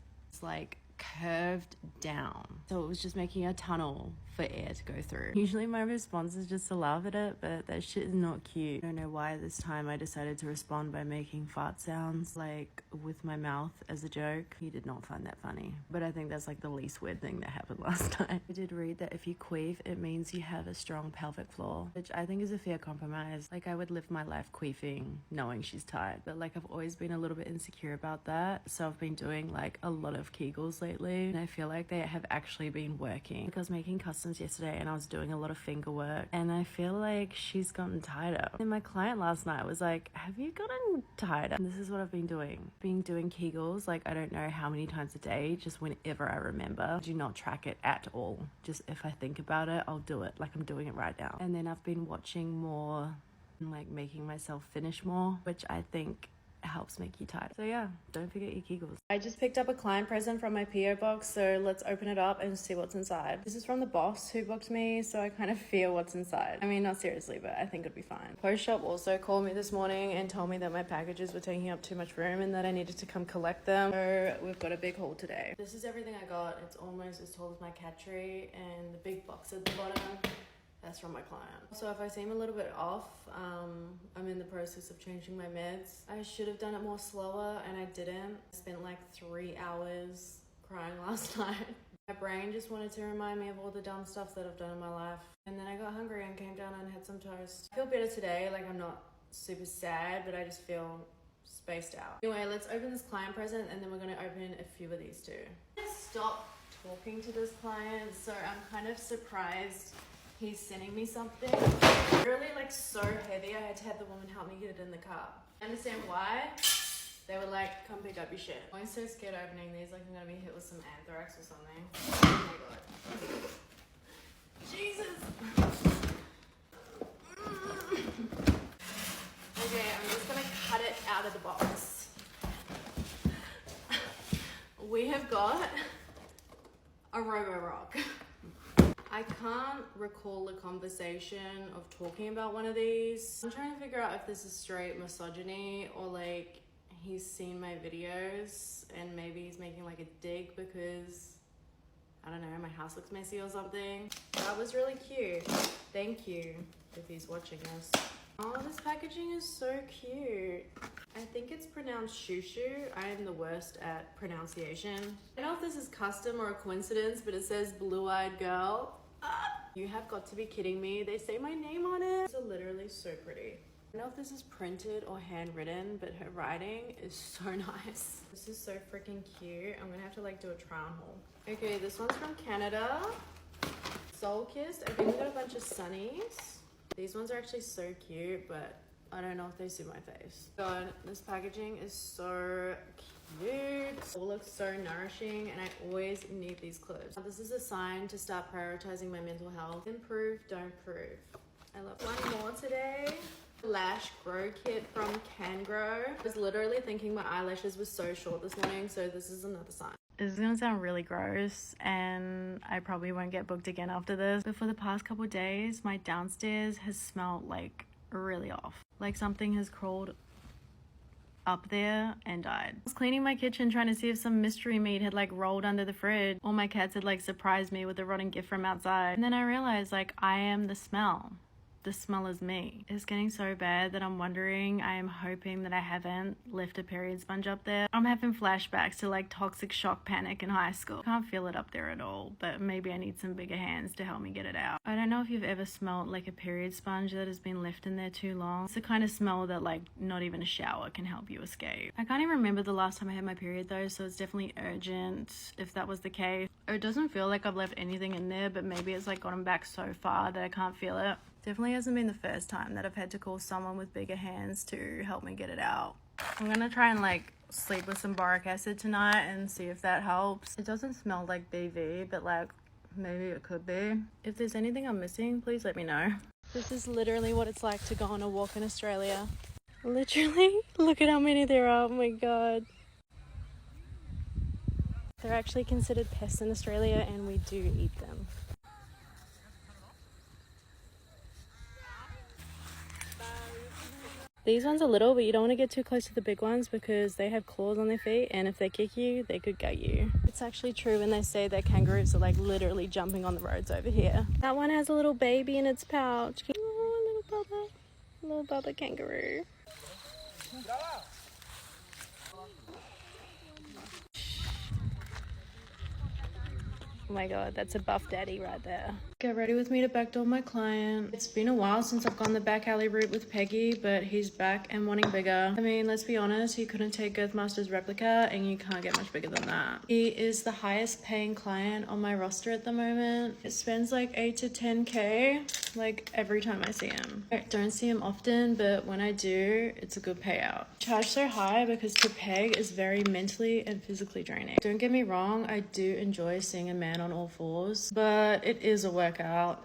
like curved down, so it was just making a tunnel for air to go through. Usually my response is just to laugh at it, but that shit is not cute. I don't know why this time I decided to respond by making fart sounds like with my mouth as a joke. He did not find that funny, but I think that's like the least weird thing that happened last time. I did read that if you queef, it means you have a strong pelvic floor, which I think is a fair compromise. Like, I would live my life queefing knowing she's tight, but like I've always been a little bit insecure about that, so I've been doing like a lot of Kegels lately, and I feel like they have actually been working. Like, I was making customs yesterday and I was doing a lot of finger work, and I feel like she's gotten tighter. And my client last night was like, have you gotten tighter? And this is what I've been doing. Doing Kegels, like, I don't know how many times a day, just whenever I remember. I do not track it at all. Just if I think about it, I'll do it. Like, I'm doing it right now. And then I've been watching more and like making myself finish more, which I think helps make you tight. So yeah, don't forget your Kegels. I just picked up a client present from my PO box, so let's open it up and see what's inside. This is from the boss who booked me, so I kind of feel what's inside. I mean, not seriously, but I think it'd be fine. Post shop also called me this morning and told me that my packages were taking up too much room and that I needed to come collect them. So we've got a big haul today. This is everything I got. It's almost as tall as my cat tree, and the big box at the bottom, that's from my client. So if I seem a little bit off, I'm in the process of changing my meds. I should have done it more slower, and I didn't. I spent like 3 hours crying last night. My brain just wanted to remind me of all the dumb stuff that I've done in my life. And then I got hungry and came down and had some toast. I feel better today. Like, I'm not super sad, but I just feel spaced out. Anyway, let's open this client present, and then we're gonna open a few of these too. Stop talking to this client, so I'm kind of surprised he's sending me something. Really, like, so heavy, I had to have the woman help me get it in the car. I understand why. They were like, come pick up your shit. I'm so scared opening these, like I'm gonna be hit with some anthrax or something. Oh my god. Jesus! Okay, I'm just gonna cut it out of the box. We have got a Robo-Rock. I can't recall the conversation of talking about one of these. I'm trying to figure out if this is straight misogyny or like he's seen my videos and maybe he's making like a dig because, I don't know, my house looks messy or something. That was really cute. Thank you if he's watching this. Oh, this packaging is so cute. I think it's pronounced shoo-shoo. I am the worst at pronunciation. I don't know if this is custom or a coincidence, but it says blue-eyed girl. You have got to be kidding me. They say my name on it. It's literally so pretty. I don't know if this is printed or handwritten, but her writing is so nice. This is so freaking cute. I'm gonna have to like do a try on haul. Okay, this one's from Canada. Soul Kissed. I think we got a bunch of sunnies. These ones are actually so cute, but I don't know if they suit my face. God, this packaging is so cute. It all looks so nourishing, and I always need these clothes. This is a sign to start prioritizing my mental health. Improve, don't prove. I love one more today. Lash Grow Kit from Can Grow. I was literally thinking my eyelashes were so short this morning, so this is another sign. This is gonna sound really gross, and I probably won't get booked again after this, but for the past couple of days, my downstairs has smelled like really off. Like something has crawled up there and died. I was cleaning my kitchen trying to see if some mystery meat had like rolled under the fridge, or my cats had like surprised me with a rotten gift from outside. And then I realized like I am the smell. The smell is me. It's getting so bad that I'm wondering, I am hoping that I haven't left a period sponge up there. I'm having flashbacks to like toxic shock panic in high school. Can't feel it up there at all, but maybe I need some bigger hands to help me get it out. I don't know if you've ever smelled like a period sponge that has been left in there too long. It's the kind of smell that like not even a shower can help you escape. I can't even remember the last time I had my period though, so it's definitely urgent if that was the case. It doesn't feel like I've left anything in there, but maybe it's like gotten back so far that I can't feel it. Definitely hasn't been the first time that I've had to call someone with bigger hands to help me get it out. I'm gonna try and like sleep with some boric acid tonight and see if that helps. It doesn't smell like BV, but like maybe it could be. If there's anything I'm missing, please let me know. This is literally what it's like to go on a walk in Australia. Literally, look at how many there are. Oh my god. They're actually considered pests in Australia, and we do eat them. These ones are little, but you don't want to get too close to the big ones because they have claws on their feet, and if they kick you, they could gut you. It's actually true when they say that kangaroos are like literally jumping on the roads over here. That one has a little baby in its pouch. Oh, little bubba kangaroo. Oh my god, that's a buff daddy right there. Get ready with me to backdoor my client. It's been a while since I've gone the back alley route with Peggy, but he's back and wanting bigger. I mean, let's be honest, he couldn't take Girthmaster's replica, and you can't get much bigger than that. He is the highest paying client on my roster at the moment. It spends like 8 to 10k like every time I see him. I don't see him often, but when I do, it's a good payout. Charge so high because to peg is very mentally and physically draining. Don't get me wrong, I do enjoy seeing a man on all fours, but it is a workout.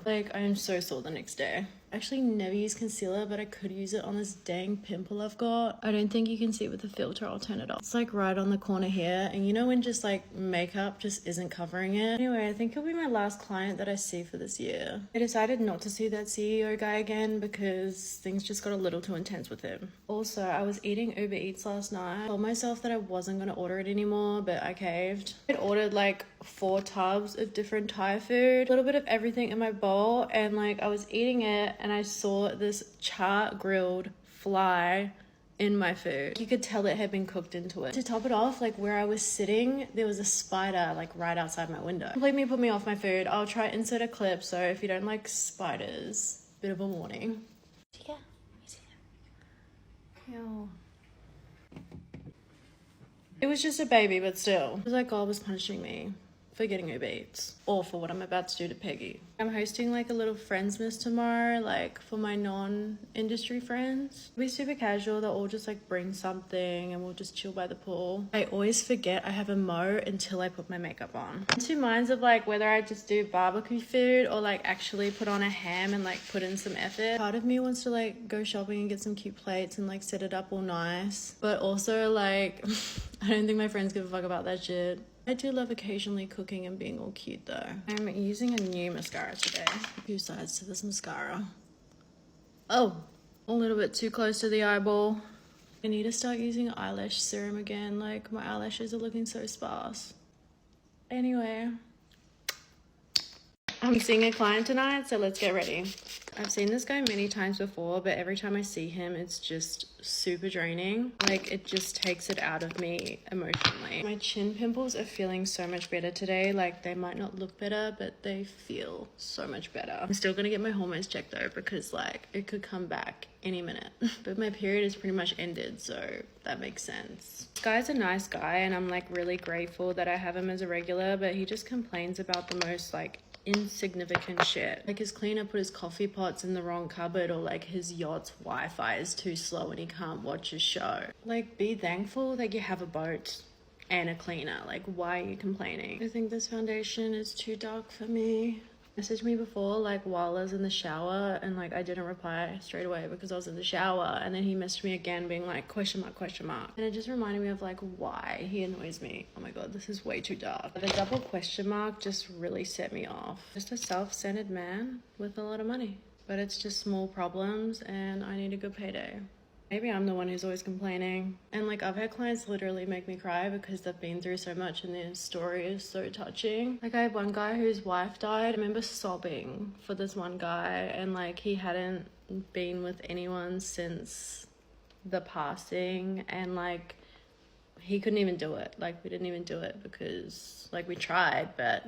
Like, I am so sore the next day. I actually never use concealer, but I could use it on this dang pimple I've got. I don't think you can see with the filter. I'll turn it off. It's like right on the corner here, and you know when just like makeup just isn't covering it? Anyway, I think he'll be my last client that I see for this year. I decided not to see that CEO guy again because things just got a little too intense with him. Also, I was eating Uber Eats last night. I told myself that I wasn't gonna order it anymore, but I caved. I'd ordered like 4 tubs of different Thai food, a little bit of everything in my bowl, and like I was eating it and I saw this char grilled fly in my food. You could tell it had been cooked into it. To top it off, like where I was sitting, there was a spider like right outside my window. Completely put me off my food. I'll try to insert a clip, so if you don't like spiders, bit of a warning. Ew. It was just a baby, but still. It was like God was punishing me for getting Uber Eats, or for what I'm about to do to Peggy. I'm hosting like a little Friendsmas tomorrow, like for my non-industry friends. It'll be super casual. They'll all just like bring something and we'll just chill by the pool. I always forget I have a mo until I put my makeup on. I'm in 2 minds of like whether I just do barbecue food or like actually put on a ham and like put in some effort. Part of me wants to like go shopping and get some cute plates and like set it up all nice, but also like I don't think my friends give a fuck about that shit. I do love occasionally cooking and being all cute though. I'm using a new mascara today. 2 sides to this mascara. Oh, a little bit too close to the eyeball. I need to start using eyelash serum again. Like my eyelashes are looking so sparse. Anyway, I'm seeing a client tonight, so let's get ready. I've seen this guy many times before, but every time I see him, it's just super draining. Like, it just takes it out of me emotionally. My chin pimples are feeling so much better today. Like, they might not look better, but they feel so much better. I'm still gonna get my hormones checked though, because like, it could come back any minute. But my period is pretty much ended, so that makes sense. This guy's a nice guy, and I'm like really grateful that I have him as a regular, but he just complains about the most like insignificant shit. Like his cleaner put his coffee pots in the wrong cupboard, or like his yacht's Wi-Fi is too slow and he can't watch his show. Like, be thankful that you have a boat and a cleaner. Like, why are you complaining? I think this foundation is too dark for me. Messaged me before like while I was in the shower, and like I didn't reply straight away because I was in the shower, and then he messaged me again being like question mark, and it just reminded me of like why he annoys me. Oh my god, this is way too dark. The double question mark just really set me off. Just a self-centered man with a lot of money, but it's just small problems and I need a good payday. Maybe I'm the one who's always complaining. And like, I've had clients literally make me cry because they've been through so much and their story is so touching. Like, I had one guy whose wife died. I remember sobbing for this one guy, and like, he hadn't been with anyone since the passing, and like, he couldn't even do it. Like, we didn't even do it because like, we tried, but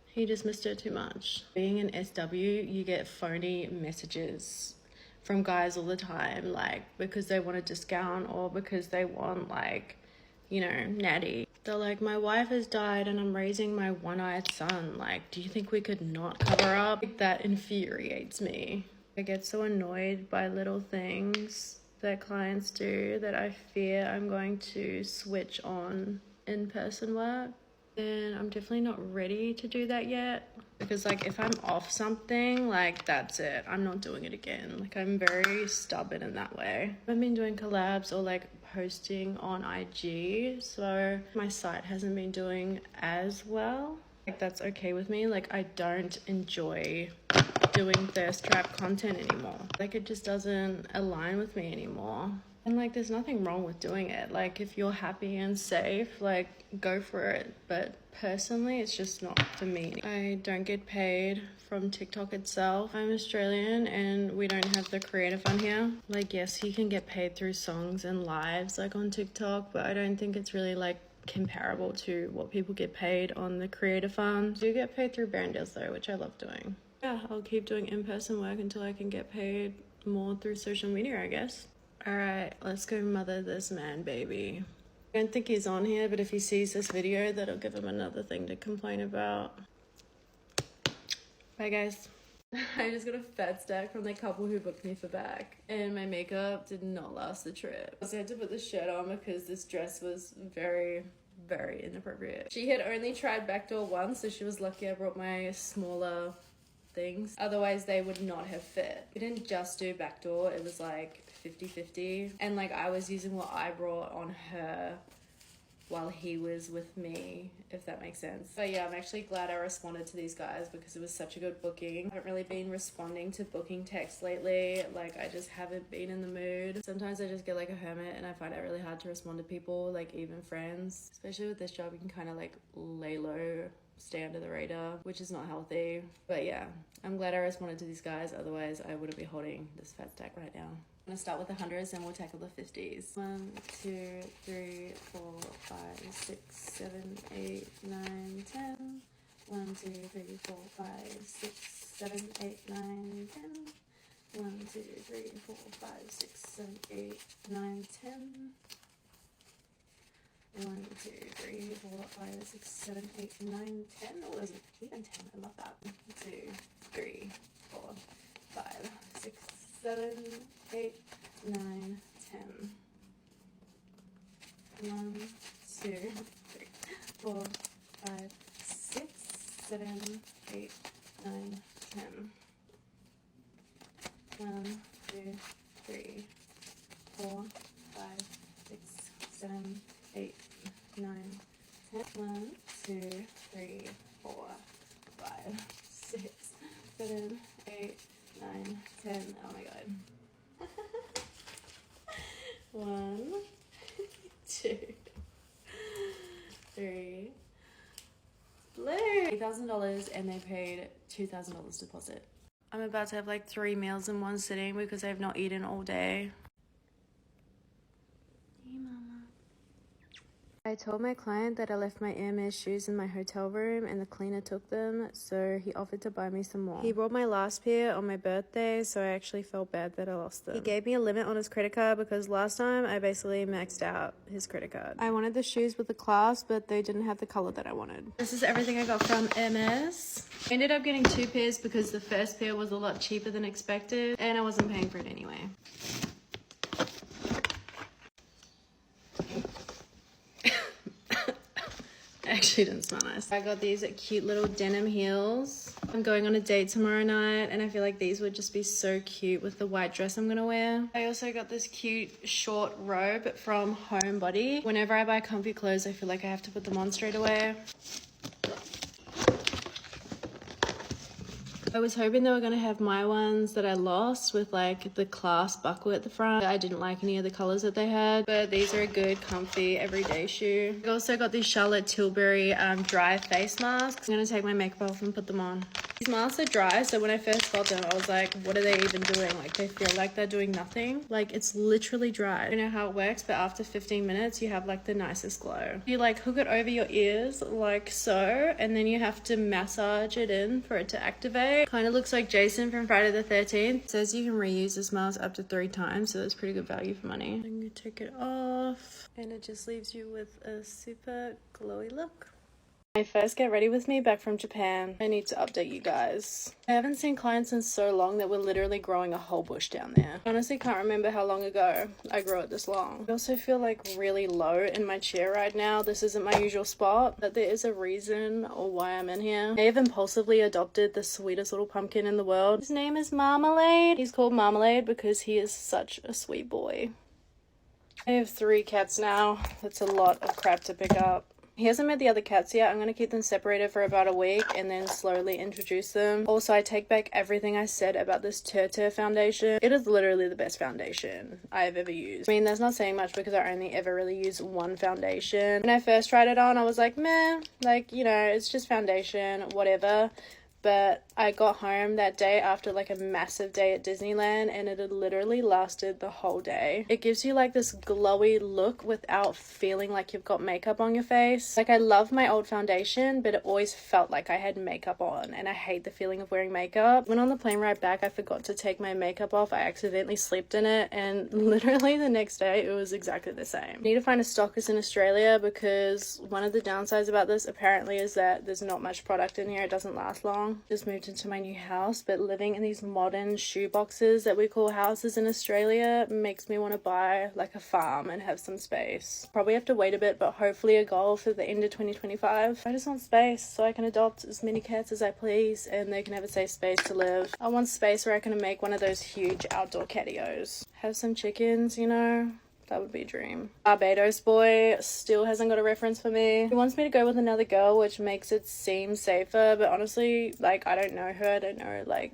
he just missed her too much. Being an SW, you get phony messages from guys all the time, like because they want a discount or because they want like, you know, natty. They're like, my wife has died and I'm raising my one-eyed son. Like, do you think we could not cover up? Like, that infuriates me. I get so annoyed by little things that clients do that I fear I'm going to switch on in-person work. And I'm definitely not ready to do that yet, because like, if I'm off something, like that's it, I'm not doing it again. Like, I'm very stubborn in that way. I've been doing collabs or like posting on IG, so my site hasn't been doing as well. Like, that's okay with me. Like, I don't enjoy doing thirst trap content anymore. Like, it just doesn't align with me anymore. And like, there's nothing wrong with doing it. Like, if you're happy and safe, like, go for it. But personally, it's just not for me. I don't get paid from TikTok itself. I'm Australian and we don't have the creator fund here. Like, yes, you can get paid through songs and lives like on TikTok, but I don't think it's really like comparable to what people get paid on the creator fund. I do get paid through brand deals though, which I love doing. Yeah, I'll keep doing in-person work until I can get paid more through social media, I guess. All right, let's go mother this man, baby. I don't think he's on here, but if he sees this video, that'll give him another thing to complain about. Bye, guys. I just got a fat stack from the couple who booked me for back, and my makeup did not last the trip. I also had to put the shirt on because this dress was very, very inappropriate. She had only tried backdoor once, so she was lucky I brought my smaller things. Otherwise, they would not have fit. We didn't just do backdoor, it was like 50-50, and like I was using what I brought on her while he was with me, if that makes sense. But yeah, I'm actually glad I responded to these guys because it was such a good booking. I haven't really been responding to booking texts lately. Like, I just haven't been in the mood. Sometimes I just get like a hermit and I find it really hard to respond to people, like even friends. Especially with this job, you can kind of like lay low, stay under the radar, which is not healthy. But yeah, I'm glad I responded to these guys. Otherwise, I wouldn't be holding this fat stack right now. I'm gonna start with the hundreds and we'll tackle the 50s. 1, 2, 3, 4, 5, 6, 7, 8, 9, 10. 1, 2, 3, 4, 5, 6, 7, 8, 9, 10. 1, 2, 3, 4, 5, 6, 7, 8, 9, 10. 1, 2, 3, 4, 5, 6, 7, 8, 9, 10. Oh, there's even 10. I love that. 2, 3, 4, 5, 6, 7, 8, 9, 10. 1, 2, 3, 4, 5, 6, 7, 8, 9, 10. 1, 2, 3, 4, 5, 6, 7, 8, 9, 10. 1, 2, 3, 4, 5, 6, 7, 8, 9, 10. Oh my god. 1, 2, 3. Blue. $8,000 and they paid $2,000 deposit. I'm about to have like 3 meals in one sitting because I've not eaten all day. Hey, mama. I told my client that I left my Hermes shoes in my hotel room and the cleaner took them, so he offered to buy me some more. He brought my last pair on my birthday, so I actually felt bad that I lost them. He gave me a limit on his credit card because last time I basically maxed out his credit card. I wanted the shoes with the clasp, but they didn't have the color that I wanted. This is everything I got from Hermes. I ended up getting 2 pairs because the first pair was a lot cheaper than expected and I wasn't paying for it anyway. Actually didn't smell nice. I got these cute little denim heels. I'm going on a date tomorrow night and I feel like these would just be so cute with the white dress I'm gonna wear. I also got this cute short robe from Homebody. Whenever I buy comfy clothes, I feel like I have to put them on straight away. I was hoping they were going to have my ones that I lost with like the clasp buckle at the front. I didn't like any of the colors that they had, but these are a good, comfy, everyday shoe. I also got these Charlotte Tilbury dry face masks. I'm going to take my makeup off and put them on. These masks are dry, so when I first got them, I was like, what are they even doing? Like, they feel like they're doing nothing. Like, it's literally dry. I don't know how it works, but after 15 minutes, you have like the nicest glow. You like hook it over your ears like so, and then you have to massage it in for it to activate. Kind of looks like Jason from Friday the 13th. It says you can reuse this mask up to 3 times, so that's pretty good value for money. I'm gonna take it off, and it just leaves you with a super glowy look. My first get ready with me back from Japan. I need to update you guys. I haven't seen clients in so long that we're literally growing a whole bush down there. I honestly can't remember how long ago I grew it this long. I also feel like really low in my chair right now. This isn't my usual spot, but there is a reason or why I'm in here. I have impulsively adopted the sweetest little pumpkin in the world. His name is Marmalade. He's called Marmalade because he is such a sweet boy. I have 3 cats now. That's a lot of crap to pick up. He hasn't met the other cats yet. I'm going to keep them separated for about a week and then slowly introduce them. Also, I take back everything I said about this Turtur foundation. It is literally the best foundation I have ever used. I mean, that's not saying much because I only ever really use one foundation. When I first tried it on, I was like, meh, like, you know, it's just foundation, whatever. But I got home that day after like a massive day at Disneyland and it had literally lasted the whole day. It gives you like this glowy look without feeling like you've got makeup on your face. Like I love my old foundation, but it always felt like I had makeup on and I hate the feeling of wearing makeup. When on the plane ride back, I forgot to take my makeup off. I accidentally slept in it and literally the next day it was exactly the same. I need to find a stockist in Australia because one of the downsides about this apparently is that there's not much product in here. It doesn't last long. Just moved into my new house, but living in these modern shoe boxes that we call houses in Australia makes me want to buy like a farm and have some space. Probably have to wait a bit, but hopefully a goal for the end of 2025. I just want space so I can adopt as many cats as I please and they can have a safe space to live. I want space where I can make one of those huge outdoor catios. Have some chickens, you know. That would be a dream. Barbados boy still hasn't got a reference for me. He wants me to go with another girl, which makes it seem safer, but honestly, like, I don't know her. I don't know, like,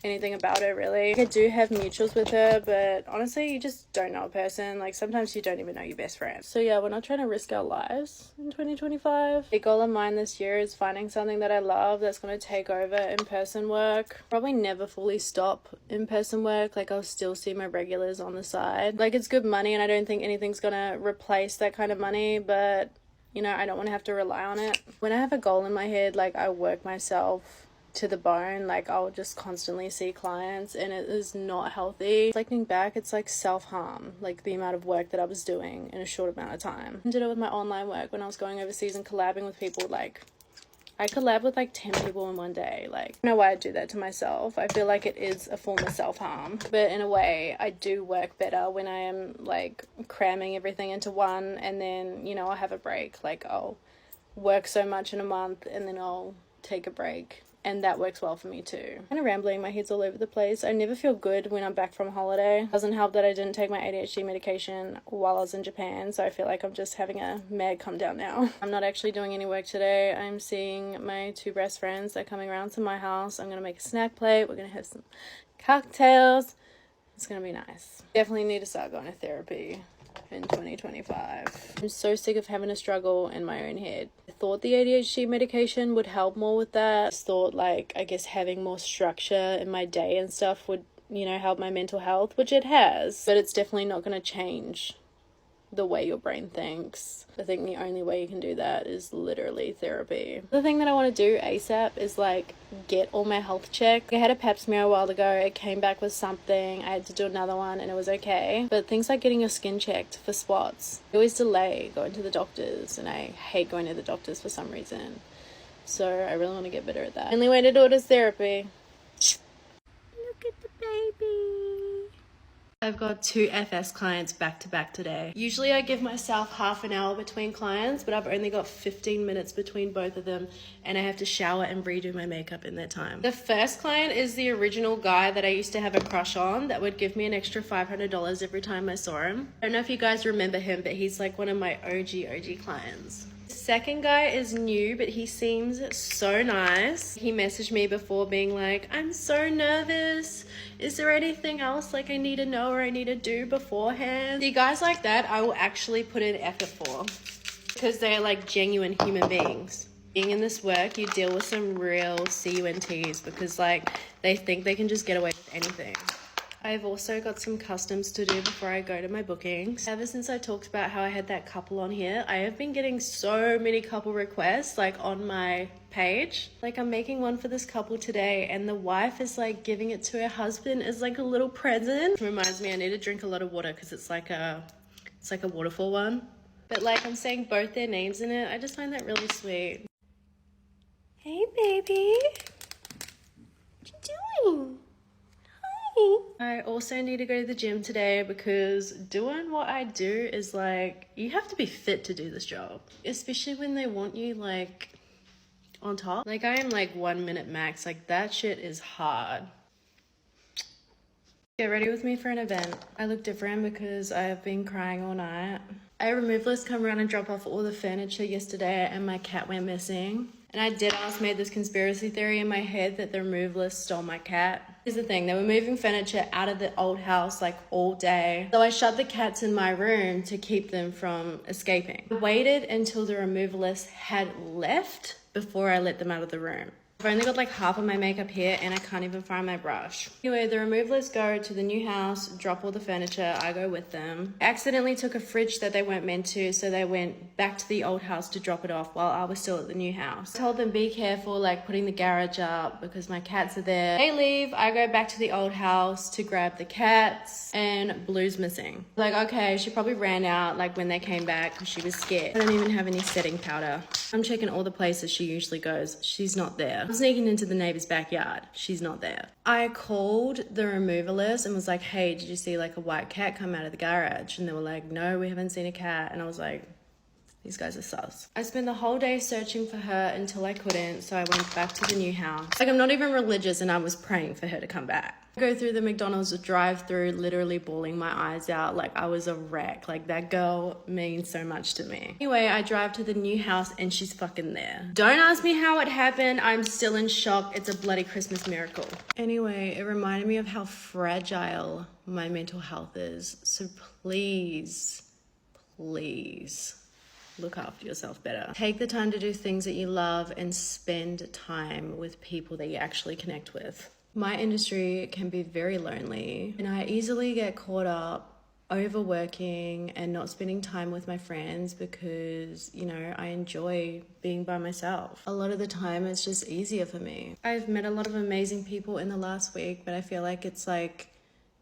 anything about her, really. I do have mutuals with her, but honestly, you just don't know a person. Like, sometimes you don't even know your best friend. So yeah, we're not trying to risk our lives in 2025. A goal of mine this year is finding something that I love that's going to take over in-person work. Probably never fully stop in-person work. Like, I'll still see my regulars on the side. Like, it's good money, and I don't think anything's going to replace that kind of money, but, you know, I don't want to have to rely on it. When I have a goal in my head, like, I work myself to the bone. Like, I'll just constantly see clients and it is not healthy. Reflecting back, it's like self-harm, like the amount of work that I was doing in a short amount of time. I did it with my online work when I was going overseas and collabing with people. Like, I collab with like 10 people in one day. Like, I don't know why I do that to myself. I feel like it is a form of self-harm, but in a way I do work better when I am like cramming everything into one and then, you know, I'll have a break. Like, I'll work so much in a month and then I'll take a break. And that works well for me too. Kind of rambling, my head's all over the place. I never feel good when I'm back from holiday. Doesn't help that I didn't take my ADHD medication while I was in Japan, so I feel like I'm just having a mad come down now. I'm not actually doing any work today. I'm seeing my two best friends. They're coming around to my house. I'm gonna make a snack plate. We're gonna have some cocktails. It's gonna be nice. Definitely need to start going to therapy in 2025. I'm so sick of having a struggle in my own head. I thought the ADHD medication would help more with that. I just thought, like, I guess having more structure in my day and stuff would, you know, help my mental health, which it has, but it's definitely not going to change the way your brain thinks. I think the only way you can do that is literally therapy. The thing that I want to do ASAP is like get all my health checked. I had a pap smear a while ago. It came back with something. I had to do another one and it was okay. But things like getting your skin checked for spots, I always delay going to the doctors and I hate going to the doctors for some reason. So I really want to get better at that. Only way to do it is therapy. Look at the baby. I've got 2 FS clients back to back today. Usually I give myself half an hour between clients, but I've only got 15 minutes between both of them and I have to shower and redo my makeup in that time. The first client is the original guy that I used to have a crush on that would give me an extra $500 every time I saw him. I don't know if you guys remember him, but he's like one of my OG clients. Second guy is new, but he seems so nice. He messaged me before being like, I'm so nervous. Is there anything else like I need to know or I need to do beforehand? The guys like that I will actually put in effort for because they're like genuine human beings. Being in this work, you deal with some real CUNTs because like they think they can just get away with anything. I've also got some customs to do before I go to my bookings. Ever since I talked about how I had that couple on here, I have been getting so many couple requests like on my page. Like I'm making one for this couple today and the wife is like giving it to her husband as like a little present. It reminds me I need to drink a lot of water because it's like a waterfall one. But like I'm saying both their names in it. I just find that really sweet. Hey baby, what you doing? I also need to go to the gym today because doing what I do is like, you have to be fit to do this job, especially when they want you like on top. Like I am like 1 minute max, like that shit is hard. Get ready with me for an event. I look different because I have been crying all night. A removalist come around and drop off all the furniture yesterday and my cat went missing. And I made this conspiracy theory in my head that the removalist stole my cat. Here's the thing, they were moving furniture out of the old house like all day. So I shut the cats in my room to keep them from escaping. I waited until the removalist had left before I let them out of the room. I've only got like half of my makeup here and I can't even find my brush. Anyway, the removalists go to the new house, drop all the furniture, I go with them. I accidentally took a fridge that they weren't meant to, so they went back to the old house to drop it off while I was still at the new house. I told them be careful, like putting the garage up because my cats are there. They leave, I go back to the old house to grab the cats and Blue's missing. Like, okay, she probably ran out like when they came back because she was scared. I don't even have any setting powder. I'm checking all the places she usually goes. She's not there. I'm sneaking into the neighbor's backyard. She's not there. I called the removalist and was like, hey, did you see like a white cat come out of the garage? And they were like, no, we haven't seen a cat. And I was like, these guys are sus. I spent the whole day searching for her until I couldn't, so I went back to the new house. Like, I'm not even religious and I was praying for her to come back. I go through the McDonald's drive-through, literally bawling my eyes out like I was a wreck. Like, that girl means so much to me. Anyway, I drive to the new house and she's fucking there. Don't ask me how it happened. I'm still in shock. It's a bloody Christmas miracle. Anyway, it reminded me of how fragile my mental health is. So please, please look after yourself better. Take the time to do things that you love and spend time with people that you actually connect with. My industry can be very lonely and I easily get caught up overworking and not spending time with my friends because, you know, I enjoy being by myself. A lot of the time it's just easier for me. I've met a lot of amazing people in the last week, but I feel like it's like,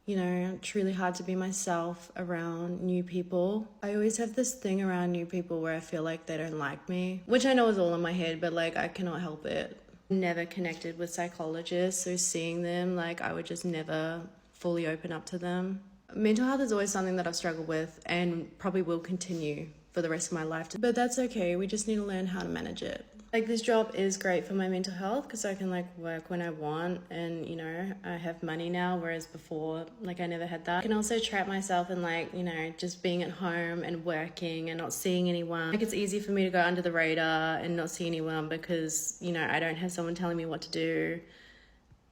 you know, truly hard to be myself around new people. I always have this thing around new people where I feel like they don't like me, which I know is all in my head, but like I cannot help it. Never connected with psychologists, so seeing them, like I would just never fully open up to them. Mental health is always something that I've struggled with and probably will continue for the rest of my life. But that's okay, we just need to learn how to manage it. Like, this job is great for my mental health because I can like work when I want and, you know, I have money now, whereas before, like I never had that. I can also trap myself in like, you know, just being at home and working and not seeing anyone. Like, it's easy for me to go under the radar and not see anyone because, you know, I don't have someone telling me what to do.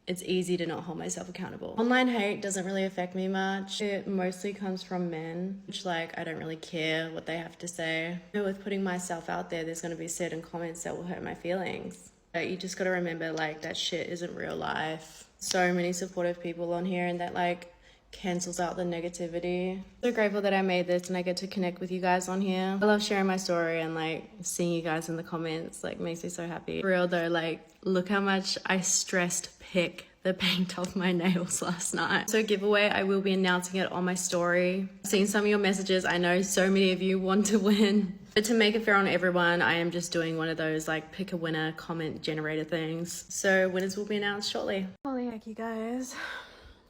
It's easy to not hold myself accountable. Online hate doesn't really affect me much. It mostly comes from men, which like I don't really care what they have to say. You know, with putting myself out there, there's gonna be certain comments that will hurt my feelings. But you just gotta remember like that shit isn't real life. So many supportive people on here and that like cancels out the negativity. So grateful that I made this and I get to connect with you guys on here. I love sharing my story and like seeing you guys in the comments like makes me so happy. For real though, like look how much I stressed pick the paint off my nails last night. So giveaway, I will be announcing it on my story. I've seen some of your messages. I know so many of you want to win. But to make it fair on everyone, I am just doing one of those like pick a winner comment generator things. So winners will be announced shortly. Holy heck, you guys.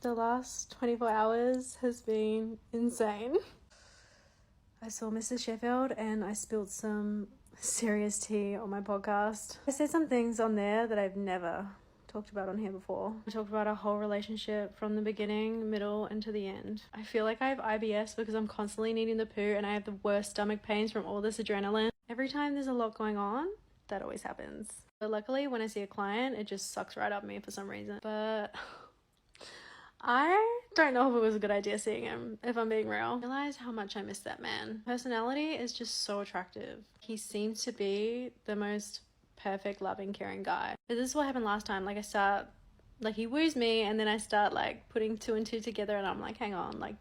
The last 24 hours has been insane. I saw Mrs. Sheffield and I spilled some serious tea on my podcast. I said some things on there that I've never talked about on here before. I talked about our whole relationship from the beginning, middle, and to the end. I feel like I have IBS because I'm constantly needing the poo and I have the worst stomach pains from all this adrenaline. Every time there's a lot going on, that always happens. But luckily, when I see a client, it just sucks right up me for some reason. But I don't know if it was a good idea seeing him, if I'm being real. I realized how much I miss that man. Personality is just so attractive. He seems to be the most perfect, loving, caring guy. But this is what happened last time. Like, he woos me and then I start like putting two and two together and I'm like, hang on, like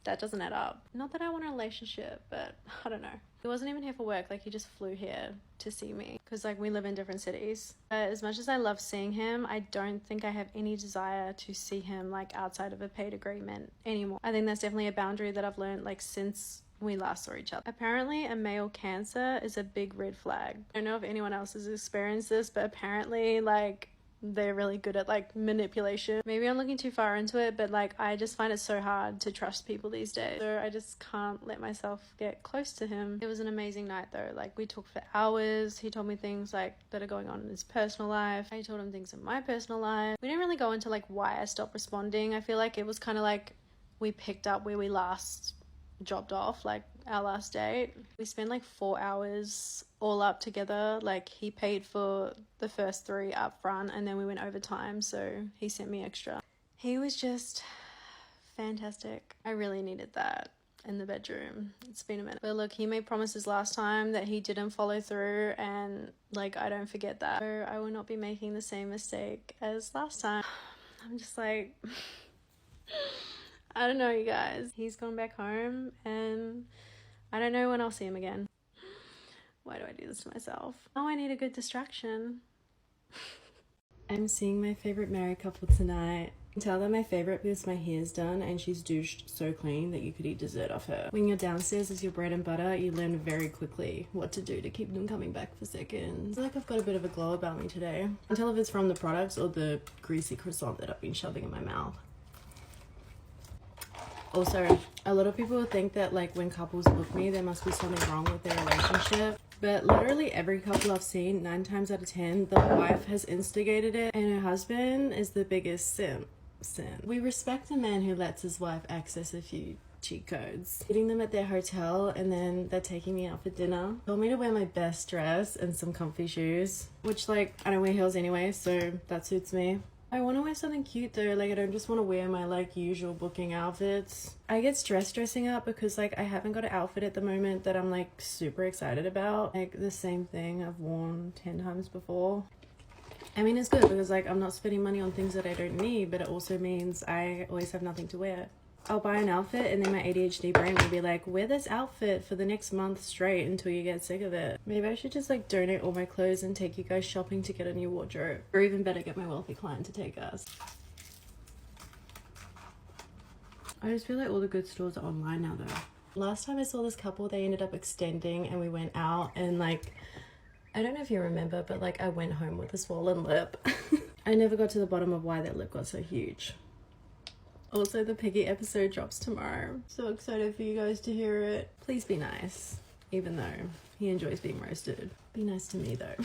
that doesn't add up. Not that I want a relationship, but I don't know. He wasn't even here for work. Like, he just flew here to see me because like we live in different cities. But as much as I love seeing him, I don't think I have any desire to see him like outside of a paid agreement anymore. I think that's definitely a boundary that I've learned like since we last saw each other. Apparently a male cancer is a big red flag. I don't know if anyone else has experienced this, but apparently like they're really good at like manipulation. Maybe I'm looking too far into it, but like I just find it so hard to trust people these days. So I just can't let myself get close to him. It was an amazing night though. Like, we talked for hours. He told me things like that are going on in his personal life. I told him things in my personal life. We didn't really go into like why I stopped responding. I feel like it was kind of like we picked up where we last dropped off, like our last date. We spent like 4 hours all up together. Like he paid for the first 3 up front and then we went overtime, so he sent me extra. He was just fantastic. I really needed that in the bedroom. It's been a minute. But look, he made promises last time that he didn't follow through, and like I don't forget that. So I will not be making the same mistake as last time. I'm just like I don't know, you guys. He's gone back home and I don't know when I'll see him again. Why do I do this to myself? Oh, I need a good distraction. I'm seeing my favorite married couple tonight. I can tell that my favorite because my hair's done and she's douched so clean that you could eat dessert off her. When you're downstairs as your bread and butter, you learn very quickly what to do to keep them coming back for seconds. I feel like I've got a bit of a glow about me today. I can tell if it's from the products or the greasy croissant that I've been shoving in my mouth. Also, a lot of people think that like when couples book me, there must be something wrong with their relationship. But literally every couple I've seen, 9 times out of 10, the wife has instigated it and her husband is the biggest simp. We respect a man who lets his wife access a few cheat codes. Eating them at their hotel and then they're taking me out for dinner. Told me to wear my best dress and some comfy shoes, which like I don't wear heels anyway, so that suits me. I want to wear something cute though, like I don't just want to wear my like usual booking outfits. I get stressed dressing up because like I haven't got an outfit at the moment that I'm like super excited about. Like the same thing I've worn 10 times before. I mean, it's good because like I'm not spending money on things that I don't need, but it also means I always have nothing to wear. I'll buy an outfit and then my ADHD brain will be like, wear this outfit for the next month straight until you get sick of it. Maybe I should just like donate all my clothes and take you guys shopping to get a new wardrobe. Or even better, get my wealthy client to take us. I just feel like all the good stores are online now though. Last time I saw this couple, they ended up extending and we went out and like, I don't know if you remember, but like I went home with a swollen lip. I never got to the bottom of why that lip got so huge. Also, the Piggy episode drops tomorrow. So excited for you guys to hear it. Please be nice, even though he enjoys being roasted. Be nice to me though.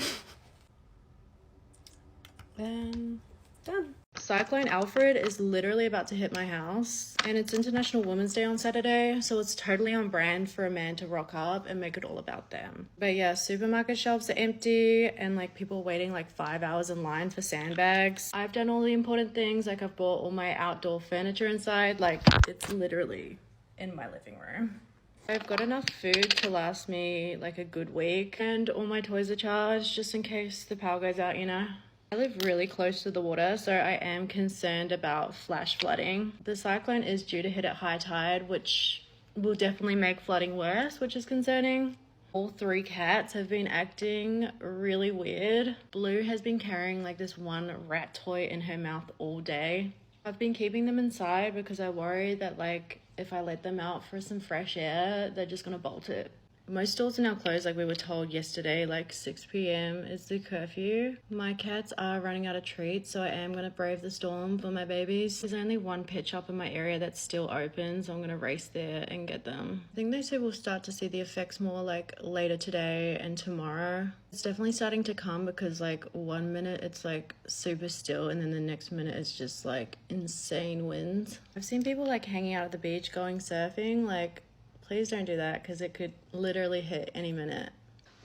Then done. Cyclone Alfred is literally about to hit my house and it's International Women's Day on Saturday, so it's totally on brand for a man to rock up and make it all about them. But yeah, supermarket shelves are empty and like people waiting like 5 hours in line for sandbags. I've done all the important things, like I've bought all my outdoor furniture inside, like it's literally in my living room. I've got enough food to last me like a good week and all my toys are charged just in case the power goes out, you know. I live really close to the water, so I am concerned about flash flooding. The cyclone is due to hit at high tide, which will definitely make flooding worse, which is concerning. All 3 cats have been acting really weird. Blue has been carrying like this one rat toy in her mouth all day. I've been keeping them inside because I worry that like if I let them out for some fresh air, they're just gonna bolt it. Most stores are now closed, like we were told yesterday, like 6 p.m. is the curfew. My cats are running out of treats, so I am going to brave the storm for my babies. There's only one pet shop in my area that's still open, so I'm going to race there and get them. I think they say we'll start to see the effects more like later today and tomorrow. It's definitely starting to come because like 1 minute it's like super still and then the next minute it's just like insane winds. I've seen people like hanging out at the beach going surfing, like please don't do that because it could literally hit any minute.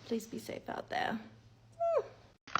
Please be safe out there.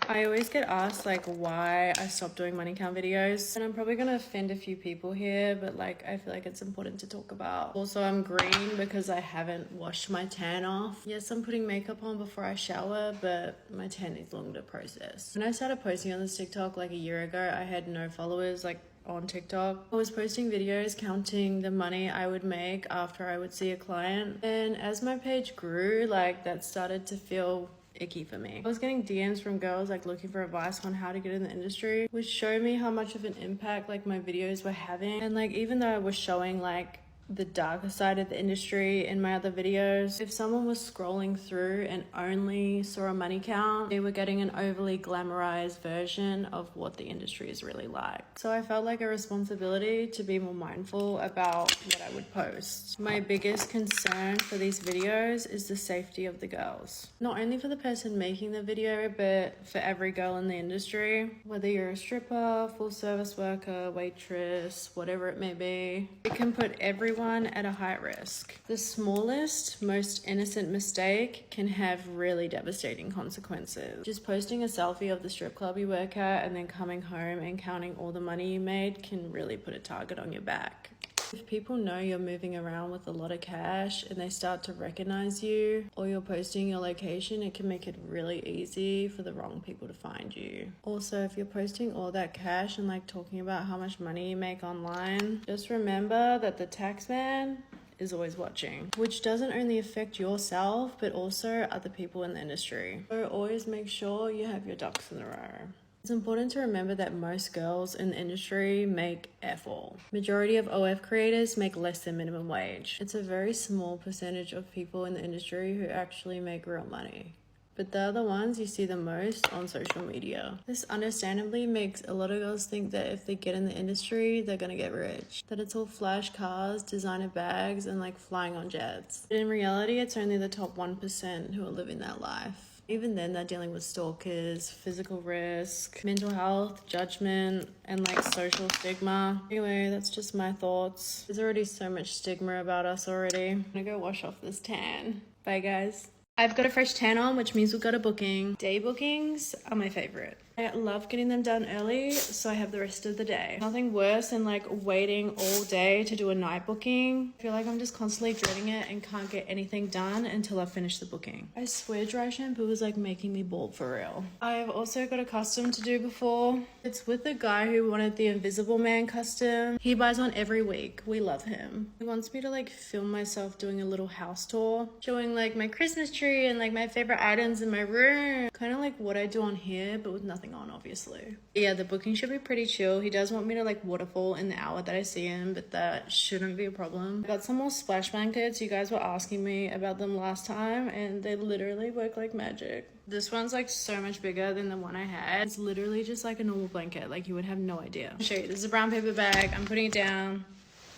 I always get asked like why I stopped doing money count videos, and I'm probably gonna offend a few people here, but like I feel like it's important to talk about. Also, I'm green because I haven't washed my tan off. Yes, I'm putting makeup on before I shower, but my tan needs longer to process. When I started posting on this TikTok like a year ago, I had no followers like on TikTok. I was posting videos counting the money I would make after I would see a client, and as my page grew, like that started to feel icky for me. I was getting DMs from girls like looking for advice on how to get in the industry, which showed me how much of an impact like my videos were having. And like even though I was showing like the darker side of the industry in my other videos, if someone was scrolling through and only saw a money count, they were getting an overly glamorized version of what the industry is really like. So I felt like a responsibility to be more mindful about what I would post. My biggest concern for these videos is the safety of the girls. Not only for the person making the video, but for every girl in the industry. Whether you're a stripper, full service worker, waitress, whatever it may be, it can put every everyone at a high risk. The smallest, most innocent mistake can have really devastating consequences. Just posting a selfie of the strip club you work at and then coming home and counting all the money you made can really put a target on your back. If people know you're moving around with a lot of cash and they start to recognize you, or you're posting your location, it can make it really easy for the wrong people to find you. Also, if you're posting all that cash and like talking about how much money you make online, just remember that the tax man is always watching, which doesn't only affect yourself but also other people in the industry. So always make sure you have your ducks in a row. It's important to remember that most girls in the industry make F all. Majority of OF creators make less than minimum wage. It's a very small percentage of people in the industry who actually make real money, but they're the ones you see the most on social media. This understandably makes a lot of girls think that if they get in the industry, they're gonna get rich. That it's all flash cars, designer bags, and like flying on jets. But in reality, it's only the top 1% who are living that life. Even then, they're dealing with stalkers, physical risk, mental health, judgment, and like social stigma. Anyway, that's just my thoughts. There's already so much stigma about us already. I'm gonna go wash off this tan. Bye, guys. I've got a fresh tan on, which means we've got a booking. Day bookings are my favorite. I love getting them done early, so I have the rest of the day. Nothing worse than like waiting all day to do a night booking. I feel like I'm just constantly dreading it and can't get anything done until I finish the booking. I swear dry shampoo is like making me bald for real. I've also got a custom to do before. It's with the guy who wanted the Invisible Man custom. He buys one every week. We love him. He wants me to like film myself doing a little house tour, showing like my Christmas tree and like my favorite items in my room. Kind of like what I do on here, but with nothing on, obviously. Yeah, the booking should be pretty chill. He does want me to like waterfall in the hour that I see him, but that shouldn't be a problem. I got some more splash blankets. You guys were asking me about them last time and they literally work like magic. This one's like so much bigger than the one I had. It's literally just like a normal blanket, like you would have no idea. I'll show you. This is a brown paper bag. I'm putting it down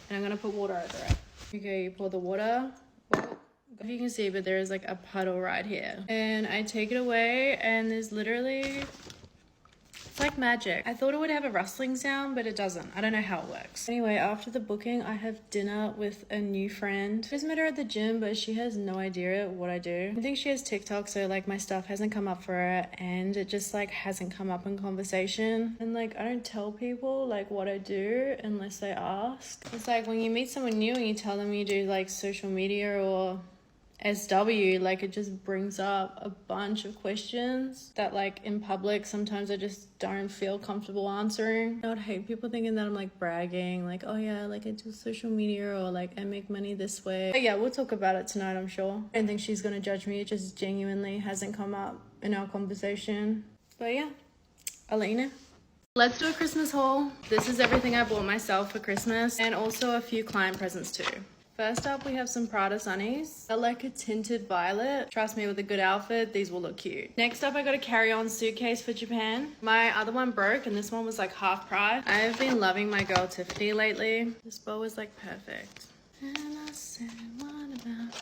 and I'm gonna put water over it. Okay, you pour the water. If you can see, but there is like a puddle right here. And I take it away and there's literally, it's like magic. I thought it would have a rustling sound, but it doesn't. I don't know how it works. Anyway, after the booking, I have dinner with a new friend. I just met her at the gym, but she has no idea what I do. I think she has TikTok, so like my stuff hasn't come up for her and it just like hasn't come up in conversation. And like I don't tell people like what I do unless they ask. It's like when you meet someone new and you tell them you do like social media or SW, like it just brings up a bunch of questions that like in public sometimes I just don't feel comfortable answering. I would hate people thinking that I'm like bragging, like oh yeah, like I do social media or like I make money this way. But yeah, we'll talk about it tonight, I'm sure. I don't think she's gonna judge me. It just genuinely hasn't come up in our conversation. But yeah, I'll let you know. Let's do a Christmas haul. This is everything I bought myself for Christmas and also a few client presents too. First up, we have some Prada sunnies. They're like a tinted violet. Trust me, with a good outfit, these will look cute. Next up, I got a carry-on suitcase for Japan. My other one broke and this one was like half price. I've been loving my girl Tiffany lately. This bow is like perfect. And I said, what about?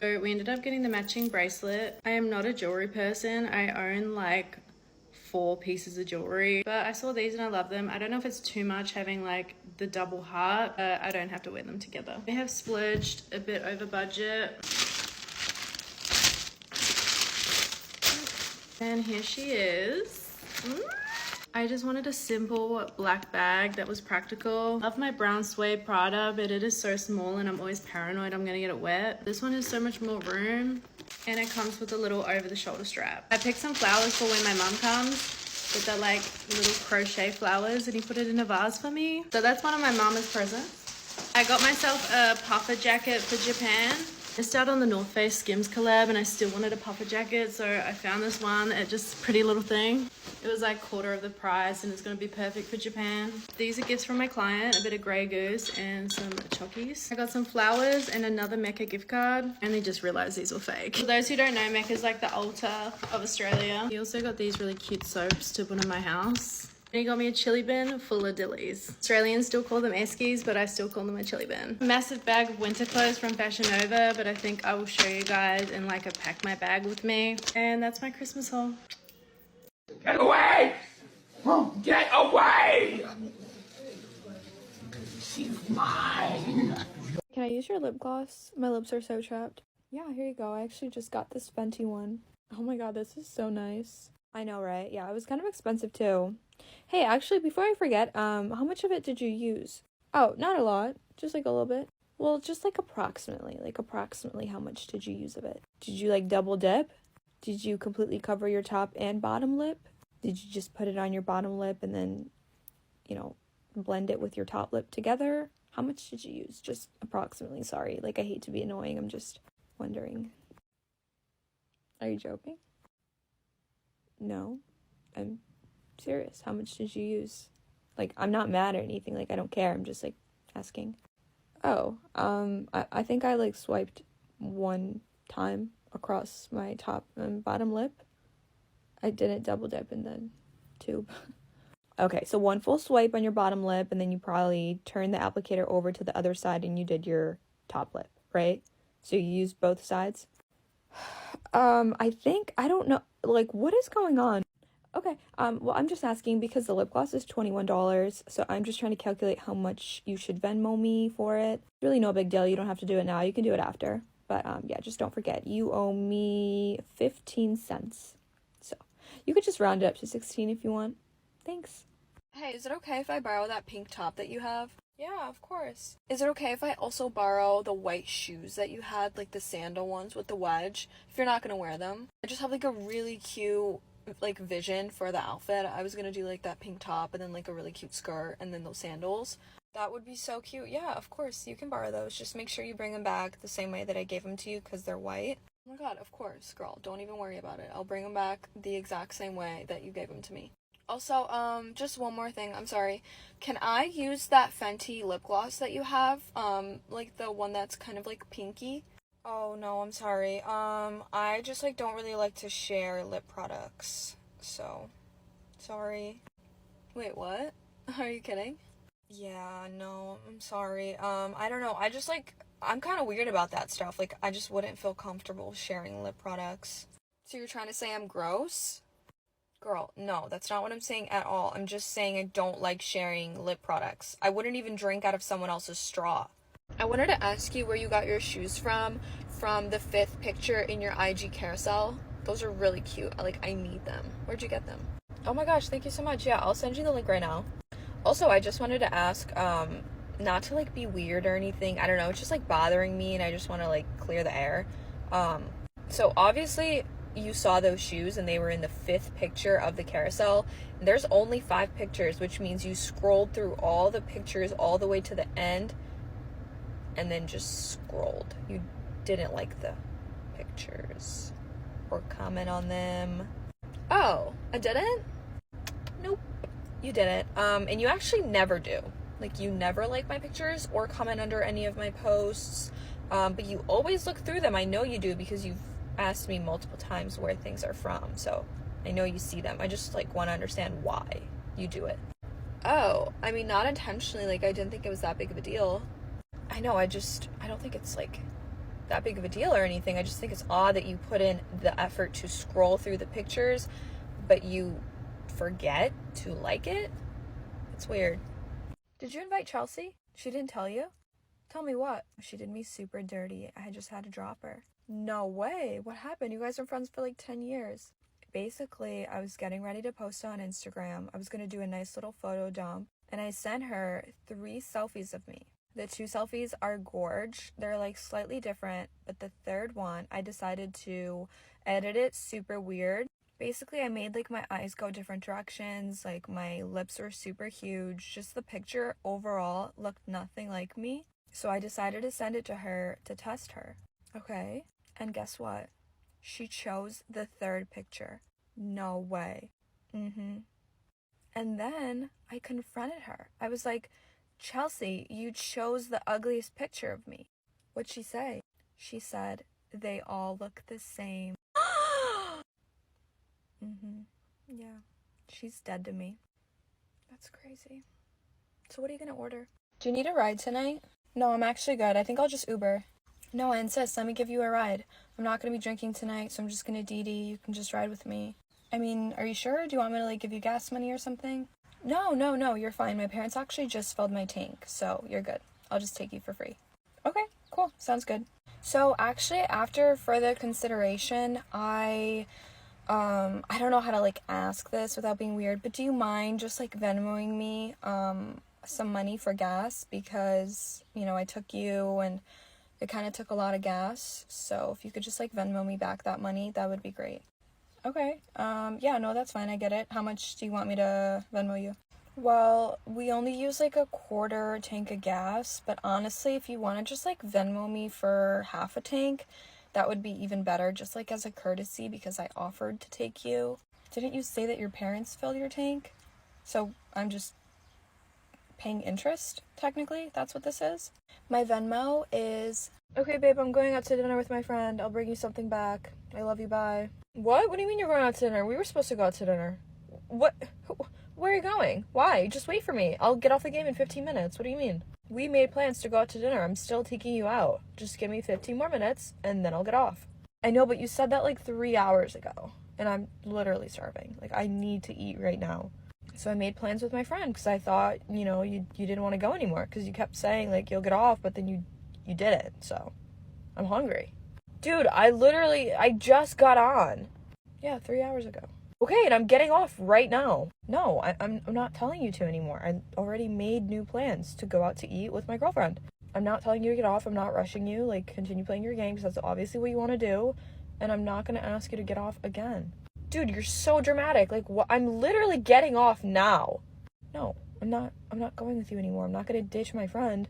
So we ended up getting the matching bracelet. I am not a jewelry person. I own like 4 pieces of jewelry, but I saw these and I love them. I don't know if it's too much having like the double heart, but I don't have to wear them together. I have splurged a bit over budget. And here she is. I just wanted a simple black bag that was practical. Love my brown suede Prada, but it is so small and I'm always paranoid I'm gonna get it wet. This one has so much more room and it comes with a little over-the-shoulder strap. I picked some flowers for when my mum comes, but they're like little crochet flowers and he put it in a vase for me. So that's one of my mama's presents. I got myself a puffer jacket for Japan. Missed out on the North Face Skims collab and I still wanted a puffer jacket, so I found this one at just a pretty little thing. It was like quarter of the price and it's going to be perfect for Japan. These are gifts from my client, a bit of Grey Goose and some chockies. I got some flowers and another Mecca gift card. I only just realized these were fake. For those who don't know, Mecca is like the altar of Australia. He also got these really cute soaps to put in my house. And he got me a chili bin full of dillies. Australians still call them eskies, but I still call them a chili bin. A massive bag of winter clothes from Fashion Nova, but I think I will show you guys in like a pack my bag with me. And that's my Christmas haul. Get away! Get away! She's mine! Can I use your lip gloss? My lips are so chapped. Yeah, here you go. I actually just got this Fenty one. Oh my god, this is so nice. I know, right? Yeah, it was kind of expensive too. Hey, actually, before I forget, how much of it did you use? Oh, not a lot. Just like a little bit. Well, just like approximately how much did you use of it? Did you like double dip? Did you completely cover your top and bottom lip? Did you just put it on your bottom lip and then, you know, blend it with your top lip together? How much did you use? Just approximately, sorry. Like, I hate to be annoying. I'm just wondering. Are you joking? No, I'm serious. How much did you use? Like, I'm not mad or anything. Like, I don't care. I'm just, like, asking. Oh, I think I, like, swiped one time across my top and bottom lip. I didn't double dip in the tube. Okay, so one full swipe on your bottom lip, and then you probably turned the applicator over to the other side and you did your top lip, right? So you used both sides? I don't know, like, what is going on? Okay, well, I'm just asking because the lip gloss is $21, so I'm just trying to calculate how much you should Venmo me for it. Really no big deal, you don't have to do it now, you can do it after. But, yeah, just don't forget, you owe me 15 cents. So, you could just round it up to 16 if you want. Thanks. Hey, is it okay if I borrow that pink top that you have? Yeah, of course. Is it okay if I also borrow the white shoes that you had, like the sandal ones with the wedge, if you're not gonna wear them? I just have like a really cute like vision for the outfit. I was gonna do like that pink top and then like a really cute skirt and then those sandals. That would be so cute. Yeah, of course, you can borrow those. Just make sure you bring them back the same way that I gave them to you because they're white. Oh my god, of course, girl. Don't even worry about it. I'll bring them back the exact same way that you gave them to me. Also, just one more thing, I'm sorry. Can I use that Fenty lip gloss that you have? Like the one that's kind of like pinky? Oh, no, I'm sorry. I just like don't really like to share lip products. So, sorry. Wait, what? Are you kidding? Yeah, no, I'm sorry. I don't know. I just like, I'm kind of weird about that stuff. Like, I just wouldn't feel comfortable sharing lip products. So you're trying to say I'm gross? Girl, no, that's not what I'm saying at all. I'm just saying I don't like sharing lip products. I wouldn't even drink out of someone else's straw. I wanted to ask you where you got your shoes from the 5th picture in your IG carousel. Those are really cute. I need them. Where'd you get them? Oh my gosh, thank you so much. Yeah, I'll send you the link right now. Also, I just wanted to ask, not to like be weird or anything. I don't know, it's just like bothering me and I just want to like clear the air. So obviously you saw those shoes and they were in the 5th picture of the carousel. And there's only 5 pictures, which means you scrolled through all the pictures all the way to the end and then just scrolled. You didn't like the pictures or comment on them. Oh, I didn't? Nope, you didn't. And you actually never do. Like, you never like my pictures or comment under any of my posts. But you always look through them. I know you do because you've asked me multiple times where things are from, so I know you see them. I just like want to understand why you do it. Oh, I mean, not intentionally. Like, I didn't think it was that big of a deal. I know, I don't think it's like that big of a deal or anything. I just think it's odd that you put in the effort to scroll through the pictures but you forget to like it. It's weird. Did you invite Chelsea? She didn't tell you? Tell me what? She did me super dirty. I just had to drop her. No way. What happened? You guys are friends for like 10 years. Basically, I was getting ready to post on Instagram. I was going to do a nice little photo dump. And I sent her 3 selfies of me. The 2 selfies are gorge. They're like slightly different. But the 3rd one, I decided to edit it super weird. Basically, I made like my eyes go different directions. Like my lips were super huge. Just the picture overall looked nothing like me. So I decided to send it to her to test her. Okay. And guess what? She chose the 3rd picture. No way. And then I confronted her. I was like, Chelsea, you chose the ugliest picture of me. What'd she say? She said, they all look the same. Yeah. She's dead to me. That's crazy. So what are you gonna order? Do you need a ride tonight? No, I'm actually good. I think I'll just Uber. No, I insist. Let me give you a ride. I'm not gonna be drinking tonight, so I'm just gonna DD. You can just ride with me. I mean, are you sure? Do you want me to, like, give you gas money or something? No, you're fine. My parents actually just filled my tank, so you're good. I'll just take you for free. Okay, cool. Sounds good. So, actually, after further consideration, I don't know how to, like, ask this without being weird, but do you mind just, like, Venmoing me, some money for gas? Because, you know, I took you and it kind of took a lot of gas, so if you could just, like, Venmo me back that money, that would be great. Okay, yeah, no, that's fine, I get it. How much do you want me to Venmo you? Well, we only use, like, a quarter tank of gas, but honestly, if you want to just, like, Venmo me for half a tank, that would be even better, just, like, as a courtesy, because I offered to take you. Didn't you say that your parents filled your tank? So, I'm just paying interest, technically? That's what this is? My Venmo is... Okay, babe, I'm going out to dinner with my friend. I'll bring you something back. I love you, bye. What? What do you mean you're going out to dinner? We were supposed to go out to dinner. What? Where are you going? Why? Just wait for me. I'll get off the game in 15 minutes. What do you mean? We made plans to go out to dinner. I'm still taking you out. Just give me 15 more minutes, and then I'll get off. I know, but you said that like 3 hours ago, and I'm literally starving. Like, I need to eat right now. So I made plans with my friend, because I thought, you know, you didn't want to go anymore, because you kept saying, like, you'll get off, but then you didn't, so I'm hungry. Dude, I just got on. Yeah, 3 hours ago. Okay, and I'm getting off right now. No, I'm not telling you to anymore. I already made new plans to go out to eat with my girlfriend. I'm not telling you to get off. I'm not rushing you. Like, continue playing your game, because that's obviously what you want to do. And I'm not going to ask you to get off again. Dude, you're so dramatic. Like, I'm literally getting off now. No, I'm not going with you anymore. I'm not going to ditch my friend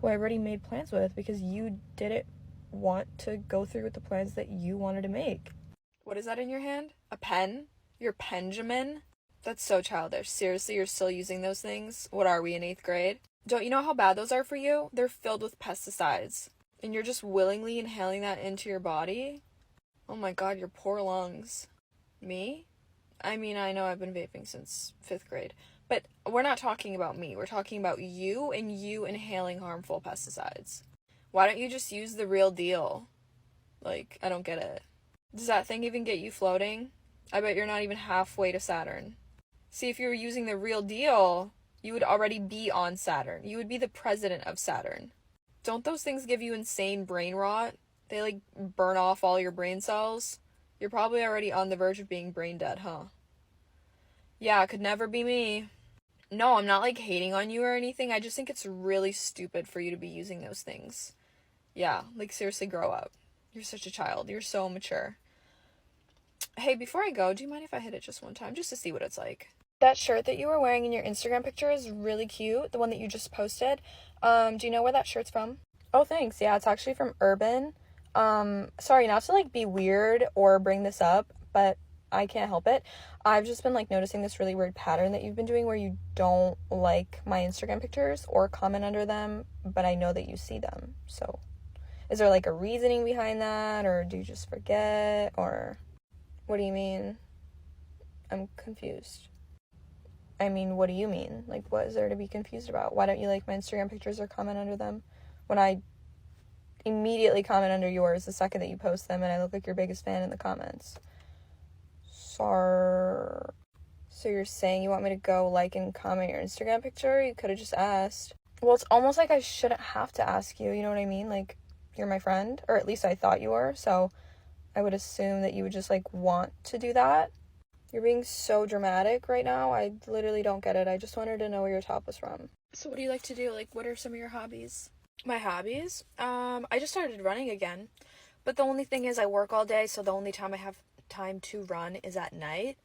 who I already made plans with, because you didn't want to go through with the plans that you wanted to make. What is that in your hand? A pen? Your Benjamin? That's so childish. Seriously, you're still using those things? What are we, in 8th grade? Don't you know how bad those are for you? They're filled with pesticides. And you're just willingly inhaling that into your body? Oh my god, your poor lungs. Me? I mean, I know I've been vaping since 5th grade. But we're not talking about me. We're talking about you and you inhaling harmful pesticides. Why don't you just use the real deal? Like, I don't get it. Does that thing even get you floating? I bet you're not even halfway to Saturn. See, if you were using the real deal, you would already be on Saturn. You would be the president of Saturn. Don't those things give you insane brain rot? They, like, burn off all your brain cells? You're probably already on the verge of being brain dead, huh? Yeah, it could never be me. No, I'm not, like, hating on you or anything. I just think it's really stupid for you to be using those things. Yeah, like, seriously, grow up. You're such a child. You're so immature. Hey, before I go, do you mind if I hit it just one time, just to see what it's like? That shirt that you were wearing in your Instagram picture is really cute, the one that you just posted. Do you know where that shirt's from? Oh, thanks. Yeah, it's actually from Urban. Sorry, not to, like, be weird or bring this up, but I can't help it. I've just been, like, noticing this really weird pattern that you've been doing where you don't like my Instagram pictures or comment under them, but I know that you see them. So, is there, like, a reasoning behind that, or do you just forget, or... What do you mean? I'm confused. I mean, what do you mean? Like, what is there to be confused about? Why don't you like my Instagram pictures or comment under them? When I immediately comment under yours the second that you post them, and I look like your biggest fan in the comments. So you're saying you want me to go like and comment your Instagram picture? You could have just asked. Well, it's almost like I shouldn't have to ask you, you know what I mean? Like, you're my friend, or at least I thought you were, so... I would assume that you would just, like, want to do that. You're being so dramatic right now. I literally don't get it. I just wanted to know where your top was from. So what do you like to do? Like, what are some of your hobbies? My hobbies? I just started running again. But the only thing is I work all day, so the only time I have time to run is at night.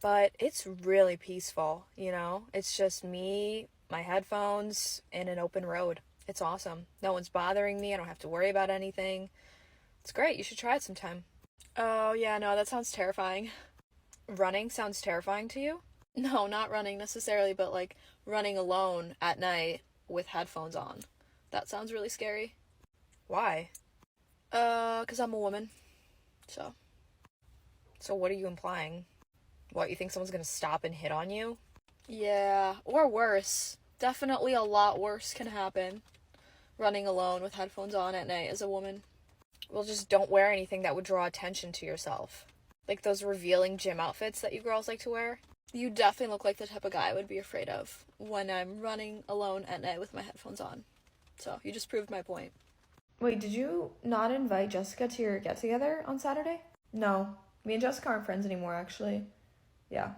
But it's really peaceful, you know? It's just me, my headphones, and an open road. It's awesome. No one's bothering me. I don't have to worry about anything. It's great. You should try it sometime. Oh, yeah, no, that sounds terrifying. Running sounds terrifying to you? No, not running necessarily, but, like, running alone at night with headphones on. That sounds really scary. Why? 'Cause I'm a woman. So what are you implying? What, you think someone's gonna stop and hit on you? Yeah, or worse. Definitely a lot worse can happen. Running alone with headphones on at night as a woman. Well, just don't wear anything that would draw attention to yourself. Like those revealing gym outfits that you girls like to wear. You definitely look like the type of guy I would be afraid of when I'm running alone at night with my headphones on. So, you just proved my point. Wait, did you not invite Jessica to your get-together on Saturday? No. Me and Jessica aren't friends anymore, actually. Yeah.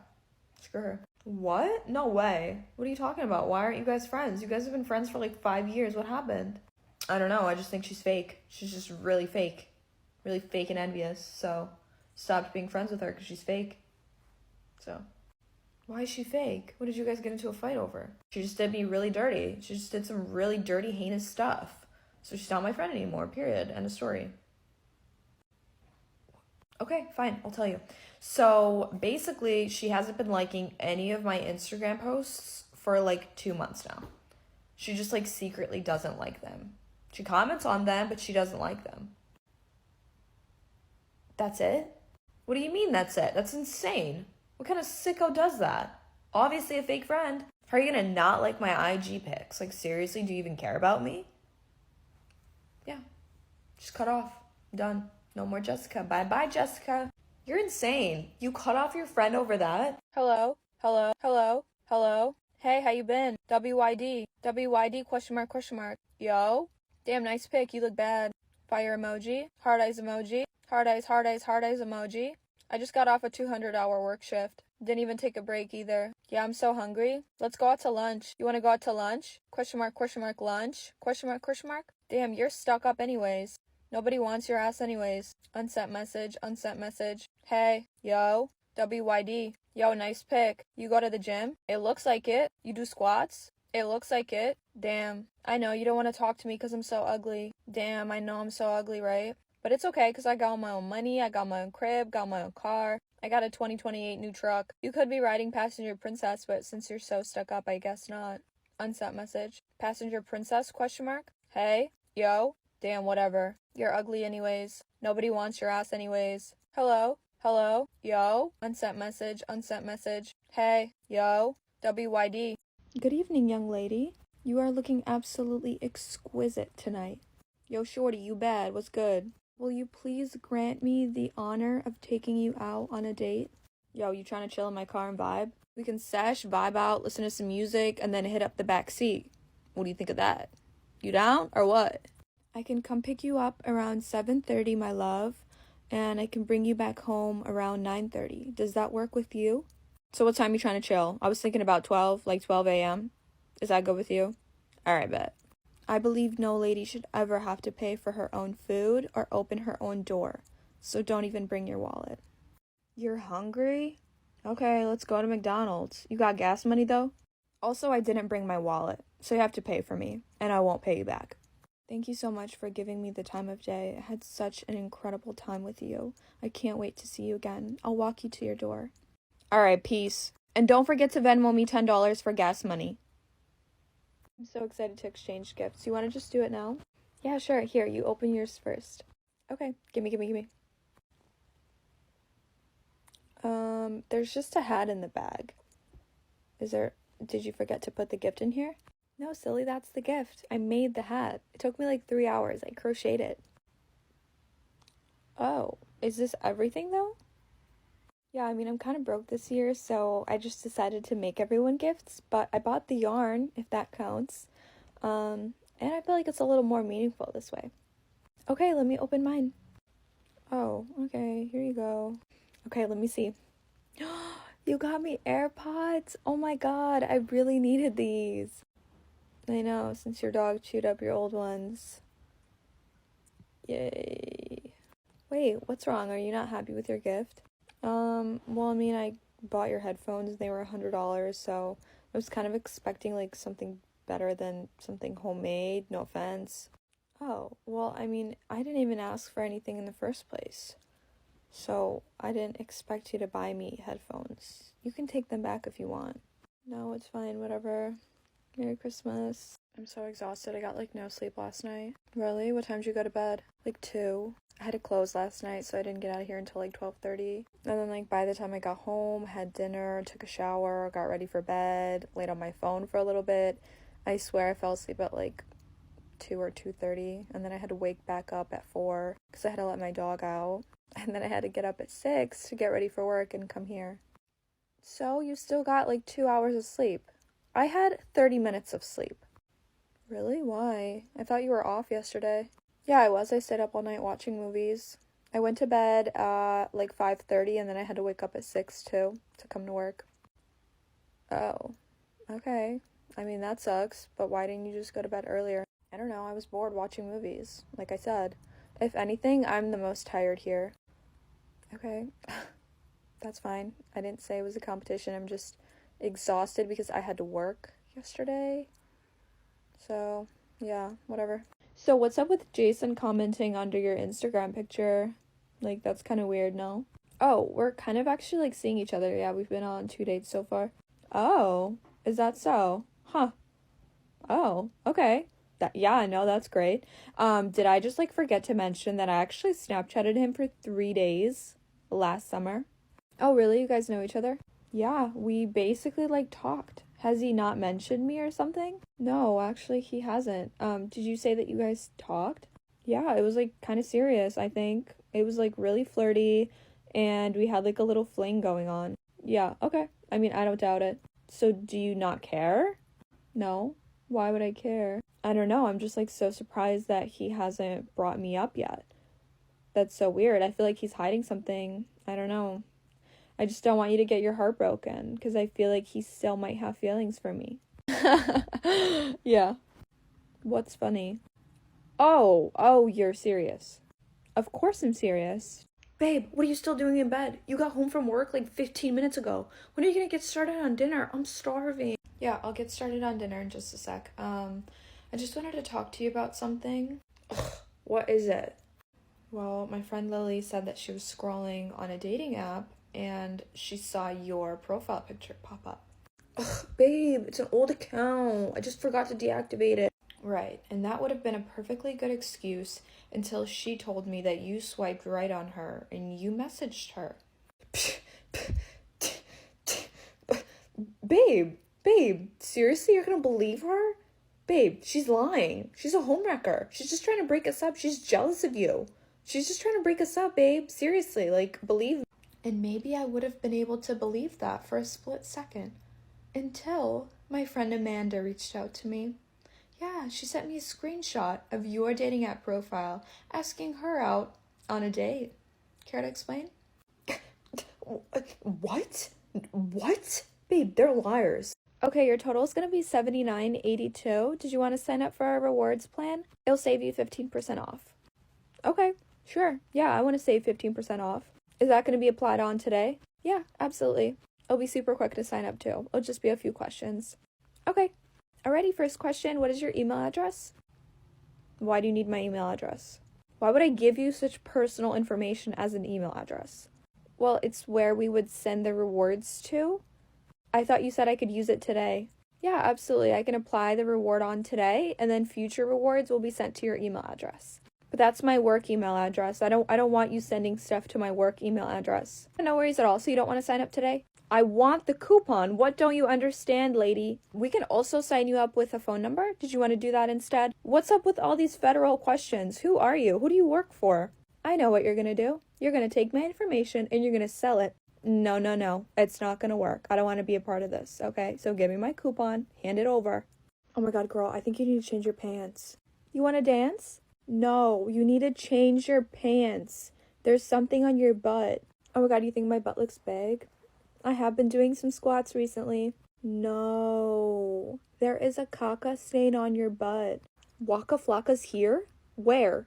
Screw her. What? No way. What are you talking about? Why aren't you guys friends? You guys have been friends for like 5 years. What happened? I don't know. I just think she's fake. She's just really fake. Really fake and envious. So, stopped being friends with her because she's fake. So... Why is she fake? What did you guys get into a fight over? She just did me really dirty. She just did some really dirty, heinous stuff. So she's not my friend anymore, period. End of story. Okay, fine, I'll tell you. So basically, she hasn't been liking any of my Instagram posts for like 2 months now. She just like secretly doesn't like them. She comments on them, but she doesn't like them. That's it? What do you mean that's it? That's insane. What kind of sicko does that? Obviously a fake friend. How are you gonna not like my IG pics? Like, seriously, do you even care about me? Yeah. Just cut off. Done. No more Jessica. Bye-bye, Jessica. You're insane. You cut off your friend over that? Hello? Hello? Hello? Hello? Hey, how you been? WYD. WYD question mark question mark. Yo? Damn, nice pic. You look bad. Fire emoji. Hard eyes emoji. Hard eyes, hard eyes, hard eyes emoji. I just got off a 200-hour work shift. Didn't even take a break either. Yeah, I'm so hungry. Let's go out to lunch. You want to go out to lunch? Question mark, lunch? Question mark, question mark? Damn, you're stuck up anyways. Nobody wants your ass anyways. Unsent message, unsent message. Hey, yo, WYD. Yo, nice pic. You go to the gym? It looks like it. You do squats? It looks like it. Damn, I know you don't want to talk to me because I'm so ugly. Damn, I know I'm so ugly, right? But it's okay because I got my own money, I got my own crib, got my own car. I got a 2028 new truck. You could be riding passenger princess, but since you're so stuck up, I guess not. Unsent message. Passenger princess, question mark? Hey, yo, damn, whatever. You're ugly anyways. Nobody wants your ass anyways. Hello, hello, yo, unsent message, unsent message. Hey, yo, WYD. Good evening, young lady. You are looking absolutely exquisite tonight. Yo, shorty, you bad. What's good? Will you please grant me the honor of taking you out on a date? Yo, you trying to chill in my car and vibe? We can sesh, vibe out, listen to some music, and then hit up the back seat. What do you think of that? You down, or what? I can come pick you up around 7:30, my love, and I can bring you back home around 9:30. Does that work with you? So what time you trying to chill? I was thinking about 12, like 12 a.m. Is that good with you? Alright, bet. I believe no lady should ever have to pay for her own food or open her own door, so don't even bring your wallet. You're hungry? Okay, let's go to McDonald's. You got gas money, though? Also, I didn't bring my wallet, so you have to pay for me, and I won't pay you back. Thank you so much for giving me the time of day. I had such an incredible time with you. I can't wait to see you again. I'll walk you to your door. Alright, peace. And don't forget to Venmo me $10 for gas money. I'm so excited to exchange gifts. You want to just do it now? Yeah, sure. Here, you open yours first. Okay, gimme. There's just a hat in the bag. Did you forget to put the gift in here? No, silly, that's the gift. I made the hat. It took me like 3 hours. I crocheted it. Oh, is this everything though? Yeah, I mean, I'm kind of broke this year, so I just decided to make everyone gifts, but I bought the yarn, if that counts. And I feel like it's a little more meaningful this way. Okay, let me open mine. Oh, okay, here you go. Okay, let me see. You got me AirPods? Oh my god, I really needed these. I know, since your dog chewed up your old ones. Yay. Wait, what's wrong? Are you not happy with your gift? Well, I mean, I bought your headphones and they were $100, so I was kind of expecting, like, something better than something homemade, no offense. Oh, well, I mean, I didn't even ask for anything in the first place, so I didn't expect you to buy me headphones. You can take them back if you want. No, it's fine, whatever. Merry Christmas. I'm so exhausted. I got, like, no sleep last night. Really? What time did you go to bed? Like, 2. I had to close last night, so I didn't get out of here until, like, 12:30. And then, like, by the time I got home, had dinner, took a shower, got ready for bed, laid on my phone for a little bit. I swear I fell asleep at, like, 2 or 2:30, and then I had to wake back up at 4 because I had to let my dog out. And then I had to get up at 6 to get ready for work and come here. So you still got like 2 hours of sleep. I had 30 minutes of sleep. Really? Why? I thought you were off yesterday. Yeah, I was. I stayed up all night watching movies. I went to bed at like 5:30 and then I had to wake up at 6 too to come to work. Oh, okay. I mean, that sucks, but why didn't you just go to bed earlier? I don't know, I was bored watching movies, like I said. If anything, I'm the most tired here. Okay, that's fine. I didn't say it was a competition, I'm just exhausted because I had to work yesterday. So, yeah, whatever. So what's up with Jason commenting under your Instagram picture? Like, that's kind of weird, no? Oh, we're kind of actually, like, seeing each other. Yeah, we've been on 2 dates so far. Oh, is that so? Huh. Oh, okay. Yeah, no, that's great. Did I just, like, forget to mention that I actually Snapchatted him for 3 days last summer? Oh, really? You guys know each other? Yeah, we basically, like, talked. Has he not mentioned me or something? No, actually, he hasn't. Did you say that you guys talked? Yeah, it was, like, kind of serious, I think. It was, like, really flirty, and we had, like, a little fling going on. Yeah, okay. I mean, I don't doubt it. So, do you not care? No. Why would I care? I don't know. I'm just, like, so surprised that he hasn't brought me up yet. That's so weird. I feel like he's hiding something. I don't know. I just don't want you to get your heart broken, because I feel like he still might have feelings for me. Yeah. What's funny? Oh, you're serious. Of course I'm serious. Babe, what are you still doing in bed? You got home from work like 15 minutes ago. When are you gonna get started on dinner? I'm starving. Yeah, I'll get started on dinner in just a sec. I just wanted to talk to you about something. Ugh, what is it? Well, my friend Lily said that she was scrolling on a dating app and she saw your profile picture pop up. Ugh, babe, it's an old account. I just forgot to deactivate it. Right, and that would have been a perfectly good excuse until she told me that you swiped right on her and you messaged her. Babe, seriously, you're gonna believe her? Babe, she's lying. She's a homewrecker. She's just trying to break us up. She's jealous of you. She's just trying to break us up, babe. Seriously, like, believe. And maybe I would have been able to believe that for a split second. Until my friend Amanda reached out to me. Yeah, she sent me a screenshot of your dating app profile asking her out on a date. Care to explain? What? What? Babe, they're liars. Okay, your total is going to be $79.82. Did you want to sign up for our rewards plan? It'll save you 15% off. Okay, sure. Yeah, I want to save 15% off. Is that going to be applied on today? Yeah, absolutely. It'll be super quick to sign up too. It'll just be a few questions. Okay. Alrighty, first question. What is your email address? Why do you need my email address? Why would I give you such personal information as an email address? Well, it's where we would send the rewards to. I thought you said I could use it today. Yeah, absolutely. I can apply the reward on today, and then future rewards will be sent to your email address. But that's my work email address. I don't want you sending stuff to my work email address. No worries at all. So you don't want to sign up today? I want the coupon. What don't you understand, lady? We can also sign you up with a phone number. Did you want to do that instead? What's up with all these federal questions? Who are you? Who do you work for? I know what you're going to do. You're going to take my information and you're going to sell it. No. It's not going to work. I don't want to be a part of this, okay? So give me my coupon. Hand it over. Oh my God, girl, I think you need to change your pants. You want to dance? No, you need to change your pants. There's something on your butt. Oh my God, you think my butt looks big? I have been doing some squats recently. No, there is a caca stain on your butt. Waka Flocka's here? Where?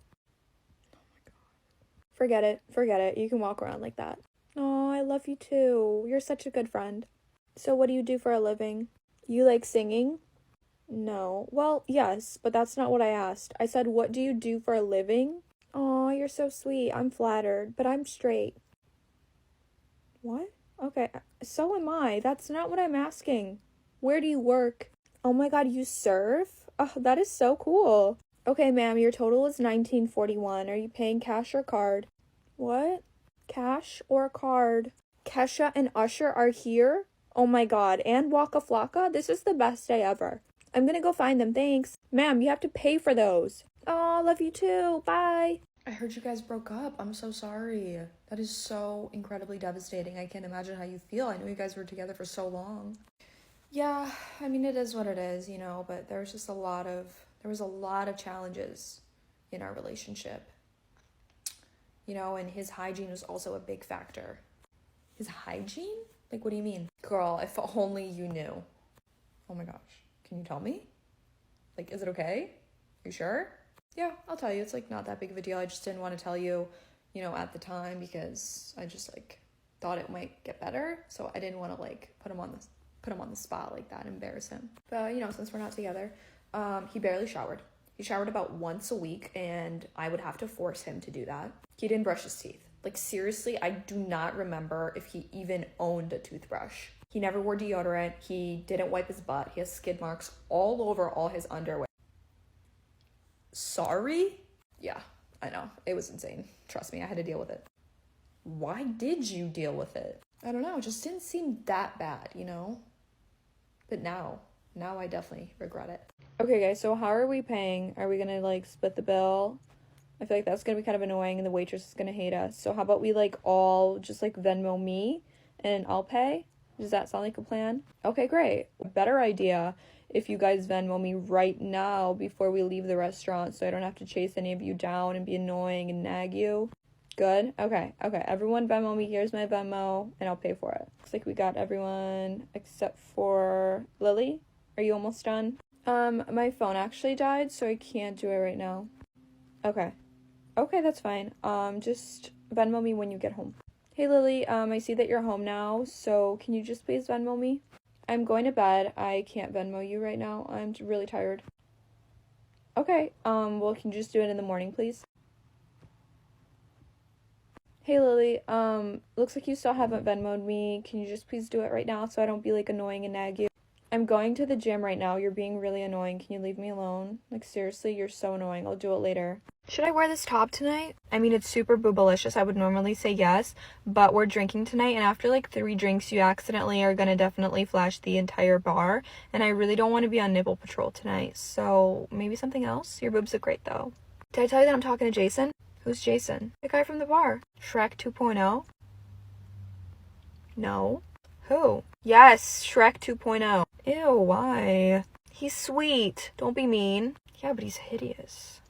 Oh my God. Forget it. You can walk around like that. Oh, I love you too. You're such a good friend. So what do you do for a living? You like singing? No. Well, yes, but that's not what I asked. I said, what do you do for a living? Oh, you're so sweet. I'm flattered, but I'm straight. What? Okay, so am I. That's not what I'm asking. Where do you work? Oh my God, you surf? Oh, that is so cool. Okay, ma'am, your total is $19.41. Are you paying cash or card? What? Cash or card? Kesha and Usher are here? Oh my God, and Waka Flocka? This is the best day ever. I'm gonna go find them, thanks. Ma'am, you have to pay for those. Oh, love you too. Bye. I heard you guys broke up. I'm so sorry. That is so incredibly devastating. I can't imagine how you feel. I know you guys were together for so long. Yeah, I mean, it is what it is, you know, but there was a lot of challenges in our relationship. You know, and his hygiene was also a big factor. His hygiene? Like, what do you mean? Girl, if only you knew. Oh my gosh. Can you tell me? Like, is it okay? You sure? Yeah, I'll tell you. It's like not that big of a deal. I just didn't want to tell you, you know, at the time because I just like thought it might get better. So I didn't want to like put him on the spot like that, embarrass him. But you know, since we're not together, he barely showered. He showered about once a week and I would have to force him to do that. He didn't brush his teeth. Like seriously, I do not remember if he even owned a toothbrush. He never wore deodorant. He didn't wipe his butt. He has skid marks all over all his underwear. Sorry? Yeah, I know. It was insane. Trust me, I had to deal with it. Why did you deal with it? I don't know. It just didn't seem that bad, you know? But now I definitely regret it. Okay, guys, so how are we paying? Are we gonna, like, split the bill? I feel like that's gonna be kind of annoying and the waitress is gonna hate us. So how about we, like, all just, like, Venmo me and I'll pay? Does that sound like a plan? Okay, great. Better idea if you guys Venmo me right now before we leave the restaurant so I don't have to chase any of you down and be annoying and nag you. Good? Okay. Everyone Venmo me. Here's my Venmo and I'll pay for it. Looks like we got everyone except for Lily. Are you almost done? My phone actually died, so I can't do it right now. Okay, that's fine. Just Venmo me when you get home. Hey Lily, I see that you're home now, so can you just please Venmo me? I'm going to bed. I can't Venmo you right now. I'm really tired. Okay, well, can you just do it in the morning, please? Hey Lily, looks like you still haven't Venmo'd me. Can you just please do it right now so I don't be, like, annoying and nag you? I'm going to the gym right now. You're being really annoying. Can you leave me alone? Like, seriously, you're so annoying. I'll do it later. Should I wear this top tonight? I mean, it's super boobalicious. I would normally say yes, but we're drinking tonight, and after, like, 3 drinks, you accidentally are gonna definitely flash the entire bar, and I really don't want to be on nipple patrol tonight, so maybe something else? Your boobs look great, though. Did I tell you that I'm talking to Jason? Who's Jason? The guy from the bar. Shrek 2.0? No. Who? Yes, Shrek 2.0. Ew, why? He's sweet. Don't be mean. Yeah, but he's hideous.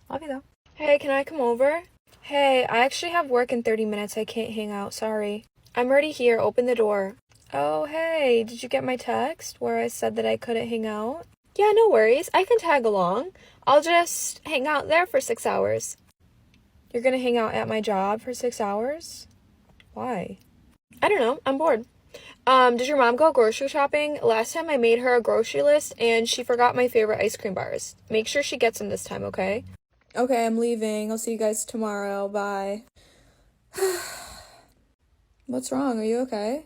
Love you, though. Hey, can I come over? Hey, I actually have work in 30 minutes. I can't hang out. Sorry. I'm already here. Open the door. Oh, hey. Did you get my text where I said that I couldn't hang out? Yeah, no worries. I can tag along. I'll just hang out there for 6 hours. You're gonna hang out at my job for 6 hours? Why? I don't know. I'm bored. Did your mom go grocery shopping? Last time I made her a grocery list and she forgot my favorite ice cream bars. Make sure she gets them this time, okay? Okay, I'm leaving. I'll see you guys tomorrow. Bye. What's wrong? Are you okay?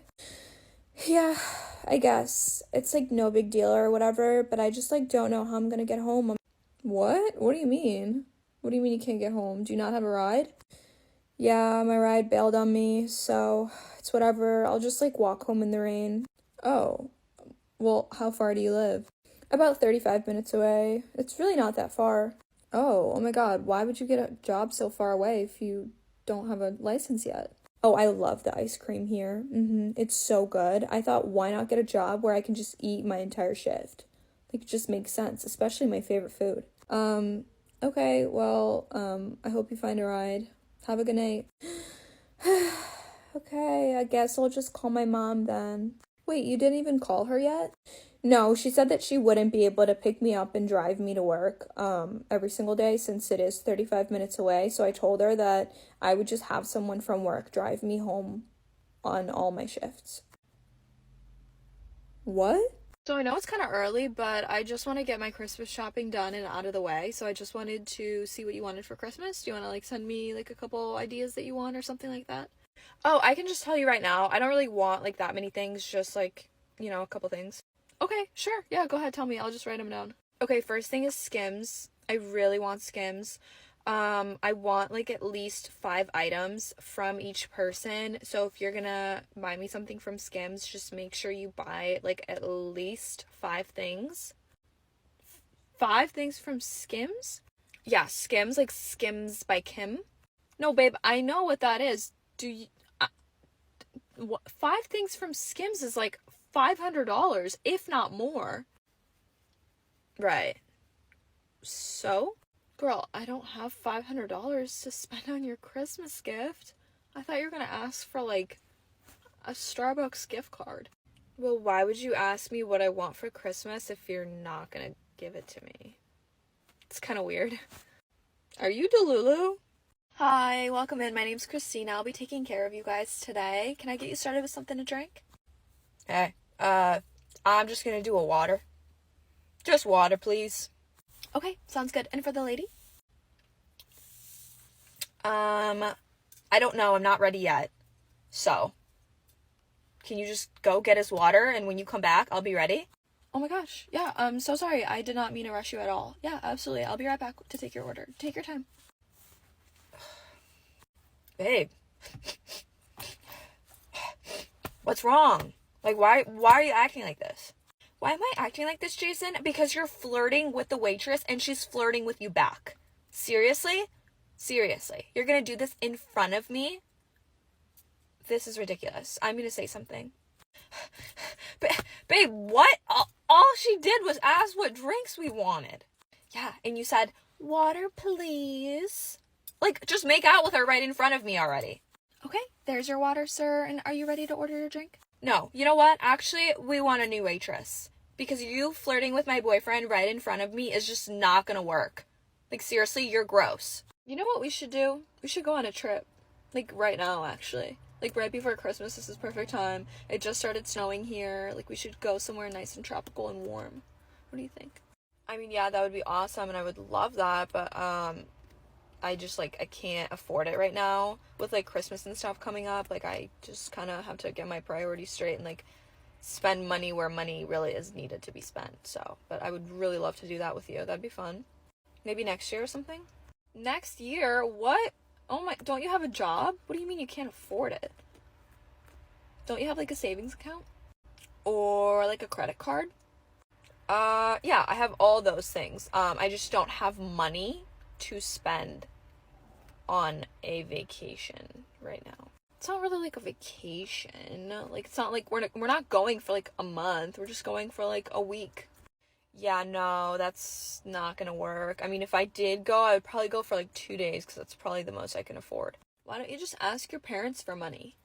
Yeah, I guess. It's like no big deal or whatever, but I just like don't know how I'm gonna get home. What? What do you mean? What do you mean you can't get home? Do you not have a ride? Yeah, my ride bailed on me, so it's whatever. I'll just, like, walk home in the rain. Oh, well, how far do you live? About 35 minutes away. It's really not that far. Oh my god, why would you get a job so far away if you don't have a license yet? Oh, I love the ice cream here. It's so good. I thought, why not get a job where I can just eat my entire shift? Like, it just makes sense, especially my favorite food. Okay, well, I hope you find a ride. Have a good night. Okay, I guess I'll just call my mom then. Wait, you didn't even call her yet? No, she said that she wouldn't be able to pick me up and drive me to work every single day since it is 35 minutes away. So I told her that I would just have someone from work drive me home on all my shifts. What? So I know it's kind of early, but I just want to get my Christmas shopping done and out of the way. So I just wanted to see what you wanted for Christmas. Do you want to, like, send me, like, a couple ideas that you want or something like that? Oh, I can just tell you right now. I don't really want, like, that many things. Just, like, you know, a couple things. Okay, sure. Yeah, go ahead. Tell me. I'll just write them down. Okay, first thing is Skims. I really want Skims. I want, like, at least 5 items from each person. So if you're gonna buy me something from Skims, just make sure you buy, like, at least 5 things. 5 things from Skims? Yeah, Skims, like Skims by Kim. No, babe, I know what that is. Do you... 5 things from Skims is like $500, if not more. Right. So? Girl, I don't have $500 to spend on your Christmas gift. I thought you were gonna ask for, like, a Starbucks gift card. Well, why would you ask me what I want for Christmas if you're not gonna give it to me? It's kind of weird. Are you Delulu? Hi, welcome in. My name's Christina. I'll be taking care of you guys today. Can I get you started with something to drink? Hey, I'm just gonna do a water. Just water, please. Okay, sounds good. And for the lady? I don't know. I'm not ready yet. So, can you just go get his water, and when you come back, I'll be ready? Oh my gosh. Yeah, I'm so sorry. I did not mean to rush you at all. Yeah, absolutely. I'll be right back to take your order. Take your time. Babe. What's wrong? Like, why are you acting like this? Why am I acting like this, Jason? Because you're flirting with the waitress and she's flirting with you back. Seriously? Seriously. You're gonna do this in front of me? This is ridiculous. I'm gonna say something. Babe, what? All she did was ask what drinks we wanted. Yeah, and you said, water, please. Like, just make out with her right in front of me already. Okay, there's your water, sir. And are you ready to order your drink? No, you know what? Actually, we want a new waitress. Because you flirting with my boyfriend right in front of me is just not gonna work. Like, seriously, you're gross. You know what we should do? We should go on a trip. Like, right now, actually. Like, right before Christmas, this is perfect time. It just started snowing here. Like, we should go somewhere nice and tropical and warm. What do you think? I mean, yeah, that would be awesome, and I would love that, but, I just, like, I can't afford it right now. With, like, Christmas and stuff coming up, like, I just kind of have to get my priorities straight and, like, spend money where money really is needed to be spent, so. But I would really love to do that with you. That'd be fun. Maybe next year or something? Next year? What? Oh my, don't you have a job? What do you mean you can't afford it? Don't you have, like, a savings account? Or, like, a credit card? Yeah, I have all those things. I just don't have money to spend on a vacation right now. It's not really, like, a vacation. Like, it's not like we're not going for, like, a month. We're just going for, like, a week. Yeah, no, that's not gonna work. I mean, if I did go, I would probably go for, like, 2 days, because that's probably the most I can afford. Why don't you just ask your parents for money?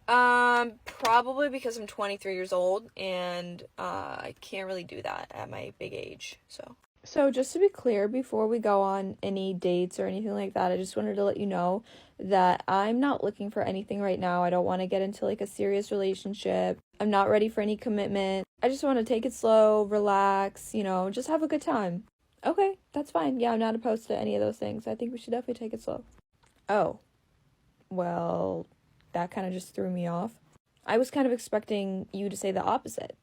Probably because I'm 23 years old, and, I can't really do that at my big age, so. So just to be clear, before we go on any dates or anything like that, I just wanted to let you know that I'm not looking for anything right now. I don't want to get into, like, a serious relationship. I'm not ready for any commitment. I just want to take it slow, relax, you know, just have a good time. Okay, that's fine. Yeah, I'm not opposed to any of those things. I think we should definitely take it slow. Oh, well, that kind of just threw me off. I was kind of expecting you to say the opposite.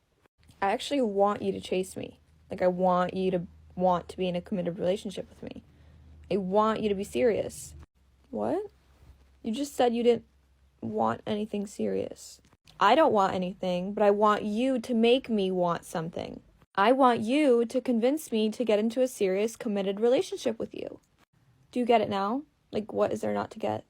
I actually want you to chase me. Like, I want you to want to be in a committed relationship with me. I want you to be serious. What? You just said you didn't want anything serious. I don't want anything, but I want you to make me want something. I want you to convince me to get into a serious, committed relationship with you. Do you get it now? Like, what is there not to get?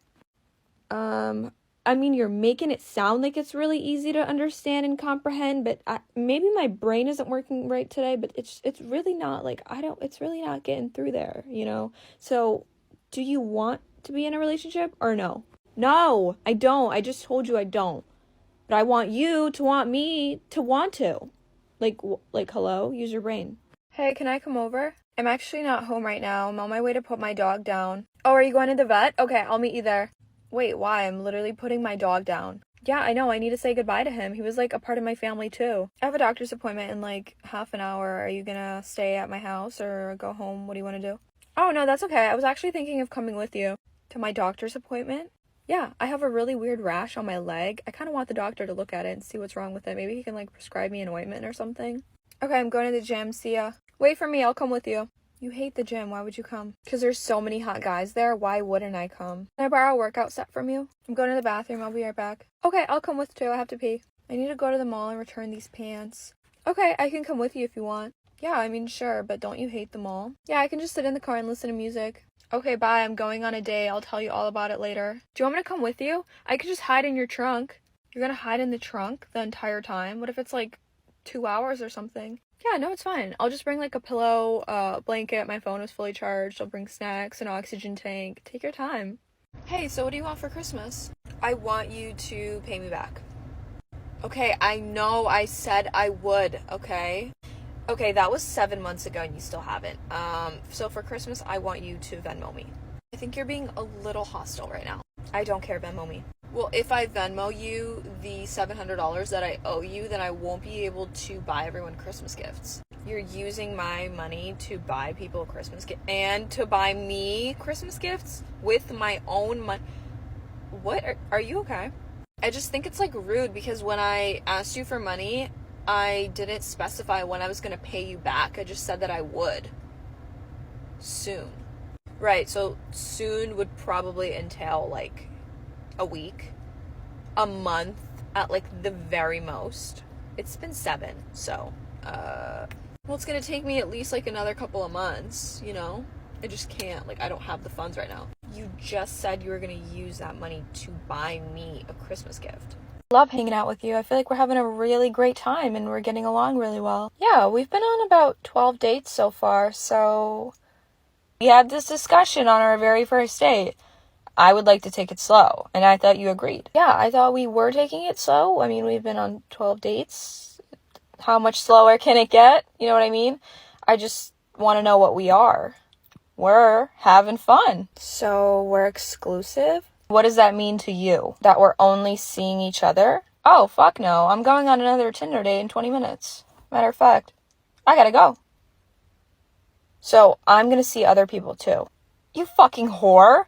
I mean, you're making it sound like it's really easy to understand and comprehend, but maybe my brain isn't working right today, but it's really not, like, it's really not getting through there, you know? So, do you want to be in a relationship or no? No, I don't. I just told you I don't. But I want you to want me to want to. Like, hello? Use your brain. Hey, can I come over? I'm actually not home right now. I'm on my way to put my dog down. Oh, are you going to the vet? Okay, I'll meet you there. Wait, why? I'm literally putting my dog down. Yeah, I know. I need to say goodbye to him. He was, like, a part of my family, too. I have a doctor's appointment in, like, half an hour. Are you gonna stay at my house or go home? What do you want to do? Oh, no, that's okay. I was actually thinking of coming with you. To my doctor's appointment? Yeah, I have a really weird rash on my leg. I kind of want the doctor to look at it and see what's wrong with it. Maybe he can, like, prescribe me an ointment or something. Okay, I'm going to the gym. See ya. Wait for me. I'll come with you. You hate the gym. Why would you come? Because there's so many hot guys there. Why wouldn't I come? Can I borrow a workout set from you? I'm going to the bathroom. I'll be right back. Okay, I'll come with too. I have to pee. I need to go to the mall and return these pants. Okay, I can come with you if you want. Yeah, I mean, sure, but don't you hate the mall? Yeah, I can just sit in the car and listen to music. Okay, bye, I'm going on a date. I'll tell you all about it later. Do you want me to come with you? I could just hide in your trunk. You're gonna hide in the trunk the entire time? What if it's like 2 hours or something? Yeah, no, it's fine. I'll just bring like a pillow, blanket, my phone is fully charged, I'll bring snacks, an oxygen tank. Take your time. Hey, so what do you want for Christmas? I want you to pay me back. Okay, I know I said I would, okay? Okay, that was 7 months ago and you still haven't. So for Christmas, I want you to Venmo me. I think you're being a little hostile right now. I don't care, Venmo me. Well, if I Venmo you the $700 that I owe you, then I won't be able to buy everyone Christmas gifts. You're using my money to buy people Christmas gifts and to buy me Christmas gifts with my own money. What? Are you okay? I just think it's like rude because when I asked you for money, I didn't specify when I was going to pay you back. I just said that I would. Soon. Right, so soon would probably entail like a week, a month at like the very most. It's been 7, so well, it's gonna take me at least like another couple of months, you know? I just can't, like, I don't have the funds right now. You just said you were gonna use that money to buy me a Christmas gift. Love hanging out with you. I feel like we're having a really great time and we're getting along really well. Yeah, we've been on about 12 dates so far, so we had this discussion on our very first date. I would like to take it slow, and I thought you agreed. Yeah, I thought we were taking it slow. I mean, we've been on 12 dates. How much slower can it get? You know what I mean? I just want to know what we are. We're having fun. So we're exclusive? What does that mean to you? That we're only seeing each other? Oh, fuck no. I'm going on another Tinder date in 20 minutes. Matter of fact, I gotta go. So I'm gonna see other people too. You fucking whore.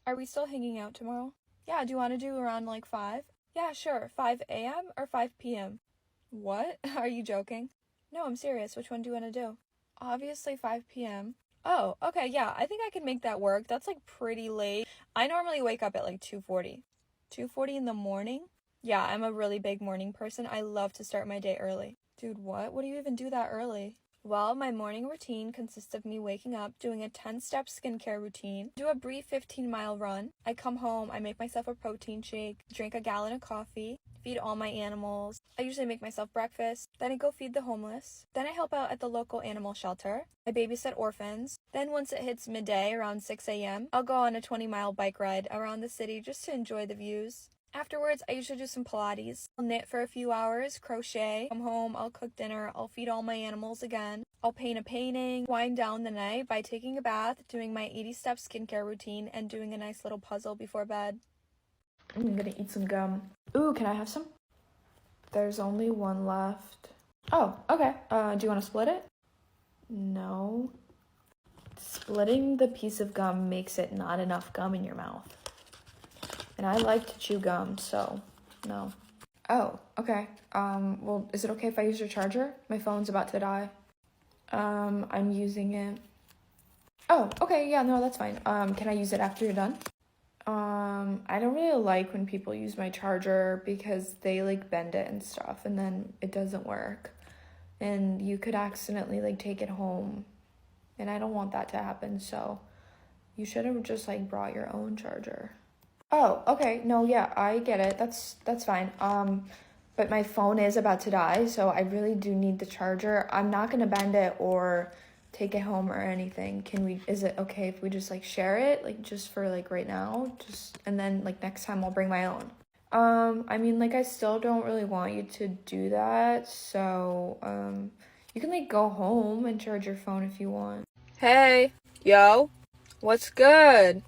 Are we still hanging out tomorrow? Yeah, do you want to do around like 5? Yeah, sure. 5 a.m. or 5 p.m.? What? Are you joking? No, I'm serious. Which one do you want to do? Obviously 5 p.m. Oh, okay, yeah, I think I can make that work. That's like pretty late. I normally wake up at like 2:40. 2:40 in the morning? Yeah, I'm a really big morning person. I love to start my day early. Dude, what? What do you even do that early? Well, my morning routine consists of me waking up, doing a 10-step skincare routine, do a brief 15-mile run. I come home, I make myself a protein shake, drink a gallon of coffee, feed all my animals. I usually make myself breakfast. Then I go feed the homeless. Then I help out at the local animal shelter. I babysit orphans. Then once it hits midday, around 6 a.m., I'll go on a 20-mile bike ride around the city just to enjoy the views. Afterwards, I usually do some Pilates. I'll knit for a few hours, crochet, come home, I'll cook dinner, I'll feed all my animals again. I'll paint a painting, wind down the night by taking a bath, doing my 80-step skincare routine, and doing a nice little puzzle before bed. I'm gonna eat some gum. Ooh, can I have some? There's only one left. Oh, okay. Do you want to split it? No. Splitting the piece of gum makes it not enough gum in your mouth. And I like to chew gum, so no. Oh, okay. Well, is it okay if I use your charger? My phone's about to die. I'm using it. Oh, okay, yeah, no, that's fine. Can I use it after you're done? I don't really like when people use my charger because they, like, bend it and stuff, and then it doesn't work. And you could accidentally, like, take it home. And I don't want that to happen, so you should have just, like, brought your own charger. Oh, okay. No, yeah, I get it. That's fine. But my phone is about to die, so I really do need the charger. I'm not gonna bend it or take it home or anything. Is it okay if we just like share it, like just for like right now? And then like next time I'll bring my own. I mean, like I still don't really want you to do that, so you can like go home and charge your phone if you want. Hey, yo, what's good?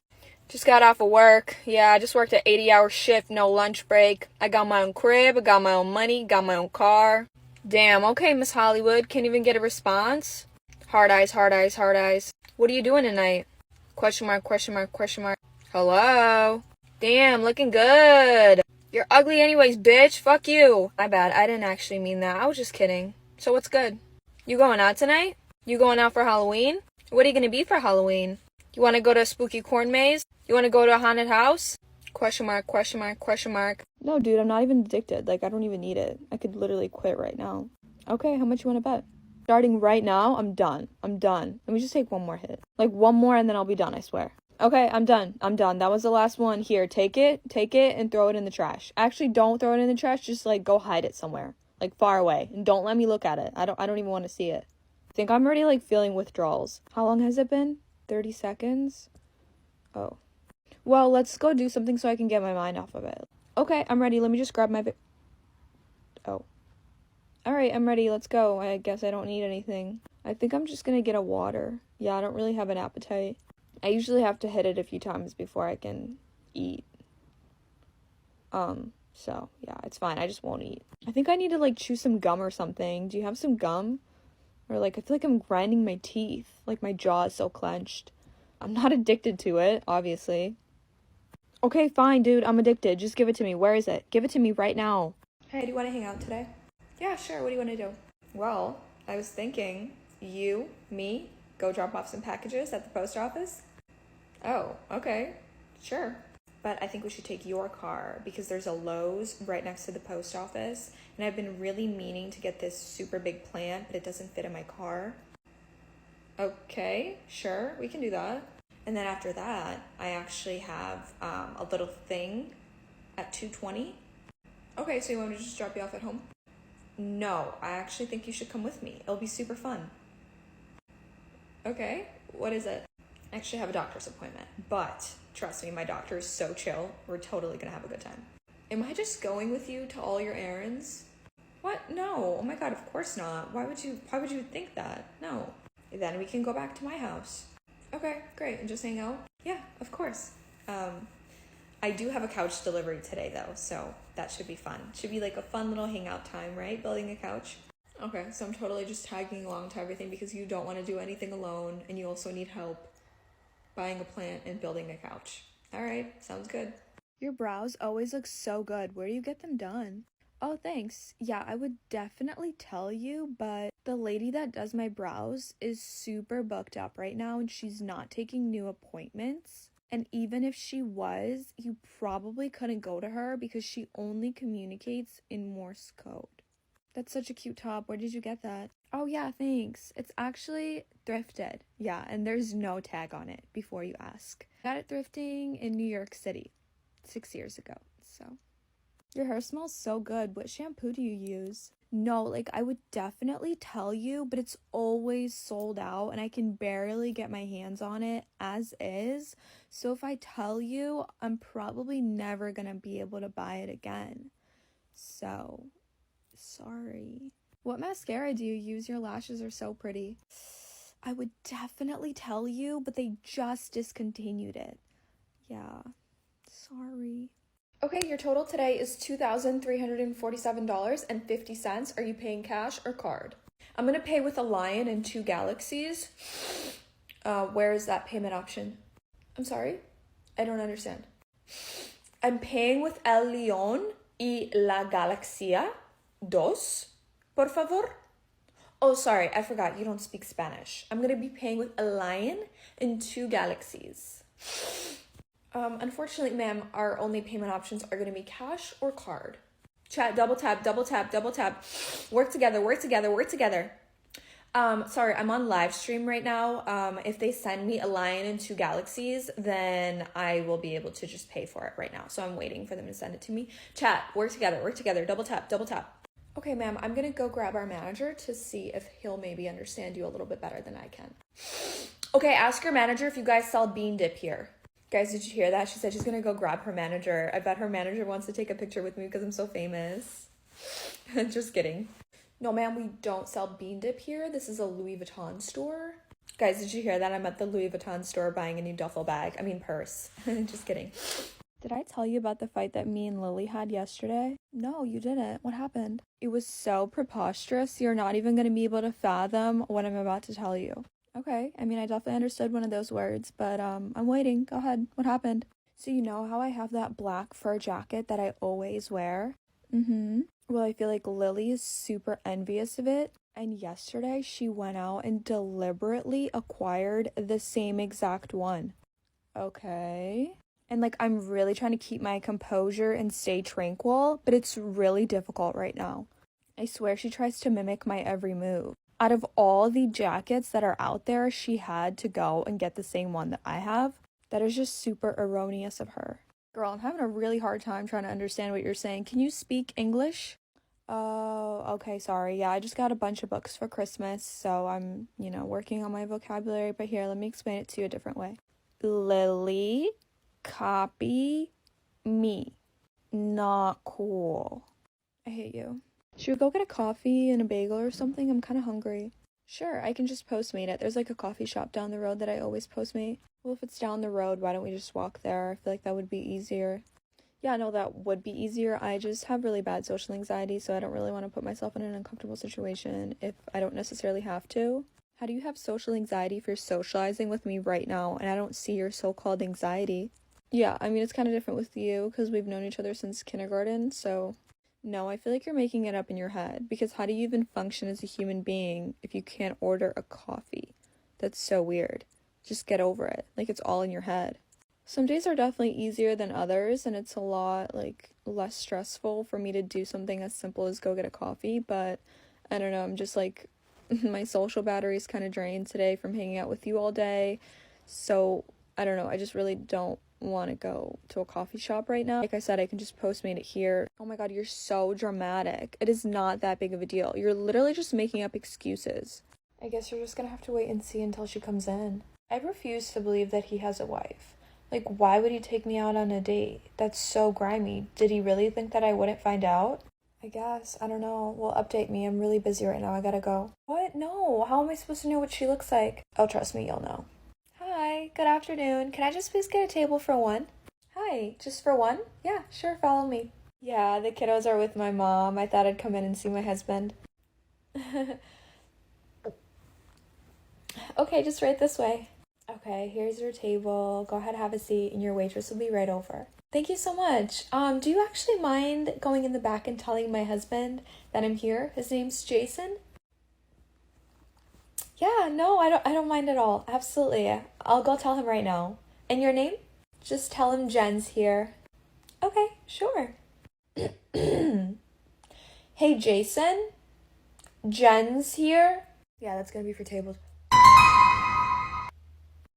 Just got off of work. Yeah, I just worked an 80-hour shift, no lunch break. I got my own crib, I got my own money, got my own car. Damn, okay, Miss Hollywood, can't even get a response? Hard eyes, hard eyes, hard eyes. What are you doing tonight? Question mark, question mark, question mark. Hello? Damn, looking good. You're ugly anyways, bitch. Fuck you. My bad, I didn't actually mean that. I was just kidding. So what's good? You going out tonight? You going out for Halloween? What are you gonna be for Halloween? You want to go to a spooky corn maze? You want to go to a haunted house? Question mark, question mark, question mark. No, dude, I'm not even addicted. Like, I don't even need it. I could literally quit right now. Okay, how much you want to bet? Starting right now, I'm done. Let me just take one more hit. Like one more and then I'll be done, I swear. Okay, I'm done. That was the last one. Here, take it and throw it in the trash. Actually, don't throw it in the trash. Just like go hide it somewhere, like far away, and don't let me look at it. I don't even want to see it. I think I'm already like feeling withdrawals. How long has it been? 30 seconds? Oh. Well, let's go do something so I can get my mind off of it. Okay, I'm ready. Let me just grab my oh. Alright, I'm ready. Let's go. I guess I don't need anything. I think I'm just gonna get a water. Yeah, I don't really have an appetite. I usually have to hit it a few times before I can eat. So, yeah, it's fine. I just won't eat. I think I need to, like, chew some gum or something. Do you have some gum? Or, like, I feel like I'm grinding my teeth. Like, my jaw is so clenched. I'm not addicted to it, obviously. Okay, fine, dude. I'm addicted. Just give it to me. Where is it? Give it to me right now. Hey, do you want to hang out today? Yeah, sure. What do you want to do? Well, I was thinking you, me, go drop off some packages at the post office. Oh, okay. Sure. But I think we should take your car because there's a Lowe's right next to the post office. And I've been really meaning to get this super big plant, but it doesn't fit in my car. Okay, sure. We can do that. And then after that, I actually have a little thing at 2:20. Okay, so you want me to just drop you off at home? No, I actually think you should come with me. It'll be super fun. Okay, what is it? I actually have a doctor's appointment, but trust me, my doctor is so chill. We're totally gonna have a good time. Am I just going with you to all your errands? What? No. Oh my god, of course not. Why would you think that? No. Then we can go back to my house. Okay, great. And just hang out? Yeah, of course. I do have a couch delivery today though, so that should be fun. Should be like a fun little hangout time, right? Building a couch. Okay, so I'm totally just tagging along to everything because you don't want to do anything alone and you also need help buying a plant and building a couch. All right, sounds good. Your brows always look so good. Where do you get them done? Oh, thanks. Yeah, I would definitely tell you, but the lady that does my brows is super booked up right now and she's not taking new appointments. And even if she was, you probably couldn't go to her because she only communicates in Morse code. That's such a cute top. Where did you get that? Oh yeah, thanks. It's actually thrifted. Yeah, and there's no tag on it before you ask. Got it thrifting in New York City 6 years ago, so. Your hair smells so good. What shampoo do you use? No, like I would definitely tell you, but it's always sold out and I can barely get my hands on it as is. So if I tell you, I'm probably never gonna be able to buy it again. So, sorry. What mascara do you use? Your lashes are so pretty. I would definitely tell you, but they just discontinued it. Yeah, sorry. Okay, your total today is $2,347.50. Are you paying cash or card? I'm gonna pay with a lion and 2 galaxies. Where is that payment option? I'm sorry? I don't understand. I'm paying with el león y la galaxia dos, por favor. Oh, sorry, I forgot. You don't speak Spanish. I'm gonna be paying with a lion and 2 galaxies. Unfortunately, ma'am, our only payment options are going to be cash or card. Chat, double tap, double tap, double tap. Work together, work together, work together. Sorry, I'm on live stream right now. If they send me a lion and 2 galaxies, then I will be able to just pay for it right now. So I'm waiting for them to send it to me. Chat, work together, double tap, double tap. Okay, ma'am, I'm going to go grab our manager to see if he'll maybe understand you a little bit better than I can. Okay, ask your manager if you guys sell bean dip here. Guys, did you hear that? She said she's gonna go grab her manager. I bet her manager wants to take a picture with me because I'm so famous. Just kidding. No, ma'am, we don't sell bean dip here. This is a Louis Vuitton store. Guys, did you hear that? I'm at the Louis Vuitton store buying a new duffel bag. I mean, purse. Just kidding. Did I tell you about the fight that me and Lily had yesterday? No, you didn't. What happened? It was so preposterous. You're not even gonna be able to fathom what I'm about to tell you. Okay, I mean, I definitely understood one of those words, but I'm waiting. Go ahead. What happened? So you know how I have that black fur jacket that I always wear? Well, I feel like Lily is super envious of it. And yesterday, she went out and deliberately acquired the same exact one. Okay. And like, I'm really trying to keep my composure and stay tranquil, but it's really difficult right now. I swear she tries to mimic my every move. Out of all the jackets that are out there, she had to go and get the same one that I have. That is just super erroneous of her. Girl, I'm having a really hard time trying to understand what you're saying. Can you speak English? Oh, okay, sorry. Yeah, I just got a bunch of books for Christmas, so I'm, working on my vocabulary. But here, let me explain it to you a different way. Lily, copy me. Not cool. I hate you. Should we go get a coffee and a bagel or something? I'm kind of hungry. Sure, I can just Postmate it. There's like a coffee shop down the road that I always Postmate. Well, if it's down the road, why don't we just walk there? I feel like that would be easier. Yeah, no, that would be easier. I just have really bad social anxiety, so I don't really want to put myself in an uncomfortable situation if I don't necessarily have to. How do you have social anxiety if you're socializing with me right now and I don't see your so-called anxiety? Yeah, I mean, it's kind of different with you because we've known each other since kindergarten, so... No, I feel like you're making it up in your head, because how do you even function as a human being if you can't order a coffee? That's so weird. Just get over it. Like, it's all in your head. Some days are definitely easier than others, and it's a lot, less stressful for me to do something as simple as go get a coffee, but I don't know, I'm just, my social battery's kind of drained today from hanging out with you all day, so, I don't know, I just really don't want to go to a coffee shop right now. Like I said, I can just Postmate it here. Oh my god, you're so dramatic. It is not that big of a deal. You're literally just making up excuses. I guess you're just gonna have to wait and see until she comes in. I refuse to believe that he has a wife. Like, why would he take me out on a date? That's so grimy. Did he really think that I wouldn't find out? I guess. I don't know. Well, update me. I'm really busy right now. I gotta go. What? No. How am I supposed to know what she looks like? Oh, trust me, you'll know. Hi, good afternoon. Can I just please get a table for one? Hi, just for one? Yeah, sure, follow me. Yeah, the kiddos are with my mom. I thought I'd come in and see my husband. Okay, just right this way. Okay, here's your table. Go ahead, have a seat, and your waitress will be right over. Thank you so much. Do you actually mind going in the back and telling my husband that I'm here? His name's Jason. Yeah, no, I don't mind at all. Absolutely. I'll go tell him right now. And your name? Just tell him Jen's here. Okay, sure. Hey, Jason? Jen's here? Yeah, that's gonna be for tables.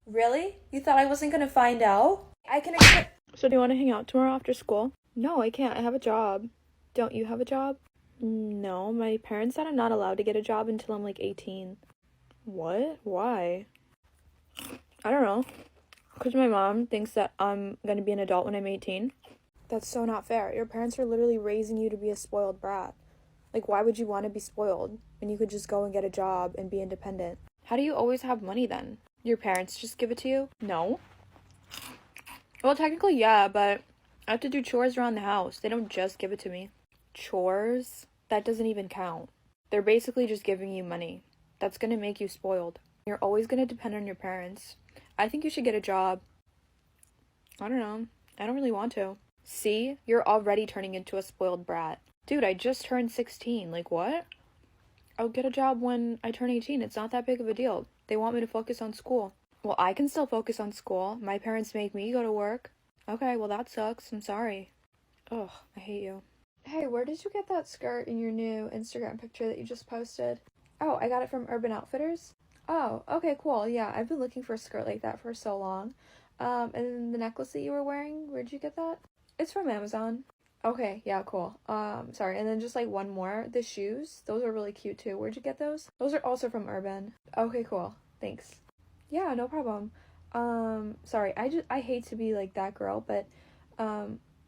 Really? You thought I wasn't gonna find out? I can So do you want to hang out tomorrow after school? No, I can't. I have a job. Don't you have a job? No, my parents said I'm not allowed to get a job until I'm 18. What? Why? I don't know. Because my mom thinks that I'm going to be an adult when I'm 18. That's so not fair. Your parents are literally raising you to be a spoiled brat. Why would you want to be spoiled when you could just go and get a job and be independent? How do you always have money then? Your parents just give it to you? No. Well, technically, yeah, but I have to do chores around the house. They don't just give it to me. Chores? That doesn't even count. They're basically just giving you money. That's gonna make you spoiled. You're always gonna depend on your parents. I think you should get a job. I don't know. I don't really want to. See? You're already turning into a spoiled brat. Dude, I just turned 16. What? I'll get a job when I turn 18. It's not that big of a deal. They want me to focus on school. Well, I can still focus on school. My parents make me go to work. Okay, well that sucks. I'm sorry. Ugh, I hate you. Hey, where did you get that skirt in your new Instagram picture that you just posted? Oh, I got it from Urban Outfitters? Oh, okay, cool. Yeah, I've been looking for a skirt like that for so long. And then the necklace that you were wearing, where'd you get that? It's from Amazon. Okay, yeah, cool. Sorry, and then just one more. The shoes, those are really cute too. Where'd you get those? Those are also from Urban. Okay, cool. Thanks. Yeah, no problem. Sorry, I hate to be that girl, but,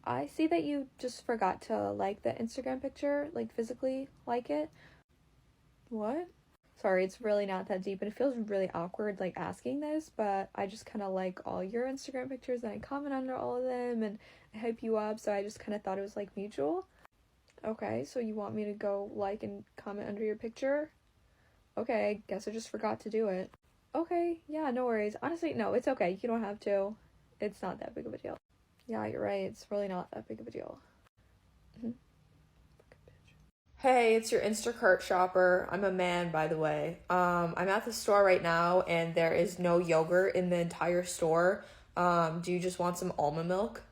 I see that you just forgot to like the Instagram picture, physically like it. What? Sorry, it's really not that deep, and it feels really awkward, asking this, but I just kind of like all your Instagram pictures, and I comment under all of them, and I hype you up, so I just kind of thought it was, mutual. Okay, so you want me to go like and comment under your picture? Okay, I guess I just forgot to do it. Okay, yeah, no worries. Honestly, no, it's okay. You don't have to. It's not that big of a deal. Yeah, you're right. It's really not that big of a deal. Hey, it's your Instacart shopper. I'm a man, by the way. I'm at the store right now, and there is no yogurt in the entire store. Do you just want some almond milk?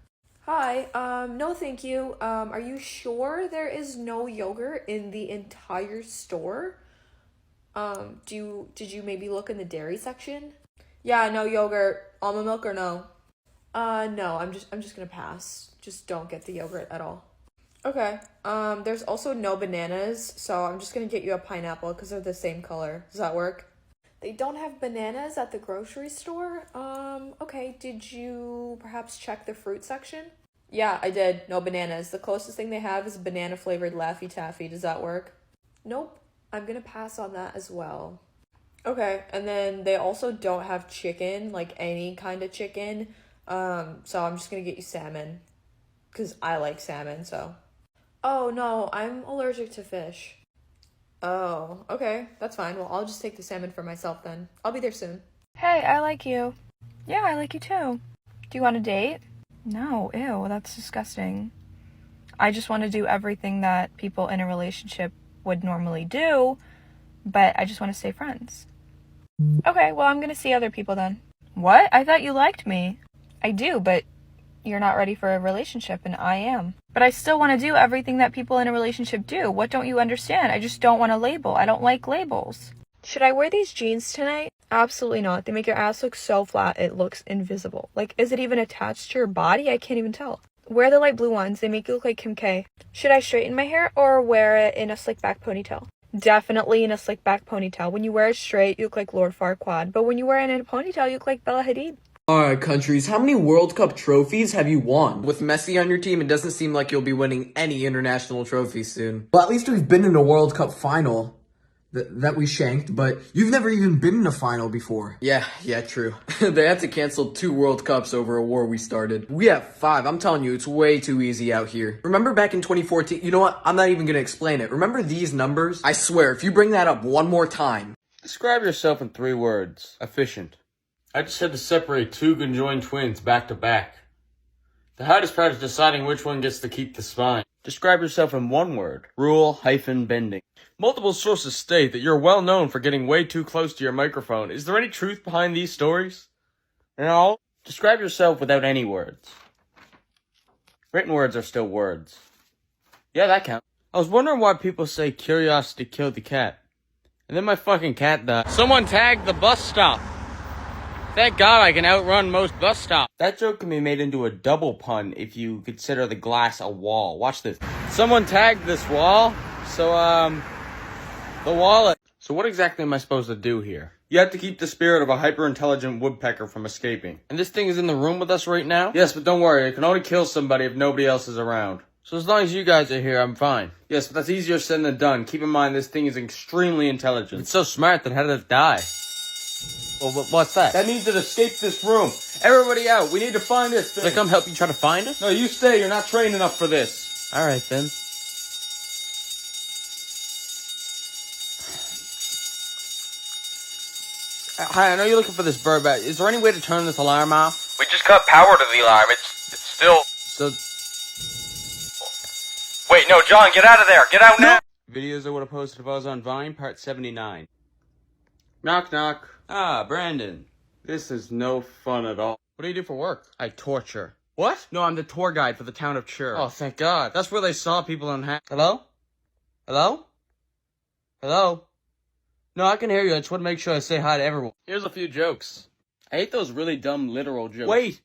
Hi, no thank you. Are you sure there is no yogurt in the entire store? Did you maybe look in the dairy section? Yeah, no yogurt. Almond milk or no? No, I'm just gonna pass. Just don't get the yogurt at all. Okay. There's also no bananas, so I'm just gonna get you a pineapple because they're the same color. Does that work? They don't have bananas at the grocery store? Okay. Did you perhaps check the fruit section? Yeah, I did. No bananas. The closest thing they have is banana flavored Laffy Taffy. Does that work? Nope. I'm gonna pass on that as well. Okay, and then they also don't have chicken, like any kind of chicken. So I'm just gonna get you salmon. Because I like salmon, so. Oh, no, I'm allergic to fish. Oh, okay, that's fine. Well, I'll just take the salmon for myself then. I'll be there soon. Hey, I like you. Yeah, I like you too. Do you want a date? No, ew, that's disgusting. I just want to do everything that people in a relationship would normally do, but I just want to stay friends. Okay, well, I'm gonna see other people then. What? I thought you liked me. I do, but you're not ready for a relationship, and I am. But I still want to do everything that people in a relationship do. What don't you understand? I just don't want a label. I don't like labels. Should I wear these jeans tonight? Absolutely not. They make your ass look so flat, it looks invisible. Like, is it even attached to your body? I can't even tell. Wear the light blue ones. They make you look like Kim K. Should I straighten my hair or wear it in a slick back ponytail? Definitely in a slick back ponytail. When you wear it straight, you look like Lord Farquaad. But when you wear it in a ponytail, you look like Bella Hadid. Alright, countries, how many World Cup trophies have you won? With Messi on your team, it doesn't seem like you'll be winning any international trophies soon. Well, at least we've been in a World Cup final that we shanked, but you've never even been in a final before. Yeah, true. They had to cancel 2 World Cups over a war we started. We have 5. I'm telling you, it's way too easy out here. Remember back in 2014? You know what? I'm not even gonna explain it. Remember these numbers? I swear, if you bring that up one more time. Describe yourself in 3 words. Efficient. I just had to separate 2 conjoined twins back to back. The hardest part is deciding which one gets to keep the spine. Describe yourself in 1 word. Rule-bending. Multiple sources state that you're well known for getting way too close to your microphone. Is there any truth behind these stories? No. Describe yourself without any words. Written words are still words. Yeah, that counts. I was wondering why people say curiosity killed the cat. And then my fucking cat died. Someone tagged the bus stop. Thank God I can outrun most bus stops. That joke can be made into a double pun if you consider the glass a wall. Watch this. Someone tagged this wall, so, the wallet. So what exactly am I supposed to do here? You have to keep the spirit of a hyper-intelligent woodpecker from escaping. And this thing is in the room with us right now? Yes, but don't worry, it can only kill somebody if nobody else is around. So as long as you guys are here, I'm fine. Yes, but that's easier said than done. Keep in mind this thing is extremely intelligent. It's so smart that how did it die? Well, what's that? That means it escaped this room. Everybody out. We need to find this thing. Should I come help you try to find it? No, you stay. You're not trained enough for this. All right, then. Hi, I know you're looking for this bird bat. Is there any way to turn this alarm off? We just cut power to the alarm. It's still... So... Wait, no, John, get out of there. Get out now. Videos I would have posted if I was on Vine, part 79. Knock, knock. Ah, Brandon. This is no fun at all. What do you do for work? I torture. What? No, I'm the tour guide for the town of Chur. Oh, thank God. That's where they saw people in Hello? Hello? Hello? No, I can hear you. I just want to make sure I say hi to everyone. Here's a few jokes. I hate those really dumb literal jokes. Wait!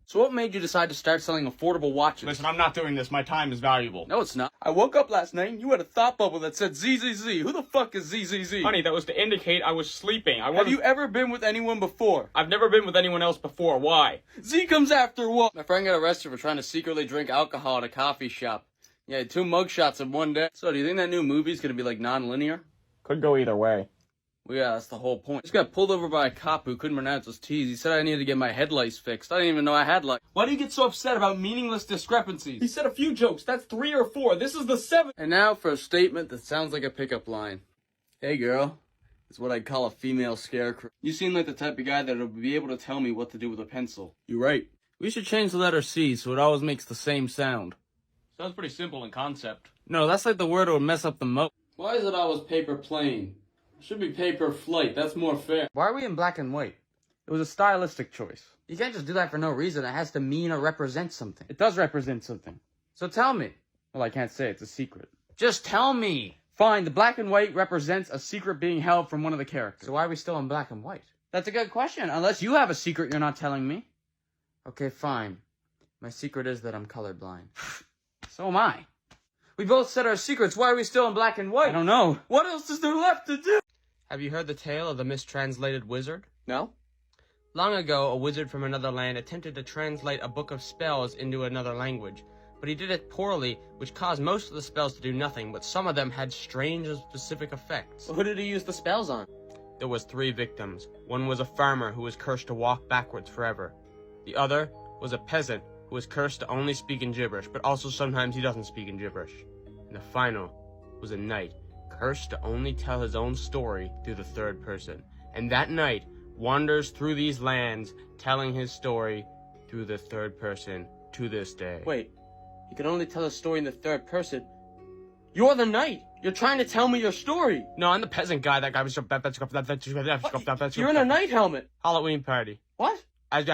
So what made you decide to start selling affordable watches? Listen, I'm not doing this. My time is valuable. No, it's not. I woke up last night and you had a thought bubble that said ZZZ. Who the fuck is ZZZ? Honey, that was to indicate I was sleeping. Have you ever been with anyone before? I've never been with anyone else before. Why? Z comes after what? My friend got arrested for trying to secretly drink alcohol at a coffee shop. Yeah, 2 mugshots in one day. So, do you think that new movie's gonna be, like, non-linear? Could go either way. Well, yeah, that's the whole point. Just got pulled over by a cop who couldn't pronounce his T's. He said I needed to get my headlights fixed. I didn't even know I had lights. Why do you get so upset about meaningless discrepancies? He said a few jokes. That's 3 or 4. This is the 7th. And now for a statement that sounds like a pickup line. Hey, girl. It's what I'd call a female scarecrow. You seem like the type of guy that would be able to tell me what to do with a pencil. You're right. We should change the letter C so it always makes the same sound. Sounds pretty simple in concept. No, that's like the word that would mess up the most. Why is it always paper plane? It should be paper flight. That's more fair. Why are we in black and white? It was a stylistic choice. You can't just do that for no reason. It has to mean or represent something. It does represent something. So tell me. Well, I can't say. It's a secret. Just tell me. Fine, the black and white represents a secret being held from one of the characters. So why are we still in black and white? That's a good question, unless you have a secret you're not telling me. Okay, fine. My secret is that I'm colorblind. So am I. We both said our secrets, why are we still in black and white? I don't know. What else is there left to do? Have you heard the tale of the mistranslated wizard? No? Long ago, a wizard from another land attempted to translate a book of spells into another language, but he did it poorly, which caused most of the spells to do nothing, but some of them had strange and specific effects. Well, who did he use the spells on? There was 3 victims. One was a farmer who was cursed to walk backwards forever. The other was a peasant who was cursed to only speak in gibberish, but also sometimes he doesn't speak in gibberish. And the final was a knight, cursed to only tell his own story through the third person. And that knight wanders through these lands, telling his story through the third person to this day. Wait, he can only tell a story in the third person. You're the knight! You're trying to tell me your story! No, I'm the peasant guy. That guy was You're in a knight helmet! Halloween party. What? Has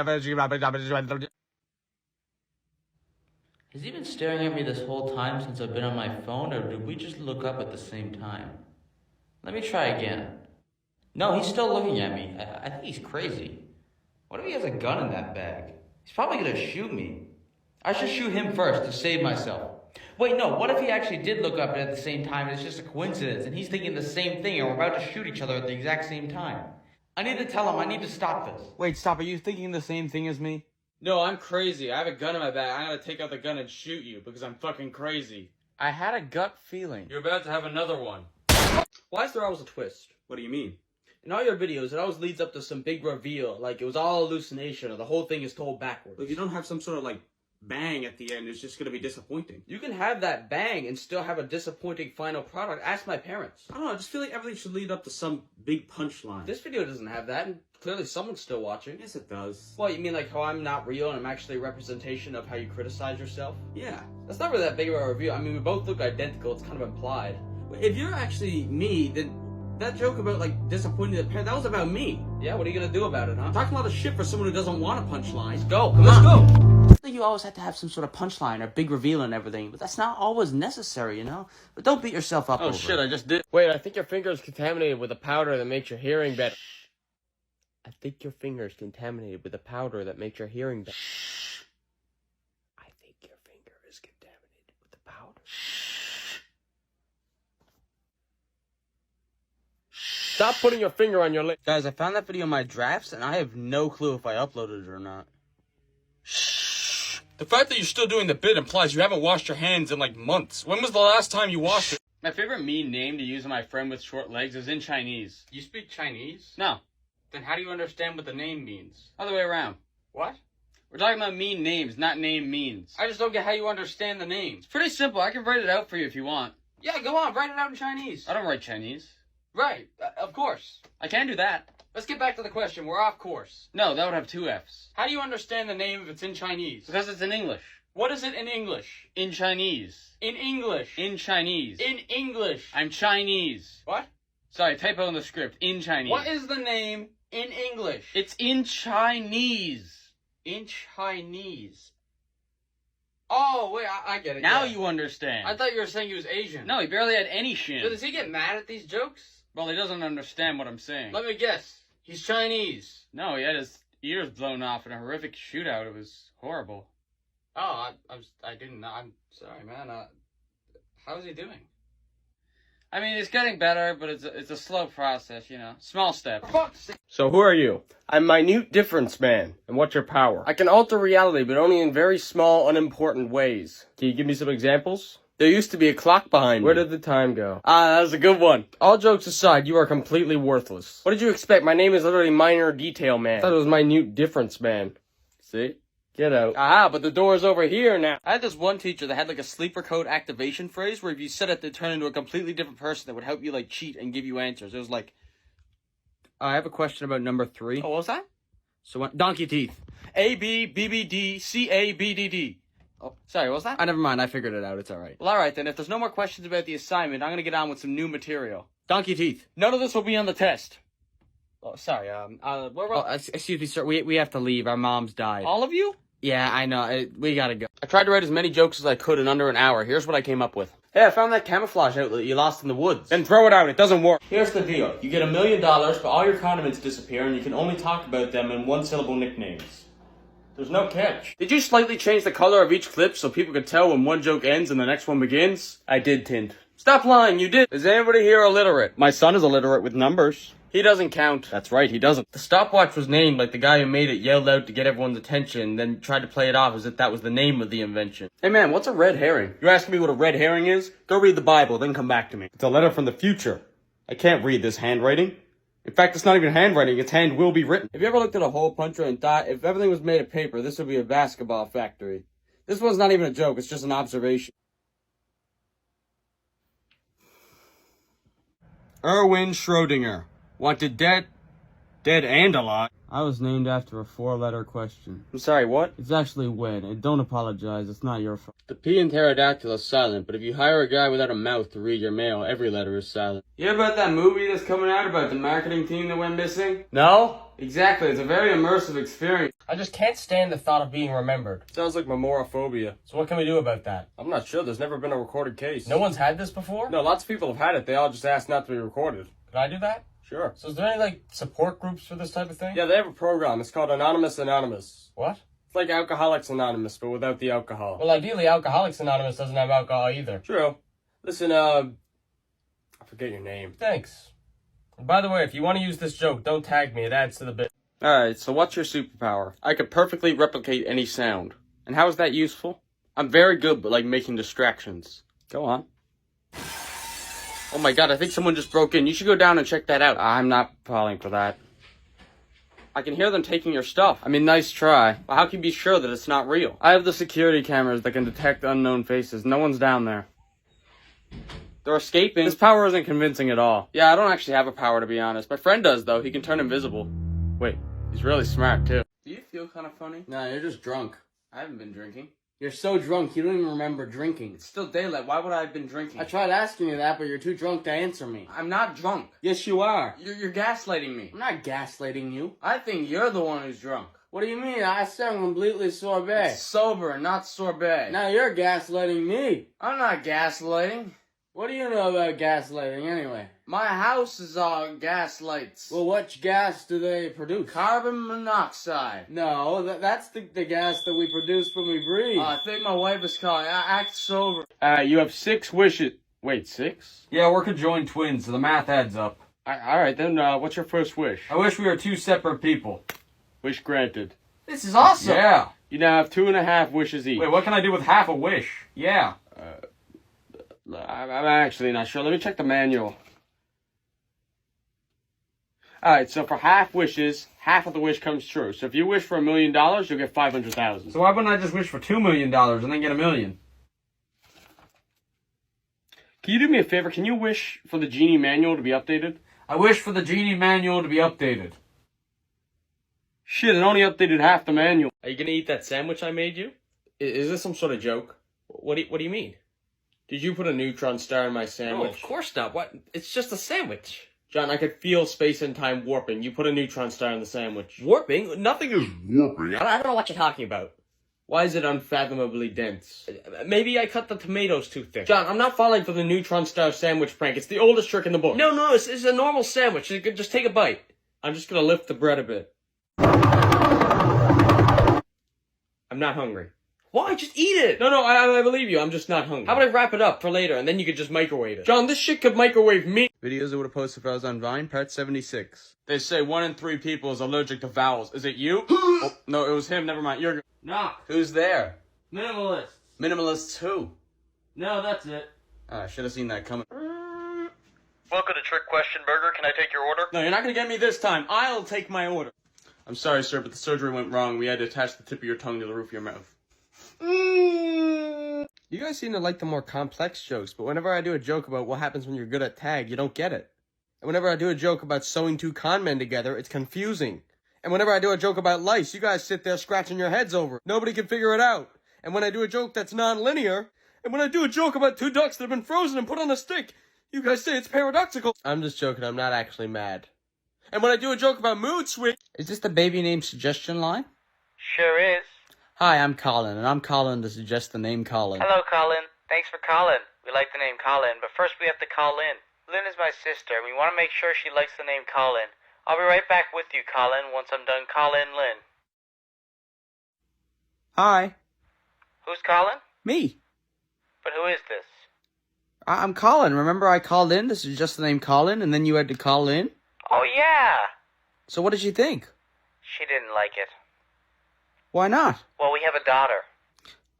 he been staring at me this whole time since I've been on my phone, or did we just look up at the same time? Let me try again. No, he's still looking at me. I think he's crazy. What if he has a gun in that bag? He's probably gonna shoot me. I should shoot him first to save myself. Wait, no, what if he actually did look up at the same time and it's just a coincidence and he's thinking the same thing and we're about to shoot each other at the exact same time? I need to tell him, I need to stop this. Wait, stop, are you thinking the same thing as me? No, I'm crazy. I have a gun in my bag. I'm gonna take out the gun and shoot you because I'm fucking crazy. I had a gut feeling. You're about to have another one. Why is there always a twist? What do you mean? In all your videos, it always leads up to some big reveal, like it was all hallucination, or the whole thing is told backwards. If you don't have some sort of, like, bang at the end, it's just gonna be disappointing. You can have that bang and still have a disappointing final product. Ask my parents. I don't know, I just feel like everything should lead up to some big punchline. This video doesn't have that, and clearly someone's still watching. Yes, it does. Well, you mean like how I'm not real and I'm actually a representation of how you criticize yourself? Yeah. That's not really that big of a reveal. I mean, we both look identical. It's kind of implied. If you're actually me, then that joke about, like, disappointing the parent, that was about me. Yeah, what are you gonna do about it, huh? I'm talking a lot of shit for someone who doesn't want a punchline. Let's go. Let's go. I think you always have to have some sort of punchline or big reveal and everything, but that's not always necessary, you know? But don't beat yourself up over it. Shit, I just did. Wait, I think your finger is contaminated with a powder that makes your hearing better. I think your finger is contaminated with a powder that makes your hearing better. I think your finger is contaminated with the powder. Stop putting your finger on your lip. Guys, I found that video in my drafts, and I have no clue if I uploaded it or not. The fact that you're still doing the bit implies you haven't washed your hands in, like, months. When was the last time you washed it? My favorite mean name to use on my friend with short legs is in Chinese. You speak Chinese? No. Then how do you understand what the name means? Other way around. What? We're talking about mean names, not name means. I just don't get how you understand the names. It's pretty simple. I can write it out for you if you want. Yeah, go on, write it out in Chinese. I don't write Chinese. Right, of course. I can do that. Let's get back to the question. We're off course. No, that would have 2 F's. How do you understand the name if it's in Chinese? Because it's in English. What is it in English? In Chinese. In English. In Chinese. In English. I'm Chinese. What? Sorry, typo in the script. In Chinese. What is the name in English? It's in Chinese. In Chinese. Oh, wait, I get it. Now yeah. you understand. I thought you were saying he was Asian. No, he barely had any shin. So does he get mad at these jokes? Well, he doesn't understand what I'm saying. Let me guess. He's Chinese. No, he had his ears blown off in a horrific shootout. It was horrible. Oh, I didn't know. I'm sorry, man. How's he doing? I mean, it's getting better, but it's a slow process, you know. Small steps. So who are you? I'm Minute Difference Man. And what's your power? I can alter reality, but only in very small, unimportant ways. Can you give me some examples? There used to be a clock behind me. Where did the time go? Ah, that was a good one. All jokes aside, you are completely worthless. What did you expect? My name is literally Minor Detail Man. I thought it was Minute Difference Man. See? Get out. Aha, but the door's over here now. I had this one teacher that had like a sleeper code activation phrase where if you said it, they'd turn into a completely different person that would help you like cheat and give you answers. It was like, I have a question about number 3. Oh, what was that? So what? Donkey teeth. A, B, B, B, D, C, A, B, D, D. Oh, sorry, what was that? Never mind, I figured it out, it's alright. Well, alright then, if there's no more questions about the assignment, I'm gonna get on with some new material. Donkey teeth. None of this will be on the test. Oh, sorry, excuse me, sir, we have to leave, our mom's died. All of you? Yeah, I know. We gotta go. I tried to write as many jokes as I could in under an hour. Here's what I came up with. Hey, I found that camouflage outlet you lost in the woods. Then throw it out. It doesn't work. Here's the deal. You get $1 million, but all your condiments disappear, and you can only talk about them in one-syllable nicknames. There's no catch. Did you slightly change the color of each clip so people could tell when one joke ends and the next one begins? I did, Tint. Stop lying, you did. Is anybody here illiterate? My son is illiterate with numbers. He doesn't count. That's right, he doesn't. The stopwatch was named like the guy who made it yelled out to get everyone's attention, then tried to play it off as if that was the name of the invention. Hey man, what's a red herring? You're asking me what a red herring is? Go read the Bible, then come back to me. It's a letter from the future. I can't read this handwriting. In fact, it's not even handwriting, its hand will be written. Have you ever looked at a hole puncher and thought, if everything was made of paper, this would be a basketball factory? This one's not even a joke, it's just an observation. Erwin Schrödinger. Wanted dead and alive. I was named after a 4-letter question. I'm sorry, what? It's actually when, and don't apologize, it's not your fault. The P in pterodactyl is silent, but if you hire a guy without a mouth to read your mail, every letter is silent. You hear about that movie that's coming out about the marketing team that went missing? No? Exactly, it's a very immersive experience. I just can't stand the thought of being remembered. Sounds like memoraphobia. So what can we do about that? I'm not sure, there's never been a recorded case. No one's had this before? No, lots of people have had it, they all just asked not to be recorded. Can I do that? Sure. So is there any, support groups for this type of thing? Yeah, they have a program, it's called Anonymous. What? It's like Alcoholics Anonymous, but without the alcohol. Well, ideally, Alcoholics Anonymous doesn't have alcohol either. True. Listen, I forget your name. Thanks. And by the way, if you want to use this joke, don't tag me, it adds to the bit. Alright, so what's your superpower? I could perfectly replicate any sound. And how is that useful? I'm very good at, making distractions. Go on. Oh my god, I think someone just broke in. You should go down and check that out. I'm not falling for that. I can hear them taking your stuff. I mean, nice try. Well, how can you be sure that it's not real? I have the security cameras that can detect unknown faces. No one's down there. They're escaping. This power isn't convincing at all. Yeah, I don't actually have a power, to be honest. My friend does, though. He can turn invisible. Wait, he's really smart, too. Do you feel kind of funny? No, you're just drunk. I haven't been drinking. You're so drunk, you don't even remember drinking. It's still daylight. Why would I have been drinking? I tried asking you that, but you're too drunk to answer me. I'm not drunk. Yes, you are. You're gaslighting me. I'm not gaslighting you. I think you're the one who's drunk. What do you mean? I said I'm completely sorbet. It's sober, not sorbet. Now you're gaslighting me. I'm not gaslighting. What do you know about gaslighting anyway? My house is all gas lights. Well, which gas do they produce? Carbon monoxide. No, that's the gas that we produce when we breathe. I think my wife is calling. I act sober. You have 6 wishes. Wait, 6? Yeah, we're conjoined twins, so the math adds up. Alright, then what's your first wish? I wish we were 2 separate people. Wish granted. This is awesome. Yeah. You now have 2.5 wishes each. Wait, what can I do with half a wish? Yeah. I'm actually not sure. Let me check the manual. Alright, so for half wishes, half of the wish comes true. So if you wish for $1 million, you'll get 500,000. So why wouldn't I just wish for $2 million and then get $1 million? Can you do me a favor? Can you wish for the Genie manual to be updated? I wish for the Genie manual to be updated. Shit, it only updated half the manual. Are you gonna eat that sandwich I made you? Is this some sort of joke? What do you mean? Did you put a neutron star in my sandwich? No, of course not. What? It's just a sandwich. John, I could feel space and time warping. You put a neutron star in the sandwich. Warping? Nothing is warping. I don't know what you're talking about. Why is it unfathomably dense? Maybe I cut the tomatoes too thick. John, I'm not falling for the neutron star sandwich prank. It's the oldest trick in the book. No, it's a normal sandwich. Just take a bite. I'm just gonna lift the bread a bit. I'm not hungry. Why? Just eat it! No, I believe you. I'm just not hungry. How about I wrap it up for later, and then you could just microwave it? John, this shit could microwave me. Videos I would have posted if I was on Vine, part 76. They say 1 in 3 people is allergic to vowels. Is it you? Oh, no, it was him. Never mind. You're... Knock. Who's there? Minimalists. Minimalists who? No, that's it. I should have seen that coming. Welcome to Trick Question Burger. Can I take your order? No, you're not gonna get me this time. I'll take my order. I'm sorry, sir, but the surgery went wrong. We had to attach the tip of your tongue to the roof of your mouth. You guys seem to like the more complex jokes, but whenever I do a joke about what happens when you're good at tag, you don't get it. And whenever I do a joke about sewing 2 con men together, it's confusing. And whenever I do a joke about lice, you guys sit there scratching your heads over it. Nobody can figure it out. And when I do a joke that's non-linear, and when I do a joke about 2 ducks that have been frozen and put on a stick, you guys say it's paradoxical. I'm just joking, I'm not actually mad. And when I do a joke about mood swing... Is this the baby name suggestion line? Sure is. Hi, I'm Colin, and I'm calling to suggest the name Colin. Hello, Colin. Thanks for calling. We like the name Colin, but first we have to call in. Lynn is my sister, and we want to make sure she likes the name Colin. I'll be right back with you, Colin, once I'm done calling Lynn. Hi. Who's calling? Me. But who is this? I'm Colin. Remember I called in to suggest the name Colin, and then you had to call in? Oh, yeah. So what did she think? She didn't like it. Why not? Well, we have a daughter.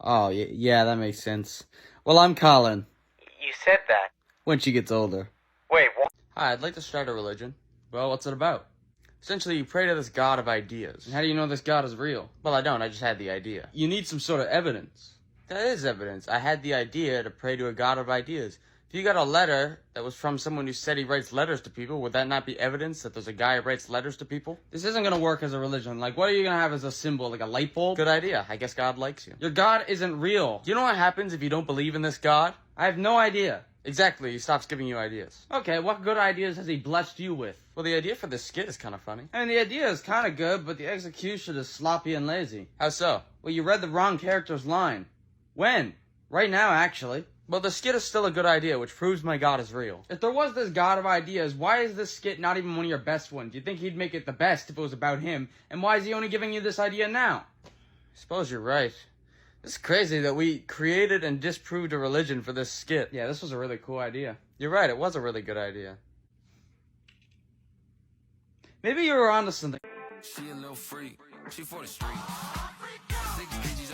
Oh, yeah, that makes sense. Well, I'm Colin. You said that. When she gets older. Wait, what? Hi, I'd like to start a religion. Well, what's it about? Essentially, you pray to this god of ideas. And how do you know this god is real? Well, I don't. I just had the idea. You need some sort of evidence. That is evidence. I had the idea to pray to a god of ideas. If you got a letter that was from someone who said he writes letters to people, would that not be evidence that there's a guy who writes letters to people? This isn't gonna work as a religion. Like, what are you gonna have as a symbol? Like a light bulb? Good idea. I guess God likes you. Your god isn't real. Do you know what happens if you don't believe in this god? I have no idea. Exactly. He stops giving you ideas. Okay, what good ideas has he blessed you with? Well, the idea for this skit is kind of funny. I mean, the idea is kind of good, but the execution is sloppy and lazy. How so? Well, you read the wrong character's line. When? Right now, actually. Well, the skit is still a good idea, which proves my god is real. If there was this god of ideas, why is this skit not even one of your best ones? Do you think he'd make it the best if it was about him? And why is he only giving you this idea now? I suppose you're right. It's crazy that we created and disproved a religion for this skit. Yeah, this was a really cool idea. You're right, it was a really good idea. Maybe you were onto something. She a little freak. She for the streets.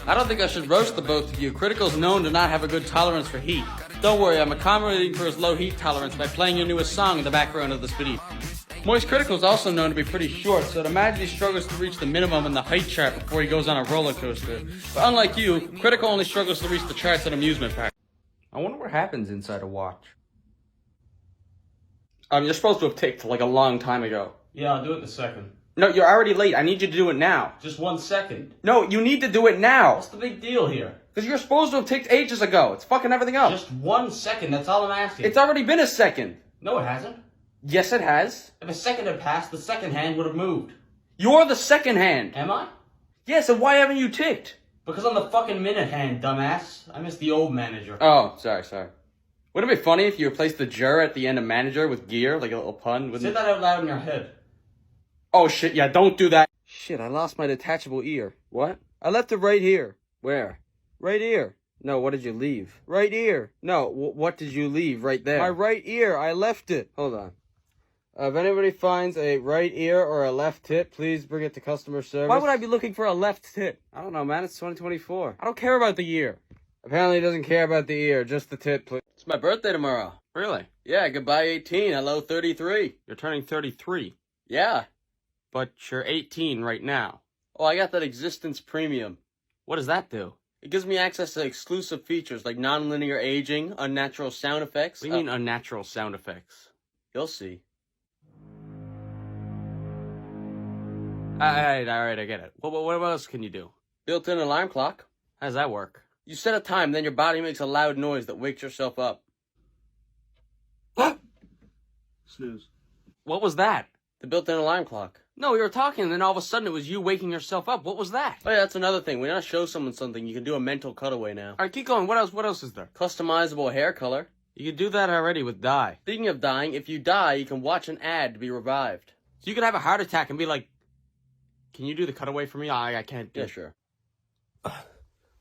I don't think I should roast the both of you. Critical's known to not have a good tolerance for heat. Don't worry, I'm accommodating for his low heat tolerance by playing your newest song in the background of this video. Moist Critical's also known to be pretty short, so I'd imagine he struggles to reach the minimum in the height chart before he goes on a roller coaster. But unlike you, Critical only struggles to reach the charts at amusement parks. I wonder what happens inside a watch. You're supposed to have ticked like a long time ago. Yeah, I'll do it in a second. No, you're already late. I need you to do it now. Just 1 second. No, you need to do it now. What's the big deal here? Because you're supposed to have ticked ages ago. It's fucking everything up. Just 1 second, that's all I'm asking. It's already been a second. No, it hasn't. Yes, it has. If a second had passed, the second hand would have moved. You're the second hand. Am I? Yes, and why haven't you ticked? Because I'm the fucking minute hand, dumbass. I miss the old manager. Oh, sorry. Wouldn't it be funny if you replaced the jur at the end of manager with gear, like a little pun? Say that out loud in your head. Oh shit, yeah, don't do that. Shit, I lost my detachable ear. What? I left it right here. Where? Right ear. No, what did you leave? Right ear. No, what did you leave right there? My right ear, I left it. Hold on. If anybody finds a right ear or a left tit, please bring it to customer service. Why would I be looking for a left tit? I don't know, man. It's 2024. I don't care about the ear. Apparently he doesn't care about the ear, just the tit, please. It's my birthday tomorrow. Really? Yeah, goodbye 18, hello 33. You're turning 33. Yeah. But you're 18 right now. Oh, I got that existence premium. What does that do? It gives me access to exclusive features like non-linear aging, unnatural sound effects. What do you mean unnatural sound effects? You'll see. Alright, I get it. What else can you do? Built-in alarm clock. How does that work? You set a time, then your body makes a loud noise that wakes yourself up. Snooze. What was that? The built-in alarm clock. No, we were talking, and then all of a sudden it was you waking yourself up. What was that? Oh yeah, that's another thing. When I show someone something, you can do a mental cutaway now. Alright, keep going. What else is there? Customizable hair color. You can do that already with dye. Speaking of dying, if you die, you can watch an ad to be revived. So you could have a heart attack and be like, can you do the cutaway for me? I can't do it. Yeah, sure.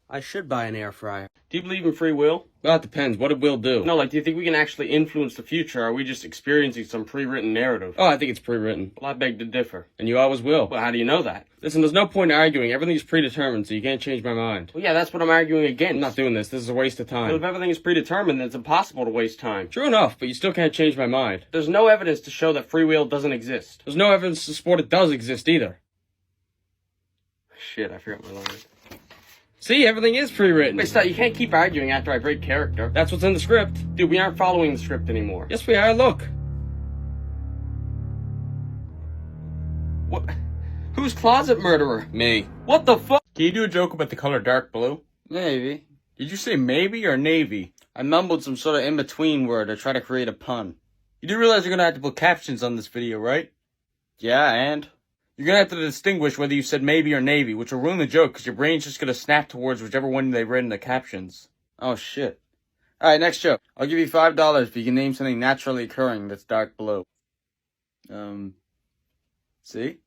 I should buy an air fryer. Do you believe in free will? Well, it depends. What did will do? No, do you think we can actually influence the future, or are we just experiencing some pre-written narrative? Oh, I think it's pre-written. Well, I beg to differ. And you always will. Well, how do you know that? Listen, there's no point in arguing. Everything's predetermined, so you can't change my mind. Well, yeah, that's what I'm arguing against. I'm not doing this. This is a waste of time. Well, if everything is predetermined, then it's impossible to waste time. True enough, but you still can't change my mind. There's no evidence to show that free will doesn't exist. There's no evidence to support it does exist either. Shit, I forgot my line. See, everything is pre-written. Wait, stop. You can't keep arguing after I break character. That's what's in the script. Dude, we aren't following the script anymore. Yes, we are. Look. What? Who's closet murderer? Me. What the fuck? Can you do a joke about the color dark blue? Maybe. Did you say maybe or navy? I mumbled some sort of in-between word to try to create a pun. You do realize you're gonna have to put captions on this video, right? Yeah, and? You're gonna have to distinguish whether you said maybe or navy, which will ruin the joke because your brain's just gonna snap towards whichever one they read in the captions. Oh shit. Alright, next joke. I'll give you $5 if you can name something naturally occurring that's dark blue. See?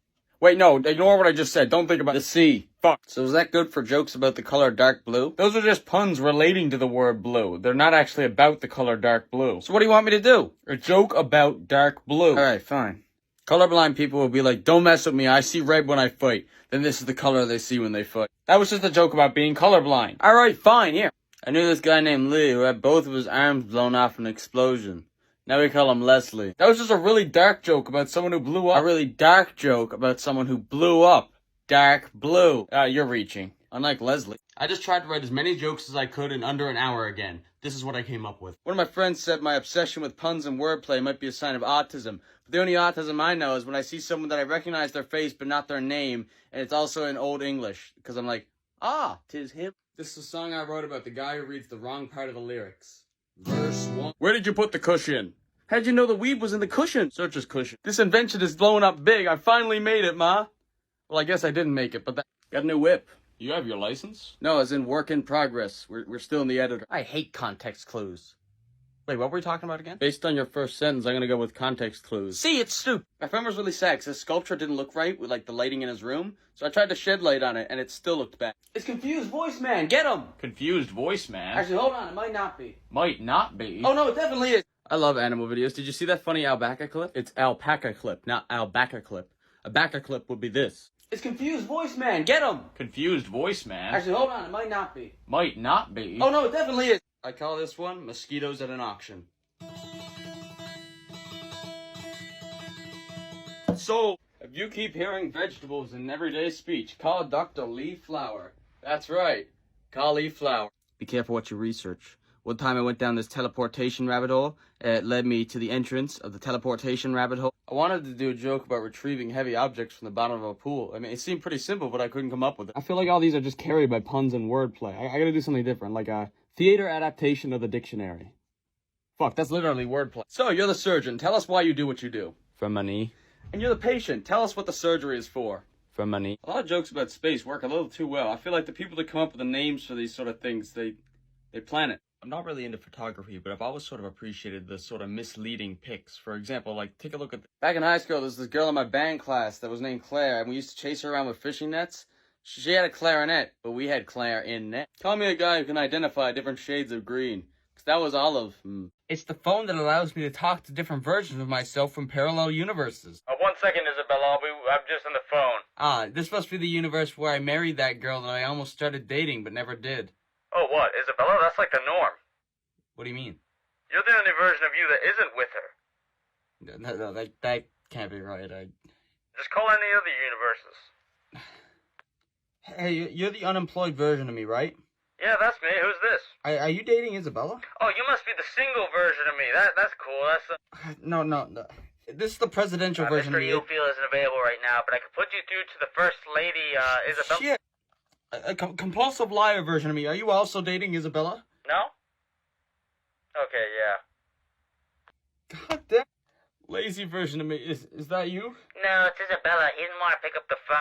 Wait, no, ignore what I just said. Don't think about the sea. Fuck. So is that good for jokes about the color dark blue? Those are just puns relating to the word blue. They're not actually about the color dark blue. So what do you want me to do? A joke about dark blue. Alright, fine. Colorblind people will be like, don't mess with me, I see red when I fight. Then this is the color they see when they fight. That was just a joke about being colorblind. Alright, fine, here. I knew this guy named Lee who had both of his arms blown off in an explosion. Now we call him Leslie. That was just a really dark joke about someone who blew up. A really dark joke about someone who blew up. Dark blue. You're reaching. Unlike Leslie. I just tried to write as many jokes as I could in under an hour again. This is what I came up with. One of my friends said my obsession with puns and wordplay might be a sign of autism. But the only autism I know is when I see someone that I recognize their face but not their name, and it's also in Old English. Because I'm like, ah, 'tis him. This is a song I wrote about the guy who reads the wrong part of the lyrics. Verse 1. Where did you put the cushion? How'd you know the weed was in the cushion? Search his cushion. This invention is blowing up big. I finally made it, Ma. Well, I guess I didn't make it, but that... Got a new whip. You have your license? No, it's in work in progress. We're still in the editor. I hate context clues. Wait, what were we talking about again? Based on your first sentence, I'm gonna go with context clues. See, it's stupid. My friend was really sad because his sculpture didn't look right with, like, the lighting in his room. So I tried to shed light on it, and it still looked bad. It's confused voice man. Get him! Confused voice man? Actually, hold on. It might not be. Might not be? Oh, no, it definitely is. I love animal videos. Did you see that funny alpaca clip? It's alpaca clip, not albaca clip. A baca clip would be this. It's confused voice man. Get him! Confused voice man? Actually, hold on. It might not be. Might not be? Oh, no, it definitely is. I call this one mosquitoes at an auction. So, if you keep hearing vegetables in everyday speech, call Dr. Lee Flower. That's right. Call Lee Flower. Be careful what you research. One time I went down this teleportation rabbit hole. It led me to the entrance of the teleportation rabbit hole. I wanted to do a joke about retrieving heavy objects from the bottom of a pool. I mean, it seemed pretty simple, but I couldn't come up with it. I feel like all these are just carried by puns and wordplay. I gotta do something different, like a theater adaptation of the dictionary. Fuck, that's literally wordplay. So, you're the surgeon. Tell us why you do what you do. For money. And you're the patient. Tell us what the surgery is for. For money. A lot of jokes about space work a little too well. I feel like the people that come up with the names for these sort of things, they plan it. I'm not really into photography, but I've always sort of appreciated the sort of misleading pics. For example, like, take a look at... Back in high school, there was this girl in my band class that was named Claire, and we used to chase her around with fishing nets. She had a clarinet, but we had clarinet. Call me a guy who can identify different shades of green. Because that was olive. It's the phone that allows me to talk to different versions of myself from parallel universes. 1 second, Isabella. I'm just on the phone. Ah, this must be the universe where I married that girl that I almost started dating but never did. Oh, what? Isabella? That's like the norm. What do you mean? You're the only version of you that isn't with her. No, that can't be right. Just call any other universes. Hey, you're the unemployed version of me, right? Yeah, that's me. Who's this? Are you dating Isabella? Oh, you must be the single version of me. That's cool. That's No. This is the presidential version Mr. of you. Ufield isn't available right now, but I could put you through to the first lady, Isabella. Shit! A compulsive liar version of me. Are you also dating Isabella? No? Okay, yeah. God damn. Lazy version of me. Is that you? No, it's Isabella. He didn't want to pick up the phone.